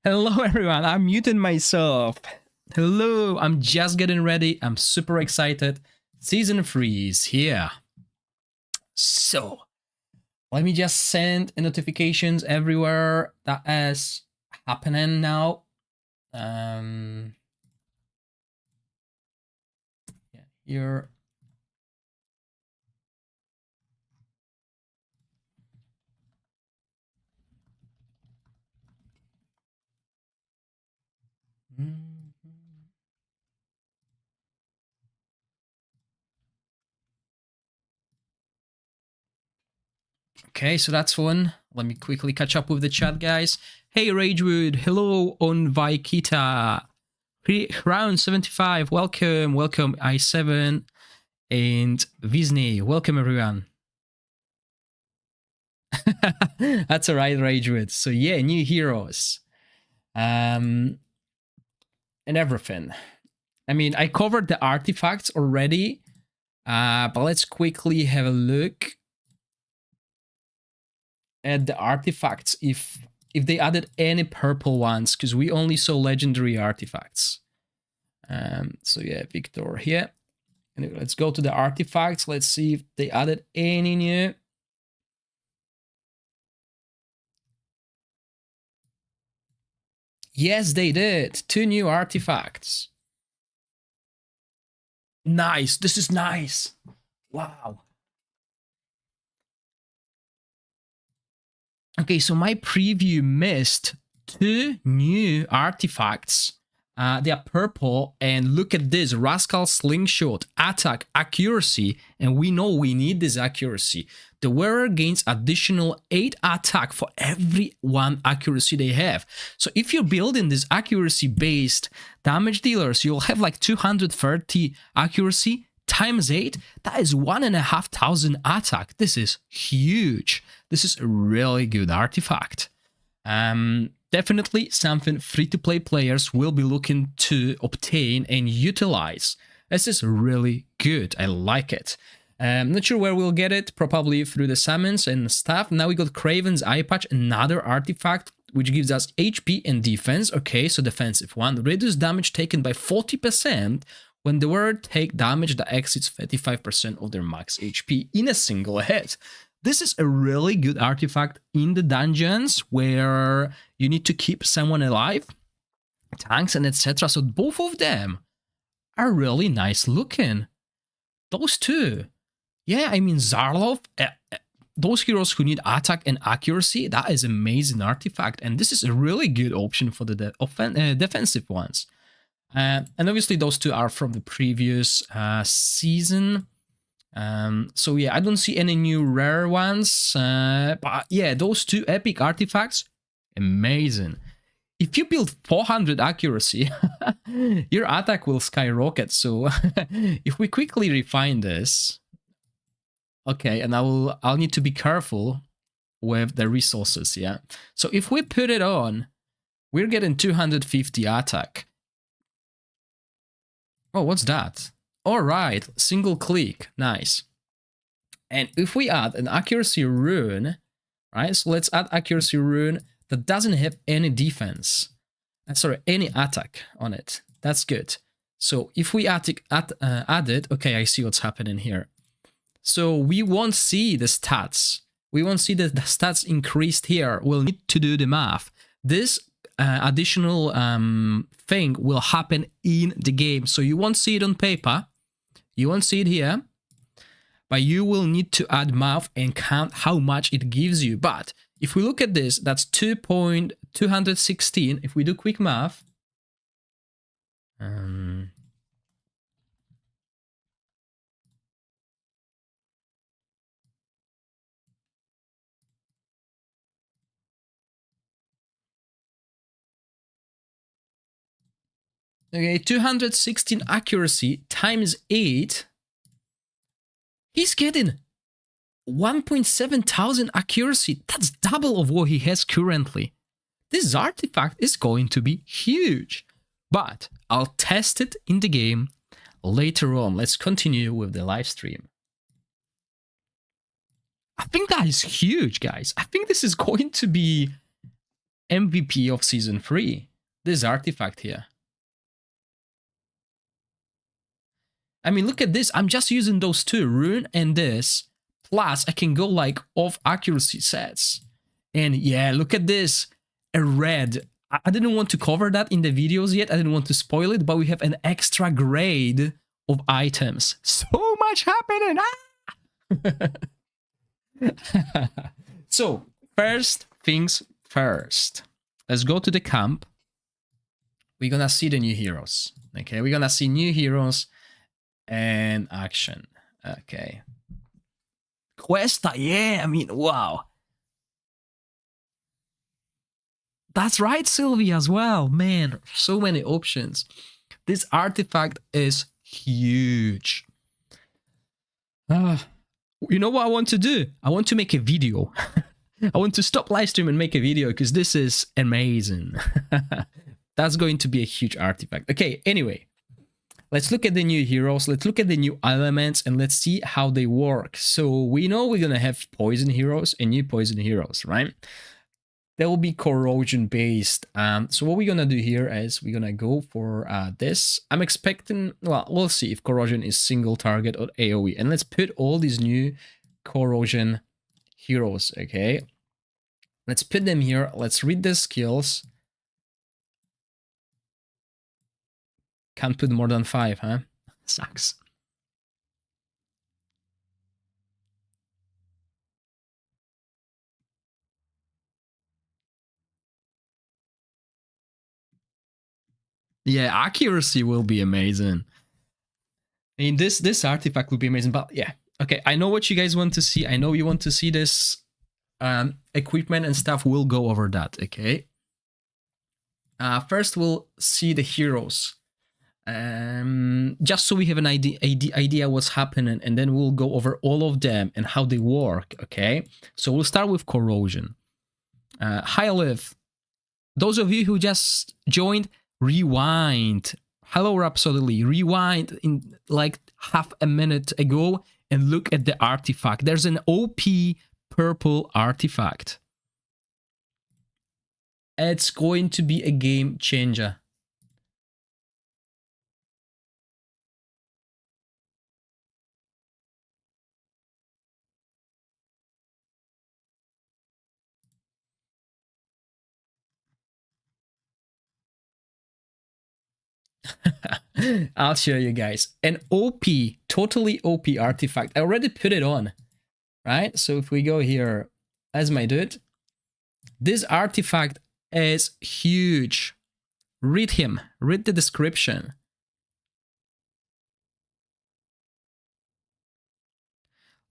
Hello everyone, I'm muting myself. Hello, I'm just getting ready. I'm super excited. Season 3 is here. So, let me just send notifications everywhere that is happening now. Yeah, here. Okay, so that's one. Let me quickly catch up with the chat, guys. Hey, Ragewood. Hello, on Vaikita. Round 75. Welcome, welcome, I7 and Visney. Welcome, everyone. That's alright, Ragewood. So yeah, new heroes. And everything. I mean, I covered the artifacts already, but let's quickly have a look at the artifacts if they added any purple ones, because we only saw legendary artifacts. So yeah, Victor here. And let's go to the artifacts. Let's see if they added any new. Yes, they did. 2 new artifacts. Nice. This is nice. Wow. Okay, so my preview missed 2 new artifacts. They are purple, and look at this. Rascal Slingshot, attack, accuracy, and we know we need this accuracy. The wearer gains additional 8 attack for every 1 accuracy they have. So if you're building this accuracy-based damage dealers, you'll have like 230 accuracy times 8. That is 1,500 attack. This is huge. This is a really good artifact. Definitely something free-to-play players will be looking to obtain and utilize. This is really good. I like it. I'm not sure where we'll get it, probably through the summons and stuff. Now we got Craven's Eye Patch, another artifact, which gives us HP and defense. Okay, so defensive one. Reduce damage taken by 40% when the wearer take damage that exceeds 35% of their max HP in a single hit. This is a really good artifact in the dungeons where you need to keep someone alive, tanks and etc. So both of them are really nice looking. Those two. Yeah, I mean, Zarlov, those heroes who need attack and accuracy, that is amazing artifact. And this is a really good option for the defensive ones. And obviously those two are from the previous season. So yeah, I don't see any new rare ones, but yeah, those 2 epic artifacts, amazing. If you build 400 accuracy, your attack will skyrocket. So if we quickly refine this, okay, and I'll need to be careful with the resources, yeah. So if we put it on, we're getting 250 attack. Oh, what's that? All right, single click, nice. And if we add an accuracy rune, right? So let's add accuracy rune that doesn't have any defense. Sorry, any attack on it. That's good. So if we add it, okay, I see what's happening here. So we won't see the stats. We won't see the stats increased here. We'll need to do the math. This additional thing will happen in the game. So you won't see it on paper. You won't see it here, but you will need to add math and count how much it gives you. But if we look at this, that's 2.216. If we do quick math, okay, 216 accuracy times 8. He's getting 1,700 accuracy. That's double of what he has currently. This artifact is going to be huge. But I'll test it in the game later on. Let's continue with the live stream. I think that is huge, guys. I think this is going to be MVP of Season 3. This artifact here. I mean, look at this. I'm just using those two, Rune and this. Plus, I can go like off accuracy sets. And yeah, look at this. A red. I didn't want to cover that in the videos yet. I didn't want to spoil it, but we have an extra grade of items. So much happening. So, first things first. Let's go to the camp. We're gonna see the new heroes. Okay, we're gonna see new heroes and action. Okay. Questa, yeah, I mean, wow. That's right, Sylvia, as well. Man, so many options. This artifact is huge. You know what I want to do? I want to make a video. I want to stop live stream and make a video because this is amazing. That's going to be a huge artifact. Okay, anyway. Let's look at the new heroes, let's look at the new elements, and let's see how they work. So we know we're gonna have poison heroes and new poison heroes, right? They will be corrosion based. So what we're gonna do here is we're gonna go for this. I'm expecting, well, we'll see if corrosion is single target or AoE. And let's put all these new corrosion heroes, okay? Let's put them here, let's read the skills. Can't put more than 5, huh? Sucks. Yeah, accuracy will be amazing. I mean, this artifact will be amazing, but yeah. Okay, I know what you guys want to see. I know you want to see this equipment and stuff. We'll go over that, okay? First, we'll see the heroes. Just so we have an idea what's happening, and then we'll go over all of them and how they work, okay? So we'll start with corrosion. Hi, Liv. Those of you who just joined, rewind. Hello, Rhapsody. Rewind in like half a minute ago and look at the artifact. There's an OP purple artifact. It's going to be a game changer. I'll show you guys. An OP, totally OP artifact. I already put it on, right? So if we go here as my dude, this artifact is huge. Read him. Read the description.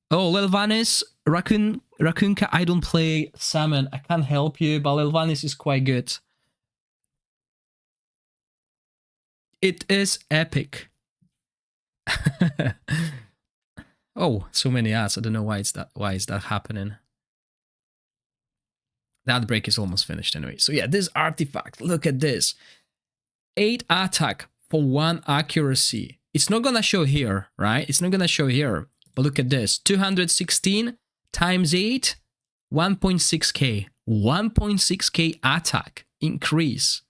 Oh, Lelvanis, Raccoonka, I don't play Salmon. I can't help you, but Lelvanis is quite good. It is epic. Oh, so many ads. I don't know why is that happening. That break is almost finished anyway. So yeah, this artifact, look at this. 8 attack for 1 accuracy. It's not gonna show here, right? It's not gonna show here. But look at this. 216 times 8, 1.6k. 1.6k attack increase.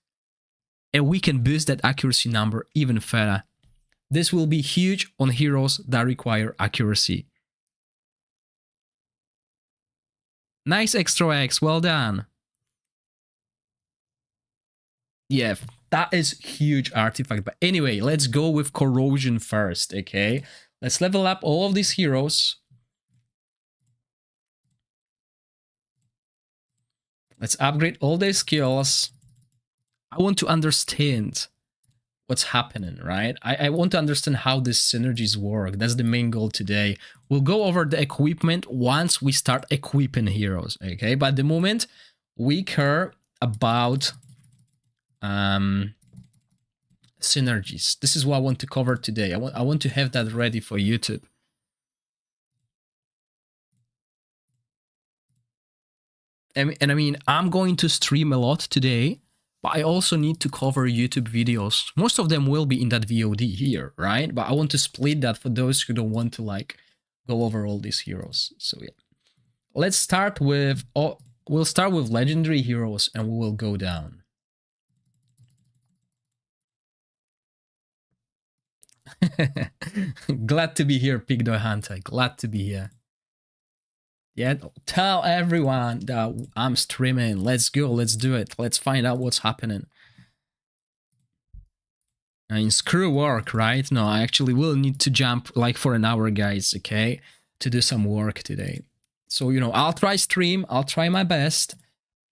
And we can boost that accuracy number even further. This will be huge on heroes that require accuracy. Nice extra X, well done. Yeah, that is huge artifact. But anyway, let's go with corrosion first, okay? Let's level up all of these heroes. Let's upgrade all their skills. I want to understand what's happening, right? I want to understand how these synergies work. That's the main goal today. We'll go over the equipment once we start equipping heroes, okay? But at the moment, we care about synergies. This is what I want to cover today. I want to have that ready for YouTube. And I mean, I'm going to stream a lot today, but I also need to cover YouTube videos. Most of them will be in that VOD here, right? But I want to split that for those who don't want to like go over all these heroes. So yeah, let's start with we'll start with legendary heroes and we will go down. Glad to be here, Pigdoy Hunter. Glad to be here. Yeah, tell everyone that I'm streaming. Let's go. Let's do it. Let's find out what's happening. I mean, screw work, right? No, I actually will need to jump like for an hour, guys, okay? To do some work today. So, you know, I'll try stream. I'll try my best.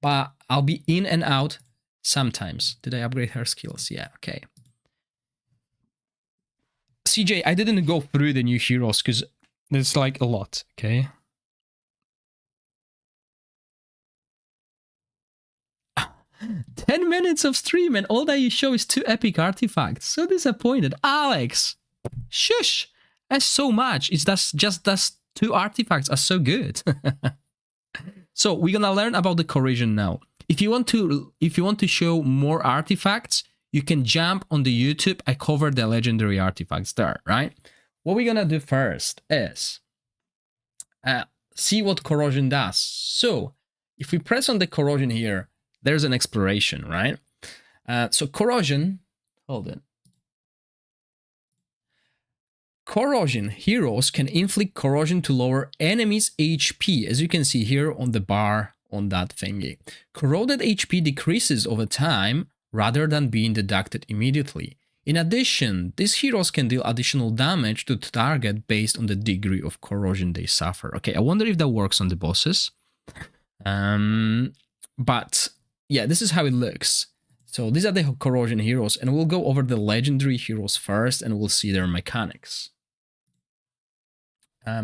But I'll be in and out sometimes. Did I upgrade her skills? Yeah, okay. CJ, I didn't go through the new heroes because there's like a lot, okay? "10 minutes of stream and all that you show is 2 epic artifacts. So disappointed. Alex! Shush! That's so much. It's just 2 artifacts are so good." So we're gonna learn about the corrosion now. If you want to show more artifacts, you can jump on the YouTube. I covered the legendary artifacts there, right? What we're gonna do first is see what corrosion does. So if we press on the corrosion here, there's an exploration, right? So corrosion, hold on. Corrosion heroes can inflict corrosion to lower enemies' HP, as you can see here on the bar on that thingy. Corroded HP decreases over time rather than being deducted immediately. In addition, these heroes can deal additional damage to the target based on the degree of corrosion they suffer. Okay, I wonder if that works on the bosses. But yeah, this is how it looks. So these are the corrosion heroes, and we'll go over the legendary heroes first, and we'll see their mechanics. I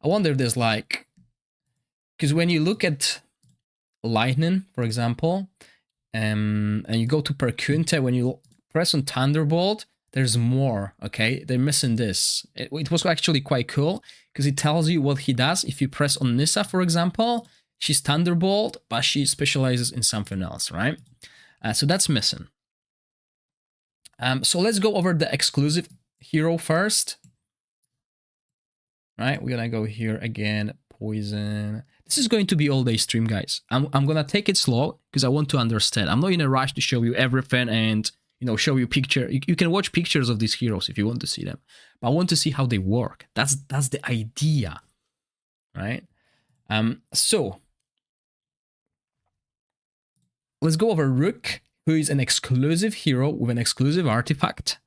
wonder if there's like, because when you look at lightning, for example, and you go to Perkunte, when you press on Thunderbolt, there's more, okay? They're missing this. It was actually quite cool, because it tells you what he does. If you press on Nissa, for example, she's Thunderbolt, but she specializes in something else, right? So that's missing. So let's go over the exclusive hero first. Right, we're gonna go here again, poison. This is going to be all day stream, guys. I'm gonna take it slow because I want to understand. I'm not in a rush to show you everything and, you know, show you picture. You can watch pictures of these heroes if you want to see them, but I want to see how they work. That's the idea, right? So let's go over Rook, who is an exclusive hero with an exclusive artifact.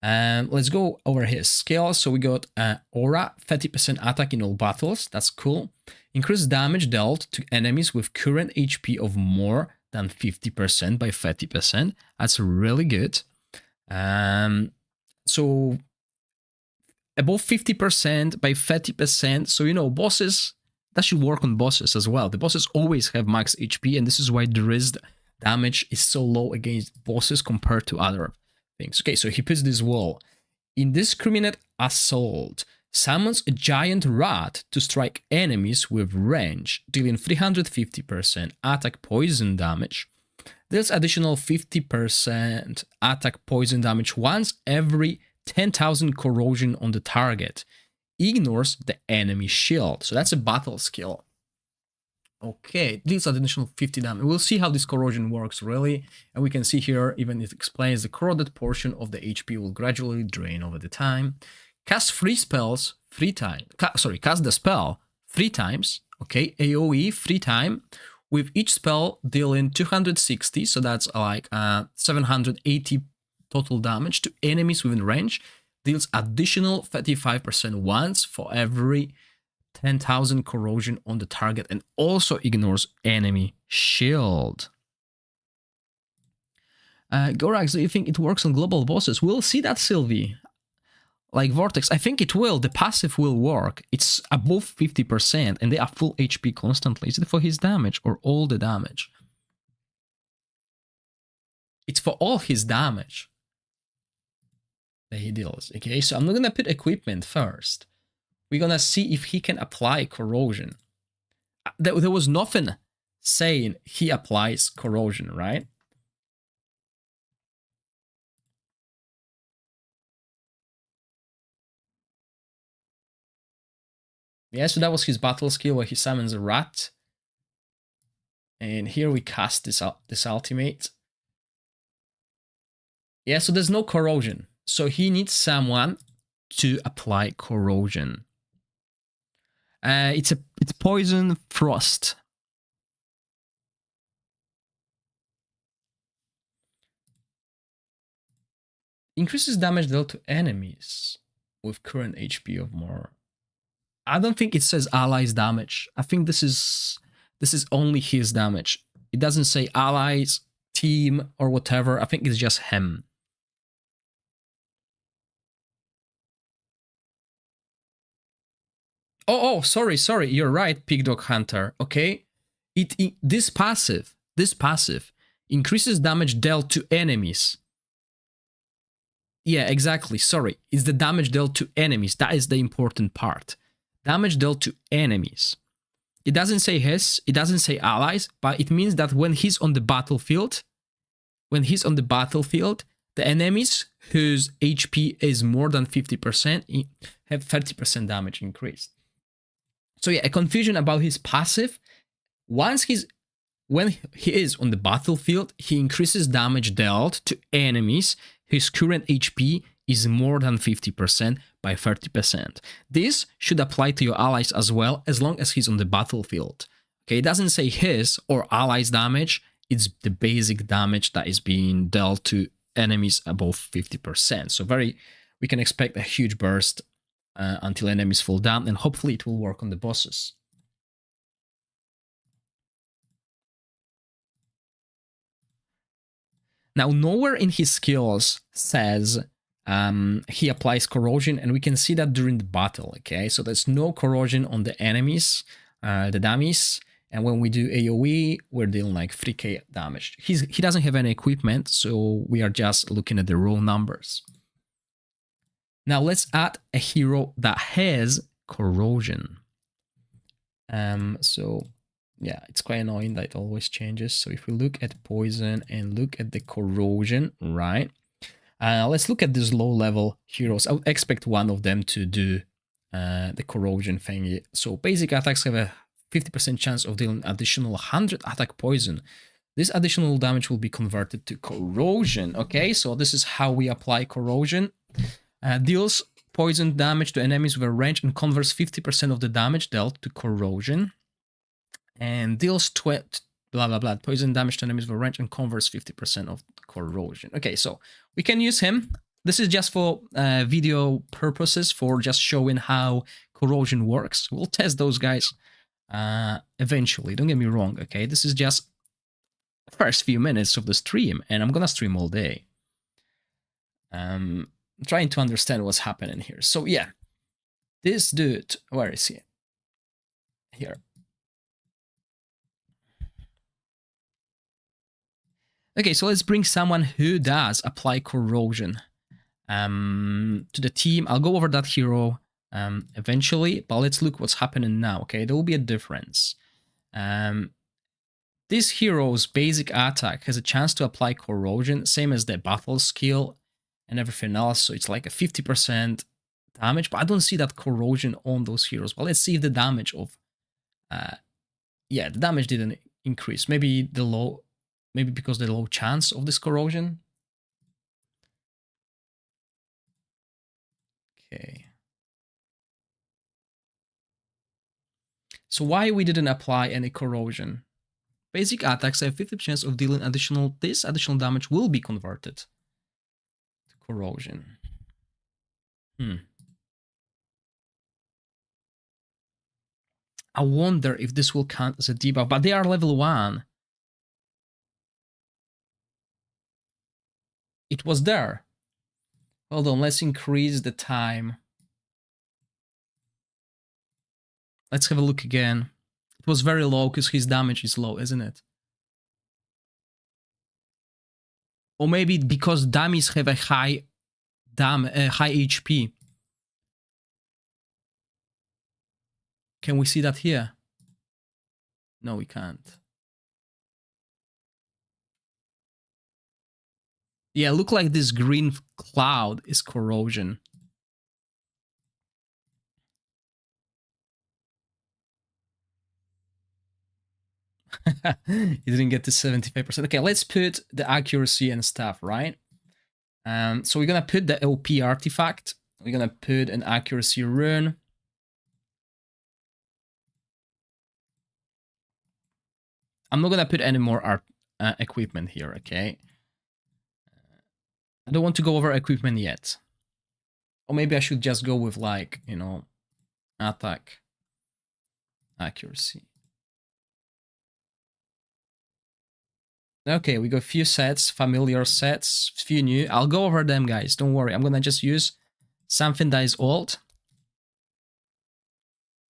Let's go over his skills. So we got Aura, 30% attack in all battles. That's cool. Increased damage dealt to enemies with current HP of more than 50% by 30%. That's really good. So above 50% by 30%. So, you know, bosses, that should work on bosses as well. The bosses always have max HP, and this is why the wrist damage is so low against bosses compared to other things. Okay, so he puts this wall. Indiscriminate assault summons a giant rat to strike enemies with range, dealing 350% attack poison damage. There's additional 50% attack poison damage once every 10,000 corrosion on the target. Ignores the enemy shield. So that's a battle skill. Okay, deals additional 50 damage. We'll see how this corrosion works, really. And we can see here, even it explains the corroded portion of the HP will gradually drain over the time. Cast free spells 3 times. Cast the spell 3 times. Okay, AoE 3 times. With each spell dealing 260, so that's like 780 total damage to enemies within range. Deals additional 35% once for every 10,000 corrosion on the target, and also ignores enemy shield. Gorax, do you think it works on global bosses? We'll see that, Sylvie. Like Vortex, I think it will. The passive will work. It's above 50%, and they are full HP constantly. Is it for his damage or all the damage? It's for all his damage that he deals. Okay, so I'm not gonna put equipment first. We're gonna see if he can apply corrosion. There was nothing saying he applies corrosion, right? Yeah, so that was his battle skill where he summons a rat. And here we cast this ultimate. Yeah, so there's no corrosion. So he needs someone to apply corrosion. It's poison frost. Increases damage dealt to enemies with current HP of more. I don't think it says allies damage. I think this is only his damage. It doesn't say allies, team, or whatever. I think it's just him. Oh, sorry. You're right, Pig Dog Hunter. Okay, this passive increases damage dealt to enemies. Yeah, exactly. Sorry, it's the damage dealt to enemies. That is the important part. Damage dealt to enemies. It doesn't say his, it doesn't say allies, but it means that when he's on the battlefield, the enemies whose HP is more than 50% have 30% damage increased. So yeah, a confusion about his passive. When he is on the battlefield, he increases damage dealt to enemies whose current HP is more than 50% by 30%. This should apply to your allies as well, as long as he's on the battlefield. Okay, it doesn't say his or allies damage, it's the basic damage that is being dealt to enemies above 50%. So we can expect a huge burst until enemies fall down, and hopefully it will work on the bosses. Now, nowhere in his skills says he applies corrosion, and we can see that during the battle, okay? So there's no corrosion on the enemies, the dummies, and when we do AoE, we're dealing like 3k damage. He doesn't have any equipment, so we are just looking at the raw numbers. Now let's add a hero that has corrosion. So yeah, it's quite annoying that it always changes. So if we look at poison and look at the corrosion, right? Let's look at these low-level heroes. I would expect one of them to do the corrosion thingy. So basic attacks have a 50% chance of dealing additional 100 attack poison. This additional damage will be converted to corrosion. Okay, so this is how we apply corrosion. Deals poison damage to enemies with a range and converts 50% of the damage dealt to corrosion. And deals poison damage to enemies with a range and converts 50% of corrosion. Okay, so we can use him. This is just for video purposes, for just showing how corrosion works. We'll test those guys eventually, don't get me wrong, okay? This is just the first few minutes of the stream, and I'm gonna stream all day. Trying to understand what's happening here. So yeah, this dude, where is he? Here. Okay, so let's bring someone who does apply corrosion to the team. I'll go over that hero eventually, but let's look what's happening now, okay? There will be a difference. This hero's basic attack has a chance to apply corrosion, same as the battle skill and everything else, so it's like a 50% damage, but I don't see that corrosion on those heroes. But let's see if the damage of... yeah, the damage didn't increase. Maybe because the low chance of this corrosion. Okay. So why we didn't apply any corrosion? Basic attacks have 50% chance of dealing this additional damage will be converted to corrosion. I wonder if this will count as a debuff, but they are level 1. It was there. Hold on, let's increase the time. Let's have a look again. It was very low because his damage is low, isn't it? Or maybe because dummies have a high HP. Can we see that here? No, we can't. Yeah, look like this green cloud is corrosion. You didn't get to 75%. Okay, let's put the accuracy and stuff, right? So we're gonna put the OP artifact. We're gonna put an accuracy rune. I'm not gonna put any more equipment here, okay? I don't want to go over equipment yet. Or maybe I should just go with like, you know, attack accuracy. Okay, we got few sets, familiar sets, few new. I'll go over them, guys. Don't worry. I'm gonna just use something that is old.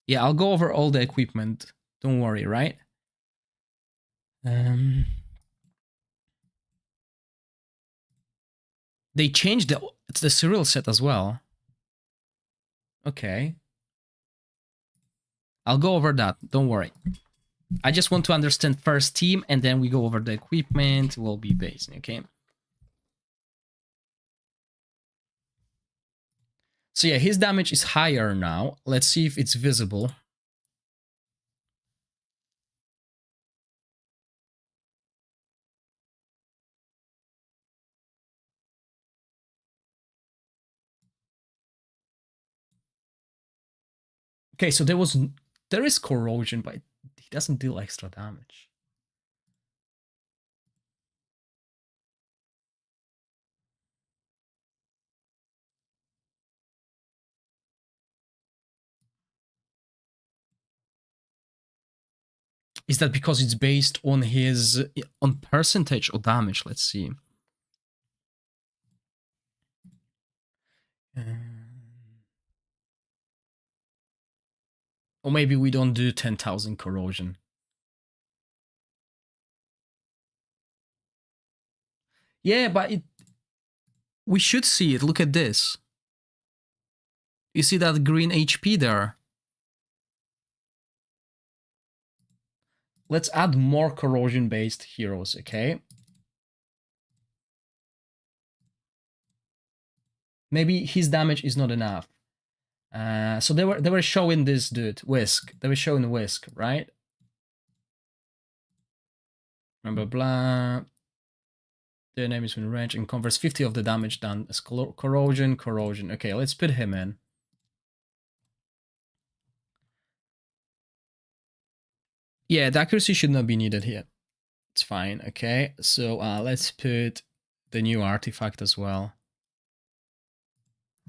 Yeah, I'll go over all the equipment. Don't worry, right? They changed the serial set as well. Okay. I'll go over that. Don't worry. I just want to understand first team, and then we go over the equipment. Will be based, okay? So yeah, his damage is higher now. Let's see if it's visible. Okay, so there is corrosion, but he doesn't deal extra damage. Is that because it's based on his on percentage of damage? Let's see. Or maybe we don't do 10,000 corrosion. Yeah, but we should see it. Look at this. You see that green HP there? Let's add more corrosion-based heroes, okay? Maybe his damage is not enough. So they were showing this dude, Whisk. They were showing Whisk, right? Blah, blah. Their name is in range and converts 50 of the damage done as corrosion. Okay, let's put him in. Yeah, the accuracy should not be needed here. It's fine, okay? So let's put the new artifact as well.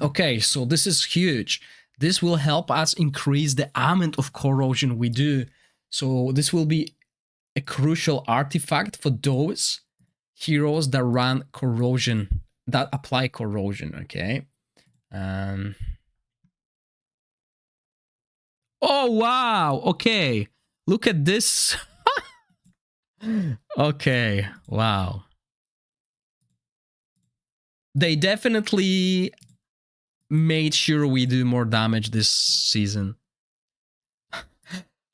Okay, so this is huge. This will help us increase the amount of corrosion we do. So this will be a crucial artifact for those heroes that run corrosion, that apply corrosion, okay? Oh, wow, okay. Look at this. Okay, wow. They definitely made sure we do more damage this season.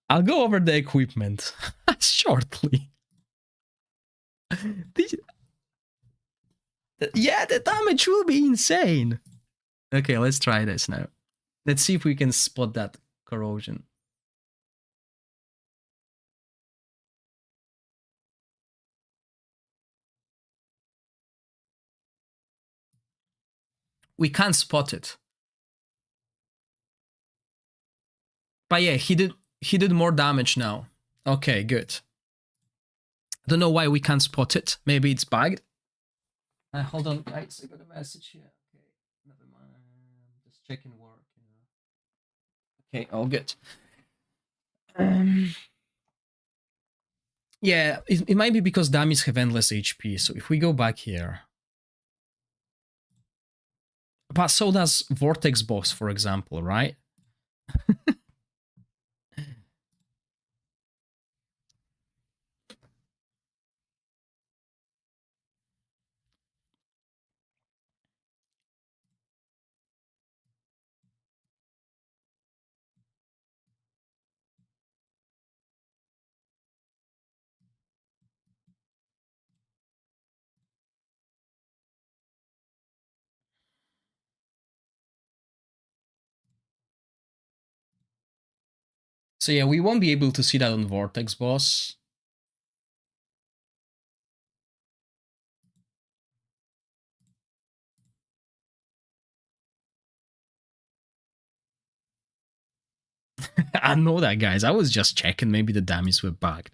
I'll go over the equipment shortly. Yeah, the damage will be insane. Okay, let's try this now. Let's see if we can spot that corrosion. We can't spot it. But yeah, he did more damage now. Okay, good. I don't know why we can't spot it. Maybe it's bugged. Hold on, guys. I got a message here. Okay, never mind. Just checking work. Okay, all good. Yeah, it might be because dummies have endless HP. So if we go back here, but so does Vortex Boss, for example, right? So yeah, we won't be able to see that on Vortex Boss. I know that, guys. I was just checking. Maybe the dummies were bugged.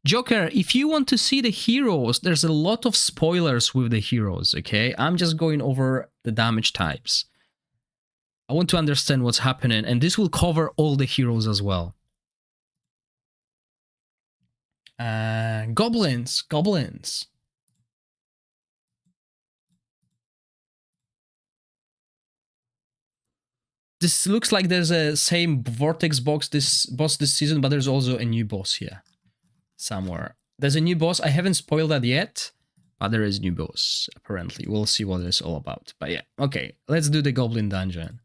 Joker, if you want to see the heroes, there's a lot of spoilers with the heroes, okay? I'm just going over the damage types. I want to understand what's happening, and this will cover all the heroes as well. Goblins. This looks like there's a same Vortex boss this season, but there's also a new boss here somewhere. There's a new boss. I haven't spoiled that yet, but there is a new boss, apparently. We'll see what it's all about. But yeah, okay, let's do the Goblin Dungeon.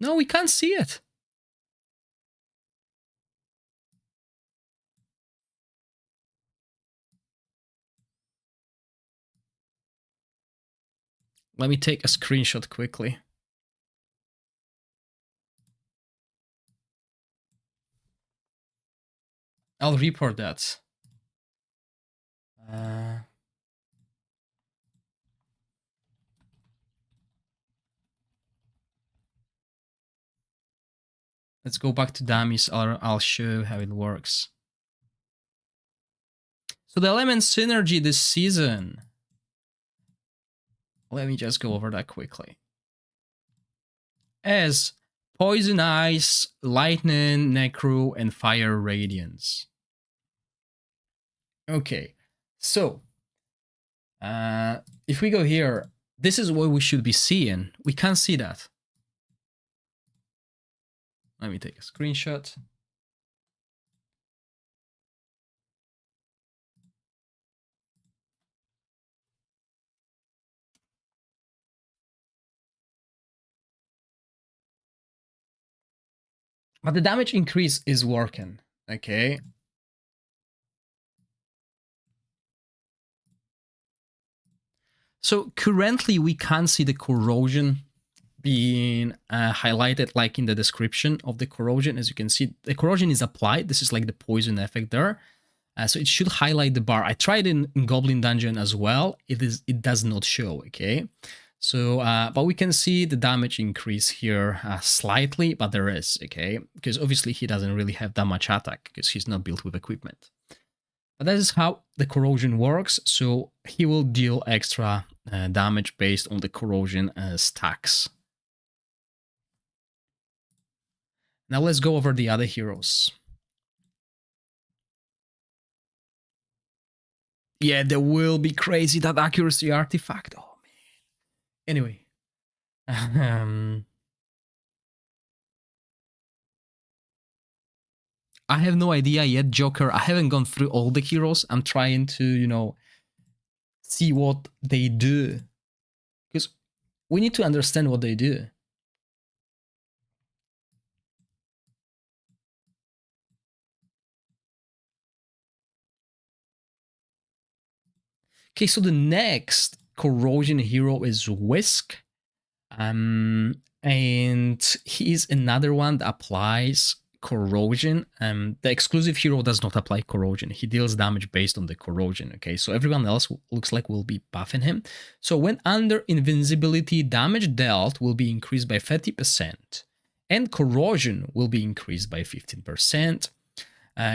No, we can't see it. Let me take a screenshot quickly. I'll report that. Let's go back to dummies. I'll show how it works. So the element synergy this season. Let me just go over that quickly. As Poison Ice, Lightning, Necro, and Fire Radiance. Okay, so if we go here, this is what we should be seeing. We can't see that. Let me take a screenshot. But the damage increase is working, okay? So currently we can't see the corrosion being highlighted like in the description of the corrosion. As you can see, the corrosion is applied. This is like the poison effect there. So it should highlight the bar. I tried in Goblin Dungeon as well. It does not show, okay? So, but we can see the damage increase here slightly, but there is, okay? Because obviously he doesn't really have that much attack because he's not built with equipment. But that is how the corrosion works. So he will deal extra damage based on the corrosion stacks. Now let's go over the other heroes. Yeah, there will be crazy that accuracy artifact. Oh man. Anyway. I have no idea yet, Joker. I haven't gone through all the heroes. I'm trying to, you know, see what they do. Because we need to understand what they do. Okay, so the next corrosion hero is Whisk. And he is another one that applies corrosion. The exclusive hero does not apply corrosion. He deals damage based on the corrosion, okay? So everyone else looks like will be buffing him. So when under invincibility, damage dealt will be increased by 30%, and corrosion will be increased by 15%.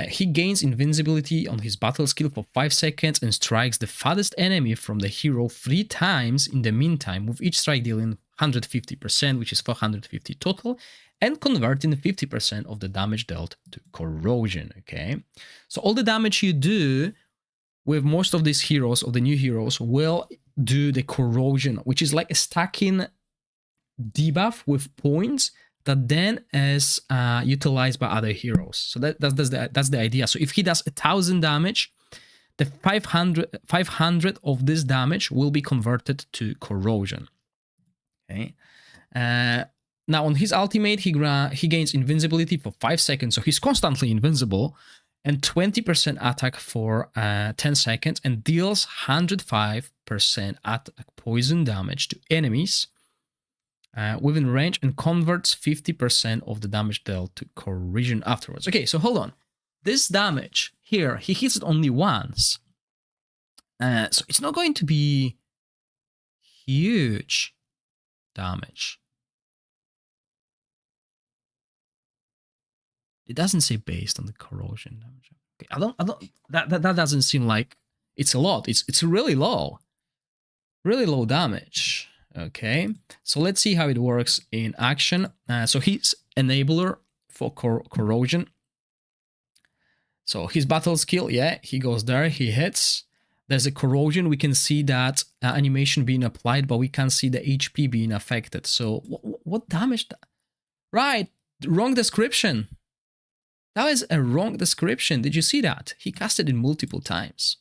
He gains invincibility on his battle skill for 5 seconds and strikes the farthest enemy from the hero 3 times in the meantime, with each strike dealing 150%, which is 450 total, and converting 50% of the damage dealt to corrosion, okay? So all the damage you do with most of these heroes, of the new heroes, will do the corrosion, which is like a stacking debuff with points that then is utilized by other heroes. So that's the idea. So if he does 1,000 damage, the 500 of this damage will be converted to corrosion. Okay. Now on his ultimate, he gains invincibility for 5 seconds, so he's constantly invincible, and 20% attack for 10 seconds and deals 105% attack poison damage to enemies within range and converts 50% of the damage dealt to corrosion afterwards. Okay, so hold on. This damage here, he hits it only once. So it's not going to be huge damage. It doesn't say based on the corrosion damage. Okay, that doesn't seem like it's a lot. It's really low. Really low damage. Okay, so let's see how it works in action. So he's enabler for corrosion. So his battle skill, yeah, he goes there, he hits. There's a corrosion. We can see that animation being applied, but we can't see the HP being affected. So what damage? Right, wrong description. That was a wrong description. Did you see that? He casted it multiple times.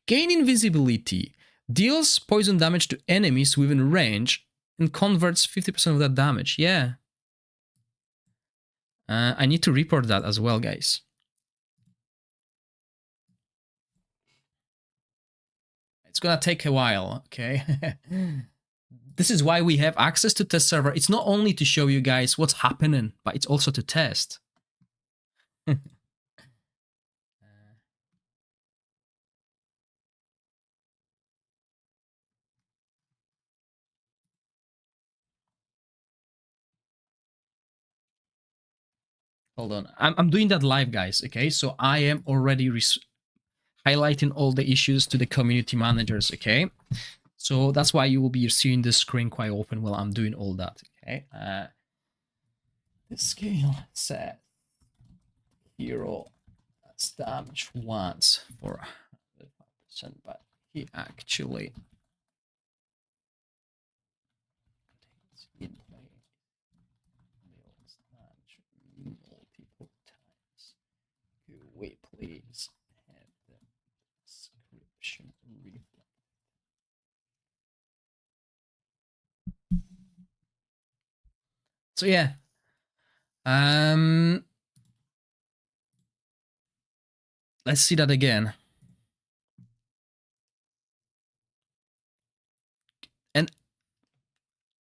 Gain invisibility. Deals poison damage to enemies within range and converts 50% of that damage. Yeah. I need to report that as well, guys. It's gonna take a while, okay? This is why we have access to test server. It's not only to show you guys what's happening, but it's also to test. Hold on, I'm doing that live, guys, okay? So I am already highlighting all the issues to the community managers, okay? So that's why you will be seeing the screen quite open while I'm doing all that, okay? The scale set hero has damage once for 105%, but he actually multiple times. Wait, please have the description reflect. So yeah, let's see that again. And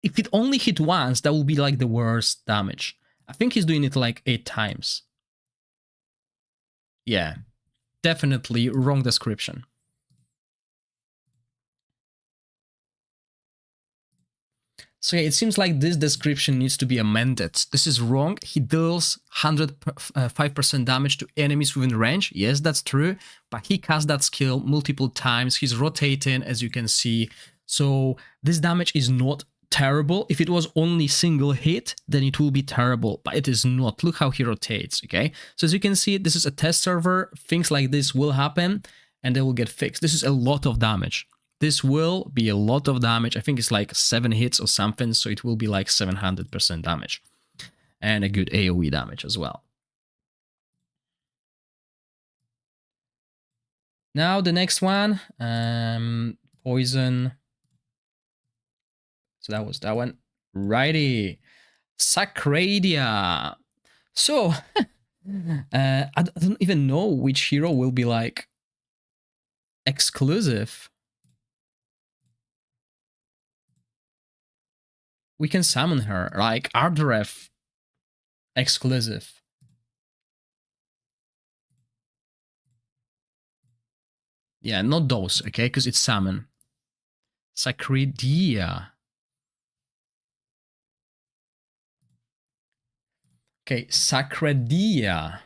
if it only hit once, that will be like the worst damage. I think he's doing it like 8 times. Yeah, definitely wrong description. So yeah, it seems like this description needs to be amended. This is wrong. He deals 105% damage to enemies within range. Yes, that's true. But he casts that skill multiple times. He's rotating, as you can see. So this damage is not terrible. If it was only single hit, then it will be terrible. But it is not. Look how he rotates, okay? So as you can see, this is a test server. Things like this will happen, and they will get fixed. This is a lot of damage. This will be a lot of damage. I think it's like 7 hits or something, so it will be like 700% damage. And a good AoE damage as well. Now the next one, poison. So that was that one. Righty. Sacradia. So, I don't even know which hero will be like exclusive. We can summon her, like Arderef exclusive. Yeah, not those, okay, because it's summon. Sacradia. Okay, Sacradia.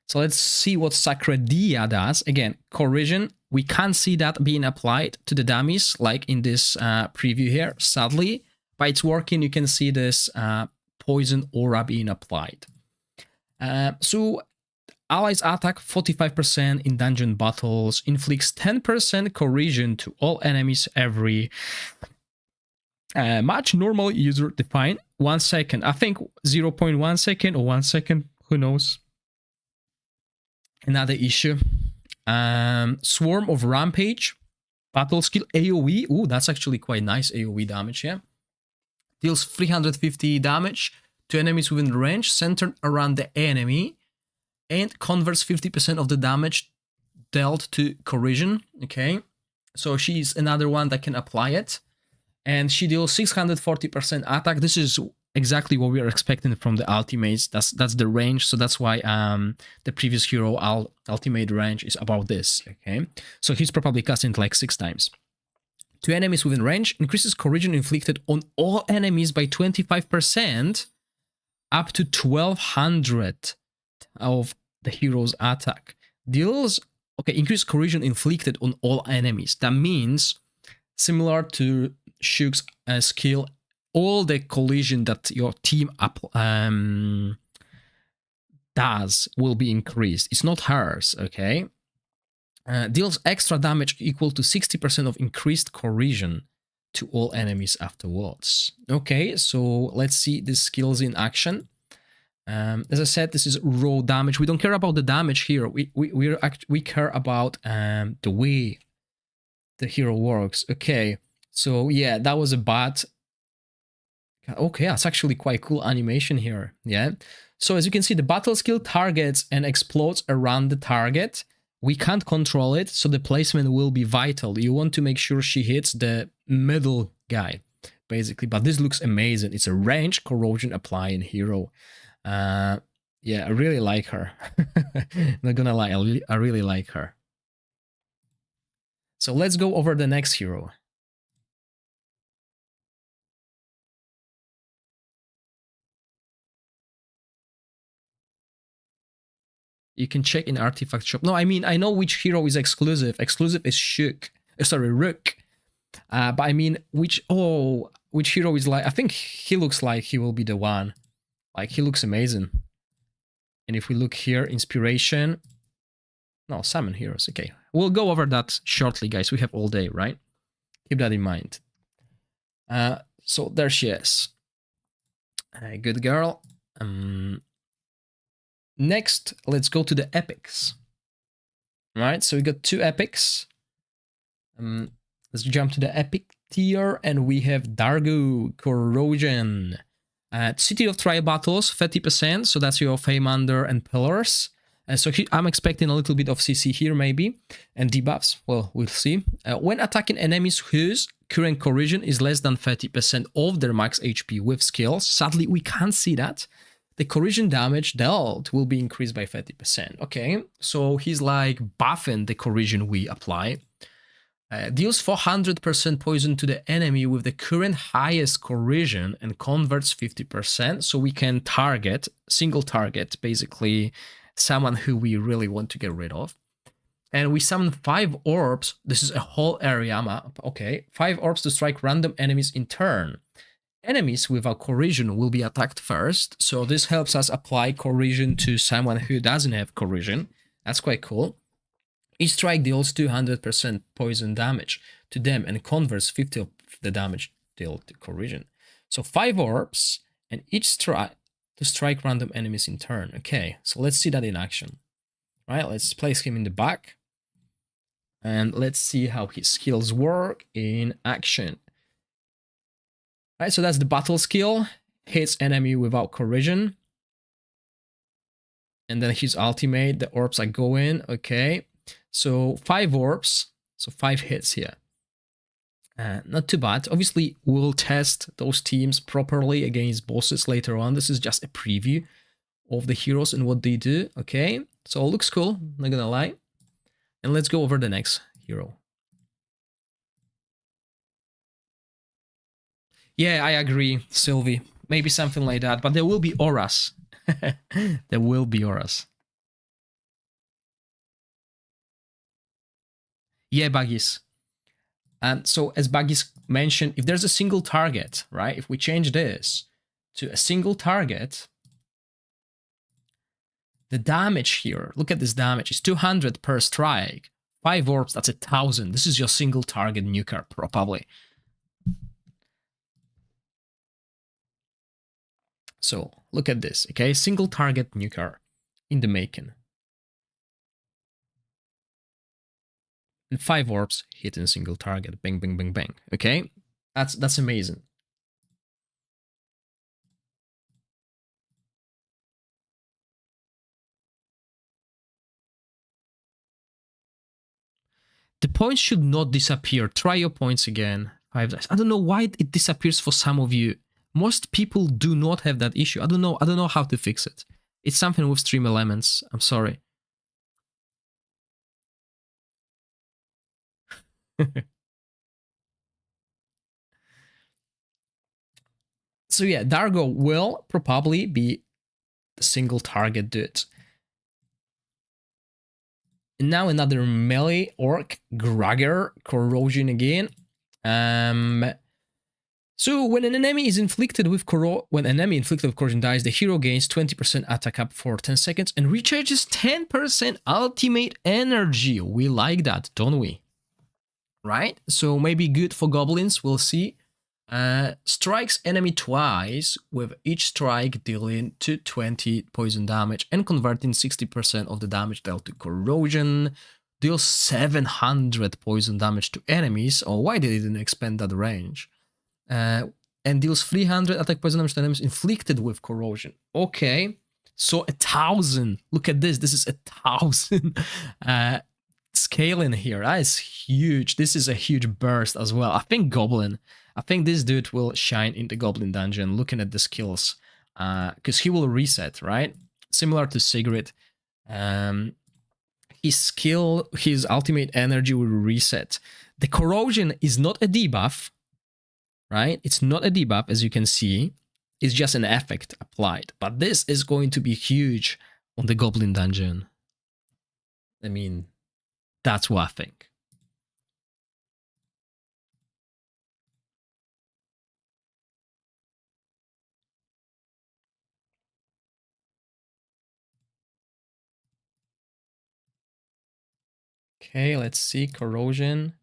So let's see what Sacradia does. Again, corrosion. We can't see that being applied to the dummies like in this preview here, sadly. But it's working. You can see this poison aura being applied. So allies attack 45% in dungeon battles, inflicts 10% corrosion to all enemies every match. Normal user defined 1 second. I think 0.1 second or 1 second. Who knows? Another issue. Swarm of Rampage. battle skill AoE. Ooh, that's actually quite nice AoE damage, yeah. Deals 350 damage to enemies within range centered around the enemy and converts 50% of the damage dealt to corrosion. Okay, so she's another one that can apply it. And she deals 640% attack. This is exactly what we are expecting from the ultimates. That's the range, so that's why the previous hero ultimate range is about this. Okay, so he's probably casting like 6 times. To enemies within range, increases corrosion inflicted on all enemies by 25%, up to 1200 of the hero's attack. Deals, okay, increased corrosion inflicted on all enemies. That means, similar to Shug's skill, all the collision that your team does will be increased. It's not hers, okay? Deals extra damage equal to 60% of increased corrosion to all enemies afterwards. Okay, so let's see the skills in action. As I said, this is raw damage. We don't care about the damage here. We care about the way the hero works. Okay, so yeah, that was a bad. Okay, that's actually quite cool animation here. Yeah. So as you can see, the battle skill targets and explodes around the target. We can't control it, so the placement will be vital. You want to make sure she hits the middle guy, basically. But this looks amazing. It's a range corrosion applying hero. Yeah, I really like her. Not gonna lie, I really like her. So let's go over the next hero. You can check in artifact shop. No, I mean, I know which hero is exclusive. Exclusive is Shuk. Sorry, Rook. But I mean, which hero is like, I think he looks like he will be the one. Like, he looks amazing. And if we look here, inspiration. No, summon heroes. Okay. We'll go over that shortly, guys. We have all day, right? Keep that in mind. So there she is. Good girl. Next, let's go to the epics. Right, so we got 2 epics. Let's jump to the epic tier, and we have Dargo Corrosion. City of Trial Battles, 30%, so that's your Feymander and Pillars. So I'm expecting a little bit of CC here, maybe, and debuffs. Well, we'll see. When attacking enemies whose current corrosion is less than 30% of their max HP with skills, sadly, we can't see that. The corrosion damage dealt will be increased by 30%. Okay, so he's like buffing the corrosion we apply. Deals 400% poison to the enemy with the current highest corrosion and converts 50%. So we can target, single target, basically someone who we really want to get rid of. And we summon 5 orbs. This is a whole area map. Okay, 5 orbs to strike random enemies in turn. Enemies without corrosion will be attacked first, so this helps us apply corrosion to someone who doesn't have corrosion. That's quite cool. Each strike deals 200% poison damage to them and converts 50 of the damage dealt to corrosion. So 5 orbs, and each strike to strike random enemies in turn. Okay, so let's see that in action. All right, let's place him in the back, and let's see how his skills work in action. Right, so that's the battle skill. Hits enemy without corrosion. And then his ultimate, the orbs are going. Okay, so 5 orbs, so 5 hits here. Not too bad. Obviously, we'll test those teams properly against bosses later on. This is just a preview of the heroes and what they do. Okay, so it looks cool, not gonna lie. And let's go over the next hero. Yeah, I agree, Sylvie. Maybe something like that, but there will be auras. There will be auras. Yeah, Baggies. And so, as Baggies mentioned, if there's a single target, right? If we change this to a single target, the damage here, look at this damage, is 200 per strike. 5 orbs, that's 1,000. This is your single target nuker, probably. So look at this, okay? Single target nuker in the making. and 5 orbs hitting a single target. Bang, bang, bang, bang. Okay, that's amazing. The points should not disappear. Try your points again. 5 dice. I don't know why it disappears for some of you. Most people do not have that issue. I don't know how to fix it. It's something with stream elements. I'm sorry. So yeah, Dargo will probably be the single target dude. And now another melee orc, Gragger, corrosion again. So when an enemy inflicted with corrosion dies, the hero gains 20% attack up for 10 seconds and recharges 10% ultimate energy. We like that, don't we? Right? So maybe good for goblins, we'll see. Strikes enemy twice, with each strike dealing 220 poison damage and converting 60% of the damage dealt to corrosion. Deals 700 poison damage to enemies. Oh, why they didn't expand that range? And deals 300 attack poison damage to enemies inflicted with corrosion. Okay, so 1,000. Look at this. This is 1,000 scaling here. That is huge. This is a huge burst as well. I think this dude will shine in the Goblin Dungeon, looking at the skills, because he will reset, right? Similar to Sigrid. His ultimate energy will reset. The corrosion is not a debuff, right? It's not a debuff, as you can see. It's just an effect applied. But this is going to be huge on the Goblin Dungeon. I mean, that's what I think. Okay, let's see. Corrosion.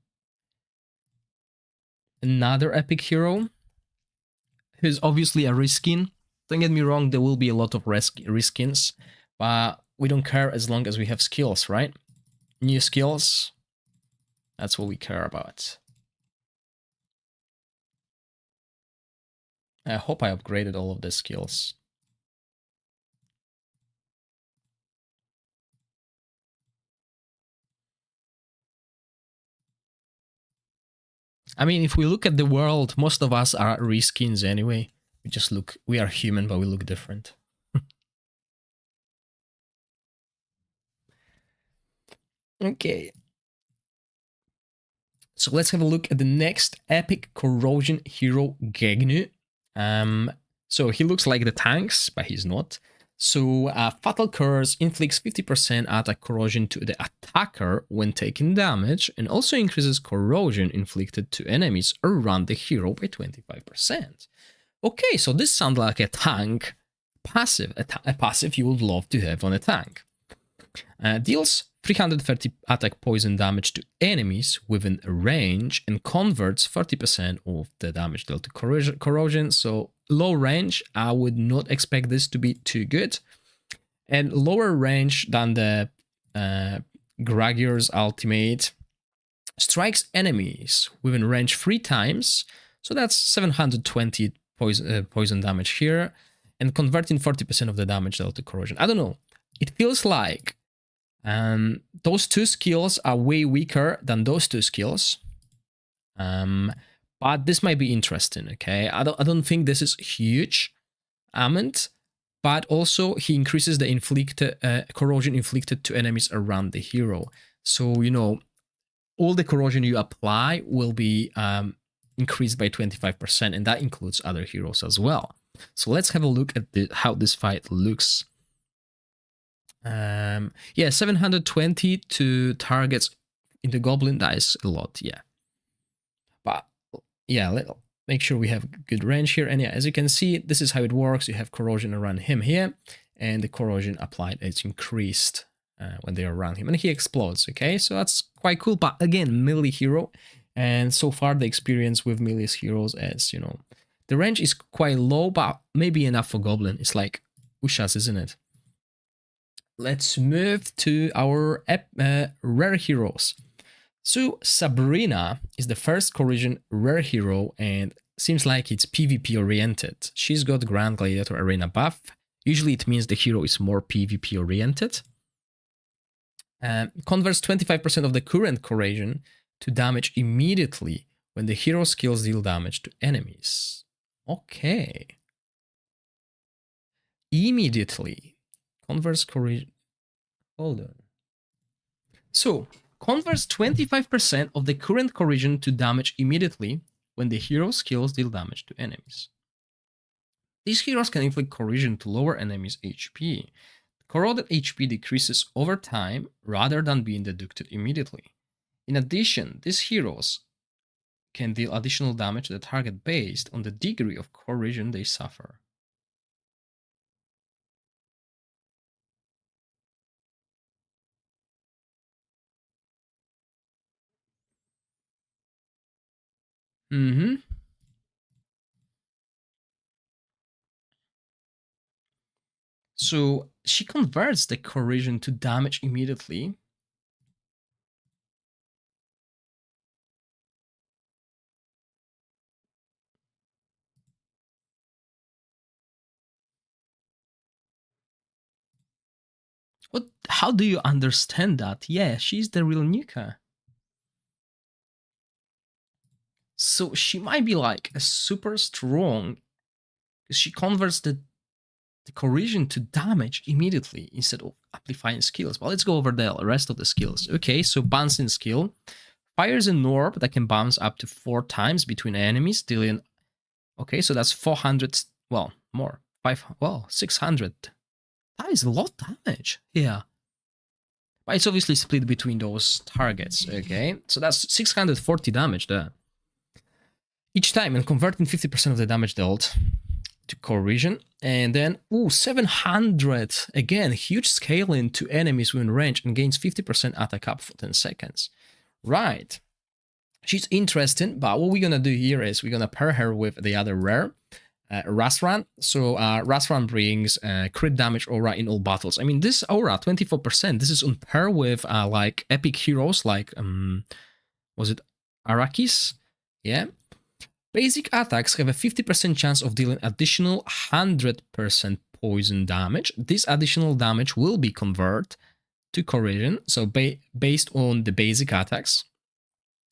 Another epic hero, who's obviously a reskin. Don't get me wrong, there will be a lot of reskins, but we don't care as long as we have skills, right? New skills, that's what we care about. I hope I upgraded all of the skills. I mean, if we look at the world, most of us are reskins anyway. We are human, but we look different. Okay. So let's have a look at the next epic corrosion hero, Gegnu. So he looks like the tanks, but he's not. So Fatal Curse inflicts 50% attack corrosion to the attacker when taking damage, and also increases corrosion inflicted to enemies around the hero by 25%. Okay, so this sounds like a tank passive, a passive you would love to have on a tank. Deals 330 attack poison damage to enemies within a range and converts 30% of the damage dealt to corrosion. So low range, I would not expect this to be too good. And lower range than the Gragger's ultimate. Strikes enemies within range 3 times. So that's 720 poison damage here. And converting 40% of the damage dealt to corrosion. I don't know. It feels like those two skills are way weaker than those two skills. But this might be interesting, okay? I don't think this is huge amount, but also he increases the corrosion inflicted to enemies around the hero. So, you know, all the corrosion you apply will be increased by 25%, and that includes other heroes as well. So let's have a look at how this fight looks. Yeah, 720 to targets in the goblin, that is a lot, yeah. But yeah, let's make sure we have good range here. And yeah, as you can see, this is how it works. You have corrosion around him here, and the corrosion applied is increased when they are around him, and he explodes. Okay, so that's quite cool. But again, melee hero, and so far the experience with melee heroes is, you know, the range is quite low, but maybe enough for goblin. It's like Ushas, isn't it? Let's move to our rare heroes. So Sabrina is the first Corrosion rare hero and seems like it's PvP oriented. She's got Grand Gladiator Arena buff. Usually it means the hero is more PvP oriented. Converts 25% of the current Corrosion to damage immediately when the hero skills deal damage to enemies. Okay. Immediately. Converts Corrosion. Hold on. So, converts 25% of the current corrosion to damage immediately when the hero skills deal damage to enemies. These heroes can inflict corrosion to lower enemies' HP. Corroded HP decreases over time rather than being deducted immediately. In addition, these heroes can deal additional damage to the target based on the degree of corrosion they suffer. So she converts the corrosion to damage immediately. What? How do you understand that? Yeah, she's the real Nuka. So she might be like a super strong because she converts the corrosion to damage immediately instead of amplifying skills. Well, let's go over the rest of the skills. Okay, so bouncing skill. Fires an orb that can bounce up to 4 times between enemies, dealing... Okay, so that's 400... Well, more. 600. That is a lot of damage. Yeah. But it's obviously split between those targets. Okay, so that's 640 damage there. Each time, and converting 50% of the damage dealt to corrosion. And then, 700. Again, huge scaling to enemies within range and gains 50% attack up for 10 seconds. Right. She's interesting, but what we're going to do here is we're going to pair her with the other rare, Rasran. So Rasran brings crit damage aura in all battles. I mean, this aura, 24%, this is on par with like epic heroes like, was it Arrakis? Yeah. Basic attacks have a 50% chance of dealing additional 100% poison damage. This additional damage will be converted to corrosion, so based on the basic attacks.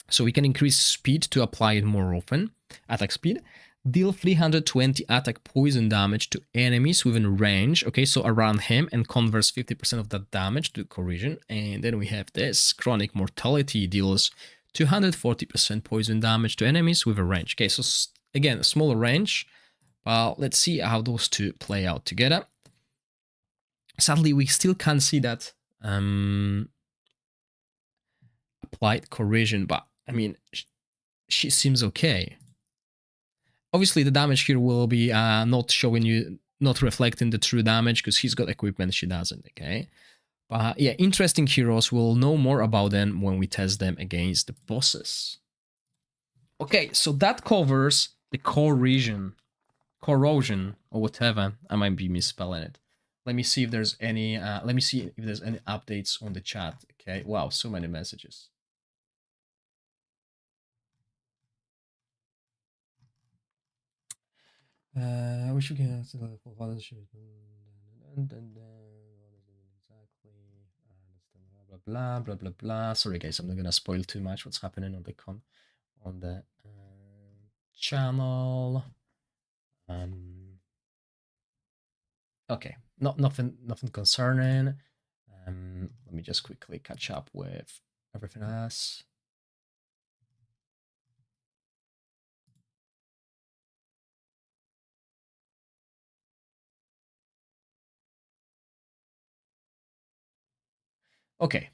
So we can increase speed to apply it more often, attack speed. Deal 320 attack poison damage to enemies within range, okay, so around him, and converts 50% of that damage to corrosion. And then we have this, chronic mortality, deals 240% poison damage to enemies with a range. Okay, so again, a smaller range. Well, let's see how those two play out together. Sadly, we still can't see that applied corrosion, but I mean, she seems okay. Obviously, the damage here will be not showing you, not reflecting the true damage because he's got equipment she doesn't, okay? But yeah, interesting heroes. We'll know more about them when we test them against the bosses. Okay, so that covers the corrosion, or whatever. I might be misspelling it. Let me see if there's any. Let me see if there's any updates on the chat. Okay, wow, so many messages. I wish we can ask the full exactly. Blah blah blah blah. Sorry guys, I'm not gonna spoil too much what's happening on the channel. Okay, nothing concerning. Let me just quickly catch up with everything else. Okay,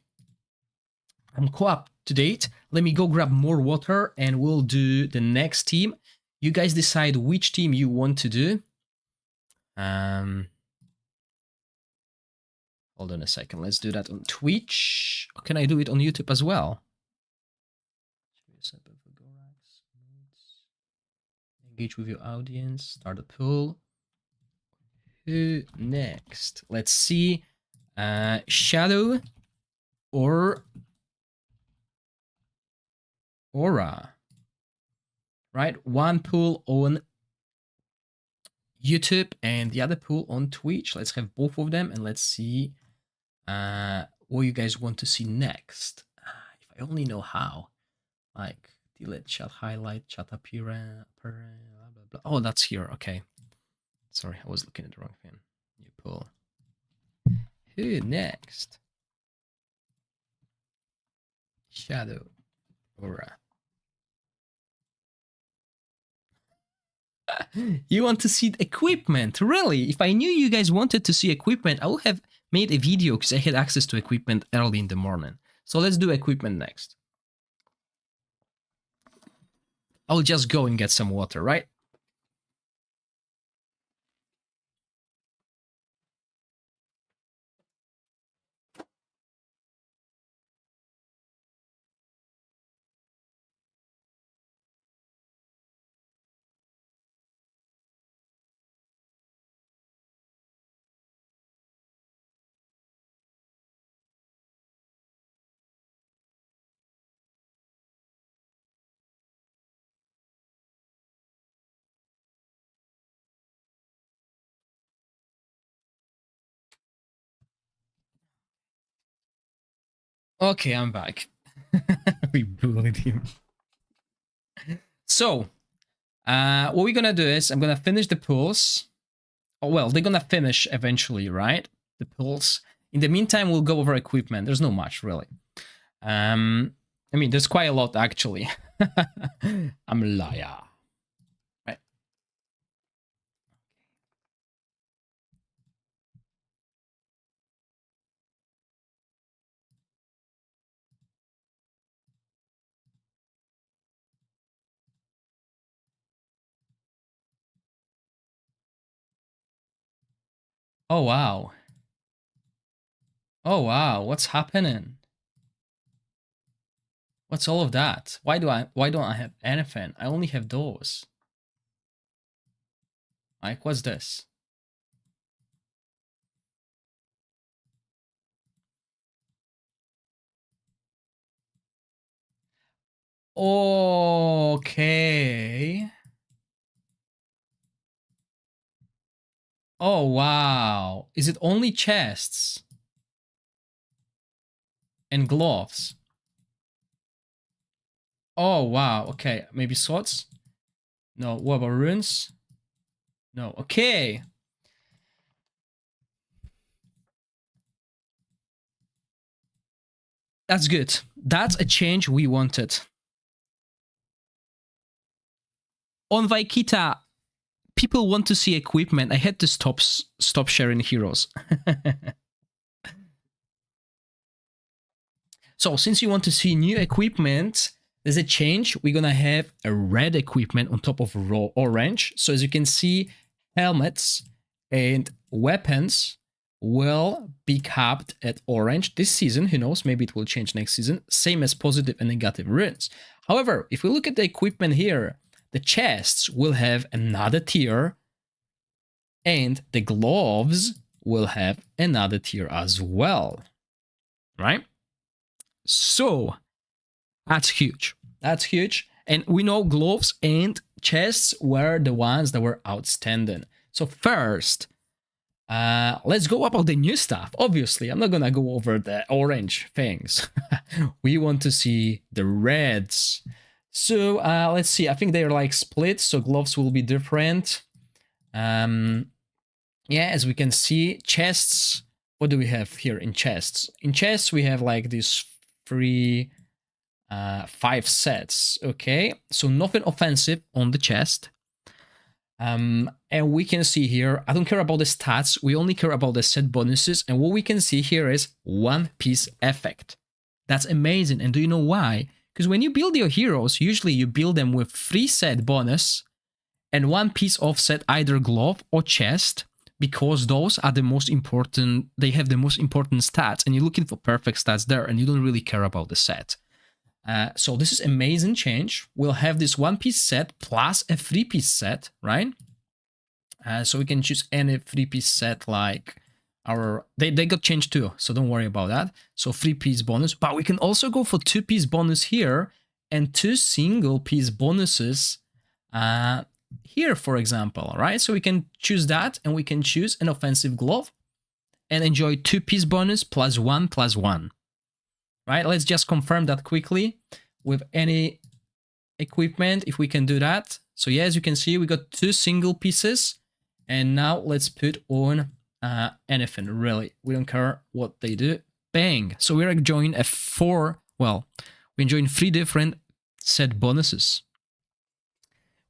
I'm co-op to date. Let me go grab more water and we'll do the next team. You guys decide which team you want to do. Hold on a second. Let's do that on Twitch. Can I do it on YouTube as well? Engage with your audience. Start a pool. Who next? Let's see. Shadow or Aura. Right? One pool on YouTube and the other pool on Twitch. Let's have both of them and let's see what you guys want to see next. If I only know how. Like delete chat highlight, chat appearance, blah, blah, blah. Oh, that's here. Okay. Sorry, I was looking at the wrong thing. New pool. Who next? Shadow. Aura. You want to see equipment? Really? If I knew you guys wanted to see equipment, I would have made a video because I had access to equipment early in the morning. So let's do equipment next. I'll just go and get some water, right? Okay, I'm back. We bullied him. So, what we're gonna do is I'm gonna finish the pools. Oh, well, they're gonna finish eventually, right? The pools. In the meantime, we'll go over equipment. There's no much, really. I mean, there's quite a lot, actually. I'm a liar. Right. Oh, wow. Oh, wow. What's happening? What's all of that? Why don't I have anything? I only have those. Like, what's this? Okay. Oh, wow. Is it only chests? And gloves? Oh, wow. Okay, maybe swords? No, what about runes? No, okay. That's good. That's a change we wanted. On Vaikita, people want to see equipment. I had to stop sharing heroes. So since you want to see new equipment, there's a change. We're gonna have a red equipment on top of raw orange. So as you can see, helmets and weapons will be capped at orange this season. Who knows, maybe it will change next season. Same as positive and negative runes. However, if we look at the equipment here, the chests will have another tier and the gloves will have another tier as well, right? So that's huge. That's huge. And we know gloves and chests were the ones that were outstanding. So first, let's go about the new stuff. Obviously, I'm not gonna go over the orange things. We want to see the reds. So let's see. I think they're like split, so gloves will be different. Yeah, as we can see, chests. What do we have here in chests? In chests, we have like these 5 sets. Okay, so nothing offensive on the chest. And we can see here, I don't care about the stats, we only care about the set bonuses, and what we can see here is one piece effect. That's amazing. And do you know why? Because when you build your heroes, usually you build them with 3 set bonus and 1 piece offset, either glove or chest, because those are the most important, they have the most important stats, and you're looking for perfect stats there, and you don't really care about the set. So this is amazing change. We'll have this 1-piece set plus a 3-piece set, right? So we can choose any 3-piece set like our... They got changed too, so don't worry about that. So 3-piece bonus, but we can also go for 2-piece bonus here and 2 single piece bonuses here, for example, right? So we can choose that, and we can choose an offensive glove and enjoy 2 piece bonus +1/+1, right? Let's just confirm that quickly with any equipment, if we can do that. So yeah, as you can see, we got 2 single pieces, and now let's put on anything, really. We don't care what they do. Bang! So we're enjoying we're enjoying 3 different set bonuses.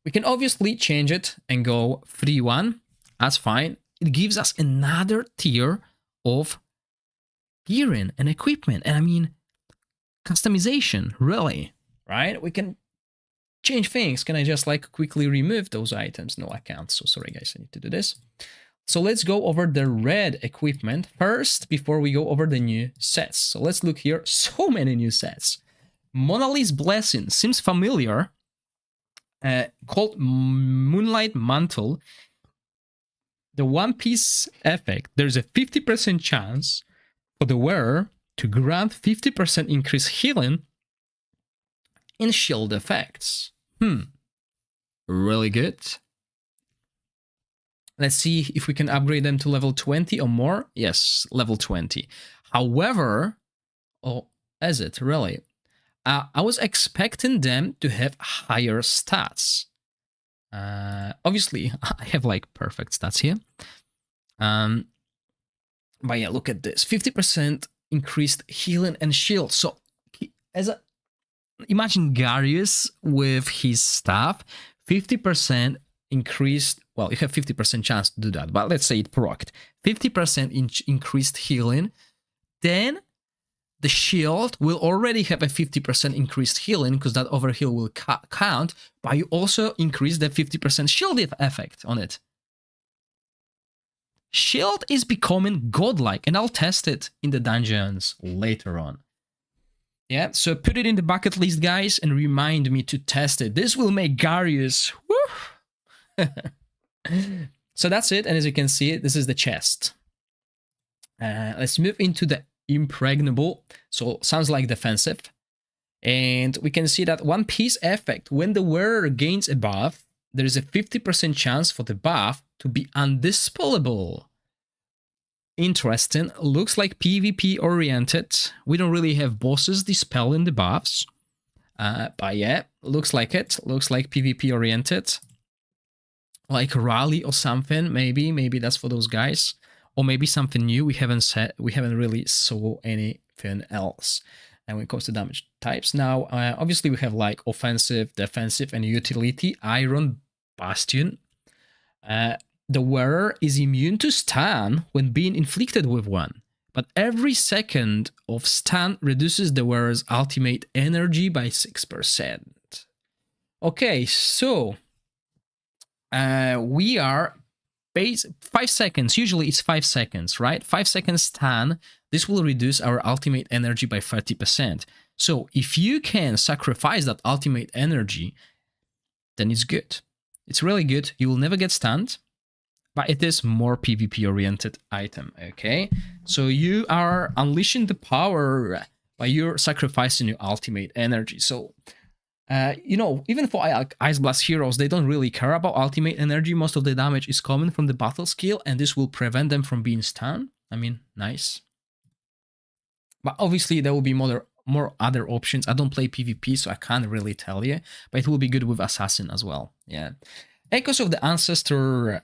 We can obviously change it and go 3-1. That's fine. It gives us another tier of gearing and equipment. And I mean, customization, really, right? We can change things. Can I just like quickly remove those items? No, I can't. So sorry, guys, I need to do this. So let's go over the red equipment first before we go over the new sets. So let's look here. So many new sets. Monolith's Blessing seems familiar. Called Moonlight Mantle. The One Piece effect. There's a 50% chance for the wearer to grant 50% increased healing in shield effects. Really good. Let's see if we can upgrade them to level 20 or more. Yes, level 20. However, is it really? I was expecting them to have higher stats. Obviously, I have like perfect stats here. But yeah, look at this. 50% increased healing and shield. So imagine Garius with his staff, 50% increased. Well, you have 50% chance to do that, but let's say it procced. 50% increased healing. Then the shield will already have a 50% increased healing because that overheal will count, but you also increase the 50% shield effect on it. Shield is becoming godlike, and I'll test it in the dungeons later on. Yeah, so put it in the bucket list, guys, and remind me to test it. This will make Garius. Woo! So that's it, and as you can see, this is the chest. Let's move into the Impregnable. So sounds like defensive. And we can see that One Piece effect. When the wearer gains a buff, there is a 50% chance for the buff to be undispellable. Interesting. Looks like PvP oriented. We don't really have bosses dispelling the buffs. But yeah, looks like it. Looks like PvP oriented. Like Rally or something, maybe that's for those guys. Or maybe something new we haven't really saw anything else. And when it comes to damage types, now obviously we have like offensive, defensive, and utility. Iron Bastion. The wearer is immune to stun when being inflicted with one, but every second of stun reduces the wearer's ultimate energy by 6%. Okay, so we are 5 seconds. Usually it's 5 seconds, right? 5 seconds stun. This will reduce our ultimate energy by 30%. So if you can sacrifice that ultimate energy, then it's good. It's really good. You will never get stunned, but it is more PvP oriented item. Okay, so you are unleashing the power by you're sacrificing your ultimate energy. So even for Ice Blast heroes, they don't really care about ultimate energy. Most of the damage is coming from the battle skill, and this will prevent them from being stunned. I mean, nice. But obviously, there will be more other options. I don't play PvP, so I can't really tell you. But it will be good with Assassin as well. Yeah. Echoes of the Ancestor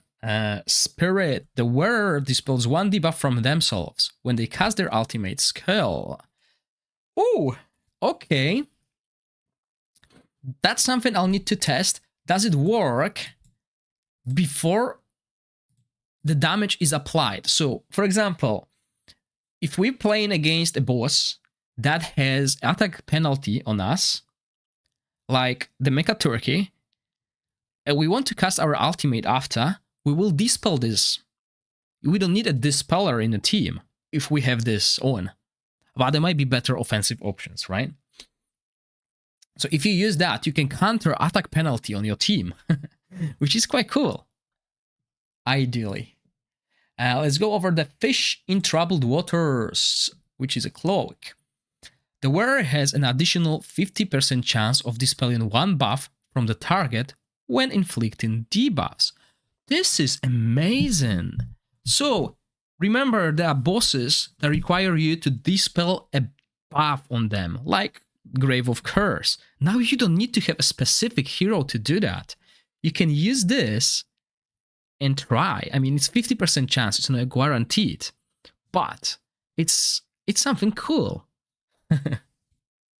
Spirit. The wearer dispels 1 debuff from themselves when they cast their ultimate skill. Oh, okay. That's something I'll need to test. Does it work before the damage is applied? So, for example, if we're playing against a boss that has attack penalty on us, like the Mecha Turkey, and we want to cast our ultimate after, we will dispel this. We don't need a dispeller in the team if we have this on. But there might be better offensive options, right? So if you use that, you can counter attack penalty on your team, which is quite cool. Ideally. Let's go over the Fish in Troubled Waters, which is a cloak. The wearer has an additional 50% chance of dispelling one buff from the target when inflicting debuffs. This is amazing. So remember, there are bosses that require you to dispel a buff on them, like Grave of Curse. Now you don't need to have a specific hero to do that. You can use this and try. I mean, it's 50% chance, it's not guaranteed, but it's something cool.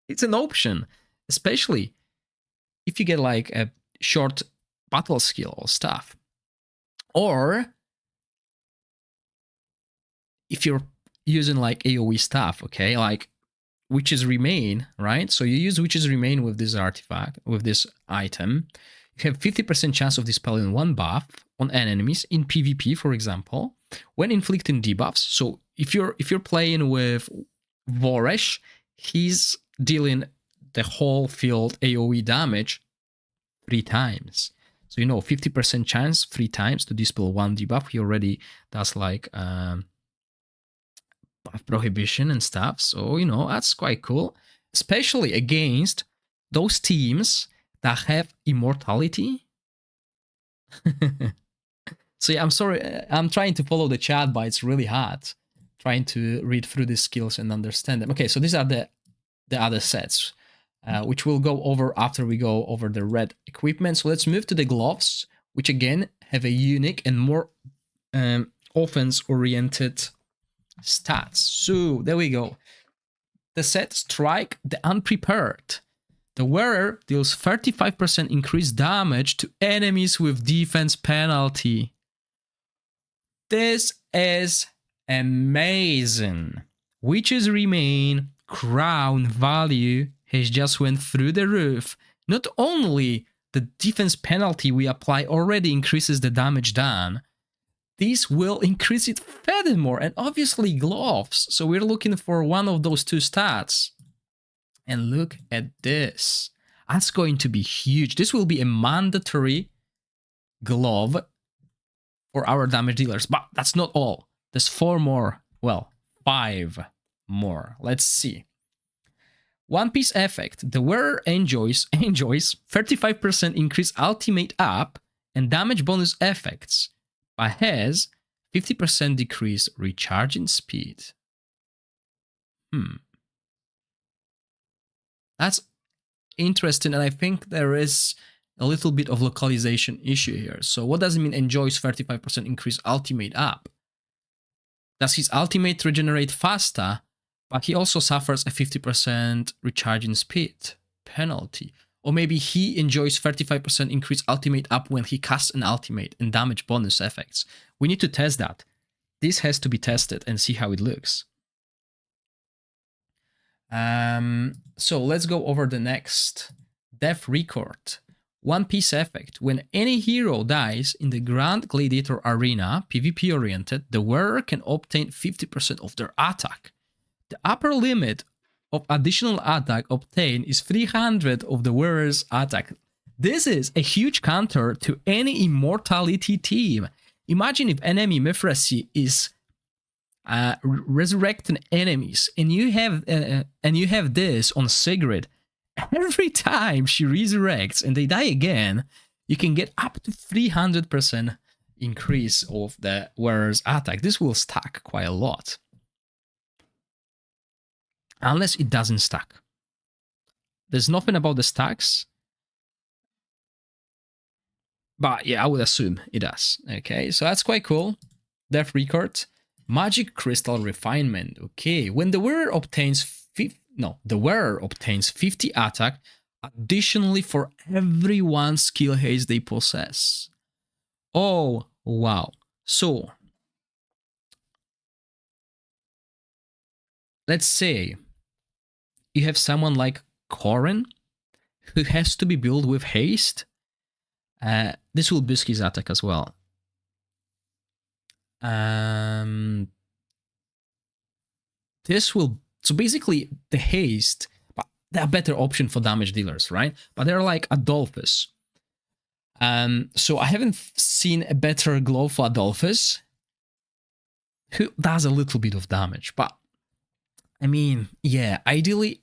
It's an option, especially if you get like a short battle skill or stuff. Or if you're using like AoE stuff, okay, like Witches Remain, right? So you use Witches Remain with this artifact, with this item. You have 50% chance of dispelling one buff on enemies in PvP, for example, when inflicting debuffs. So if you're playing with Gorax, he's dealing the whole field AoE damage 3 times. So, 50% chance 3 times to dispel one debuff. He already does like buff prohibition and stuff. So, that's quite cool. Especially against those teams that have immortality. So yeah, I'm sorry. I'm trying to follow the chat, but it's really hard trying to read through these skills and understand them. Okay, so these are the other sets, which we'll go over after we go over the red equipment. So let's move to the gloves, which again have a unique and more offense-oriented stats. So there we go. The set Strike the Unprepared. The wearer deals 35% increased damage to enemies with defense penalty. This is amazing. Witches Remain crown value has just went through the roof. Not only the defense penalty we apply already increases the damage done, this will increase it furthermore, and obviously gloves. So we're looking for one of those 2 stats. And look at this. That's going to be huge. This will be a mandatory glove for our damage dealers. But that's not all. There's 4 more. Well, 5 more. Let's see. One Piece effect. The wearer enjoys 35% increased ultimate up and damage bonus effects, but has 50% decreased recharging speed. That's interesting, and I think there is a little bit of localization issue here. So what does it mean enjoys 35% increased ultimate up? Does his ultimate regenerate faster, but he also suffers a 50% recharging speed penalty? Or maybe he enjoys 35% increased ultimate up when he casts an ultimate and damage bonus effects. We need to test that. This has to be tested and see how it looks. So let's go over the next. Death Record. One Piece effect. When any hero dies in the Grand Gladiator Arena, PvP oriented, the wearer can obtain 50% of their attack. The upper limit of additional attack obtained is 300 of the wearer's attack. This is a huge counter to any immortality team. Imagine if enemy Mithracy is resurrecting enemies, and you have this on Sigrid. Every time she resurrects and they die again, you can get up to 300% increase of the wearer's attack. This will stack quite a lot. Unless it doesn't stack. There's nothing about the stacks. But yeah, I would assume it does. Okay, so that's quite cool. Death Record. Magic Crystal Refinement. Okay, when the wearer obtains 50 attack additionally for every 1 skill haste they possess. Oh, wow. So, let's say you have someone like Corin who has to be built with haste. This will boost his attack as well. This will, so basically the haste, they're a better option for damage dealers, right? But they're like Adolphus. So I haven't seen a better glove for Adolphus, who does a little bit of damage. But I mean, yeah, ideally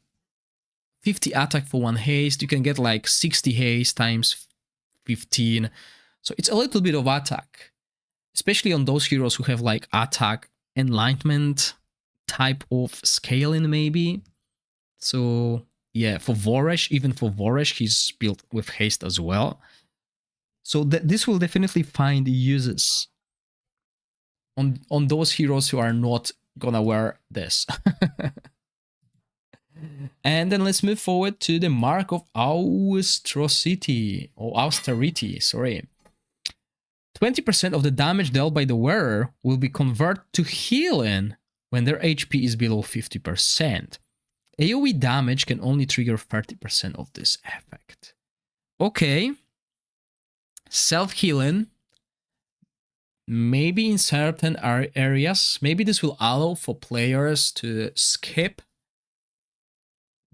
50 attack for 1 haste. You can get like 60 haste times 15. So it's a little bit of attack, especially on those heroes who have like attack enlightenment type of scaling maybe. So yeah, for Voresh, even for Voresh, he's built with haste as well. So this will definitely find uses on those heroes who are not gonna wear this. And then let's move forward to the Mark of Austerity, or Austerity, sorry. 20% of the damage dealt by the wearer will be converted to healing when their HP is below 50%. AoE damage can only trigger 30% of this effect. Okay. Self-healing. Maybe in certain areas, maybe this will allow for players to skip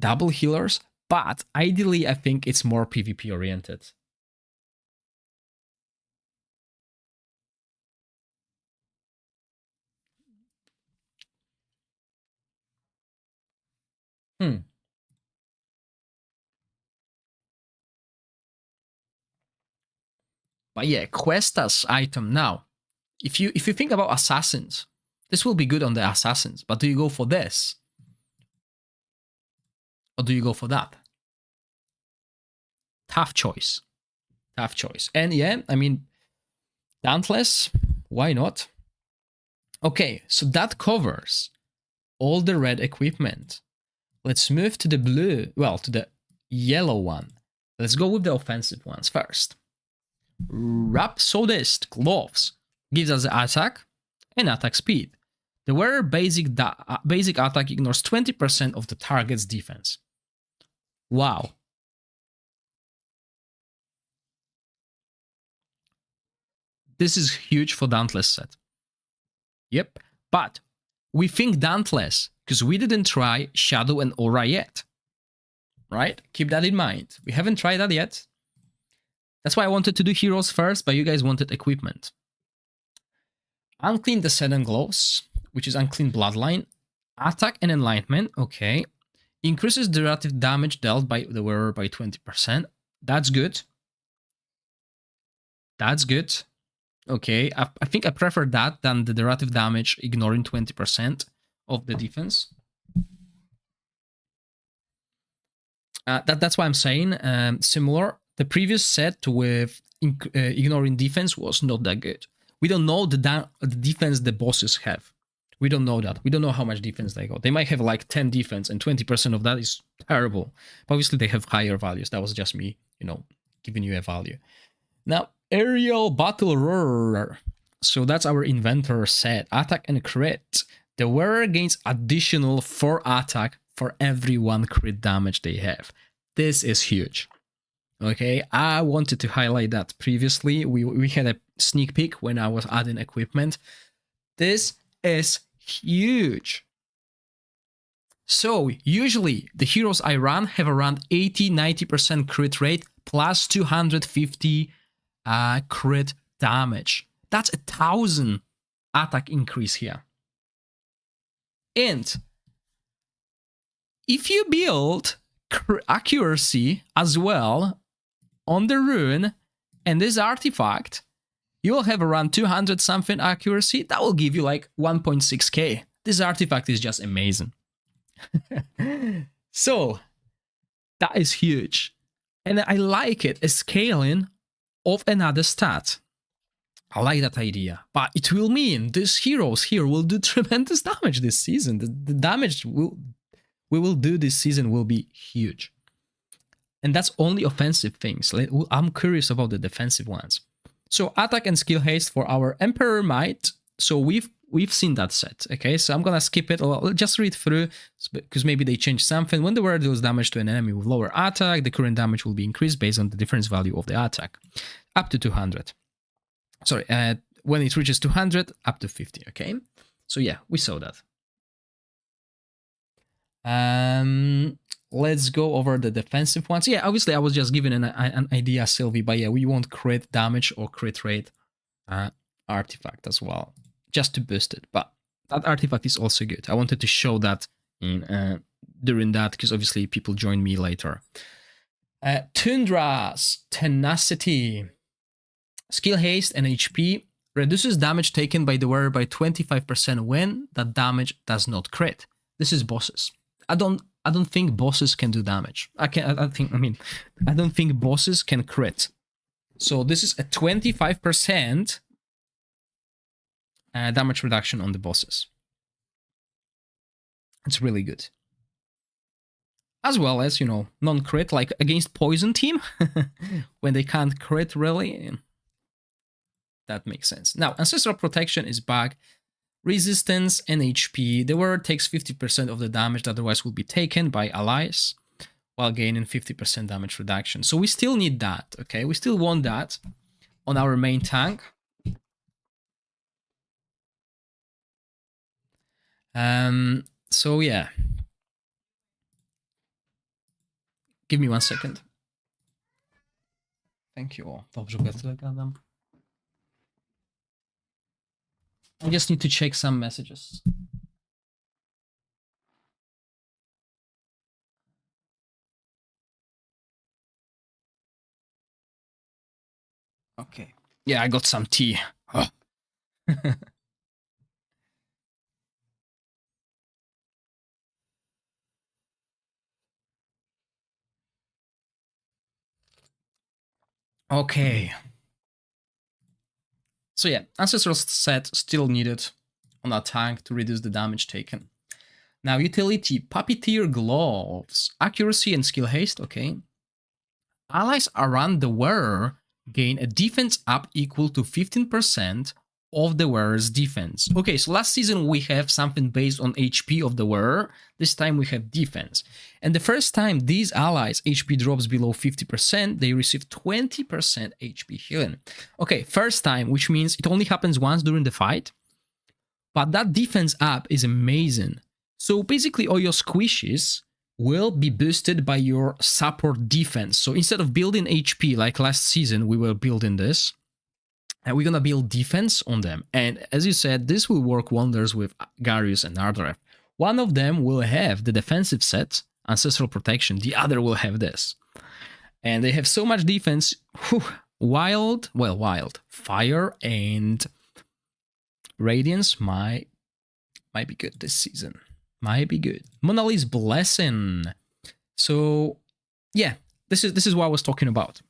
double healers, but ideally I think it's more PvP oriented. But yeah, Questas item now. If you think about assassins, this will be good on the assassins, but do you go for this? Or do you go for that? Tough choice. Tough choice. And yeah, I mean, Dauntless, why not? Okay, so that covers all the red equipment. Let's move to the blue, well, to the yellow one. Let's go with the offensive ones first. Rhapsodist Gloves gives us attack and attack speed. The wearer basic attack ignores 20% of the target's defense. Wow. This is huge for Dauntless set. Yep, but we think Dauntless because we didn't try Shadow and Aura yet. Right? Keep that in mind. We haven't tried that yet. That's why I wanted to do heroes first, but you guys wanted equipment. Unclean Descendant Gloves, which is Unclean Bloodline. Attack and Enlightenment, okay. Increases the relative damage dealt by the wearer by 20%. That's good. That's good. Okay, I think I prefer that than the relative damage ignoring 20% of the defense. That's why I'm saying similar. The previous set with ignoring defense was not that good. We don't know the defense the bosses have. We don't know that. We don't know how much defense they got. They might have like 10 defense and 20% of that is terrible. But obviously they have higher values. That was just me, giving you a value. Now, Aerial Battle Roar. So that's our Inventor set. Attack and crit. The wearer gains additional 4 attack for every 1 crit damage they have. This is huge. Okay, I wanted to highlight that previously. We had a sneak peek when I was adding equipment. This is huge. So usually the heroes I run have around 80-90% crit rate plus 250 crit damage. That's 1,000 attack increase here. And if you build accuracy as well on the rune and this artifact, you will have around 200 something accuracy. That will give you like 1.6k. This artifact is just amazing. So that is huge. And I like it, a scaling of another stat. I like that idea. But it will mean these heroes here will do tremendous damage this season. The damage we will do this season will be huge. And that's only offensive things. I'm curious about the defensive ones. So attack and skill haste for our Emperor Might. So we've seen that set. Okay, so I'm gonna skip it. I'll just read through because maybe they changed something. When the wearer deals damage to an enemy with lower attack, the current damage will be increased based on the difference value of the attack, up to 200. Sorry, when it reaches 200, up to 50. Okay, so yeah, we saw that. Let's go over the defensive ones. Yeah, obviously I was just giving an idea, Sylvie, but yeah, we want crit damage or crit rate artifact as well, just to boost it. But that artifact is also good. I wanted to show that in during that, because obviously people join me later. Tundra's Tenacity. Skill haste and HP reduces damage taken by the wearer by 25% when that damage does not crit. This is bosses. I don't think bosses can do damage. I don't think bosses can crit. So this is a 25% damage reduction on the bosses. It's really good. As well as, you know, non-crit, like against poison team, when they can't crit really. That makes sense. Now, Ancestral Protection is back. Resistance and HP. The wearer takes 50% of the damage that otherwise would be taken by allies, while gaining 50% damage reduction. So we still need that, okay? We still want that on our main tank. So yeah. Give me 1 second. Thank you all. Dobrze, ja tyle gadam. I just need to check some messages. Okay. Yeah, I got some tea. Oh. Okay. So yeah, Ancestral set still needed on our tank to reduce the damage taken. Now, utility, Puppeteer Gloves, accuracy and skill haste, okay. Allies around the wearer gain a defense up equal to 15% of the wearer's defense. Okay, so last season we have something based on HP of the wearer. This time we have defense. And the first time these allies' HP drops below 50%, they receive 20% HP healing. Okay, first time, which means it only happens once during the fight. But that defense up is amazing. So basically all your squishes will be boosted by your support defense. So instead of building HP like last season, we were building this. And we're gonna build defense on them. And as you said, this will work wonders with Garius and Ardoref. One of them will have the defensive set, Ancestral Protection. The other will have this. And they have so much defense. Whew, wild. Fire and Radiance might be good this season. Might be good. Monali's Blessing. So yeah, this is what I was talking about.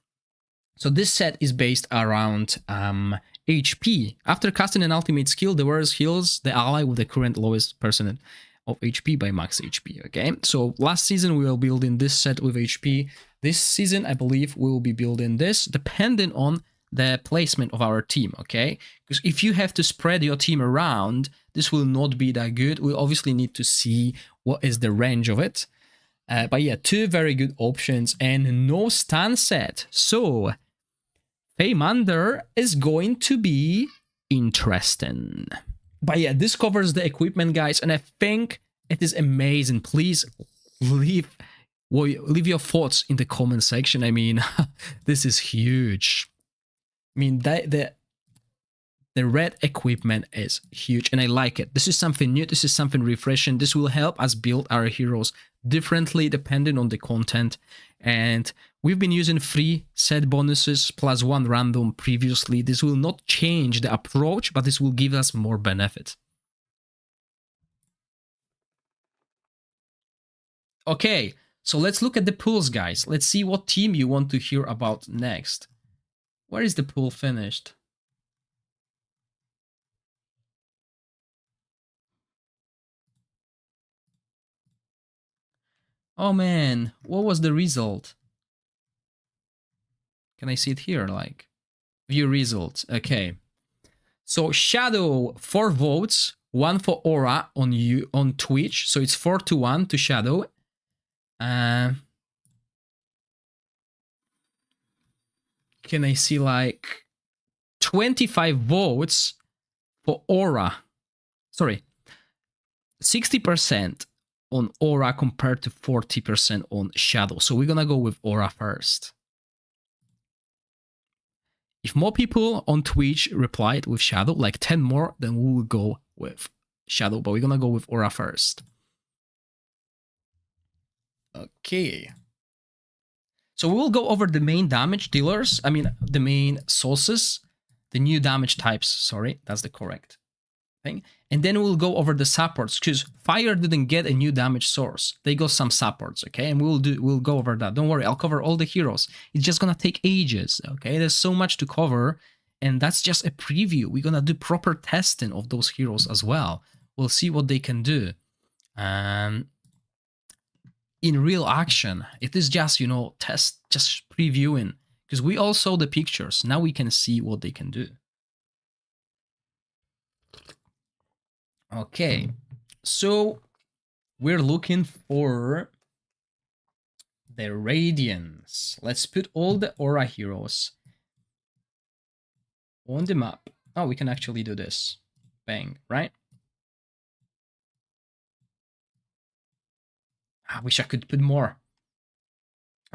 So this set is based around HP. After casting an ultimate skill, the wearer heals the ally with the current lowest percent of HP by max HP, okay? So last season we were building this set with HP. This season, I believe, we will be building this, depending on the placement of our team, okay? Because if you have to spread your team around, this will not be that good. We obviously need to see what is the range of it. But yeah, two very good options and no stun set. So Feymander is going to be interesting. But yeah, this covers the equipment, guys, and I think it is amazing. Please leave your thoughts in the comment section. I mean, this is huge. I mean, the red equipment is huge, and I like it. This is something new. This is something refreshing. This will help us build our heroes differently depending on the content. And we've been using free set bonuses plus 1 random previously. This will not change the approach, but this will give us more benefit. Okay, so let's look at the pools, guys. Let's see what team you want to hear about next. Where is the pool finished? Oh man, what was the result? Can I see it here? Like, view results. Okay. So Shadow, 4 votes, 1 for Aura on Twitch. So it's 4-1 to Shadow. Can I see like 25 votes for Aura? Sorry, 60% on Aura compared to 40% on Shadow. So we're gonna go with Aura first. If more people on Twitch replied with Shadow, like 10 more, then we will go with Shadow. But we're gonna go with Aura first. Okay. So we'll go over the main damage dealers. I mean, the main sources, the new damage types. Sorry, that's the correct thing. And then we'll go over the supports, because fire didn't get a new damage source. They got some supports, okay? And we'll go over that. Don't worry, I'll cover all the heroes. It's just gonna take ages, okay? There's so much to cover, and that's just a preview. We're gonna do proper testing of those heroes as well. We'll see what they can do. In real action, it is just, you know, just previewing, because we all saw the pictures. Now we can see what they can do. Okay, so we're looking for the Radiance. Let's put all the aura heroes on the map. Oh, we can actually do this. Bang, right? I wish I could put more.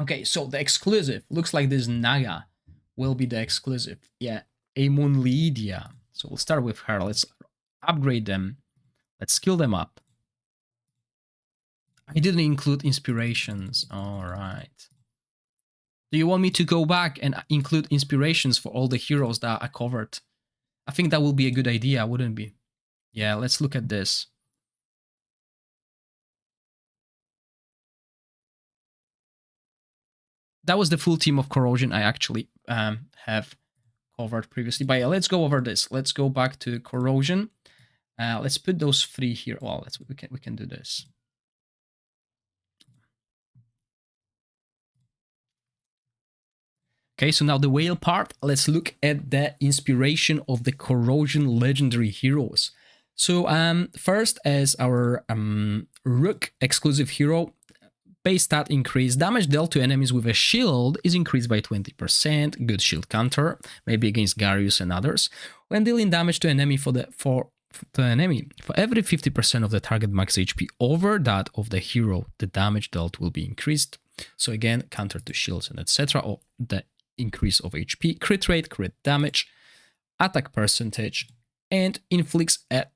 Okay, so the exclusive. Looks like this Naga will be the exclusive. Yeah, Amun Lydia. So we'll start with her. Let's upgrade them. Let's skill them up. I didn't include inspirations. All right. Do you want me to go back and include inspirations for all the heroes that I covered? I think that will be a good idea, wouldn't it be? Yeah, let's look at this. That was the full team of Corrosion I actually have covered previously. But yeah, let's go over this. Let's go back to Corrosion. Let's put those three here. Well, we can do this. Okay, so now the whale part. Let's look at the inspiration of the Corrosion legendary heroes. So first, as our Rook exclusive hero, base stat increase, damage dealt to enemies with a shield is increased by 20%. Good shield counter, maybe against Garius and others. When dealing damage to enemy for every 50% of the target max HP over that of the hero, the damage dealt will be increased. So again, counter to shields and etc. or the increase of HP, crit rate, crit damage, attack percentage, and inflicts a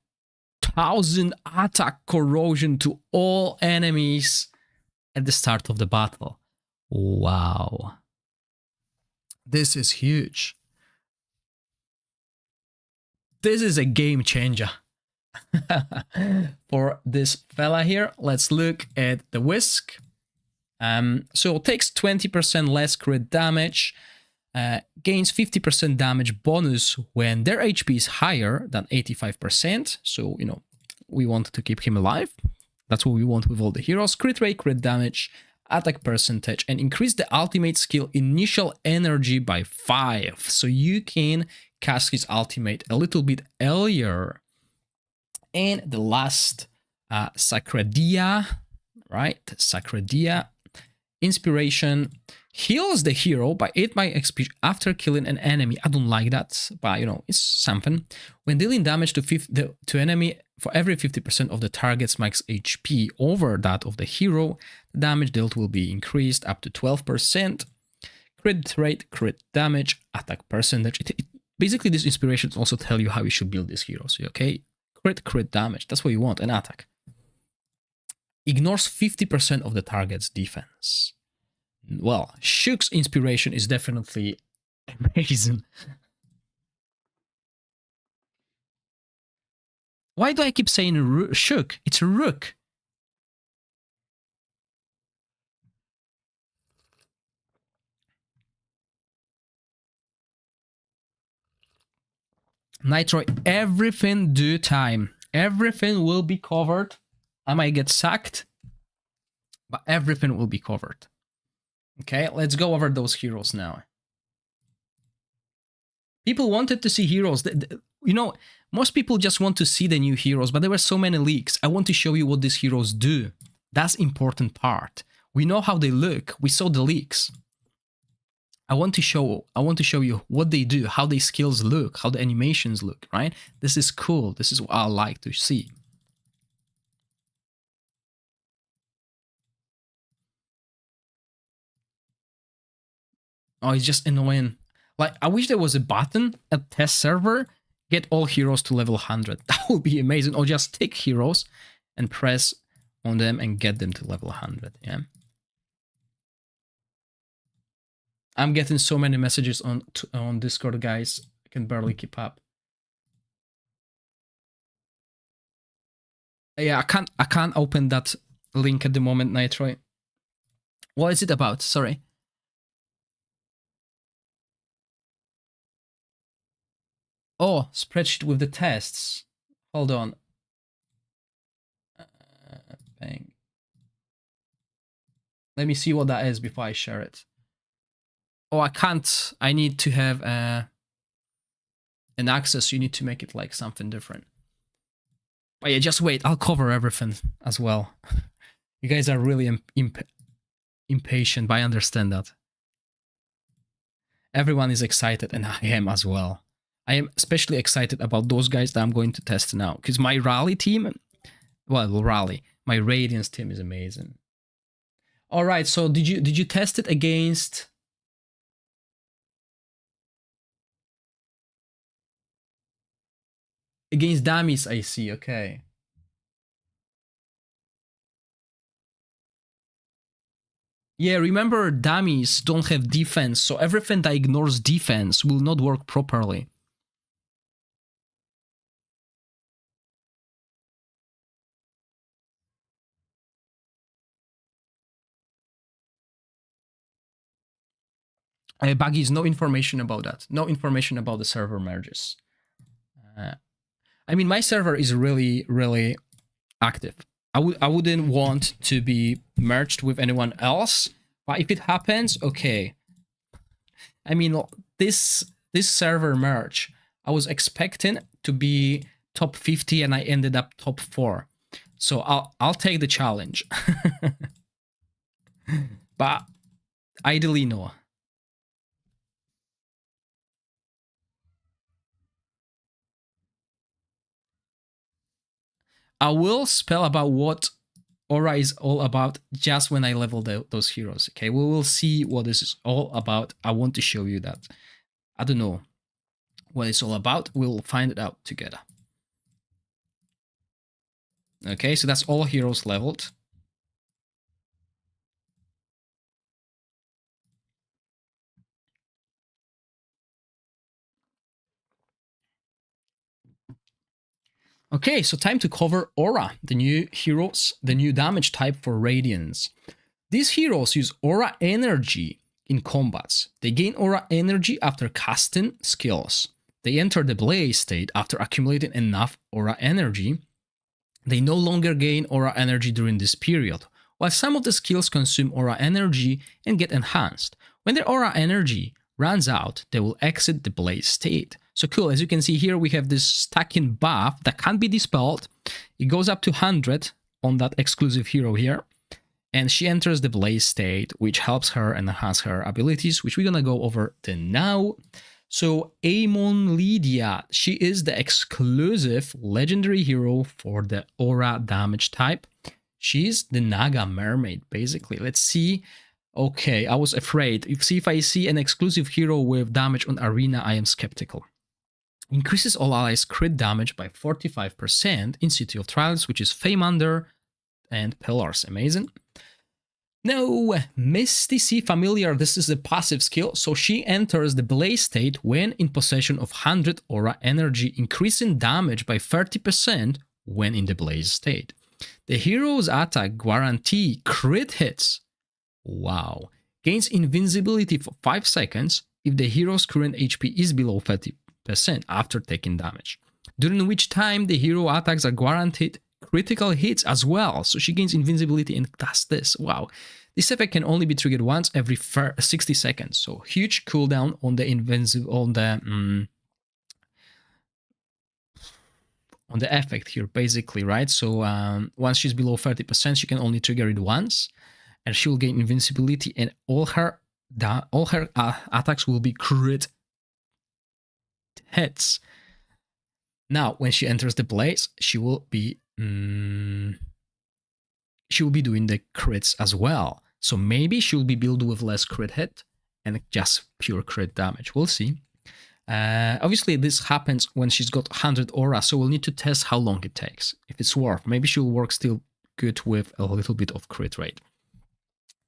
1000 attack corrosion to all enemies at the start of the battle. Wow. This is huge. This is a game changer for this fella here. Let's look at the Whisk. So it takes 20% less crit damage, gains 50% damage bonus when their HP is higher than 85%. So, you know, we want to keep him alive. That's what we want with all the heroes. Crit rate, crit damage, attack percentage, and increase the ultimate skill initial energy by 5. So you can cast his ultimate a little bit earlier. And the last, Sacradia, right? Sacradia. Inspiration heals the hero by 8 by XP after killing an enemy. I don't like that, but you know, it's something. When dealing damage to enemy for every 50% of the target's max HP over that of the hero, the damage dealt will be increased up to 12%. Crit rate, crit damage, attack percentage. Basically, this inspiration also tell you how you should build these heroes. Okay, crit damage. That's what you want, an attack. Ignores 50% of the target's defense. Well, Shook's inspiration is definitely amazing. Why do I keep saying Shook? It's a Rook. Nitro, everything due time. Everything will be covered. I might get sacked, but everything will be covered. Okay, let's go over those heroes now. People wanted to see heroes. You know, most people just want to see the new heroes, but there were so many leaks. I want to show you what these heroes do. That's the important part. We know how they look. We saw the leaks. I want to show you what they do, how their skills look, how the animations look, right? This is cool. This is what I like to see. Oh, it's just annoying. Like, I wish there was a button at test server, get all heroes to level 100. That would be amazing. Or just take heroes and press on them and get them to level 100, yeah? I'm getting so many messages on Discord, guys. I can barely keep up. Yeah, I can't open that link at the moment, Nitro. What is it about? Sorry. Oh, spreadsheet with the tests. Hold on. Bang. Let me see what that is before I share it. Oh, I can't. I need to have an access. You need to make it like something different. But yeah, just wait. I'll cover everything as well. You guys are really impatient, but I understand that. Everyone is excited, and I am as well. I am especially excited about those guys that I'm going to test now, because my rally team, well, rally, my Radiance team is amazing. All right, so did you test it against? Against dummies, I see. Okay. Yeah, remember dummies don't have defense, so everything that ignores defense will not work properly. Buggies, no information about that. No information about the server merges. I mean, my server is really, really active. I wouldn't want to be merged with anyone else, but if it happens, okay. I mean, this server merge, I was expecting to be top 50 and I ended up top 4. So I'll take the challenge. But ideally no. I will spell about what Aura is all about just when I level those heroes. Okay, we will see what this is all about. I want to show you that. I don't know what it's all about. We'll find it out together. Okay, so that's all heroes leveled. Okay, so time to cover Aura, the new heroes, the new damage type for Radiance. These heroes use Aura Energy in combats. They gain Aura Energy after casting skills. They enter the Blaze state after accumulating enough Aura Energy. They no longer gain Aura Energy during this period, while some of the skills consume Aura Energy and get enhanced. When their Aura Energy runs out, they will exit the Blaze state. So cool, as you can see here, we have this stacking buff that can't be dispelled. It goes up to 100 on that exclusive hero here. And she enters the Blaze state, which helps her enhance her abilities, which we're gonna go over now. So Amon Lydia, she is the exclusive legendary hero for the Aura damage type. She's the Naga Mermaid, basically. Let's see. Okay, I was afraid. If I see an exclusive hero with damage on Arena, I am skeptical. Increases all allies crit damage by 45% in City of Trials, which is Feymander and Pillars. Amazing. Now, Misty Sea Familiar, this is a passive skill, so she enters the Blaze state when in possession of 100 Aura Energy, increasing damage by 30% when in the Blaze state. The hero's attack guarantee crit hits. Wow. Gains invincibility for 5 seconds if the hero's current HP is below 30% after taking damage, during which time the hero attacks are guaranteed critical hits as well. So she gains invincibility and does this. Wow. This effect can only be triggered once every 60 seconds. So huge cooldown on the on the effect here, basically, right? So once she's below 30%, she can only trigger it once, and she will gain invincibility, and all her attacks will be crit hits. Now, when she enters the Blaze, she will be doing the crits as well. So maybe she'll be built with less crit hit and just pure crit damage. We'll see. Obviously, this happens when she's got 100 aura, so we'll need to test how long it takes. If it's worth, maybe she'll work still good with a little bit of crit rate.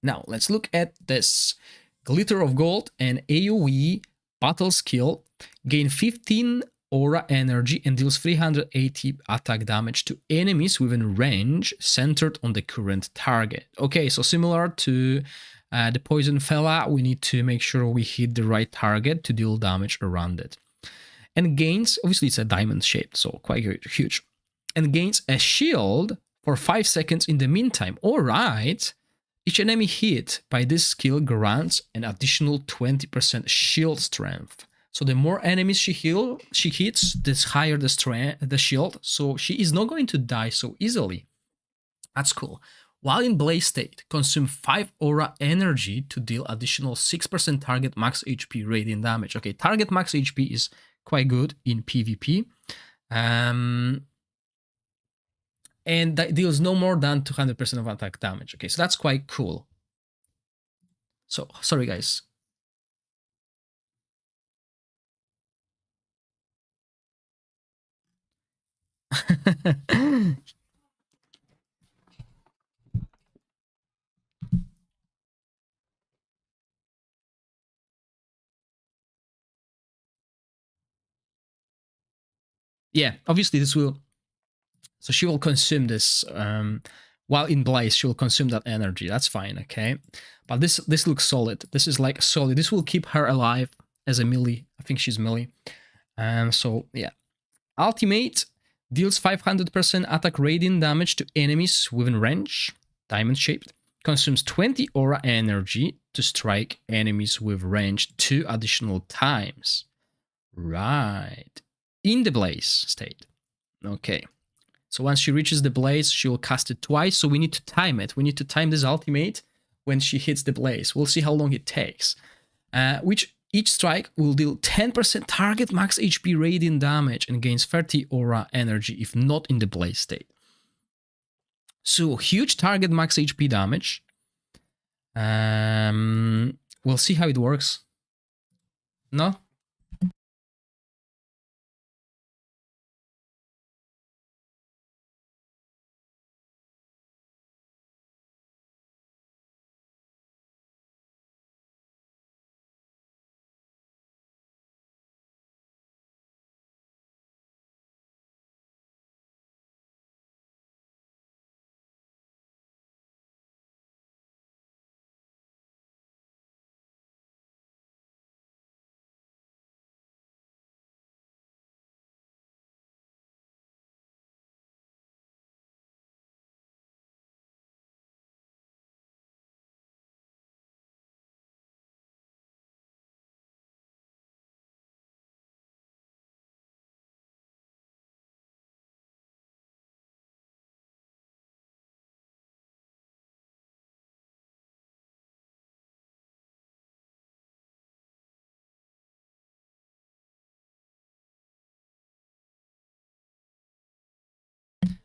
Now, let's look at this Glitter of Gold and AoE battle skill. Gain 15 aura energy and deals 380 attack damage to enemies within range centered on the current target. Okay, so similar to the Poison Fella, we need to make sure we hit the right target to deal damage around it. And gains, obviously it's a diamond shaped, so quite huge. And gains a shield for 5 seconds in the meantime. Alright. Each enemy hit by this skill grants an additional 20% shield strength. So the more enemies she hits, the higher the shield. So she is not going to die so easily. That's cool. While in blaze state, consume 5 aura energy to deal additional 6% target max HP radiant damage. Okay, target max HP is quite good in PvP. And that deals no more than 200% of attack damage. Okay, so that's quite cool. So, sorry guys. Yeah, obviously this will... So she will consume this while in blaze. She will consume that energy. That's fine, okay. But this looks solid. This is like solid. This will keep her alive as a melee. I think she's melee. So yeah, ultimate deals 500% attack radiant damage to enemies within range. Diamond shaped. Consumes 20 aura energy to strike enemies with range 2 additional times. Right. In the blaze state. Okay. So once she reaches the blaze, she will cast it twice. So we need to time it. We need to time this ultimate when she hits the blaze. We'll see how long it takes. Which each strike will deal 10% target max HP radiant damage and gains 30 aura energy if not in the blaze state. So huge target max HP damage. We'll see how it works. No?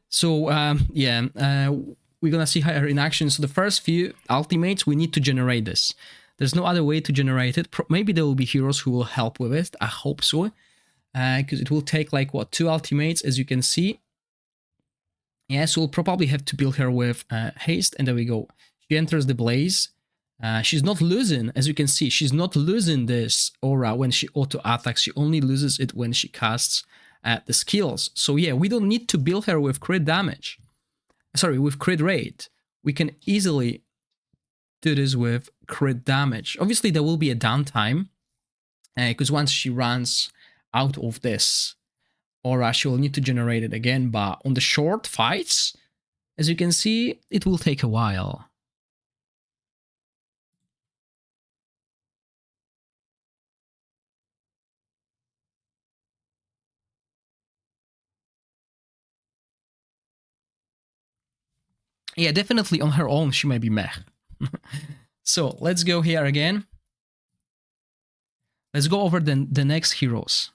So we're gonna see her in action. So the first few ultimates, we need to generate this. There's no other way to generate it. Maybe there will be heroes who will help with it. I hope so, because it will take like what, 2 ultimates, as you can see. Yeah, so we'll probably have to build her with haste, and there we go. She enters the blaze. She's not losing, as you can see, she's not losing this aura when she auto attacks. She only loses it when she casts the skills. So yeah, we don't need to build her with crit damage. Sorry, with crit rate. We can easily do this with crit damage. Obviously, there will be a downtime, because once she runs out of this aura, she will need to generate it again. But on the short fights, as you can see, it will take a while. Yeah, definitely on her own, she may be meh. So let's go here again. Let's go over the next heroes.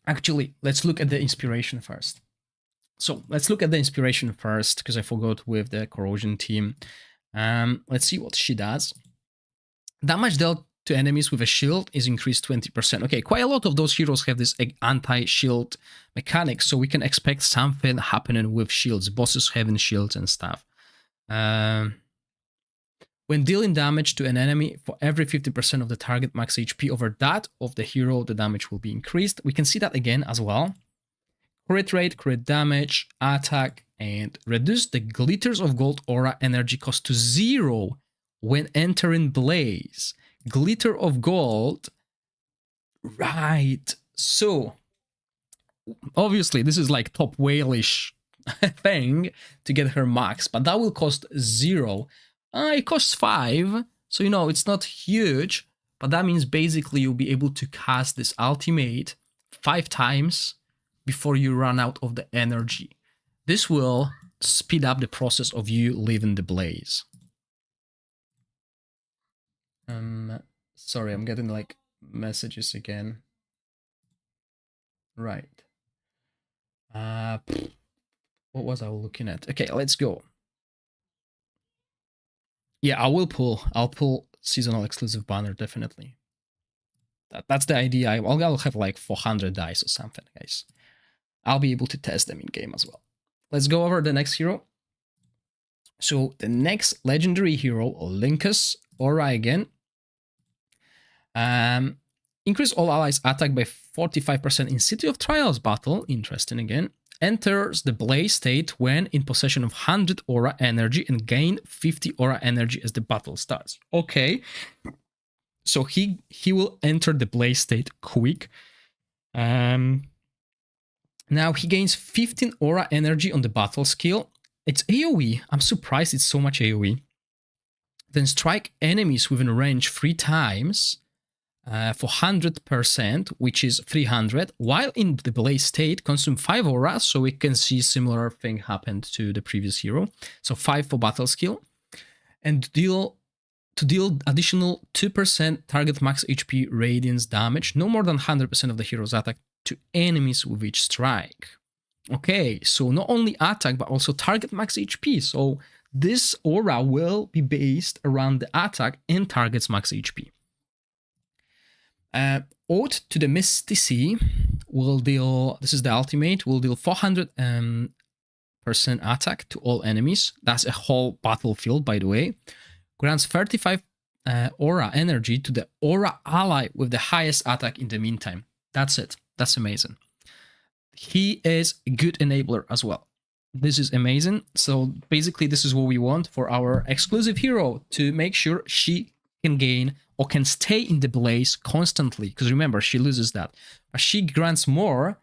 Actually, let's look at the inspiration first. So let's look at the inspiration first, because I forgot with the corrosion team. Let's see what she does. Damage dealt to enemies with a shield is increased 20%. Okay, quite a lot of those heroes have this anti-shield mechanic, so we can expect something happening with shields, bosses having shields and stuff. When dealing damage to an enemy, for every 50% of the target max HP over that of the hero, the damage will be increased. We can see that again as well. Crit rate, crit damage, attack, and reduce the glitters of gold aura energy cost to 0 when entering blaze. Glitter of gold. Right. So, obviously, this is like top whalish thing to get her max, but that will cost 0. It costs 5, so you know, it's not huge, but that means basically you'll be able to cast this ultimate 5 times before you run out of the energy. This will speed up the process of you leaving the blaze. Sorry, I'm getting like messages again. Right. What was I looking at? Okay, let's go. Yeah, I'll pull seasonal exclusive banner, definitely. That's the idea. I'll have like 400 dice or something, guys. I'll be able to test them in game as well. Let's go over the next hero. So the next legendary hero, Linkus Aura again. Increase all allies attack by 45% in City of Trials battle. Interesting again. Enters the blaze state when in possession of 100 aura energy and gain 50 aura energy as the battle starts. Okay. So he will enter the blaze state quick. Now he gains 15 aura energy on the battle skill. It's AoE. I'm surprised it's so much AoE. Then strike enemies within range 3 times. For 100%, which is 300, while in the blaze state, consume 5 aura, so we can see similar thing happened to the previous hero. So 5 for battle skill, and deal additional 2% target max HP radiance damage, no more than 100% of the hero's attack to enemies with each strike. Okay, so not only attack, but also target max HP. So this aura will be based around the attack and target's max HP. Ode to the Misty Sea will deal, this is the ultimate, will deal 400% attack to all enemies. That's a whole battlefield, by the way. Grants 35 aura energy to the aura ally with the highest attack in the meantime. That's it. That's amazing. He is a good enabler as well. This is amazing. So basically this is what we want for our exclusive hero, to make sure she can gain or can stay in the blaze constantly, because remember, she loses that. But she grants more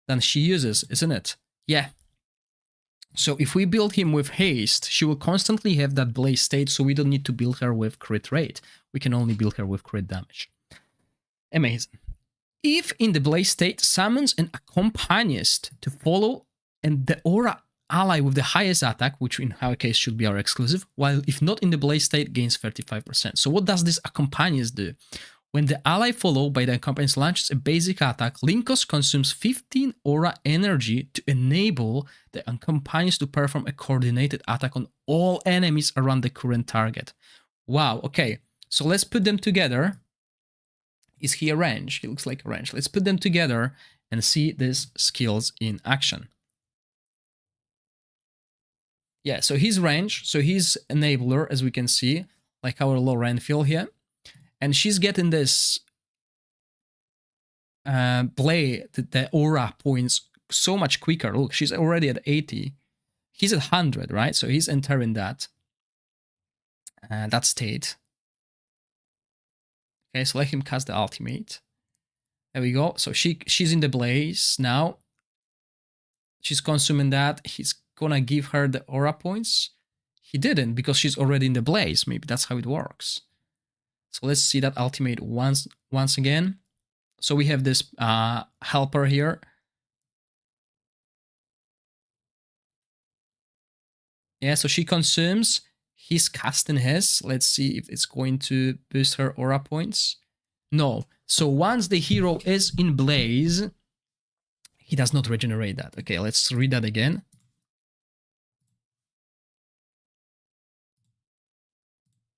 than she uses, isn't it? Yeah. So if we build him with haste, she will constantly have that blaze state, so we don't need to build her with crit rate. We can only build her with crit damage. Amazing. If in the blaze state, summons an accompanist to follow, and the aura ally with the highest attack, which in our case should be our exclusive, while if not in the blaze state, gains 35%. So what does this accompanist do? When the ally followed by the accompanist launches a basic attack, Linkus consumes 15 aura energy to enable the accompanist to perform a coordinated attack on all enemies around the current target. Wow, okay, so let's put them together. Is he a range? He looks like a range. Let's put them together and see these skills in action. Yeah, so he's range, so he's enabler, as we can see, like our Lauren Phil here. And she's getting this the aura points so much quicker. Look, she's already at 80. He's at 100, right? So he's entering that state. Okay, so let him cast the ultimate. There we go. So she's in the blaze now. She's consuming that. He's gonna give her the aura points. He didn't, because she's already in the blaze. Maybe that's how it works. So let's see that ultimate once again. So we have this helper here. Yeah, so she consumes. He's casting his. Let's see if it's going to boost her aura points. No. So once the hero is in blaze, he does not regenerate that. Okay, let's read that again.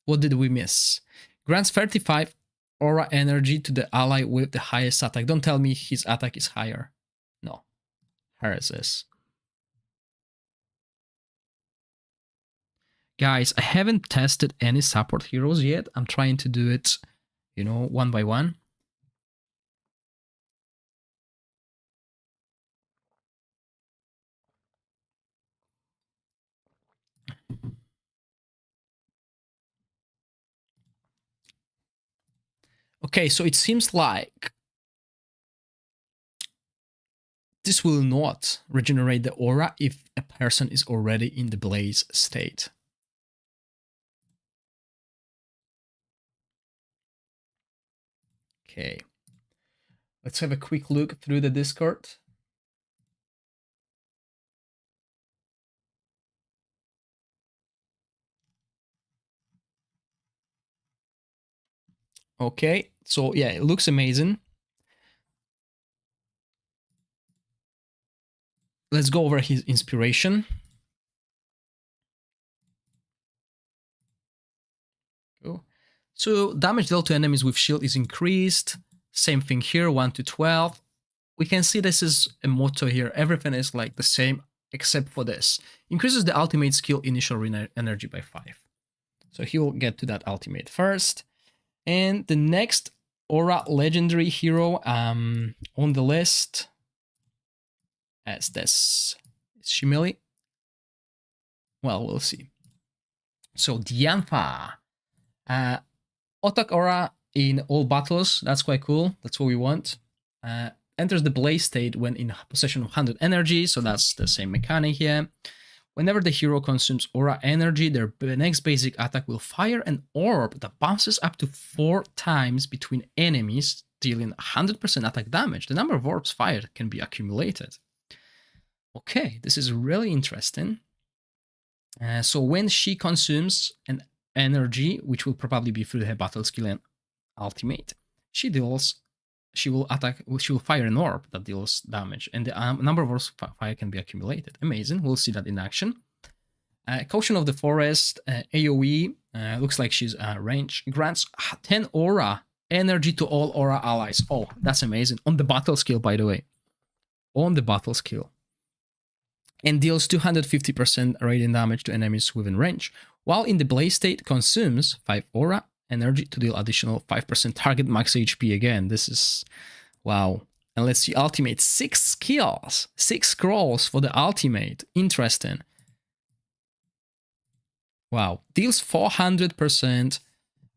What did we miss? Grants 35 aura energy to the ally with the highest attack. Don't tell me his attack is higher. No, hers is. Guys, I haven't tested any support heroes yet. I'm trying to do it, you know, one by one. Okay, so it seems like this will not regenerate the aura if a person is already in the blaze state. Okay. Let's have a quick look through the Discord. Okay, so yeah, it looks amazing. Let's go over his inspiration. Cool. So damage dealt to enemies with shield is increased. Same thing here, 1 to 12. We can see this is a motto here. Everything is like the same except for this. Increases the ultimate skill initial energy by 5. So he will get to that ultimate first. And the next aura legendary hero on the list as this Shimili. Well, we'll see. So Dianfa. Attack aura in all battles. That's quite cool. That's what we want. Enters the blaze state when in possession of 100 energy. So that's the same mechanic here. Whenever the hero consumes aura energy, their next basic attack will fire an orb that bounces up to 4 times between enemies, dealing 100% attack damage. The number of orbs fired can be accumulated. Okay, this is really interesting. So when she consumes an energy, which will probably be through her battle skill and ultimate, she will fire an orb that deals damage, and the number of orbs fire can be accumulated. Amazing. We'll see that in action. Caution of the Forest, AoE, looks like she's range, grants 10 aura energy to all aura allies. Oh, that's amazing. On the battle skill, by the way. On the battle skill. And deals 250% radiant damage to enemies within range, while in the blaze state consumes 5 aura energy to deal additional 5% target max HP again. This is wow. And let's see, ultimate, 6 skills, 6 scrolls for the ultimate. Interesting. Wow, deals 400%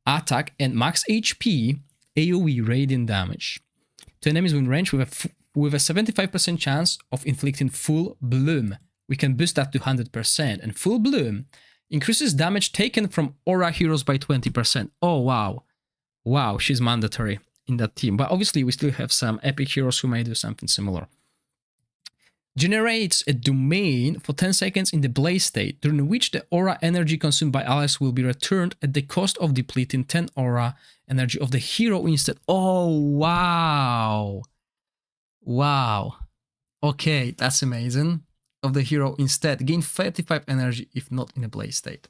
attack and max HP AoE radiant damage to enemies within range with a 75% chance of inflicting full bloom. We can boost that to 100%, and full bloom increases damage taken from aura heroes by 20%. Oh, wow. Wow, she's mandatory in that team. But obviously, we still have some epic heroes who may do something similar. Generates a domain for 10 seconds in the blaze state, during which the aura energy consumed by allies will be returned at the cost of depleting 10 aura energy of the hero instead. Oh, wow. Wow. Okay, that's amazing. Of the hero instead. Gain 35 energy if not in a blaze state.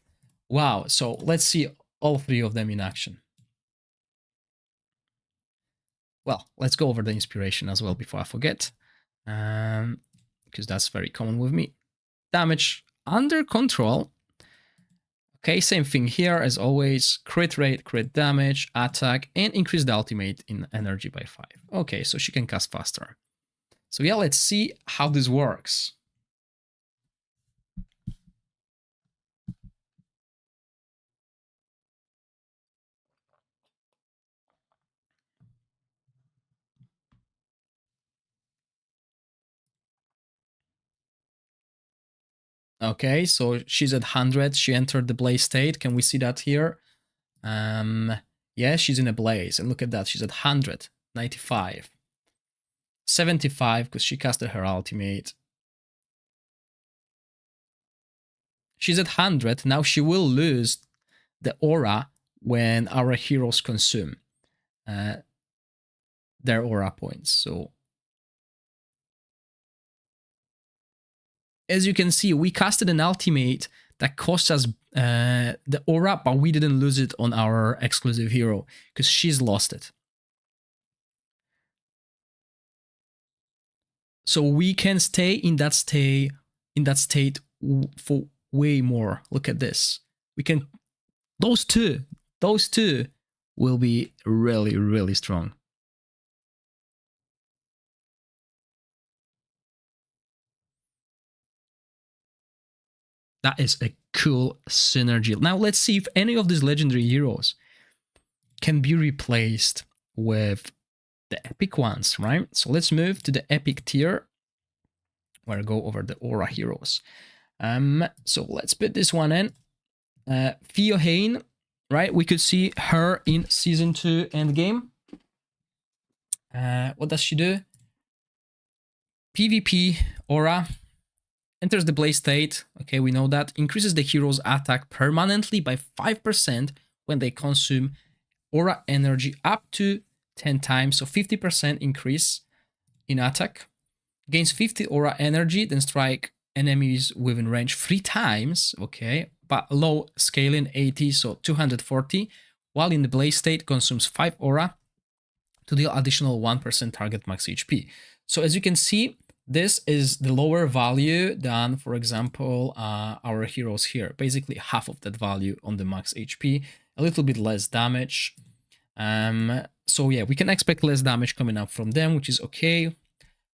Wow, so let's see all 3 of them in action. Well, let's go over the inspiration as well before I forget. Because that's very common with me. Damage under control. Okay, same thing here as always. Crit rate, crit damage, attack, and increase the ultimate in energy by 5. Okay, so she can cast faster. So yeah, let's see how this works. Okay, so she's at 100. She entered the blaze state. Can we see that here? Yeah, she's in a blaze. And look at that. She's at 100, 95, 75 because she casted her ultimate. She's at 100. Now she will lose the aura when our heroes consume their aura points. So as you can see, we casted an ultimate that cost us the aura, but we didn't lose it on our exclusive hero because she's lost it. So we can stay in that state for way more. Look at this. We can, those two will be really, really strong. That is a cool synergy. Now let's see if any of these legendary heroes can be replaced with the epic ones, right? So let's move to the epic tier where I go over the aura heroes. So let's put this one in. Fiohane, right? We could see her in season 2 endgame. What does she do? PvP aura. Enters the blaze state. Okay, we know that. Increases the hero's attack permanently by 5% when they consume aura energy up to 10 times. So 50% increase in attack. Gains 50 aura energy, then strike enemies within range 3 times. Okay, but low scaling 80, so 240. While in the blaze state, consumes 5 aura to deal additional 1% target max HP. So as you can see, this is the lower value than, for example, our heroes here. Basically half of that value on the max HP, a little bit less damage. So yeah, we can expect less damage coming up from them, which is okay,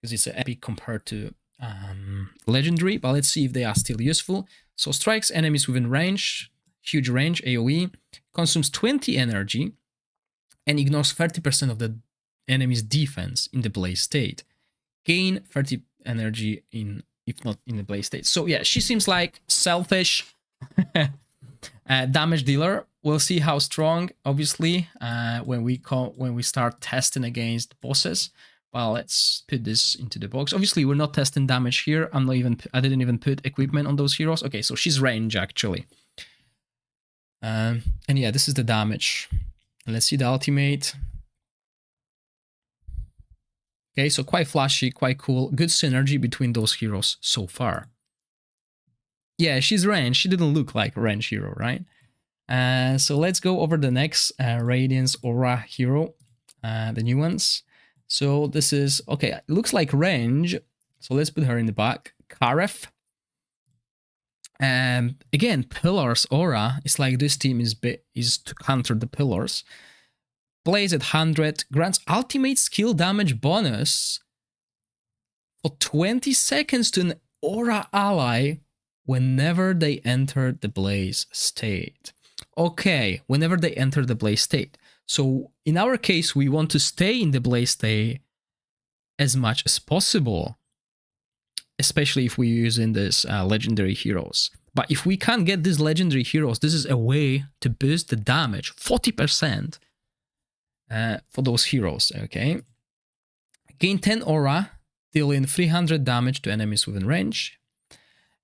because it's an epic compared to legendary, but let's see if they are still useful. So strikes enemies within range, huge range, AoE, consumes 20 energy, and ignores 30% of the enemy's defense in the blaze state. Gain 30 energy in, if not in the blaze state. So yeah, she seems like selfish damage dealer. We'll see how strong, obviously, when we start testing against bosses. Well, let's put this into the box. Obviously, we're not testing damage here. I didn't even put equipment on those heroes. Okay, so she's range actually. And yeah, this is the damage. Let's see the ultimate. Okay, so quite flashy, quite cool. Good synergy between those heroes so far. Yeah, she's range. She didn't look like a range hero, right? So let's go over the next Radiance Aura hero, the new ones. So this is, okay, it looks like range. So let's put her in the back. Kareth. And again, Pillars Aura. It's like this team is to counter the Pillars. Blaze at 100, grants ultimate skill damage bonus for 20 seconds to an aura ally whenever they enter the blaze state. Okay, whenever they enter the blaze state. So in our case, we want to stay in the blaze state as much as possible, especially if we're using this legendary heroes. But if we can't get these legendary heroes, this is a way to boost the damage 40%. For those heroes, okay? Gain 10 aura, dealing 300 damage to enemies within range,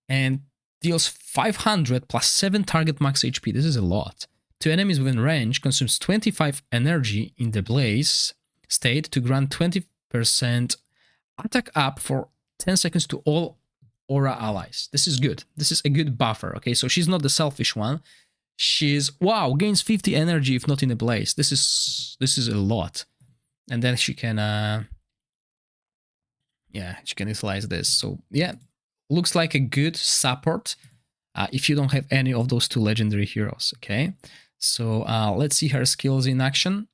and deals 500 plus 7 target max HP. This is a lot. To enemies within range, consumes 25 energy in the blaze state to grant 20% attack up for 10 seconds to all aura allies. This is good. This is a good buffer, okay? So she's not the selfish one. She's, wow, gains 50 energy if not in a blaze. This is a lot. And then she can she can utilize this. So yeah, looks like a good support if you don't have any of those two legendary heroes, okay? So let's see her skills in action.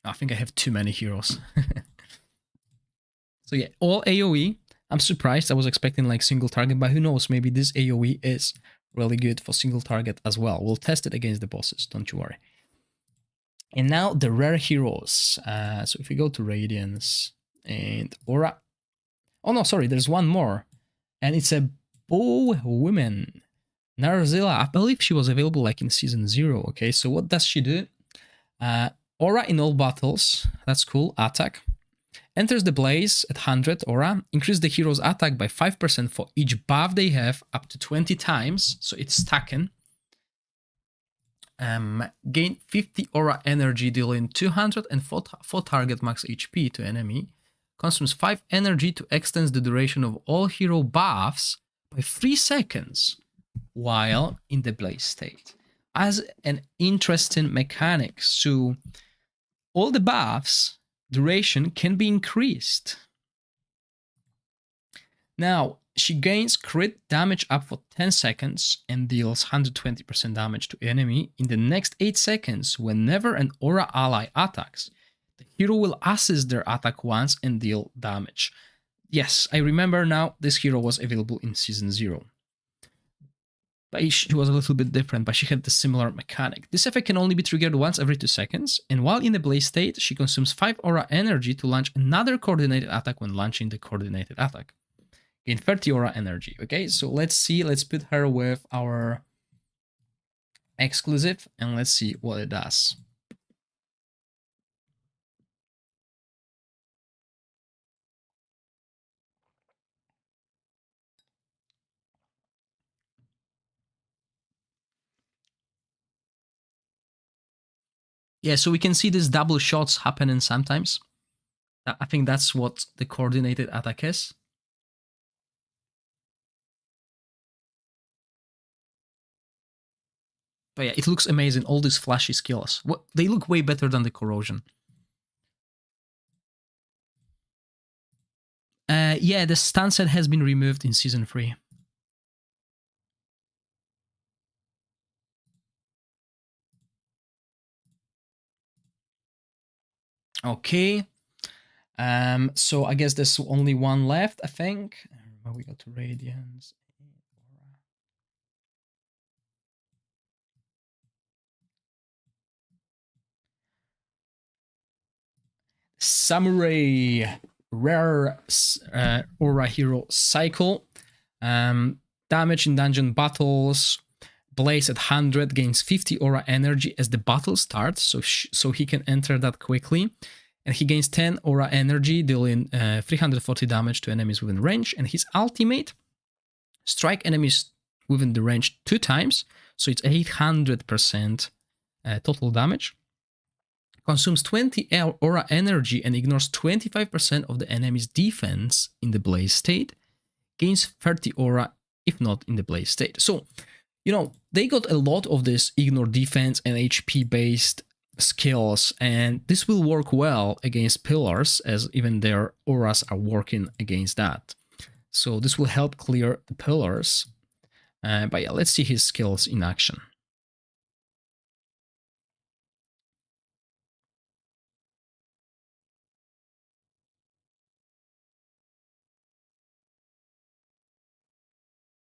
I think I have too many heroes. So yeah, all AoE. I'm surprised. I was expecting like single target, but who knows? Maybe this AoE is really good for single target as well. We'll test it against the bosses, don't you worry. And now the rare heroes. So if we go to Radiance and Aura. Oh no, sorry, there's one more. And it's a bow woman. Narzilla, I believe she was available like in season 0. Okay, so what does she do? Aura in all battles. That's cool. Attack. Enters the blaze at 100 aura. Increase the hero's attack by 5% for each buff they have up to 20 times. So it's stacking. Gain 50 aura energy, dealing 200 and 4 target max HP to enemy. Consumes 5 energy to extend the duration of all hero buffs by 3 seconds while in the blaze state. As an interesting mechanic, so all the buffs duration can be increased. Now, she gains crit damage up for 10 seconds and deals 120% damage to enemy in the next 8 seconds whenever an aura ally attacks. The hero will assist their attack once and deal damage. Yes, I remember now this hero was available in Season 0. But she was a little bit different, but she had the similar mechanic. This effect can only be triggered once every 2 seconds, and while in the blaze state, she consumes 5 aura energy to launch another coordinated attack when launching the coordinated attack. Gain 30 aura energy. Okay, so let's see, let's put her with our exclusive, and let's see what it does. Yeah, so we can see these double shots happening sometimes. I think that's what the coordinated attack is. But yeah, it looks amazing, all these flashy skills. They look way better than the corrosion. Yeah, the stun set has been removed in Season 3. Okay. So I guess there's only one left, I think. We got to Radiance. Samurai Rare Aura Hero Cycle. Damage in dungeon battles. Blaze at 100 gains 50 aura energy as the battle starts, so he can enter that quickly. And he gains 10 aura energy, dealing 340 damage to enemies within range. And his ultimate, strike enemies within the range 2 times, so it's 800% total damage. Consumes 20 aura energy and ignores 25% of the enemy's defense in the blaze state. Gains 30 aura if not in the blaze state. So, you know, they got a lot of this ignore defense and HP based skills, and this will work well against pillars, as even their auras are working against that. So this will help clear the pillars. But yeah, let's see his skills in action.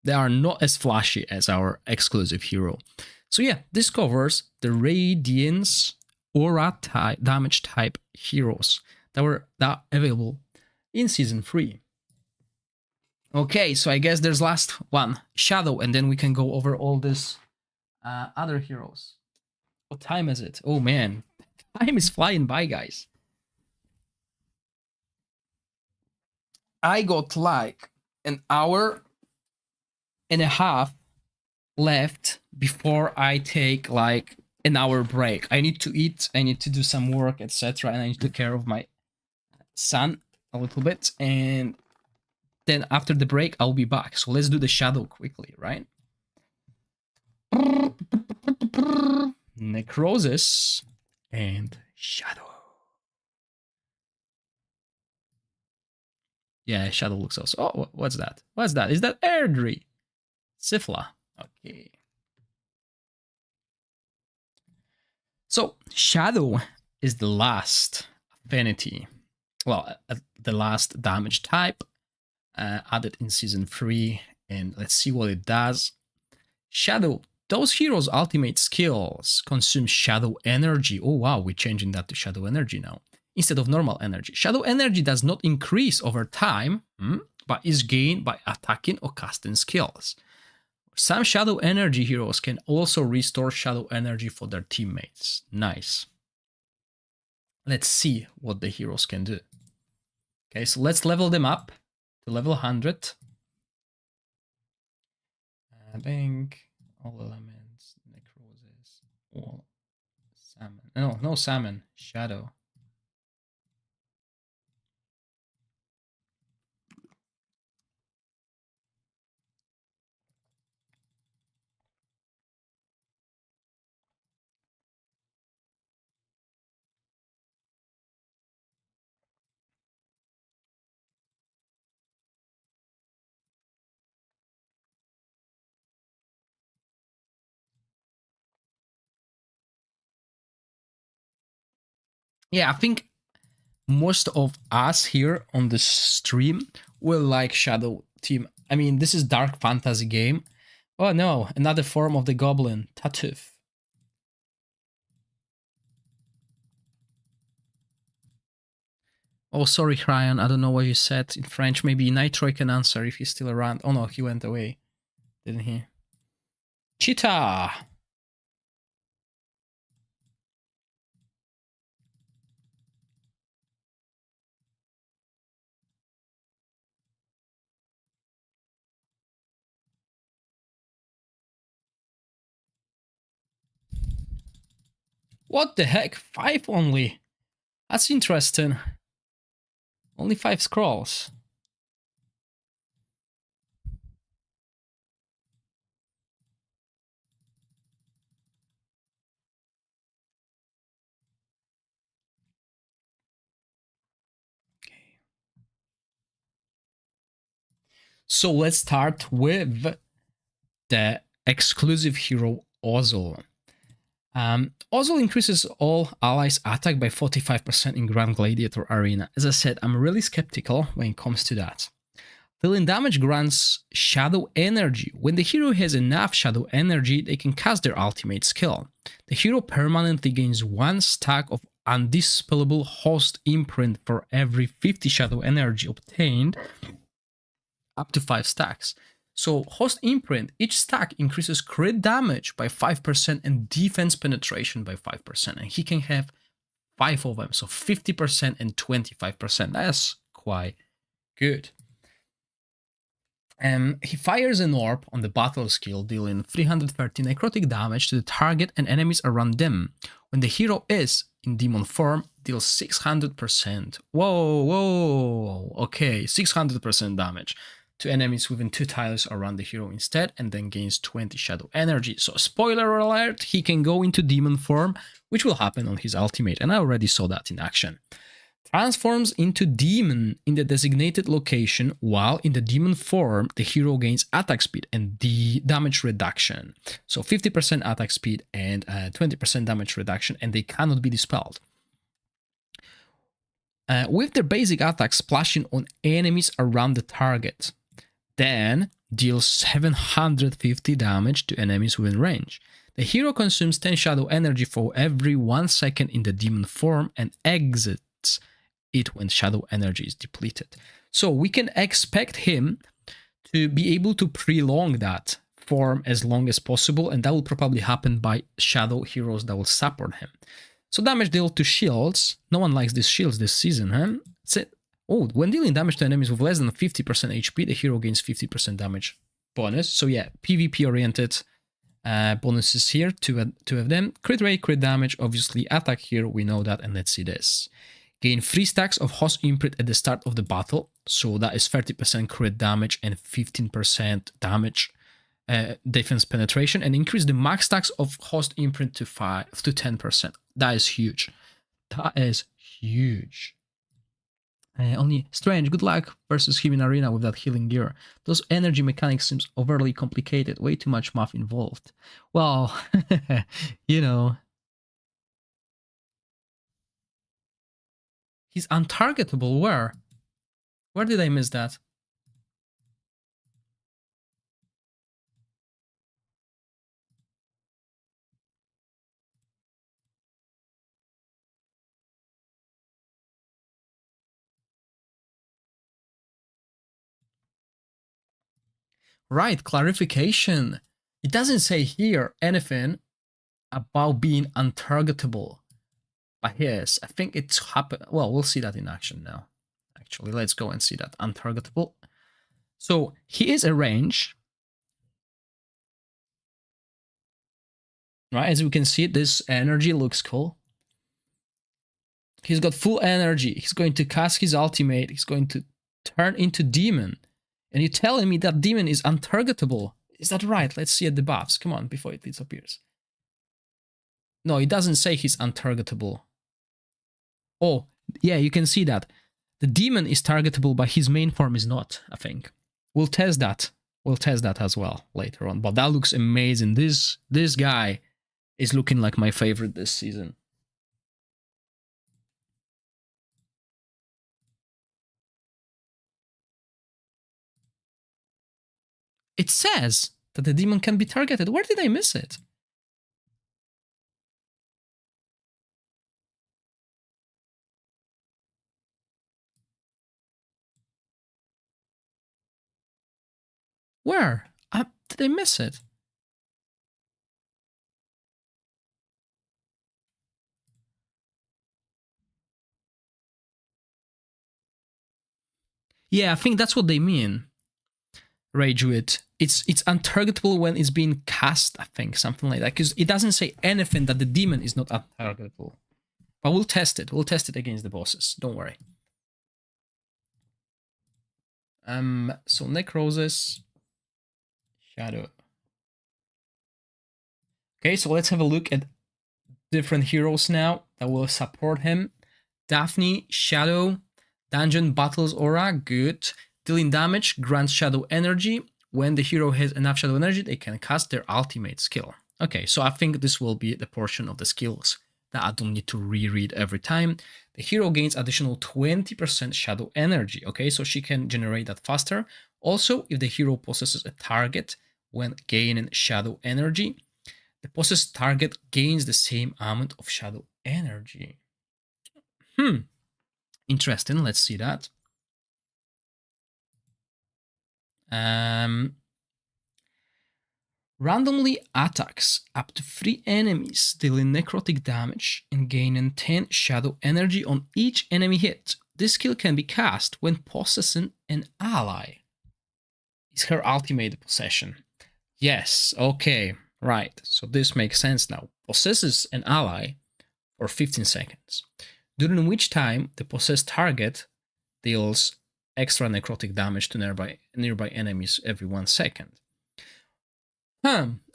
They are not as flashy as our exclusive hero. So yeah, this covers the Radiance aura type, damage type heroes that were available in Season 3. Okay, so I guess there's last one, Shadow, and then we can go over all these other heroes. What time is it? Oh man, time is flying by, guys. I got like an hour and a half left before I take like an hour break. I need to eat, I need to do some work, etc. And I need to take care of my son a little bit. And then after the break, I'll be back. So let's do the Shadow quickly, right? Necrosis and Shadow. Yeah, Shadow looks also. Oh, what's that? What's that? Is that Airdrie? Sifla. Okay. So, Shadow is the last affinity. Well, the last damage type added in Season 3. And let's see what it does. Shadow. Those heroes' ultimate skills consume Shadow energy. Oh wow, we're changing that to Shadow energy now, instead of normal energy. Shadow energy does not increase over time, but is gained by attacking or casting skills. Some Shadow energy heroes can also restore Shadow energy for their teammates. Nice. Let's see what the heroes can do. Okay, so let's level them up to level 100. Bank, all elements, necrosis. Oh, salmon. No, no salmon. Shadow. Yeah, I think most of us here on the stream will like Shadow Team. I mean, this is dark fantasy game. Oh no, another form of the goblin, Tartuffe. Oh, sorry, Ryan. I don't know what you said in French. Maybe Nitro can answer if he's still around. Oh no, he went away, didn't he? Cheetah. What the heck? 5 only. That's interesting. Only 5 scrolls. Okay. So let's start with the exclusive hero Ozil. Ozil increases all allies' attack by 45% in Grand Gladiator Arena. As I said, I'm really skeptical when it comes to that. Dealing damage grants Shadow Energy. When the hero has enough Shadow Energy, they can cast their ultimate skill. The hero permanently gains 1 stack of Undispellable Host Imprint for every 50 Shadow Energy obtained, up to 5 stacks. So Host Imprint, each stack increases crit damage by 5% and defense penetration by 5%. And he can have 5 of them, so 50% and 25%. That's quite good. He fires an orb on the battle skill, dealing 330 necrotic damage to the target and enemies around them. When the hero is in demon form, deals 600%. Whoa, whoa, okay, 600% damage to enemies within 2 tiles around the hero instead, and then gains 20 shadow energy. So spoiler alert, he can go into demon form, which will happen on his ultimate, and I already saw that in action. Transforms into demon in the designated location, while in the demon form, the hero gains attack speed and the damage reduction. So 50% attack speed and 20% damage reduction, and they cannot be dispelled. With their basic attack splashing on enemies around the target, then deals 750 damage to enemies within range. The hero consumes 10 shadow energy for every 1 second in the demon form and exits it when shadow energy is depleted. So we can expect him to be able to prolong that form as long as possible, and that will probably happen by shadow heroes that will support him. So damage dealt to shields. No one likes these shields this season, huh? When dealing damage to enemies with less than 50% HP, the hero gains 50% damage bonus. So yeah, PvP oriented bonuses here, two of them. Crit rate, crit damage, obviously attack here, we know that, and let's see this. Gain 3 stacks of Host Imprint at the start of the battle, so that is 30% crit damage and 15% damage defense penetration, and increase the max stacks of Host Imprint to 10%. That is huge. That is huge. Only Strange, good luck versus him in arena with that healing gear. Those energy mechanics seems overly complicated, way too much math involved. Well, you know. He's untargetable, where? Where did I miss that? Right, clarification. It doesn't say here anything about being untargetable. But yes, I think it's happened. Well, we'll see that in action now. Actually, let's go and see that. Untargetable. So he is a range. Right, as we can see, this energy looks cool. He's got full energy. He's going to cast his ultimate. He's going to turn into demon. And you're telling me that demon is untargetable. Is that right? Let's see at the buffs. Come on, before it disappears. No, it doesn't say he's untargetable. Oh, yeah, you can see that. The demon is targetable, but his main form is not, I think. We'll test that. We'll test that as well later on. But that looks amazing. This guy is looking like my favorite this season. It says that the demon can be targeted. Where did I miss it? Where? Did I miss it? Yeah, I think that's what they mean. Ragewood. It's untargetable when it's being cast, I think, something like that. Because it doesn't say anything that the demon is not untargetable. But we'll test it. We'll test it against the bosses. Don't worry. So Necrosis. Shadow. Okay, so let's have a look at different heroes now that will support him. Daphne, Shadow, Dungeon Battles Aura, good. Dealing damage, grants Shadow Energy. When the hero has enough Shadow Energy, they can cast their ultimate skill. Okay, so I think this will be the portion of the skills that I don't need to reread every time. The hero gains additional 20% Shadow Energy, okay, so she can generate that faster. Also, if the hero possesses a target when gaining Shadow Energy, the possessed target gains the same amount of Shadow Energy. Interesting, let's see that. Randomly attacks up to 3 enemies, dealing necrotic damage and gaining 10 Shadow Energy on each enemy hit. This skill can be cast when possessing an ally. Is her ultimate possession? Yes, okay, right. So this makes sense now. Possesses an ally for 15 seconds, during which time the possessed target deals extra necrotic damage to nearby enemies every 1 second.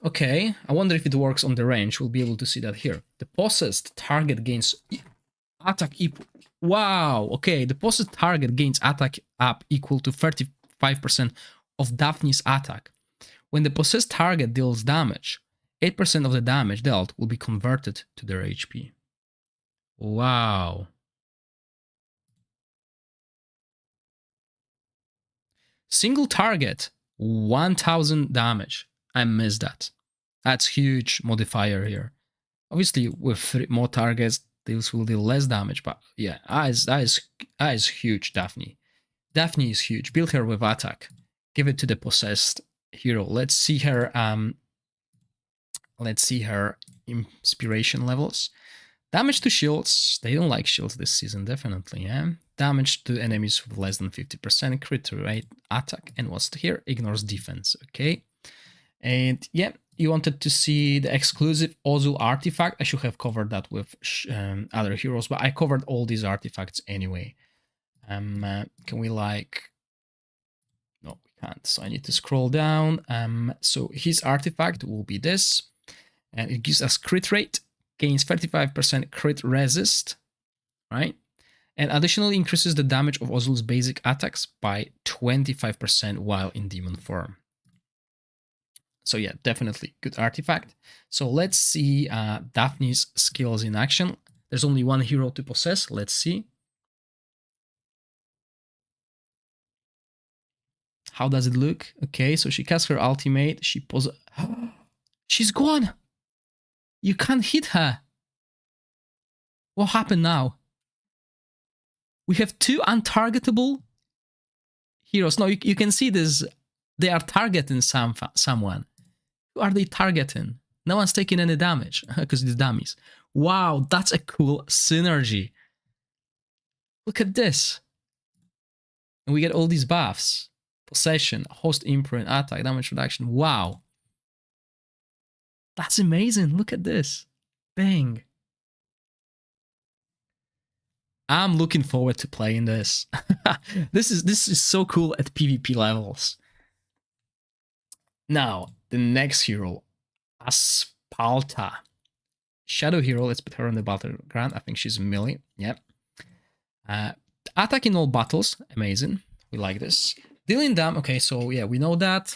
Okay. I wonder if it works on the range. We'll be able to see that here. The possessed target gains attack equal. Wow. Okay. The possessed target gains attack up equal to 35% of Daphne's attack. When the possessed target deals damage, 8% of the damage dealt will be converted to their HP. Wow. Single target, 1000 damage. I missed that. That's huge modifier here. Obviously, with more targets, this will deal less damage, but yeah, that is huge, Daphne. Daphne is huge. Build her with attack. Give it to the possessed hero. Let's see her inspiration levels. Damage to shields. They don't like shields this season, definitely, yeah. Damage to enemies with less than 50%, crit rate, attack, and what's here? Ignores defense, okay. And yeah, you wanted to see the exclusive Ozul artifact. I should have covered that with other heroes, but I covered all these artifacts anyway. Can we like... No, we can't, so I need to scroll down. So his artifact will be this, and it gives us crit rate, gains 35% crit resist, right? And additionally increases the damage of Ozul's basic attacks by 25% while in demon form. So yeah, definitely good artifact. So let's see Daphne's skills in action. There's only one hero to possess. Let's see. How does it look? Okay, so she casts her ultimate. She's gone. You can't hit her. What happened now? We have 2 untargetable heroes. No, you can see this. They are targeting someone. Who are they targeting? No one's taking any damage because it's dummies. Wow, that's a cool synergy. Look at this. And we get all these buffs. Possession, host imprint, attack, damage reduction. Wow. That's amazing. Look at this. Bang. I'm looking forward to playing this. This is so cool at PvP levels. Now, the next hero, Aspalta. Shadow hero, let's put her on the battleground. I think she's melee. Yep. Attack in all battles. Amazing. We like this. Dealing damage. Okay, so yeah, we know that.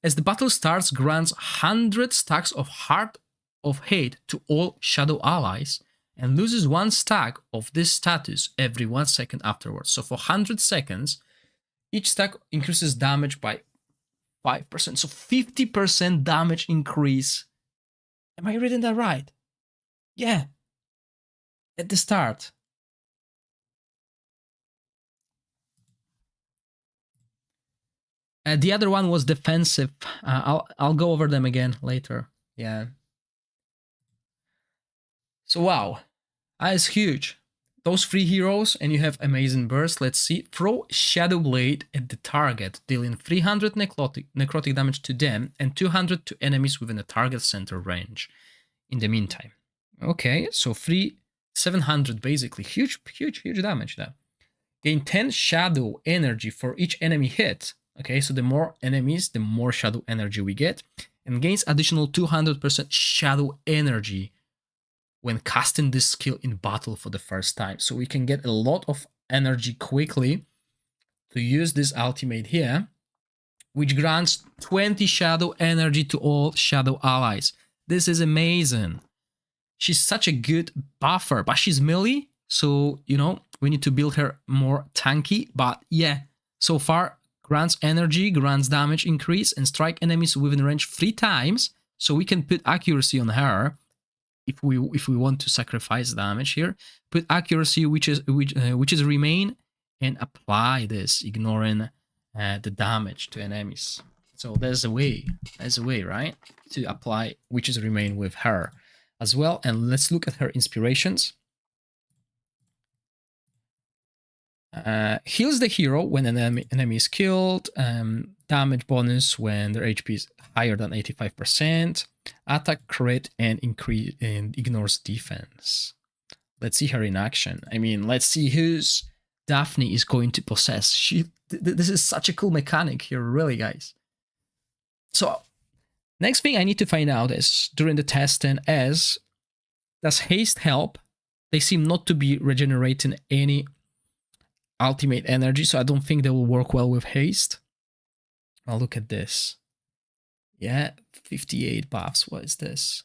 As the battle starts, grants 100 stacks of Heart of Hate to all shadow allies and loses 1 stack of this status every 1 second afterwards. So for 100 seconds, each stack increases damage by 5%. So 50% damage increase. Am I reading that right? Yeah. At the start. The other one was defensive. I'll go over them again later. Yeah. So wow, that is huge. Those 3 heroes, and you have amazing burst. Let's see. Throw Shadow Blade at the target, dealing 300 necrotic damage to them and 200 to enemies within the target center range. In the meantime, okay, so 700 basically, huge damage there. Gain 10 shadow energy for each enemy hit. Okay, so the more enemies, the more shadow energy we get, and gains additional 200% shadow energy when casting this skill in battle for the first time. So we can get a lot of energy quickly to use this ultimate here, which grants 20 shadow energy to all shadow allies. This is amazing. She's such a good buffer, but she's melee, so, you know, we need to build her more tanky. But yeah, so far, grants energy, grants damage increase, and strike enemies within range 3 times. So we can put accuracy on her if we want to sacrifice damage here. Put accuracy, which is remain, and apply this, ignoring the damage to enemies. So there's a way, right, to apply witches remain with her as well. And let's look at her inspirations. Heals the hero when an enemy is killed. Damage bonus when their HP is higher than 85%. Attack, crit, and ignores defense. Let's see her in action. I mean, let's see who's Daphne is going to possess. This is such a cool mechanic here, really, guys. So, next thing I need to find out is, during the testing, does haste help? They seem not to be regenerating any ultimate energy, so I don't think they will work well with haste. I'll look at this. Yeah, 58 buffs. What is this?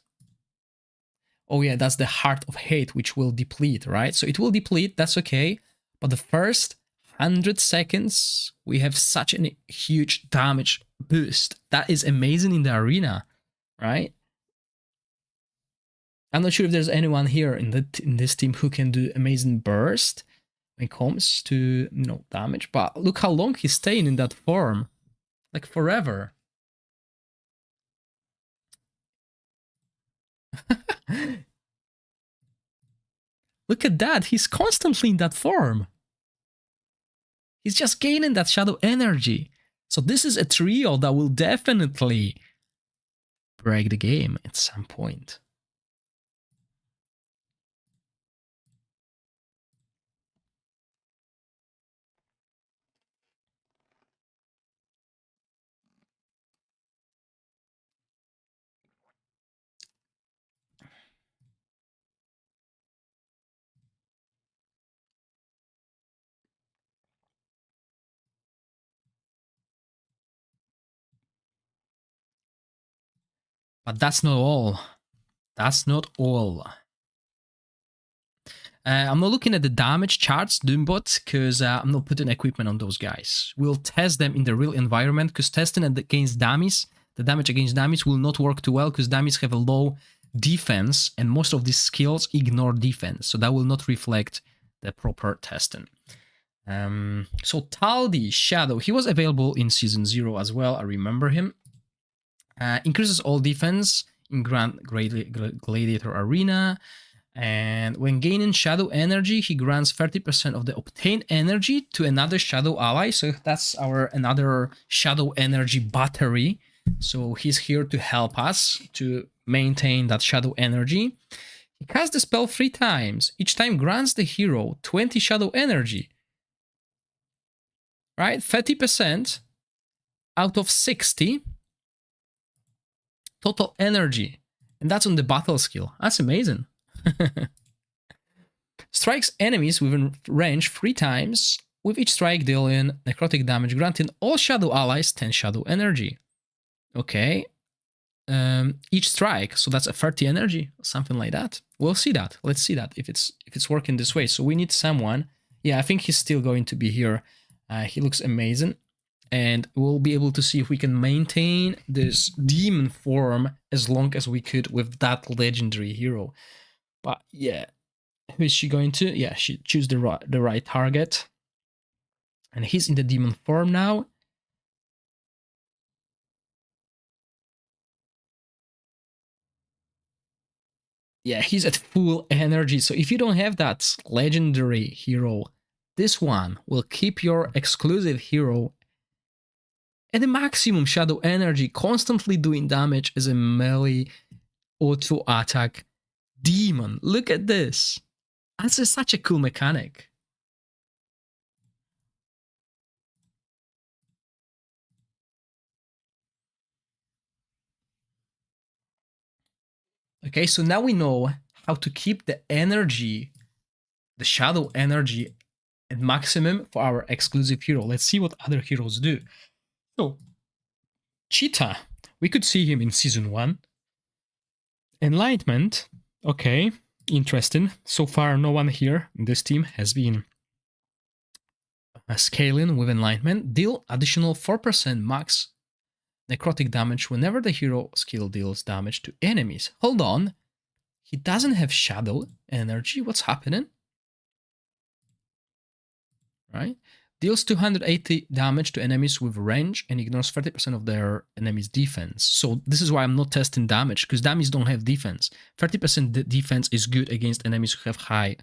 Oh yeah, that's the Heart of Hate, which will deplete, right? So it will deplete, that's okay. But the first 100 seconds, we have such a huge damage boost. That is amazing in the arena, right? I'm not sure if there's anyone here in this team who can do amazing burst when it comes to, you know, damage. But look how long he's staying in that form. Like forever. Look at that. He's constantly in that form. He's just gaining that shadow energy. So this is a trio that will definitely break the game at some point. But that's not all. That's not all. I'm not looking at the damage charts, Doombot, because I'm not putting equipment on those guys. We'll test them in the real environment, because testing against dummies, the damage against dummies will not work too well, because dummies have a low defense, and most of these skills ignore defense, so that will not reflect the proper testing. So Taldi, Shadow, he was available in Season 0 as well, I remember him. Increases all defense in Grand Gladiator Arena. And when gaining shadow energy, he grants 30% of the obtained energy to another shadow ally. So that's our another shadow energy battery. So he's here to help us to maintain that shadow energy. He casts the spell 3 times. Each time grants the hero 20 shadow energy. Right? 30% out of 60 total energy. And that's on the battle skill. That's amazing. Strikes enemies within range 3 times. With each strike dealing necrotic damage, granting all shadow allies 10 shadow energy. Okay. Each strike, so that's a 30 energy, something like that. We'll see that. Let's see that if it's working this way. So we need someone. Yeah, I think he's still going to be here. He looks amazing, and we'll be able to see if we can maintain this demon form as long as we could with that legendary hero. But yeah, who is she going to? Yeah, she choose the right target, and he's in the demon form now. Yeah, he's at full energy. So if you don't have that legendary hero, this one will keep your exclusive hero at the maximum shadow energy, constantly doing damage as a melee auto attack demon. Look at this. That's such a cool mechanic. Okay, so now we know how to keep the energy, the shadow energy at maximum for our exclusive hero. Let's see what other heroes do. So, Cheetah, we could see him in Season 1. Enlightenment, okay, interesting. So far, no one here in this team has been scaling with Enlightenment. Deal additional 4% max necrotic damage whenever the hero skill deals damage to enemies. Hold on, he doesn't have shadow energy. What's happening? Right? Deals 280 damage to enemies with range and ignores 30% of their enemy's defense. So this is why I'm not testing damage, because dummies don't have defense. 30% defense is good against enemies who have high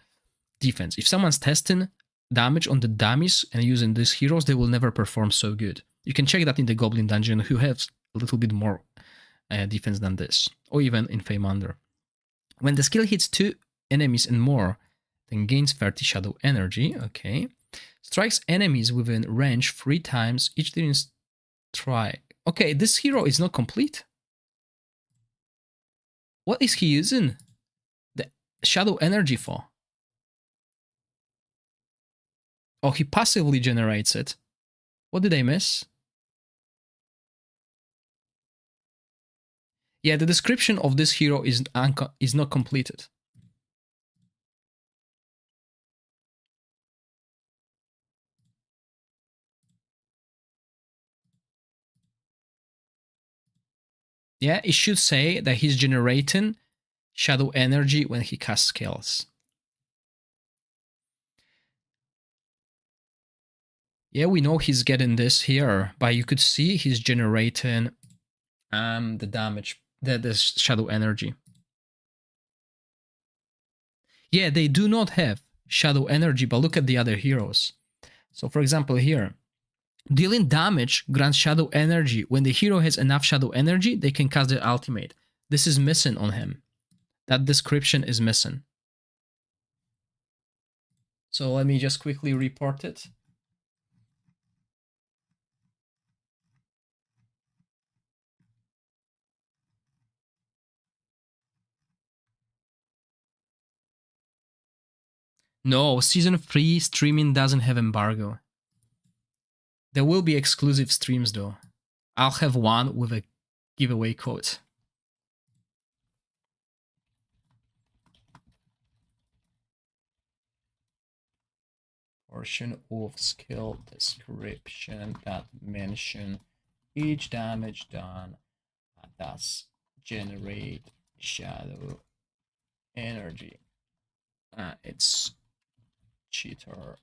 defense. If someone's testing damage on the dummies and using these heroes, they will never perform so good. You can check that in the Goblin Dungeon, who has a little bit more defense than this, or even in Feymander. When the skill hits 2 enemies and more, then gains 30 shadow energy. Okay. Strikes enemies within range 3 times. Each dealing strike. Okay, this hero is not complete. What is he using the shadow energy for? Oh, he passively generates it. What did I miss? Yeah, the description of this hero is not completed. Yeah, it should say that he's generating shadow energy when he casts skills. Yeah, we know he's getting this here, but you could see he's generating the damage, the shadow energy. Yeah, they do not have shadow energy, but look at the other heroes. So for example here, dealing damage grants shadow energy. When the hero has enough shadow energy, they can cast their ultimate. This is missing on him. That description is missing. So let me just quickly report it. No, Season 3 streaming doesn't have embargo. There will be exclusive streams though. I'll have one with a giveaway code. Portion of skill description that mention each damage done does generate shadow energy. It's cheater.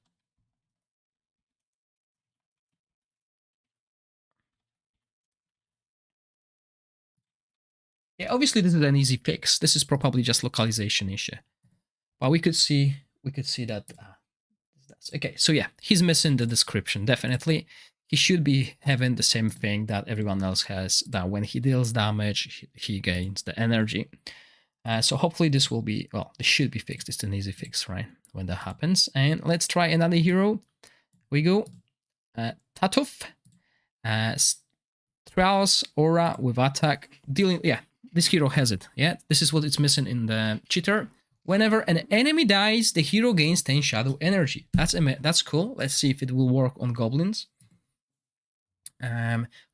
Yeah, obviously this is an easy fix. This is probably just localization issue, but we could see that. Okay, so yeah, he's missing the description. Definitely, he should be having the same thing that everyone else has, that when he deals damage, he gains the energy. So hopefully this will be, well, this should be fixed. It's an easy fix, right? When that happens. And let's try another hero. We go Tatuf, Trials, Aura with attack, dealing, yeah, this hero has it. Yeah, this is what it's missing in the cheater. Whenever an enemy dies, the hero gains 10 shadow energy. That's cool. Let's see if it will work on goblins.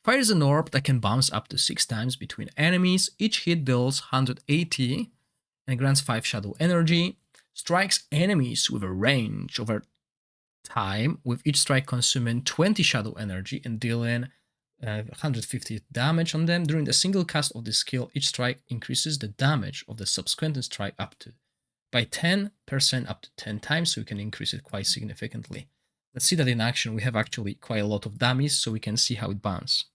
Fires an orb that can bounce up to 6 times between enemies. Each hit deals 180 and grants 5 shadow energy. Strikes enemies with a range over time, with each strike consuming 20 shadow energy and dealing 150 damage on them. During the single cast of this skill, each strike increases the damage of the subsequent strike up to by 10% up to 10 times, so we can increase it quite significantly. Let's see that in action. We have actually quite a lot of dummies, so we can see how it bounces.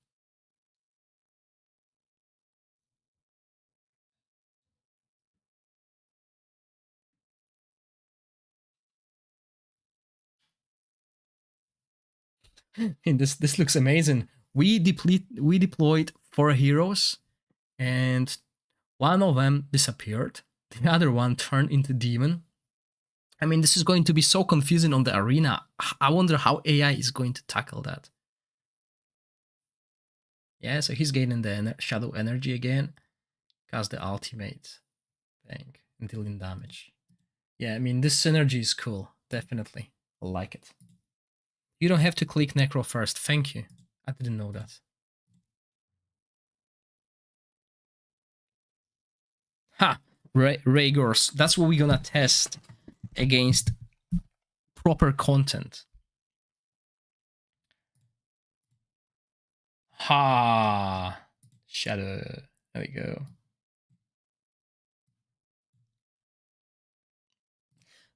And this looks amazing. We deployed 4 heroes, and one of them disappeared. The other one turned into demon. I mean, this is going to be so confusing on the arena. I wonder how AI is going to tackle that. Yeah, so he's gaining the shadow energy again. Cast the ultimate thing and dealing damage. Yeah, I mean, this synergy is cool. Definitely. I like it. You don't have to click Necro first. Thank you. I didn't know that. Ha! Raygors. That's what we're gonna test against proper content. Ha! Shadow. There we go.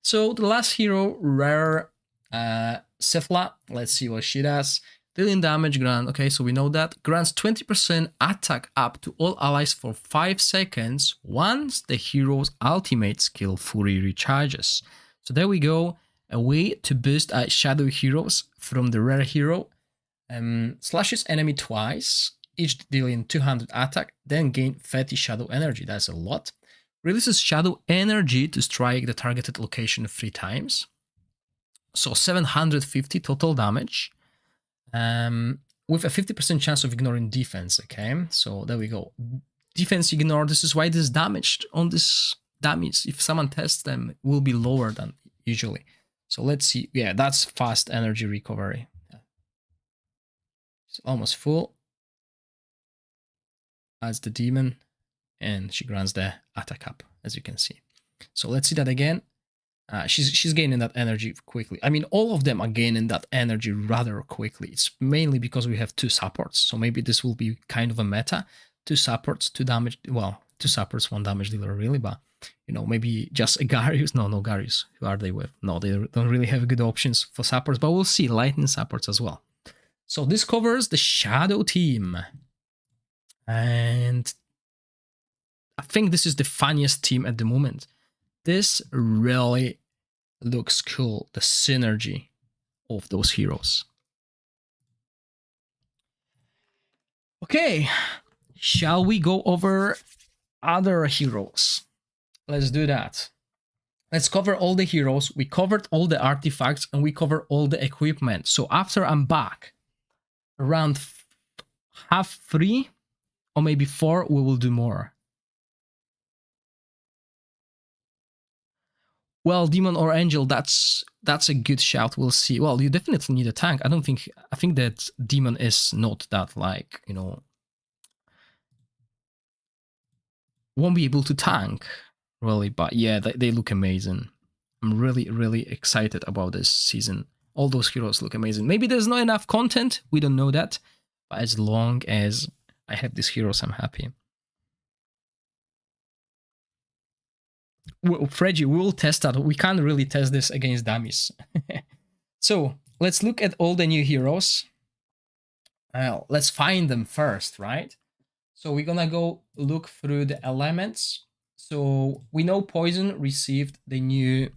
So the last hero, rare Sifla. Let's see what she does. Dealing damage grant. Okay, so we know that. Grants 20% attack up to all allies for 5 seconds once the hero's ultimate skill fully recharges. So there we go. A way to boost shadow heroes from the rare hero. Slashes enemy twice, each dealing 200 attack, then gain 30 shadow energy. That's a lot. Releases shadow energy to strike the targeted location 3 times. So 750 total damage. With a 50% chance of ignoring defense. Okay, so there we go. Defense ignore. This is why this damage on this dummies, if someone tests them, will be lower than usually. So let's see. Yeah, that's fast energy recovery. It's almost full. Adds the demon, and she grants the attack up, as you can see. So let's see that again. She's gaining that energy quickly. I mean, all of them are gaining that energy rather quickly. It's mainly because we have 2 supports. So maybe this will be kind of a meta. 2 supports, 2 damage. Well, 2 supports, 1 damage dealer, really. But, you know, maybe just a Garius. No Garius. Who are they with? No, they don't really have good options for supports. But we'll see. Lightning supports as well. So this covers the Shadow team. And I think this is the funniest team at the moment. This really looks cool, the synergy of those heroes. Okay, shall we go over other heroes? Let's do that. Let's cover all the heroes. We covered all the artifacts and we cover all the equipment. So after I'm back, around half 3 or maybe 4, we will do more. Well, demon or angel, that's a good shout. We'll see. Well, you definitely need a tank. I think that demon is not that, like, you know, won't be able to tank really, but yeah, they look amazing. I'm really excited about this season. All those heroes look amazing. Maybe there's not enough content, we don't know that, but as long as I have these heroes, I'm happy. Freddy, we'll test that. We can't really test this against dummies. So let's look at all the new heroes. Let's find them first, right? So we're gonna go look through the elements. So we know poison received the new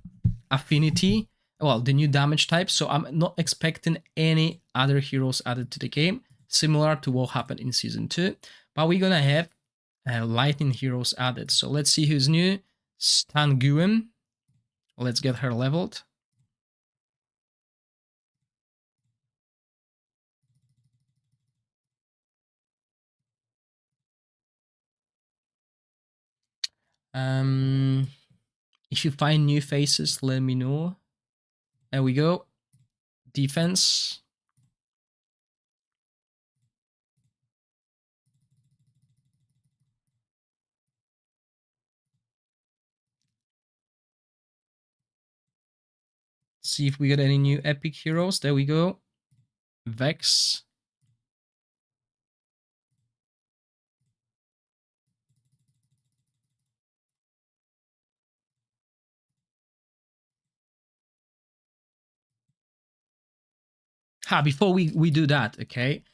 affinity well, the new damage type. So I'm not expecting any other heroes added to the game, similar to what happened in Season 2. But we're gonna have lightning heroes added. So let's see who's new. Stanguin. Let's get her leveled. If you find new faces, let me know. There we go. Defense. See if we get any new epic heroes. There we go. Vex. Before we do that, okay?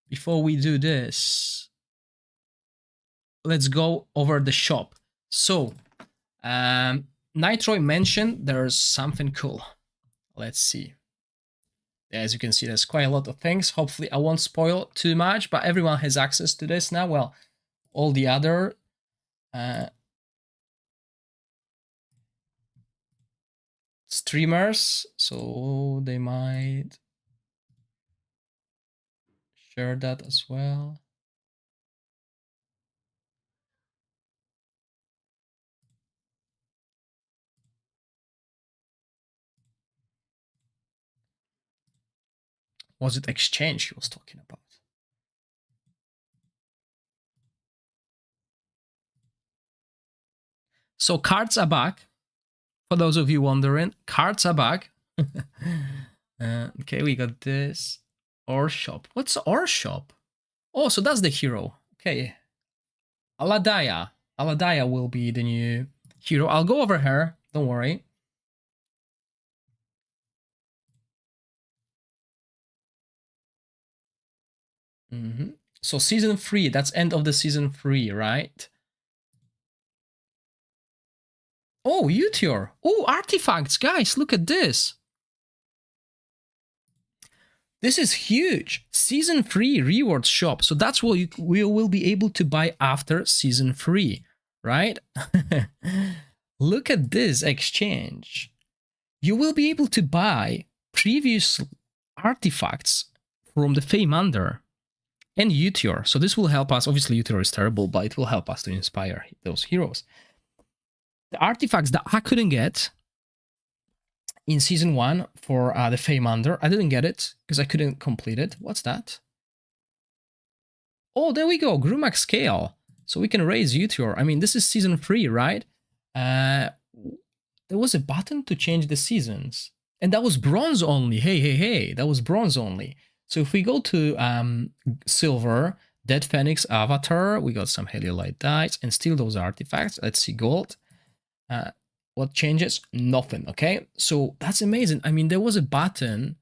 Before we do this, let's go over the shop. So, Nitroid mentioned there's something cool. Let's see. As you can see, there's quite a lot of things. Hopefully I won't spoil too much, but everyone has access to this now. Well, all the other streamers, so they might share that as well. Was it exchange he was talking about? So cards are back. For those of you wondering, cards are back. Okay, we got this. Ore shop. What's ore shop? Oh, so that's the hero. Okay. Aladaya. Aladaya will be the new hero. I'll go over her. Don't worry. So season 3, that's end of the season 3, right? Oh, Uteor. Oh, artifacts, guys, look at this. This is huge. Season 3 rewards shop. So that's what we will be able to buy after season 3, right? Look at this exchange. You will be able to buy previous artifacts from the Feymander and Uteor. So this will help us. Obviously, Uteor is terrible, but it will help us to inspire those heroes. The artifacts that I couldn't get in season 1 for the Feymander, I didn't get it because I couldn't complete it. What's that? Oh, there we go. Grumax scale. So we can raise Uteor. I mean, this is season 3, right? There was a button to change the seasons. And that was bronze only. Hey. That was bronze only. So if we go to silver, Dead Phoenix Avatar, we got some Heliolite dice and steal those artifacts. Let's see gold. What changes? Nothing, okay? So that's amazing. I mean, there was a button,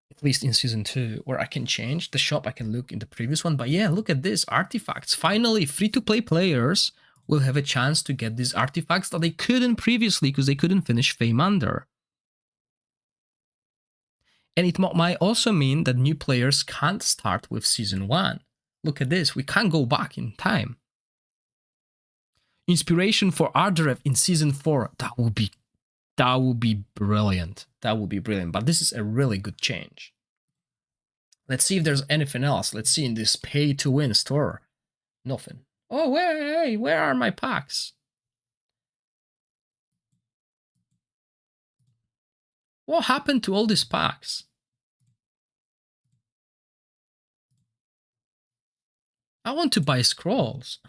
at least in season 2, where I can change the shop. I can look in the previous one. But yeah, look at this. Artifacts. Finally, free-to-play players will have a chance to get these artifacts that they couldn't previously because they couldn't finish Feymander. And it might also mean that new players can't start with season 1. Look at this. We can't go back in time. Inspiration for Arderev in season 4. That would be brilliant. That would be brilliant. But this is a really good change. Let's see if there's anything else. Let's see in this pay-to-win store. Nothing. Oh, where are my packs? What happened to all these packs? I want to buy scrolls.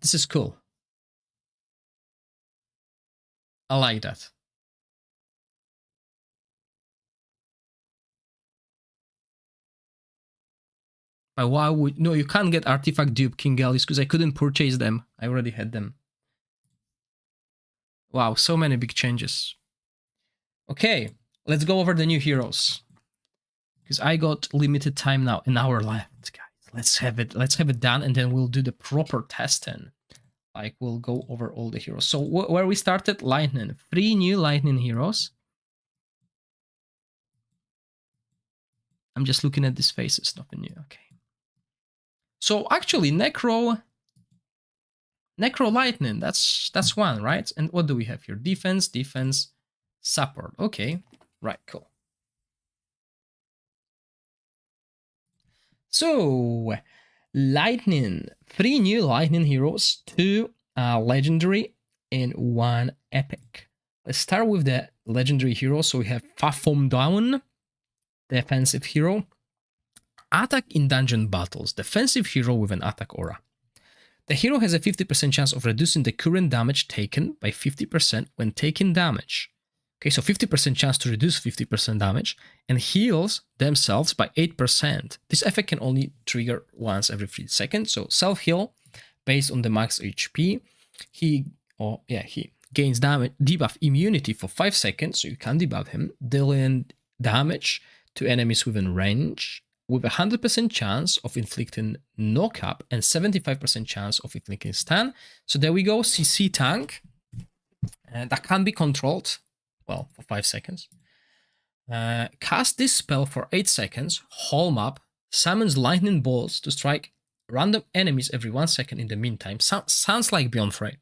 This is cool. I like that. But why would... No, you can't get Artifact Dupe King Gallius because I couldn't purchase them. I already had them. Wow, so many big changes. Okay, let's go over the new heroes. Because I got limited time now. An hour left, guys. Let's have it done, and then we'll do the proper testing. Like, we'll go over all the heroes. So where we started, lightning. 3 new lightning heroes. I'm just looking at these faces, nothing new. Okay. So actually, Necro lightning, that's one, right? And what do we have here? Defense, support. Okay, right, cool. So, lightning, 3 new lightning heroes, 2 legendary, and 1 epic. Let's start with the legendary hero. So we have Fafom Down, defensive hero. Attack in dungeon battles, defensive hero with an attack aura. The hero has a 50% chance of reducing the current damage taken by 50% when taking damage. Okay, so 50% chance to reduce 50% damage, and heals themselves by 8%. This effect can only trigger once every 3 seconds. So self-heal based on the max HP. He gains damage debuff immunity for 5 seconds, so you can debuff him, dealing damage to enemies within range, with a 100% chance of inflicting knock-up and 75% chance of inflicting stun. So there we go, CC tank. That can be controlled, well, for 5 seconds. Cast this spell for 8 seconds, Holm up, summons lightning bolts to strike random enemies every 1 second in the meantime. Sounds like Beyond Fray.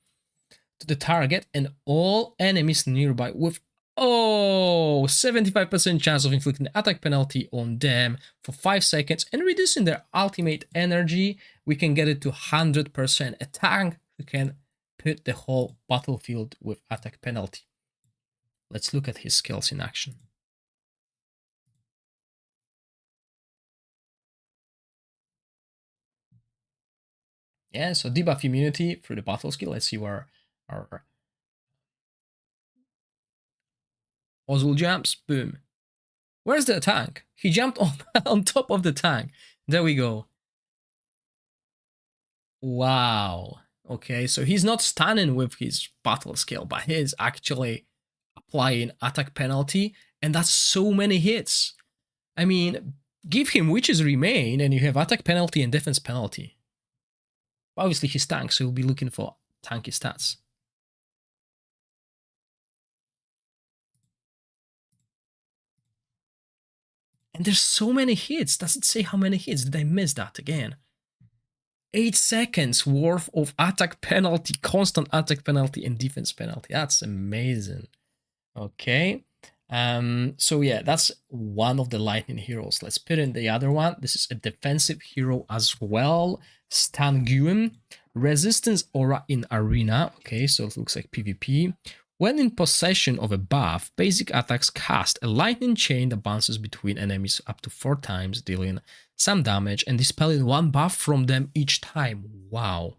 To the target and all enemies nearby with 75% chance of inflicting attack penalty on them for 5 seconds and reducing their ultimate energy. We can get it to 100%. A tank who can put the whole battlefield with attack penalty. Let's look at his skills in action. Yeah, so debuff immunity through the battle skill. Let's see where our Ozul jumps. Boom. Where's the tank? He jumped on top of the tank. There we go. Wow. Okay, so he's not stunning with his battle skill, but he's actually applying attack penalty, and that's so many hits. I mean, give him Witches Remain, and you have attack penalty and defense penalty. Obviously, he's tank, so he'll be looking for tanky stats. And there's so many hits. Does it say how many hits? Did I miss that again? 8 seconds worth of attack penalty, constant attack penalty, and defense penalty. That's amazing. Okay. So yeah, that's one of the lightning heroes. Let's put in the other one. This is a defensive hero as well. Stan Guim. Resistance aura in arena. Okay, so it looks like PvP. When in possession of a buff, basic attacks cast a lightning chain that bounces between enemies up to 4 times, dealing some damage and dispelling 1 buff from them each time. Wow.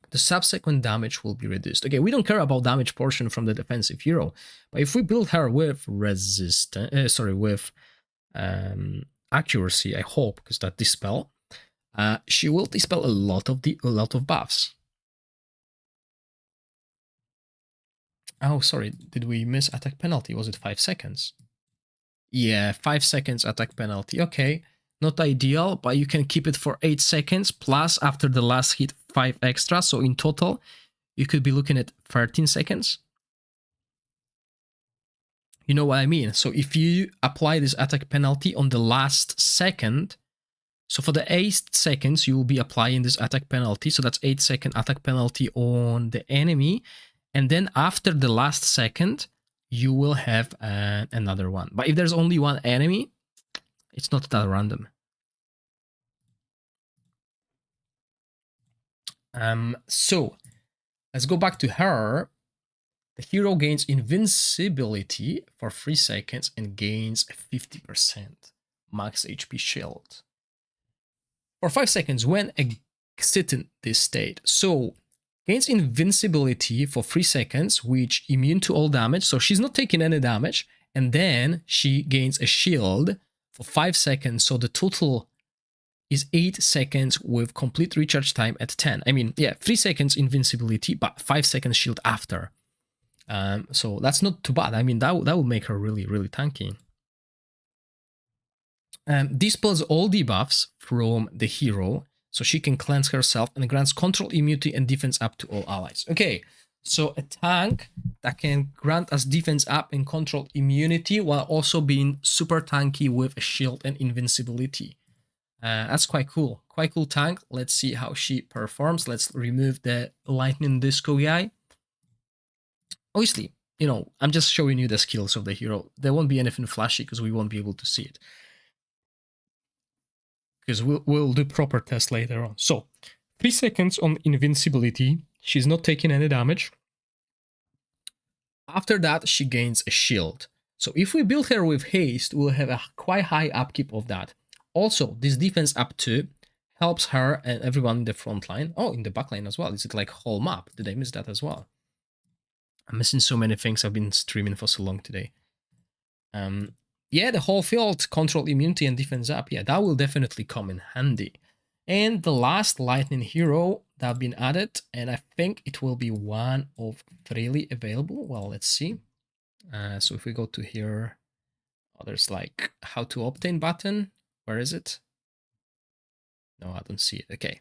The subsequent damage will be reduced. Okay, we don't care about damage portion from the defensive hero, but if we build her with accuracy, I hope, because that dispel, she will dispel a lot of buffs. Oh, sorry, did we miss attack penalty? Was it 5 seconds? Yeah, 5 seconds attack penalty. Okay, not ideal, but you can keep it for 8 seconds, plus after the last hit 5 extra, so in total, you could be looking at 13 seconds. You know what I mean? So if you apply this attack penalty on the last second, so for the 8 seconds, you will be applying this attack penalty, so that's 8-second attack penalty on the enemy, and then after the last second, you will have another one. But if there's only one enemy, it's not that random. So let's go back to her. The hero gains invincibility for 3 seconds and gains a 50% max HP shield for 5 seconds when exiting this state. So gains invincibility for 3 seconds, which immune to all damage. So she's not taking any damage. And then she gains a shield for 5 seconds. So the total is 8 seconds with complete recharge time at 10. I mean, yeah, 3 seconds invincibility, but 5 seconds shield after. So that's not too bad. I mean, that would make her really, really tanky. dispels all debuffs from the hero, so she can cleanse herself, and grants control, immunity, and defense up to all allies. Okay, so a tank that can grant us defense up and control immunity while also being super tanky with a shield and invincibility. That's quite cool. Quite cool tank. Let's see how she performs. Let's remove the lightning disco guy. Obviously, you know, I'm just showing you the skills of the hero. There won't be anything flashy because we won't be able to see it. Because we'll do proper test later on. So, 3 seconds on invincibility. She's not taking any damage. After that, she gains a shield. So if we build her with haste, we'll have a quite high upkeep of that. Also, this defense up 2 helps her and everyone in the front line. Oh, in the back line as well. Is it like whole map? Did I miss that as well? I'm missing so many things. I've been streaming for so long today. Yeah, the whole field, control, immunity, and defense up. Yeah, that will definitely come in handy. And the last lightning hero that have been added, and I think it will be one of freely available. Well, let's see. So if we go to here, there's like how to obtain button. Where is it? No, I don't see it. Okay.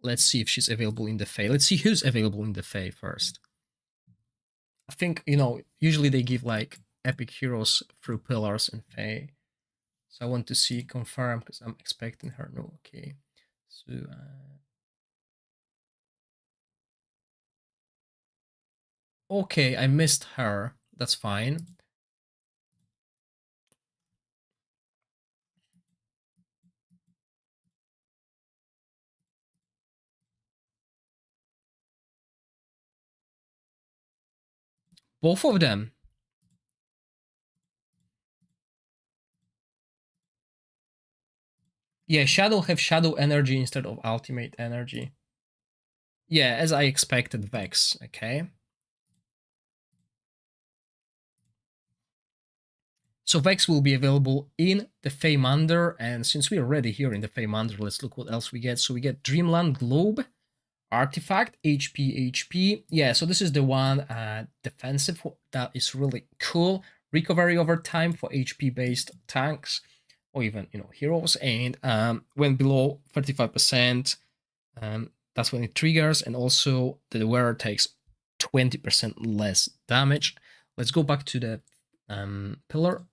Let's see if she's available in the Fae. Let's see who's available in the Fae first. I think, you know, usually they give like epic heroes through pillars and Fae. So I want to see confirm because I'm expecting her. No, okay. So okay, I missed her. That's fine. Both of them. Yeah, Shadow have Shadow energy instead of ultimate energy. Yeah, as I expected, Vex, okay. So Vex will be available in the Feymander, and since we're already here in the Feymander, let's look what else we get. So we get Dreamland Globe, Artifact, HP. Yeah, so this is the one defensive that is really cool. Recovery over time for HP-based tanks, or even, you know, heroes. And when below 35%, that's when it triggers, and also the wearer takes 20% less damage. Let's go back to the pillar.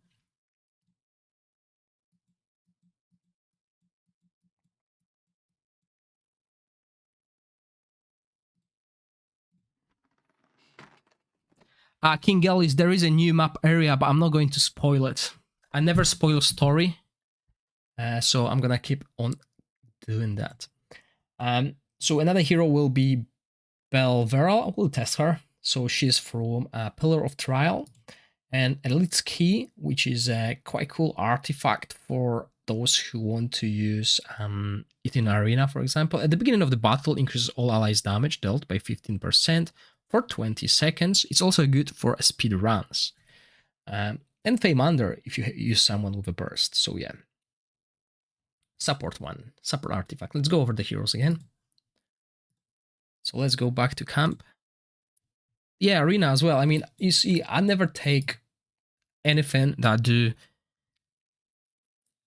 King Gellis, there is a new map area, but I'm not going to spoil it. I never spoil story, so I'm gonna keep on doing that. So another hero will be Belveral. We'll test her. So she's from Pillar of Trial and Elite's Key, which is a quite cool artifact for those who want to use it in Arena, for example. At the beginning of the battle, increases all allies' damage dealt by 15% for 20 seconds. It's also good for speed runs. And Feymander if you use someone with a burst. So yeah. Support one. Support artifact. Let's go over the heroes again. So let's go back to camp. Yeah, Arena as well. I mean, you see, I never take anything that do...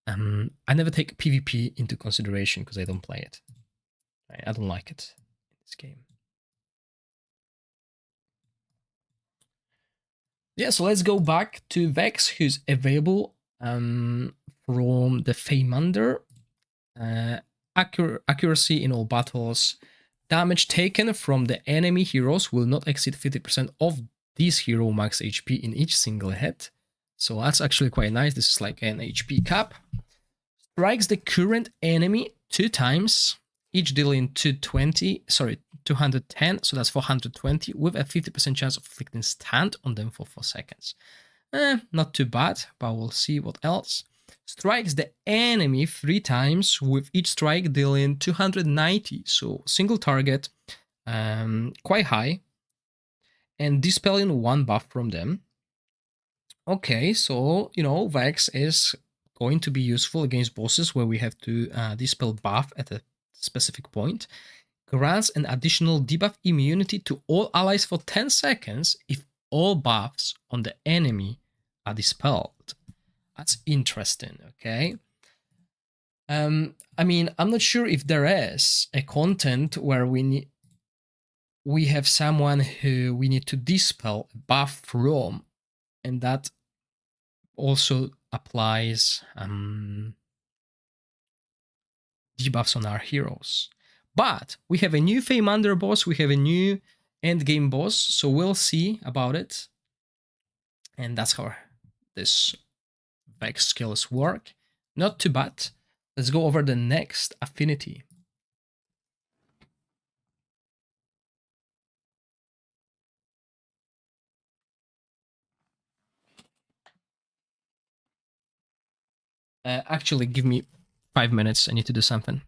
I never take PvP into consideration because I don't play it. I don't like it in this game. Yeah, so let's go back to Vex, who's available from the Feymander. Accuracy in all battles. Damage taken from the enemy heroes will not exceed 50% of this hero max HP in each single hit. So that's actually quite nice. This is like an HP cap. Strikes the current enemy 2 times, each dealing 210, so that's 420, with a 50% chance of inflicting stun on them for 4 seconds. Not too bad, but we'll see what else. Strikes the enemy 3 times, with each strike dealing 290, so single target, quite high, and dispelling 1 buff from them. Okay, so, you know, Vex is going to be useful against bosses where we have to dispel buff at a specific point. Grants an additional debuff immunity to all allies for 10 seconds if all buffs on the enemy are dispelled. That's interesting, okay? I mean, I'm not sure if there is a content where we have someone who we need to dispel a buff from, and that also applies debuffs on our heroes. But we have a new Feymander boss, we have a new endgame boss, so we'll see about it. And that's how this Vex skills work. Not too bad. Let's go over the next affinity. Actually, give me 5 minutes. I need to do something.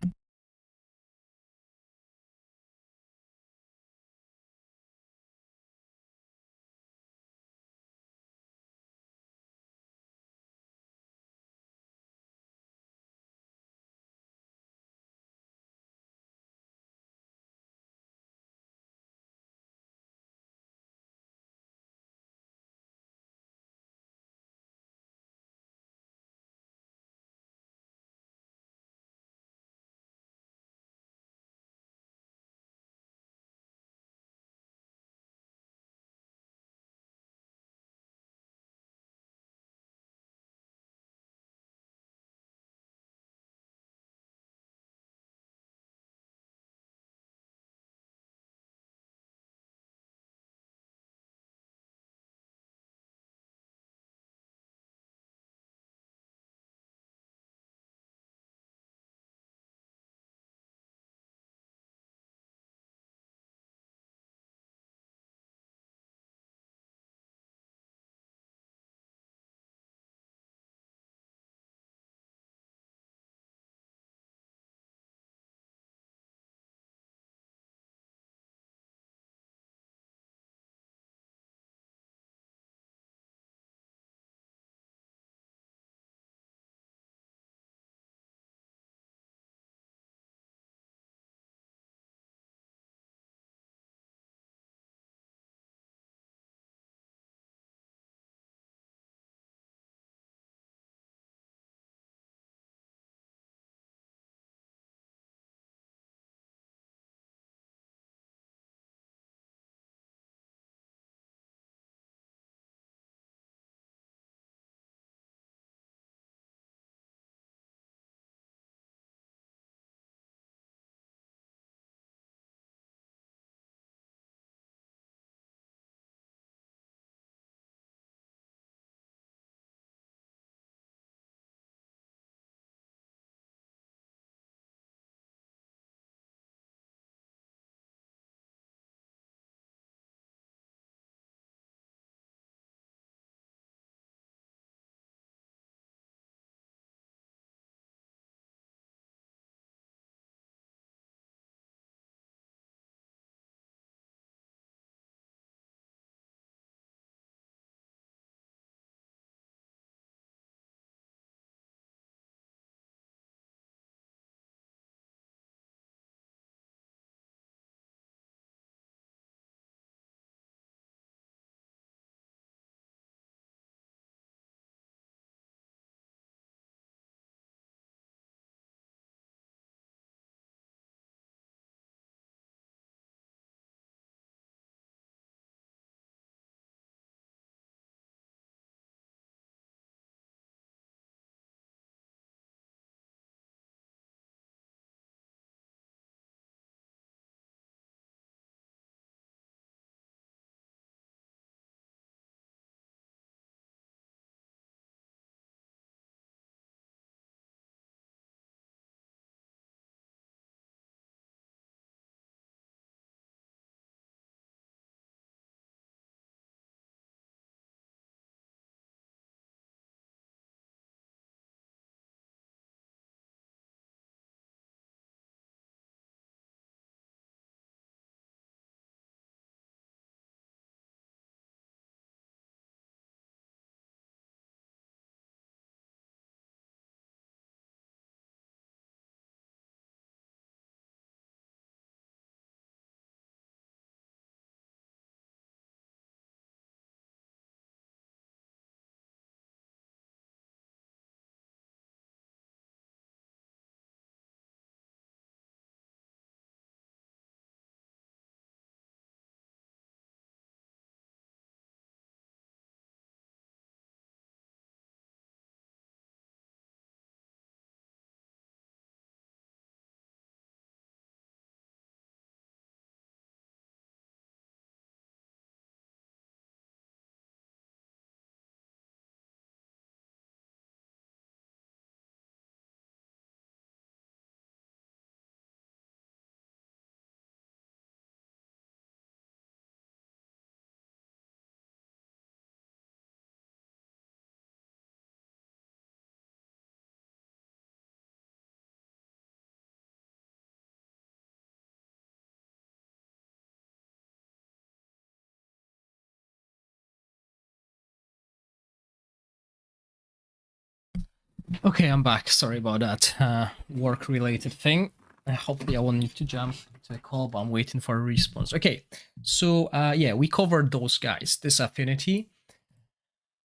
Okay, I'm back. Sorry about that work-related thing. Hopefully I won't need to jump to a call, but I'm waiting for a response. Okay, so yeah, we covered those guys. This affinity.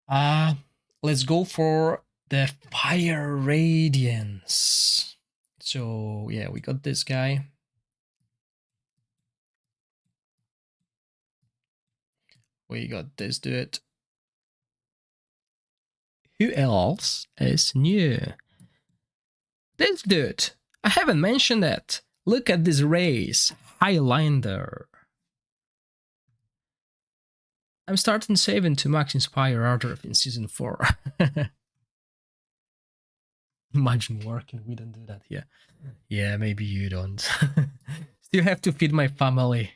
Let's go for the fire radiance. So yeah, we got this guy. We got this dude. Who else is new? This dude. I haven't mentioned that. Look at this race. Highlander. I'm starting saving to max Inspire Arthur in Season 4. Imagine working. We don't do that here. Yeah, maybe you don't. Still have to feed my family.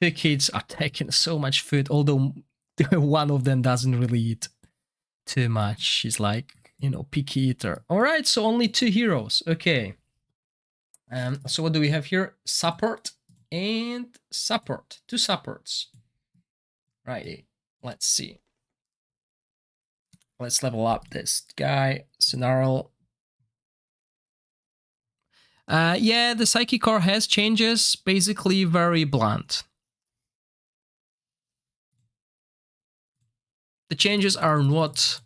2 kids are taking so much food, although one of them doesn't really eat too much. She's like, you know, picky eater. All right, so only 2 heroes. Okay. So what do we have here? Support and support. 2 supports. Right. Let's see. Let's level up this guy. Scenario. Yeah, the Psychic Core has changes. Basically very blunt. The changes are not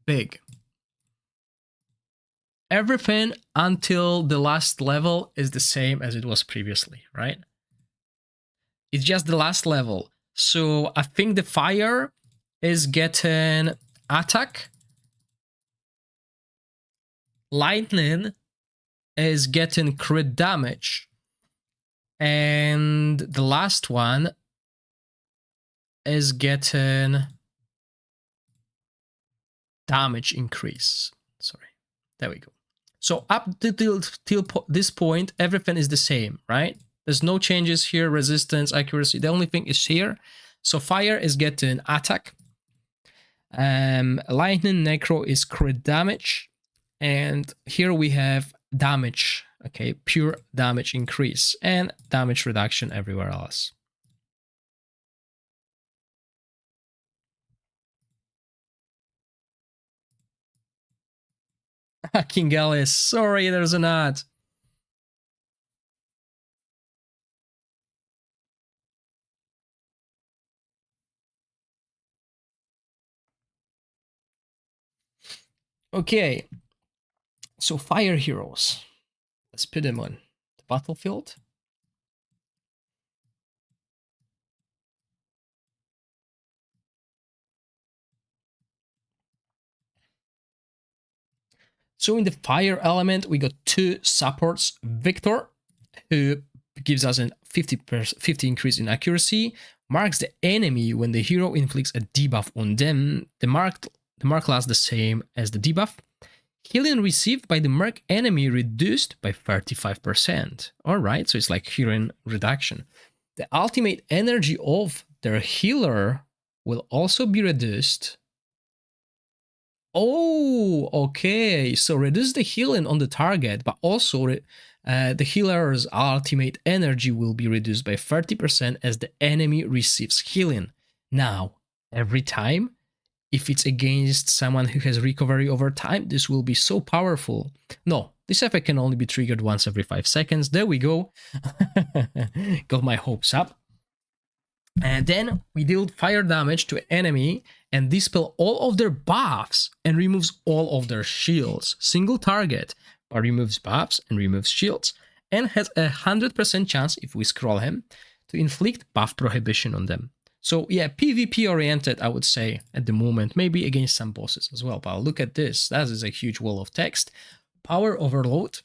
big. Everything until the last level is the same as it was previously, right? It's just the last level. So I think the fire is getting attack. Lightning is getting crit damage. And the last one is getting damage increase. Sorry. There we go. So up till this point, everything is the same, right? There's no changes here, resistance, accuracy. The only thing is here. So fire is getting attack. Lightning necro is crit damage. And here we have damage, okay, pure damage increase and damage reduction everywhere else. King Alice, sorry, there's an ad. Okay, so fire heroes. Let's put them on the battlefield. So in the fire element, we got 2 supports. Victor, who gives us a 50 increase in accuracy, marks the enemy when the hero inflicts a debuff on them. The mark lasts the same as the debuff. Healing received by the marked enemy reduced by 35%. Alright, so it's like healing reduction. The ultimate energy of their healer will also be reduced. Oh, okay. So reduce the healing on the target, but also the healer's ultimate energy will be reduced by 30% as the enemy receives healing. Now, every time, if it's against someone who has recovery over time, this will be so powerful. No, this effect can only be triggered once every 5 seconds. There we go. Got my hopes up. And then we deal fire damage to an enemy and dispel all of their buffs and removes all of their shields. Single target, but removes buffs and removes shields. And has a 100% chance, if we scroll him, to inflict buff prohibition on them. So yeah, PvP oriented, I would say, at the moment, maybe against some bosses as well. But look at this, that is a huge wall of text. Power Overload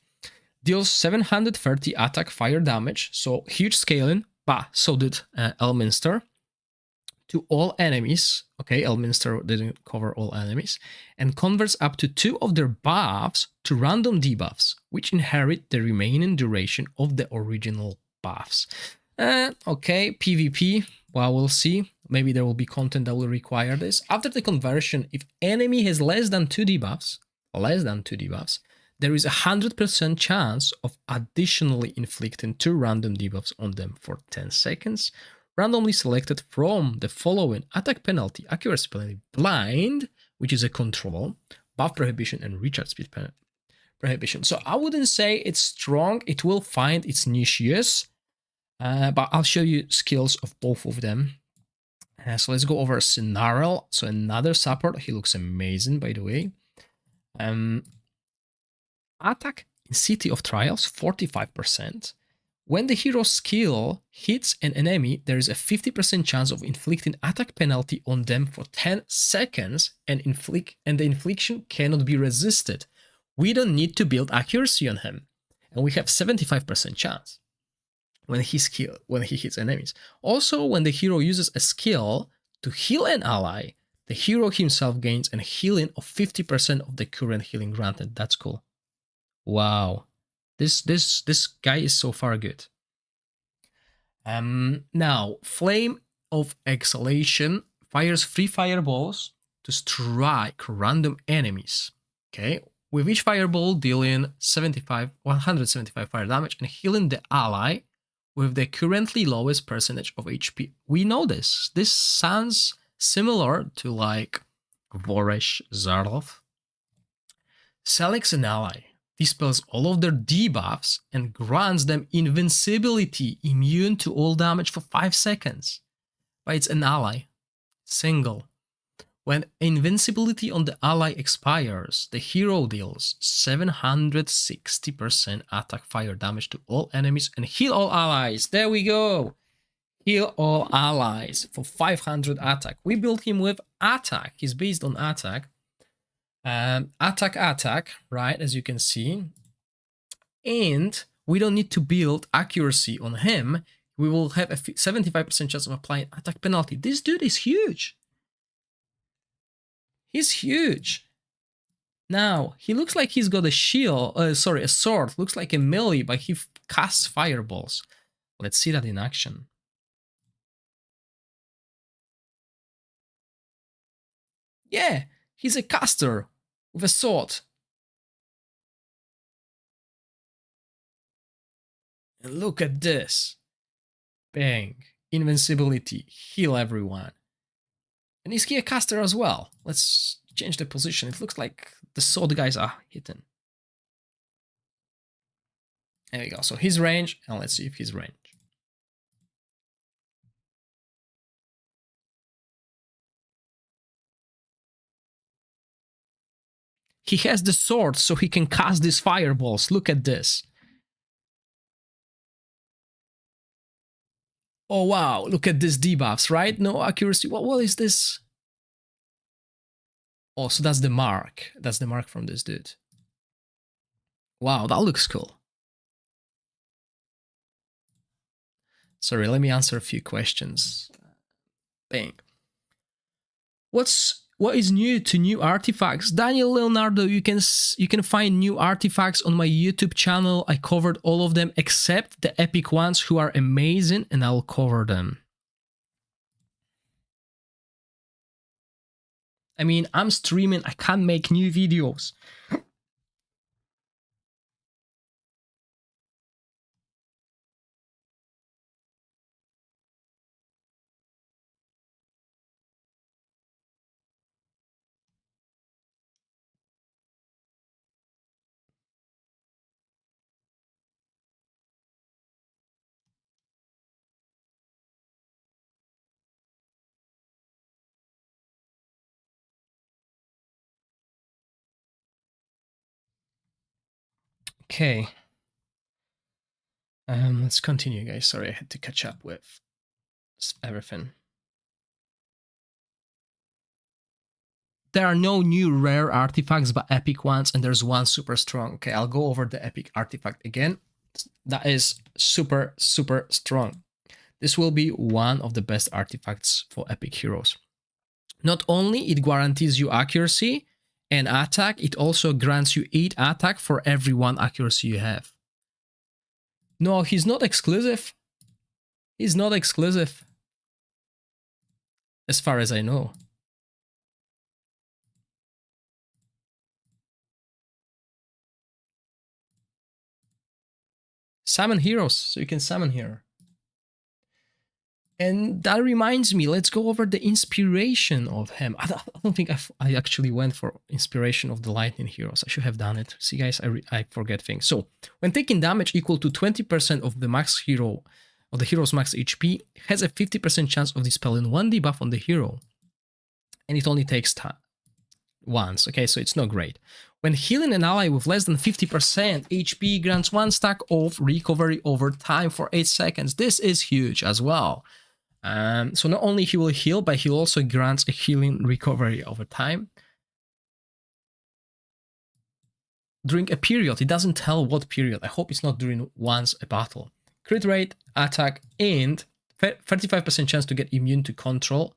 deals 730 attack fire damage, so huge scaling, but so did Elminster, to all enemies. Okay, Elminster didn't cover all enemies, and converts up to 2 of their buffs to random debuffs, which inherit the remaining duration of the original buffs. Okay, PvP. Well, we'll see. Maybe there will be content that will require this. After the conversion, if enemy has less than 2 debuffs, there is a 100% chance of additionally inflicting 2 random debuffs on them for 10 seconds, randomly selected from the following attack penalty, accuracy penalty, blind, which is a control, buff prohibition, and recharge speed prohibition. So I wouldn't say it's strong. It will find its niche use, but I'll show you skills of both of them. So let's go over Snarl. So another support. He looks amazing, by the way. Attack in City of Trials, 45%. When the hero's skill hits an enemy, there is a 50% chance of inflicting attack penalty on them for 10 seconds, and the infliction cannot be resisted. We don't need to build accuracy on him, and we have 75% chance when he hits enemies. Also, when the hero uses a skill to heal an ally, the hero himself gains a healing of 50% of the current healing granted. That's cool. Wow. This guy is so far good. Now, Flame of Exhalation fires 3 fireballs to strike random enemies. Okay, with each fireball dealing 175 fire damage and healing the ally with the currently lowest percentage of HP. We know this. This sounds similar to like Gorax Zarlov. Selects an ally, dispels all of their debuffs, and grants them invincibility, immune to all damage for 5 seconds. But it's an ally. Single. When invincibility on the ally expires, the hero deals 760% attack fire damage to all enemies and heal all allies. There we go. Heal all allies for 500 attack. We built him with attack. He's based on attack. Attack, right, as you can see. And we don't need to build accuracy on him. We will have a 75% chance of applying attack penalty. This dude is huge. He's huge. Now, he looks like he's got a shield, a sword. Looks like a melee, but he casts fireballs. Let's see that in action. Yeah, he's a caster with a sword. And look at this. Bang. Invincibility. Heal everyone. And is he a caster as well? Let's change the position. It looks like the sword guys are hitting. There we go. So his range, and let's see if his range. He has the sword, so he can cast these fireballs. Look at this. Oh wow, look at these debuffs, right? No accuracy. What is this? Oh, so that's the mark. That's the mark from this dude. Wow, that looks cool. Sorry, let me answer a few questions. Bang. What is new to new artifacts? Daniel Leonardo, you can find new artifacts on my YouTube channel. I covered all of them except the epic ones who are amazing, and I'll cover them. I mean, I'm streaming, I can't make new videos. Okay. Let's continue, guys. Sorry, I had to catch up with everything. There are no new rare artifacts, but epic ones, and there's one super strong. Okay, I'll go over the epic artifact again. That is super, super strong. This will be one of the best artifacts for epic heroes. Not only it guarantees you accuracy and attack, it also grants you 8 attack for every 1 accuracy you have. No, he's not exclusive. He's not exclusive. As far as I know. Summon heroes, so you can summon here. And that reminds me, let's go over the inspiration of him. I don't think I actually went for inspiration of the lightning heroes. I should have done it. See, guys, I forget things. So, when taking damage equal to 20% of the max hero, or the hero's max HP, has a 50% chance of dispelling one debuff on the hero. And it only takes time once. Okay, so it's not great. When healing an ally with less than 50% HP, grants 1 stack of recovery over time for 8 seconds. This is huge as well. So not only he will heal, but he also grants a healing recovery over time. During a period, it doesn't tell what period. I hope it's not during once a battle. Crit rate, attack, and 35% chance to get immune to control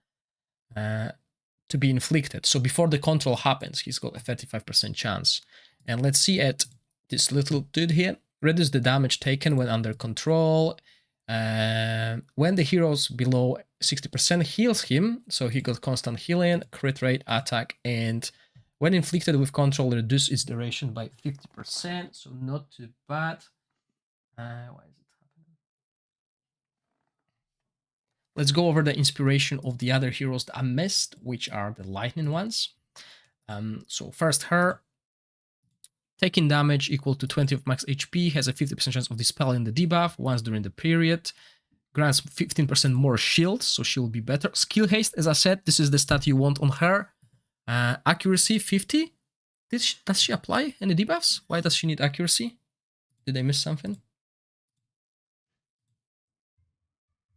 to be inflicted. So before the control happens, he's got a 35% chance. And let's see at this little dude here. Reduce the damage taken when under control. When the hero's below 60% heals him, so he got constant healing, crit rate, attack, and when inflicted with control, reduce its duration by 50%, so not too bad. Why is it happening? Let's go over the inspiration of the other heroes that I missed, which are the lightning ones. So first, her taking damage equal to 20 of max HP has a 50% chance of dispelling the debuff once during the period. Grants 15% more shield, so she'll be better. Skill haste, as I said, this is the stat you want on her. Accuracy 50. Does she apply any debuffs? Why does she need accuracy? Did I miss something?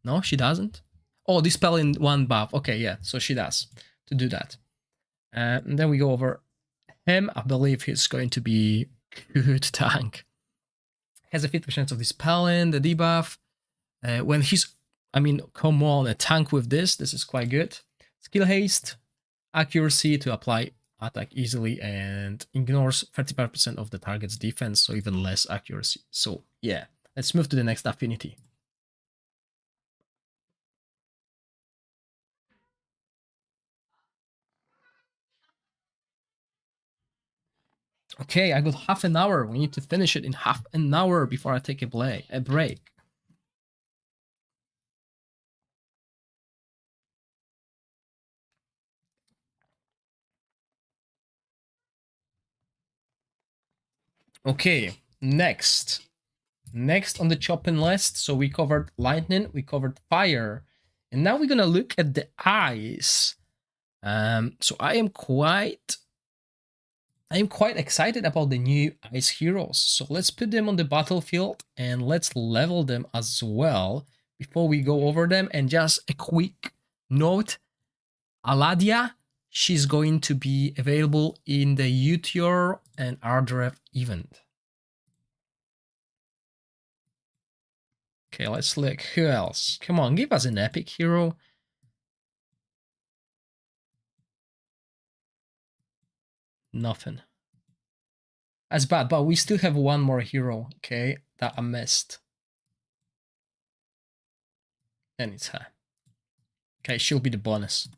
No, she doesn't. Oh, dispelling 1 buff. Okay, yeah, so she does to do that. And then we go over him. I believe he's going to be good tank. Has a 50% chance of dispelling the debuff. When he's, I mean, come on, a tank with this is quite good. Skill haste, accuracy to apply attack easily, and ignores 35% of the target's defense, so even less accuracy. So yeah, let's move to the next affinity. Okay, I got half an hour. We need to finish it in half an hour before I take a break. Okay, next on the chopping list. So we covered lightning, we covered fire, and now we're gonna look at the ice. So I am quite excited about the new ice heroes. So let's put them on the battlefield and let's level them as well before we go over them. And just a quick note, Aladia, she's going to be available in the Uteor and Ardrev event. Okay, let's look. Who else? Come on, give us an epic hero. Nothing. That's bad, but we still have one more hero, okay, that I missed. And it's her. Okay, she'll be the bonus.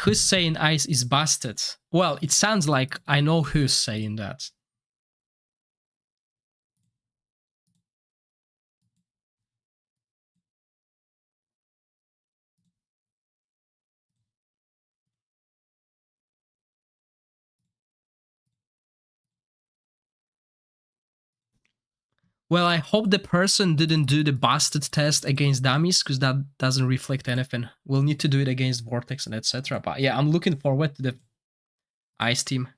Who's saying ice is busted? Well, it sounds like I know who's saying that. Well, I hope the person didn't do the busted test against dummies, because that doesn't reflect anything. We'll need to do it against Vortex and etc. But yeah, I'm looking forward to the ice team.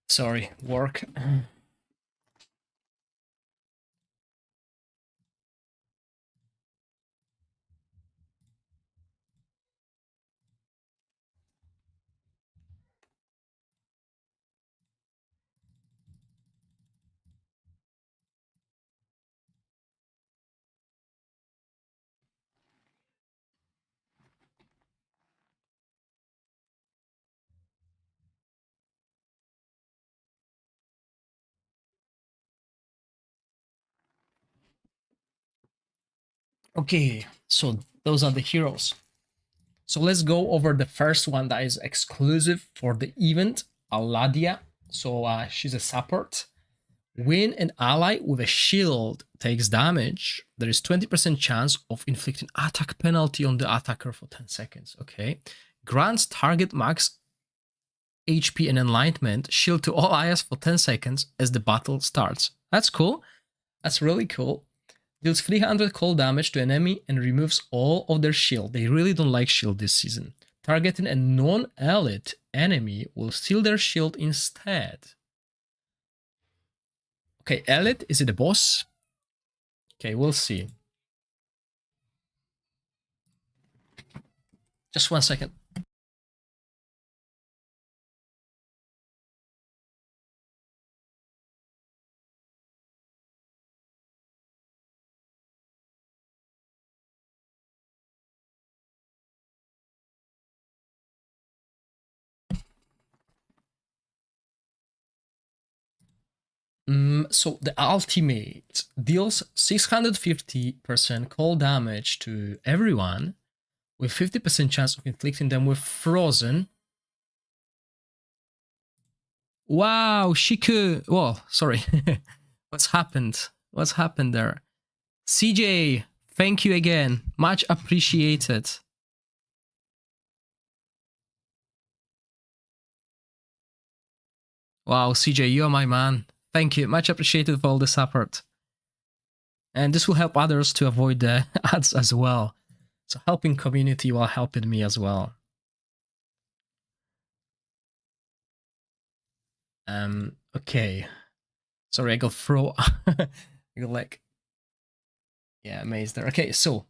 Sorry, work. Okay, so those are the heroes. So let's go over the first one that is exclusive for the event, Aladia. So she's a support. When an ally with a shield takes damage, there is 20% chance of inflicting attack penalty on the attacker for 10 seconds. Okay. Grants target max HP and enlightenment shield to all allies for 10 seconds as the battle starts. That's cool. That's really cool. Deals 300 cold damage to enemy and removes all of their shield. They really don't like shield this season. Targeting a non-elite enemy will steal their shield instead. Okay, elite, is it a boss? Okay, we'll see. Just 1 second. So the ultimate deals 650% cold damage to everyone with 50% chance of inflicting them with frozen. Wow, Shiku. Whoa, sorry. What's happened? What's happened there? CJ, thank you again. Much appreciated. Wow, CJ, you're my man. Thank you. Much appreciated for all the support. And this will help others to avoid the ads as well. So helping community while helping me as well. Okay. Sorry, I got throw. I got like, yeah, amazed there. Okay, so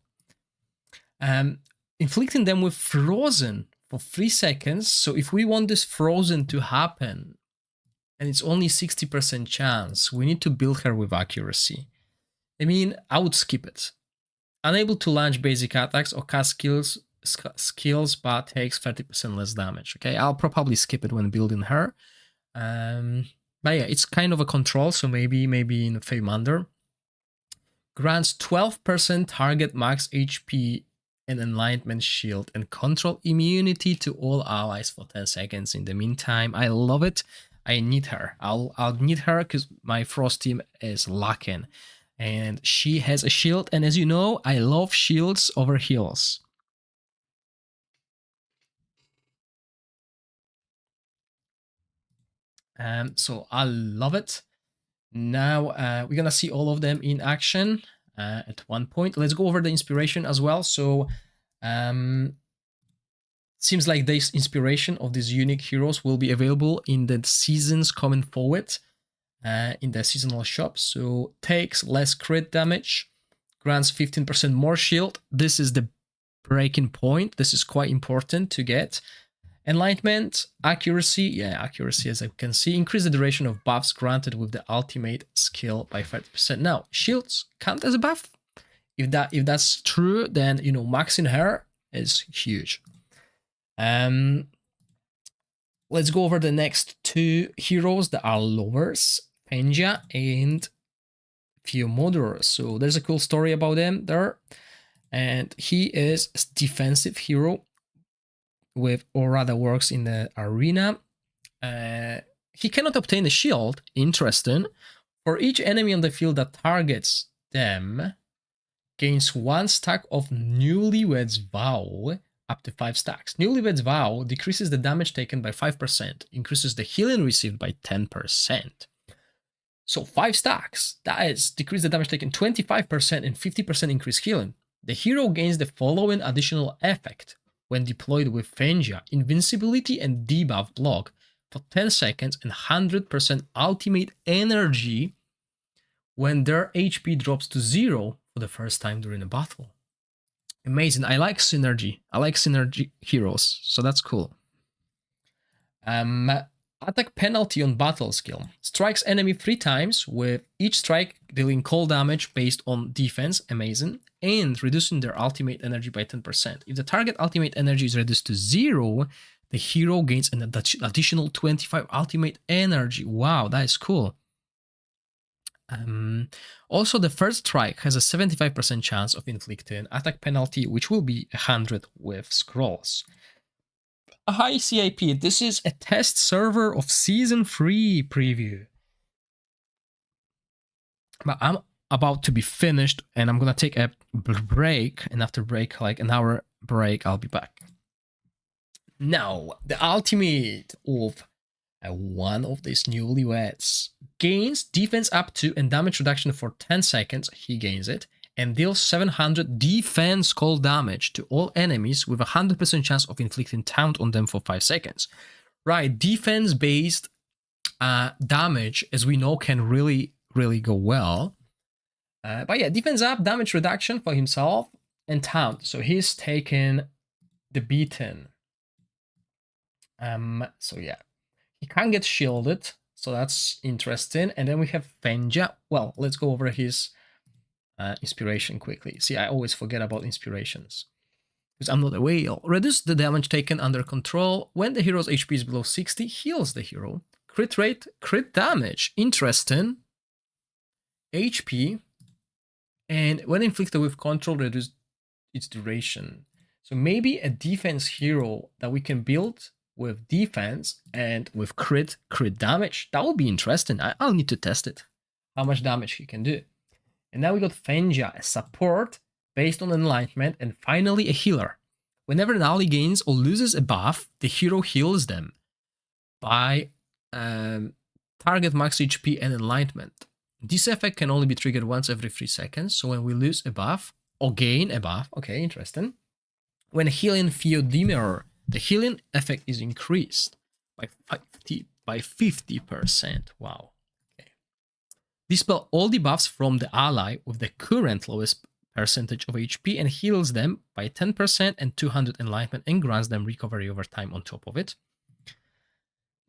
inflicting them with frozen for 3 seconds. So if we want this frozen to happen, and it's only 60% chance, we need to build her with accuracy. I mean, I would skip it. Unable to launch basic attacks or cast skills, but takes 30% less damage. Okay, I'll probably skip it when building her. But yeah, it's kind of a control, so maybe in Feymander. Grants 12% target max HP and enlightenment shield and control immunity to all allies for 10 seconds. In the meantime, I love it. I need her. I'll need her because my Frost team is lacking. And she has a shield, and as you know, I love shields over heals. So I love it. Now we're gonna see all of them in action at one point. Let's go over the inspiration as well. So seems like this inspiration of these unique heroes will be available in the seasons coming forward. In the seasonal shop. So takes less crit damage, grants 15% more shield. This is the breaking point. This is quite important to get. Enlightenment, accuracy, yeah, accuracy as I can see, increase the duration of buffs granted with the ultimate skill by 30%. Now, shields count as a buff. If that's true, then you know maxing her is huge. Let's go over the next two heroes that are lowers, Penja and Fiomodor. So there's a cool story about them there. And he is a defensive hero with aura that works in the arena. He cannot obtain a shield. Interesting. For each enemy on the field that targets them, gains 1 stack of Newlywed's Vow, up to 5 stacks. Newlywed's Vow decreases the damage taken by 5%, increases the healing received by 10%. So 5 stacks, that is, decrease the damage taken 25% and 50% increase healing. The hero gains the following additional effect when deployed with Fenja: invincibility and debuff block for 10 seconds and 100% ultimate energy when their HP drops to 0 for the first time during a battle. Amazing. I like synergy. I like synergy heroes, so that's cool. Attack penalty on battle skill. Strikes enemy 3 times, with each strike dealing cold damage based on defense. Amazing. And reducing their ultimate energy by 10%. If the target ultimate energy is reduced to 0, the hero gains an additional 25 ultimate energy. Wow, that is cool. Also, the first strike has a 75% chance of inflicting attack penalty, which will be 100 with scrolls. Hi CIP, this is a test server of Season 3 preview. But I'm about to be finished and I'm gonna take a break, and after break, like an hour break, I'll be back. Now, the ultimate of one of these newlyweds gains defense up to and damage reduction for 10 seconds, he gains it, and deals 700 defense cold damage to all enemies with a 100% chance of inflicting taunt on them for 5 seconds. Right, defense based damage, as we know, can really go well. But yeah, defense up, damage reduction for himself, and taunt. So he's taken the beaten. So yeah, he can get shielded, so that's interesting. And then we have Fenja. Well, let's go over his inspiration quickly. See, I always forget about inspirations because I'm not a whale. Reduce the damage taken under control. When the hero's HP is below 60, heals the hero. Crit rate, crit damage. Interesting. HP. And when inflicted with control, reduce its duration. So maybe a defense hero that we can build with defense and with crit damage. That would be interesting. I'll need to test it. How much damage he can do. And now we got Fenja, a support based on enlightenment, and finally a healer. Whenever an ally gains or loses a buff, the hero heals them by target max HP and enlightenment. This effect can only be triggered once every 3 seconds, so when we lose a buff or gain a buff, okay, interesting. When healing Theodemir, the healing effect is increased by 50%. Wow. Okay. Dispel all debuffs from the ally with the current lowest percentage of HP and heals them by 10% and 200 enlightenment and grants them recovery over time on top of it.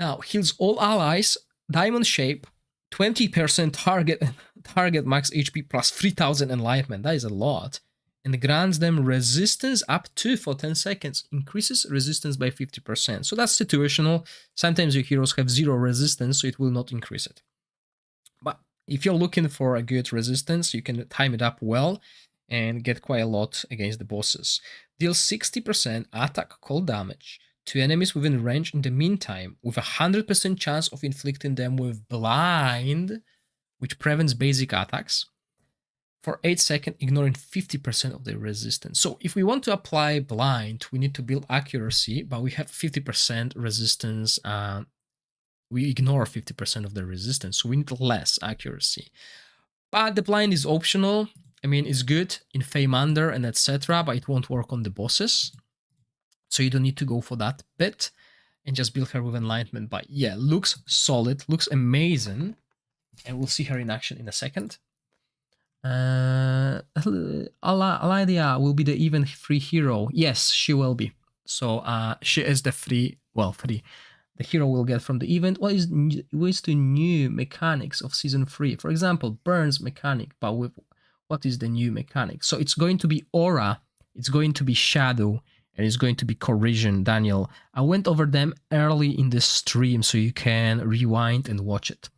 Now, heals all allies, diamond shape, 20% target max HP plus 3000 enlightenment. That is a lot. And grants them resistance up to for 10 seconds. Increases resistance by 50%. So that's situational. Sometimes your heroes have 0 resistance, so it will not increase it. But if you're looking for a good resistance, you can time it up well and get quite a lot against the bosses. Deals 60% attack cold damage to enemies within range in the meantime, with a 100% chance of inflicting them with blind, which prevents basic attacks, for 8 seconds, ignoring 50% of their resistance. So if we want to apply blind, we need to build accuracy, but we have 50% resistance. We ignore 50% of the resistance, so we need less accuracy. But the blind is optional. I mean, it's good in Feymander and etc., but it won't work on the bosses. So you don't need to go for that bit and just build her with enlightenment. But yeah, looks solid, looks amazing. And we'll see her in action in a second. Aladia will be the even free hero. Yes, she will be. So she is the free. The hero will get from the event. What is the new mechanics of season 3? For example, Burns mechanic, but with what is the new mechanic? So it's going to be aura, it's going to be shadow, and it's going to be corrosion. Daniel, I went over them early in the stream, so you can rewind and watch it.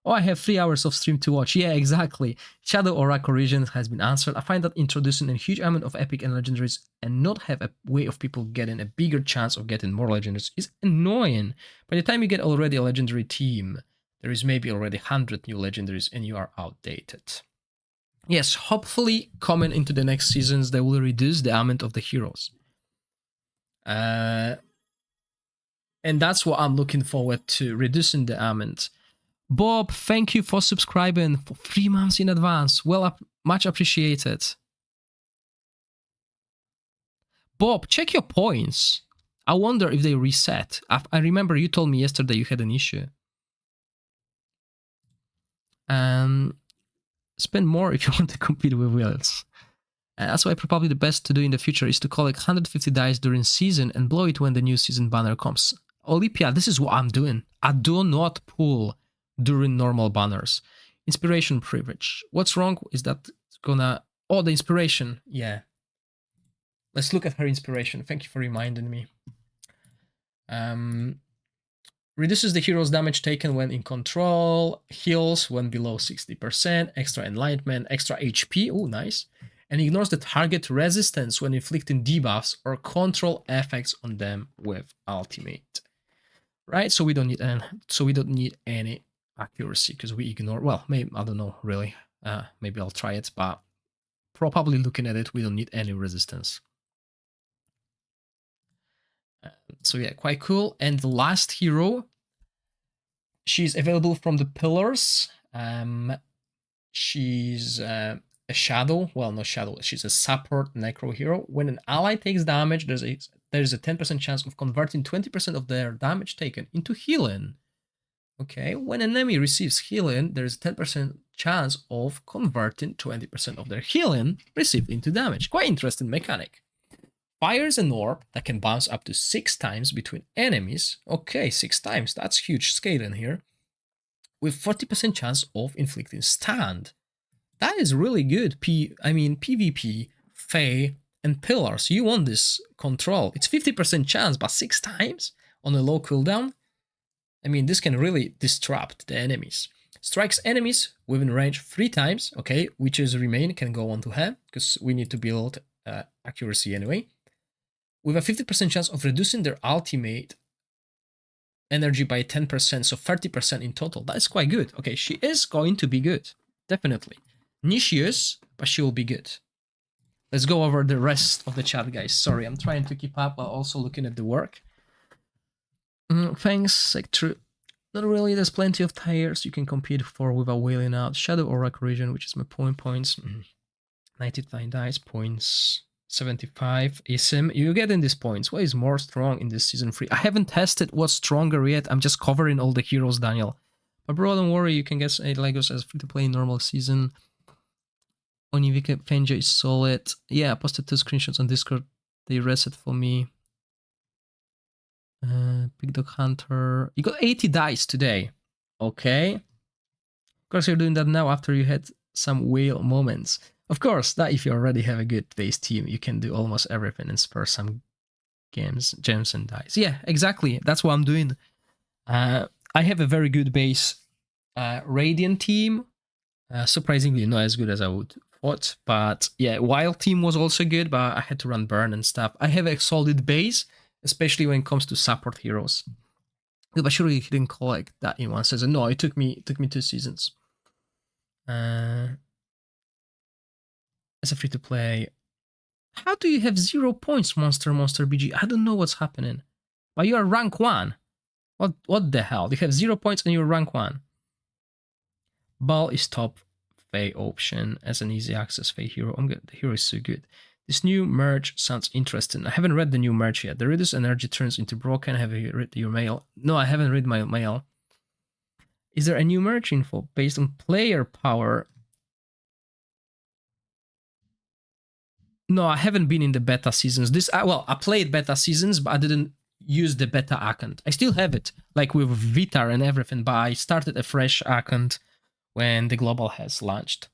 Oh, I have 3 hours of stream to watch. Yeah, exactly. Shadow Aura Corrosion has been answered. I find that introducing a huge amount of epic and legendaries and not have a way of people getting a bigger chance of getting more legendaries is annoying. By the time you get already a legendary team, there is maybe already 100 new legendaries and you are outdated. Yes, hopefully coming into the next seasons, they will reduce the amount of the heroes. And that's what I'm looking forward to, reducing the amount. Bob, thank you for subscribing for 3 months in advance. Well, much appreciated. Bob, check your points. I wonder if they reset. I remember you told me yesterday you had an issue. Spend more if you want to compete with whales. That's why probably the best to do in the future is to collect 150 dice during season and blow it when the new season banner comes. Olympia, this is what I'm doing. I do not pull during normal banners. Inspiration privilege. What's wrong is that it's gonna... Oh, the inspiration. Yeah. Let's look at her inspiration. Thank you for reminding me. Reduces the hero's damage taken when in control, heals when below 60%, extra enlightenment, extra HP, oh nice, and ignores the target resistance when inflicting debuffs or control effects on them with ultimate. Right, so we don't need any accuracy because we ignore, well, maybe, I don't know really, maybe I'll try it, but probably looking at it, we don't need any resistance. So yeah, quite cool. And the last hero, she's available from the pillars. She's a shadow. Well, not shadow. She's a support necro hero. When an ally takes damage, there's a 10% chance of converting 20% of their damage taken into healing. Okay, when an enemy receives healing, there's a 10% chance of converting 20% of their healing received into damage. Quite interesting mechanic. Fires an orb that can bounce up to 6 times between enemies. Okay, 6 times. That's huge scaling here. With 40% chance of inflicting stand. That is really good. PvP, Fae, and Pillars. You want this control. It's 50% chance, but 6 times on a low cooldown. I mean, this can really disrupt the enemies. Strikes enemies within range 3 times. Okay, witches remain can go on to have, because we need to build accuracy anyway. With a 50% chance of reducing their ultimate energy by 10%, so 30% in total. That is quite good. Okay, she is going to be good. Definitely. Nicheous, but she will be good. Let's go over the rest of the chat, guys. Sorry, I'm trying to keep up while also looking at the work. Thanks, Sector. Not really, there's plenty of tires you can compete for without wailing out. Shadow Oracle region, which is my points. 99 dice, points. 75 ISIM. You're getting these points. What is more strong in this season 3? I haven't tested what's stronger yet. I'm just covering all the heroes, Daniel. But bro, don't worry. You can get 8 Legos as free-to-play normal season. Onivika Fenja is solid. Yeah, I posted 2 screenshots on Discord. They reset for me. Big Dog Hunter. You got 80 dice today. Okay. Of course, you're doing that now after you had some whale moments. Of course, that if you already have a good base team, you can do almost everything and spare some gems and dice. Yeah, exactly. That's what I'm doing. I have a very good base Radiant team. Surprisingly, not as good as I would thought. But yeah, Wild team was also good, but I had to run burn and stuff. I have a solid base, especially when it comes to support heroes. But surely you didn't collect that in one season. No, it took me 2 seasons. As a free-to-play. How do you have 0 points, Monster BG? I don't know what's happening. But you are rank 1. What the hell? You have 0 points and you're rank 1. Ball is top Fae option as an easy access Fae hero. The hero is so good. This new merge sounds interesting. I haven't read the new merge yet. The reduced energy turns into broken. Have you read your mail? No, I haven't read my mail. Is there a new merge info based on player power? No, I haven't been in the beta seasons. I played beta seasons, but I didn't use the beta account. I still have it, like with Vitar and everything, but I started a fresh account when the global has launched.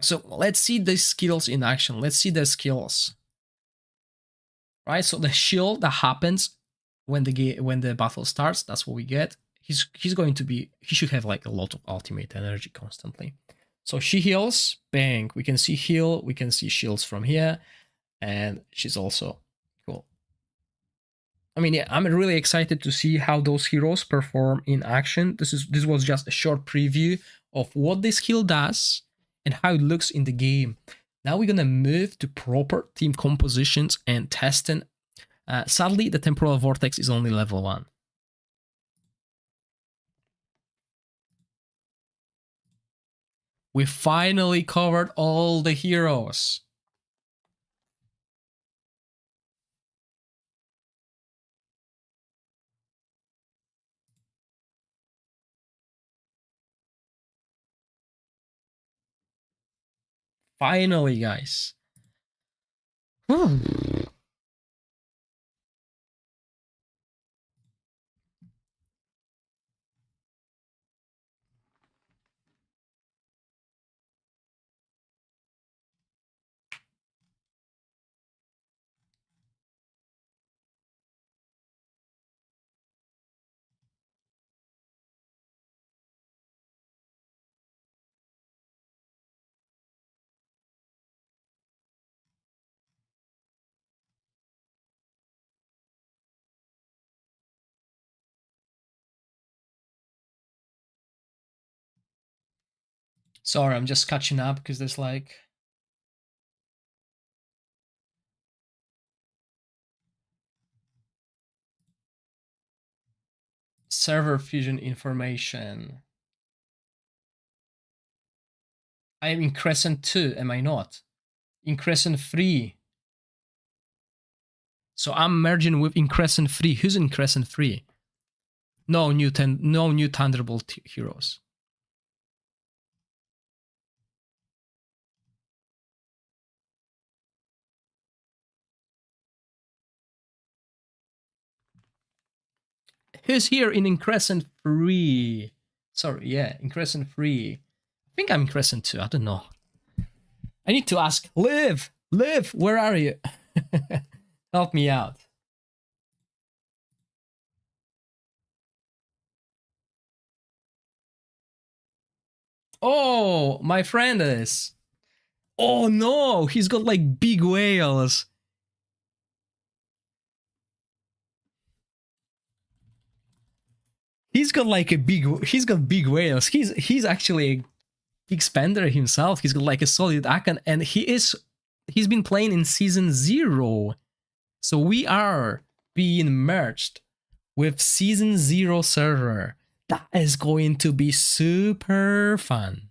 So let's see the skills in action. Let's see the skills. Right, so the shield that happens when the battle starts, that's what we get. He should have like a lot of ultimate energy constantly. So she heals, bang, we can see heal, we can see shields from here, and she's also cool. I mean, yeah, I'm really excited to see how those heroes perform in action. This was just a short preview of what this skill does and how it looks in the game. Now we're gonna move to proper team compositions and testing. Sadly, the Temporal Vortex is only level 1. We finally covered all the heroes. Finally, guys. Whew. Sorry, I'm just catching up because there's like... server fusion information. I am in Crescent 2, am I not? In Crescent 3. So I'm merging with in Crescent 3. Who's in Crescent 3? No new Thunderbolt heroes. Who's here in Crescent 3? Sorry, yeah, in Crescent 3. I think I'm in Crescent 2, I don't know. I need to ask, Liv, where are you? Help me out. Oh, my friend is. Oh no, he's got like big whales. He's got like he's got big whales. He's actually a big spender himself. He's got like a solid icon, and he's been playing in season 0. So we are being merged with season 0 server. That is going to be super fun.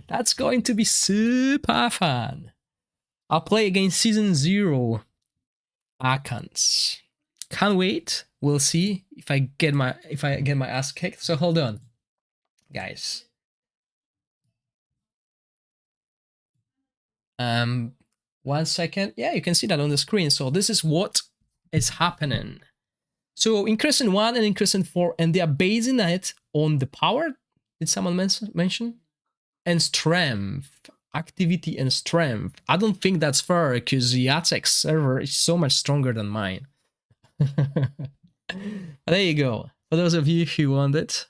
That's going to be super fun. I'll play against season 0 icons. Can't wait. We'll see if I get my ass kicked. So hold on, guys. 1 second. Yeah, you can see that on the screen. So this is what is happening. So in Crescent 1 and in Crescent 4, and they are basing it on the power. Did someone mention? And strength, activity and strength. I don't think that's fair because Jacek's server is so much stronger than mine. There you go. For those of you who want it.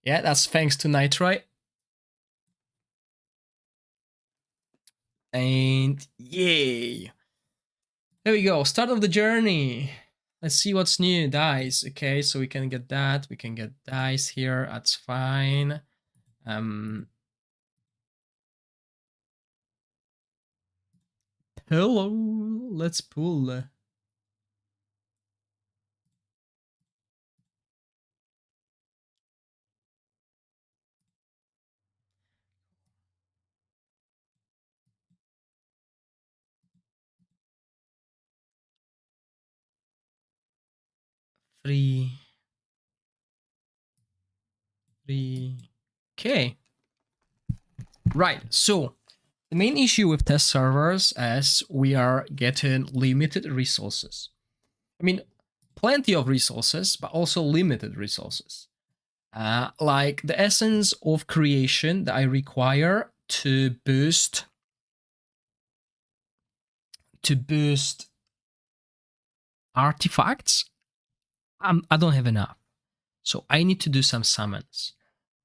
Yeah, that's thanks to Nitrite. And yay. There we go. Start of the journey. Let's see what's new. Dice. Okay, so we can get that. We can get dice here. That's fine. Hello. Let's pull. Three. Okay. Right. So the main issue with test servers is we are getting limited resources. I mean, plenty of resources, but also limited resources. Like the essence of creation that I require to boost artifacts, I don't have enough. So I need to do some summons.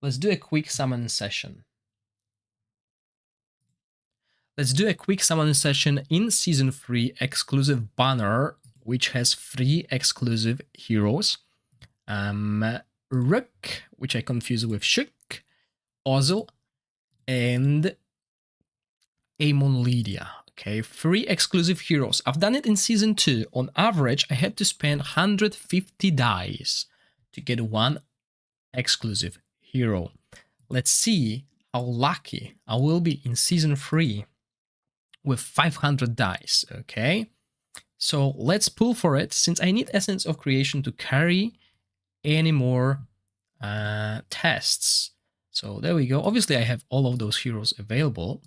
Let's do a quick summon session. Let's do a quick summon session in Season 3 exclusive banner, which has 3 exclusive heroes. Rook, which I confuse with Shuk, Ozil, and Amon Lydia. Okay, 3 exclusive heroes. I've done it in Season 2. On average, I had to spend 150 dice to get 1 exclusive hero. Let's see how lucky I will be in Season 3 with 500 dice, okay? So let's pull for it, since I need Essence of Creation to carry any more tests. So there we go. Obviously, I have all of those heroes available,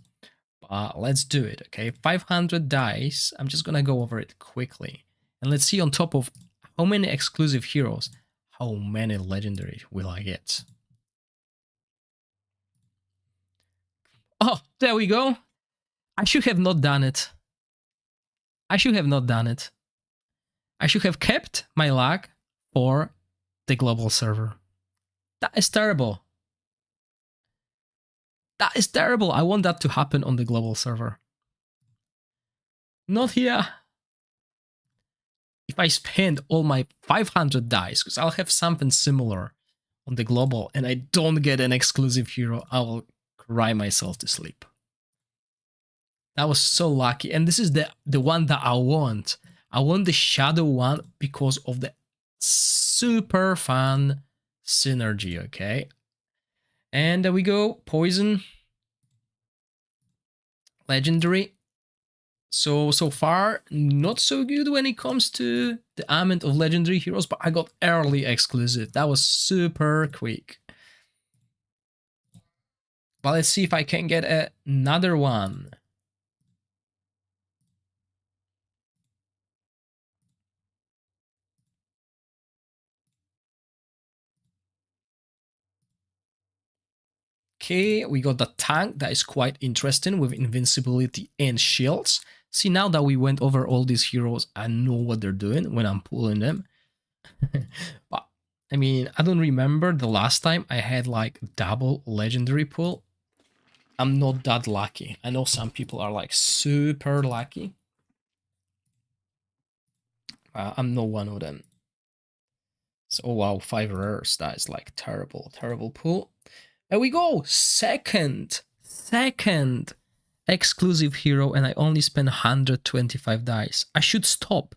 but let's do it, okay? 500 dice. I'm just gonna go over it quickly. And let's see on top of how many exclusive heroes, how many legendary will I get? Oh, there we go. I should have not done it. I should have not done it. I should have kept my luck for the global server. That is terrible. That is terrible. I want that to happen on the global server. Not here. if I spend all my 500 dice, because I'll have something similar on the global, and I don't get an exclusive hero, I will cry myself to sleep. That was so lucky. And this is the one that I want. I want the shadow one because of the super fun synergy, okay? And there we go. Poison. Legendary. So far, not so good when it comes to the amount of legendary heroes, but I got early exclusive. That was super quick. But let's see if I can get another one. Okay, we got the tank that is quite interesting with invincibility and shields. See, now that we went over all these heroes, I know what they're doing when I'm pulling them. But I mean, I don't remember the last time I had like double legendary pull. I'm not that lucky. I know some people are like super lucky. I'm not one of them. So, oh wow, 5 rares. That is like terrible, terrible pull. There we go. Second exclusive hero, and I only spent 125 dice. I should stop.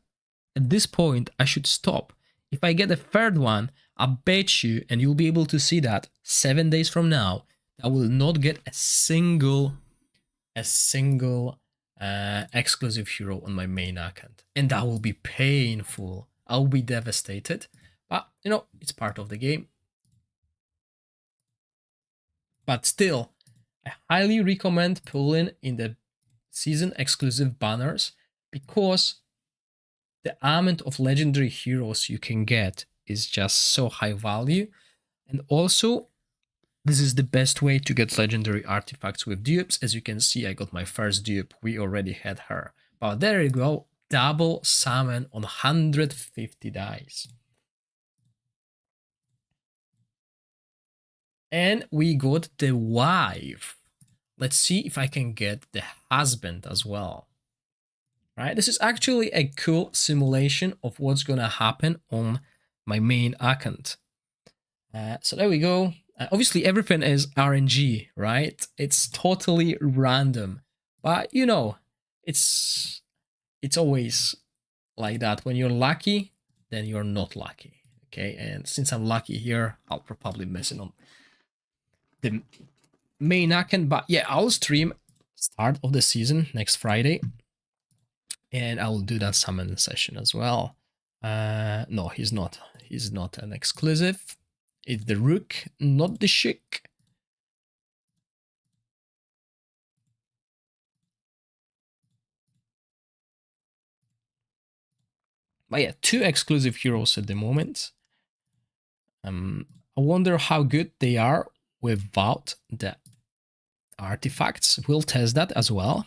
At this point, I should stop. If I get a third one, I bet you, and you'll be able to see that 7 days from now, I will not get a single exclusive hero on my main account. And that will be painful. I'll be devastated. But, you know, it's part of the game. But still, I highly recommend pulling in the season exclusive banners because the amount of legendary heroes you can get is just so high value. And also, this is the best way to get legendary artifacts with dupes. As you can see, I got my first dupe. We already had her. But there you go. Double summon on 150 dice. And we got the wife. Let's see if I can get the husband as well. Right? This is actually a cool simulation of what's gonna happen on my main account. So there we go. Obviously, everything is RNG, right? It's totally random, but you know, it's always like that. When you're lucky, then you're not lucky. Okay, and since I'm lucky here, I'll probably miss it on the main account. But yeah, I'll stream start of the season next Friday, and I will do that summon session as well. No, he's not. He's not an exclusive. It's the Rook, not the Chick. But yeah, 2 exclusive heroes at the moment. I wonder how good they are without the artifacts. We'll test that as well.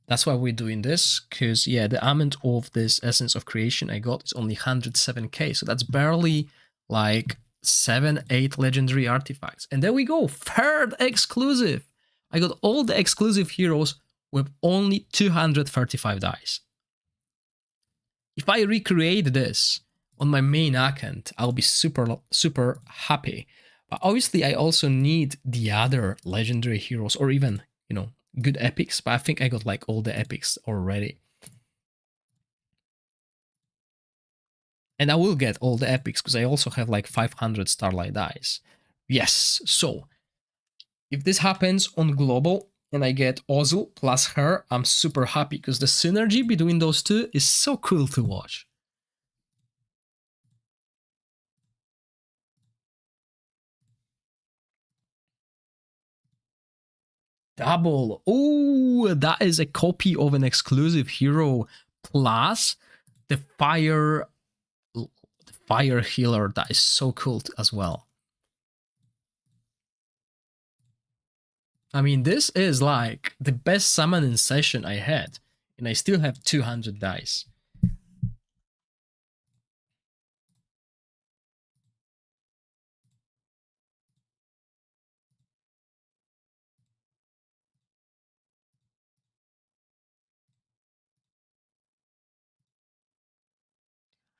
That's why we're doing this, because yeah, the amount of this Essence of Creation I got is only 107k, so that's barely like 7-8 legendary artifacts. And there we go, 3rd exclusive. I got all the exclusive heroes with only 235 dice. If I recreate this on my main account, I'll be super happy. But obviously, I also need the other legendary heroes, or even, you know, good epics. But I think I got like all the epics already. And I will get all the epics because I also have like 500 Starlight dice. Yes, so if this happens on global and I get Ozil plus her, I'm super happy because the synergy between those two is so cool to watch. Double. Oh, that is a copy of an exclusive hero plus the fire healer. That is so cool as well. I mean, this is like the best summoning session I had, and I still have 200 dice.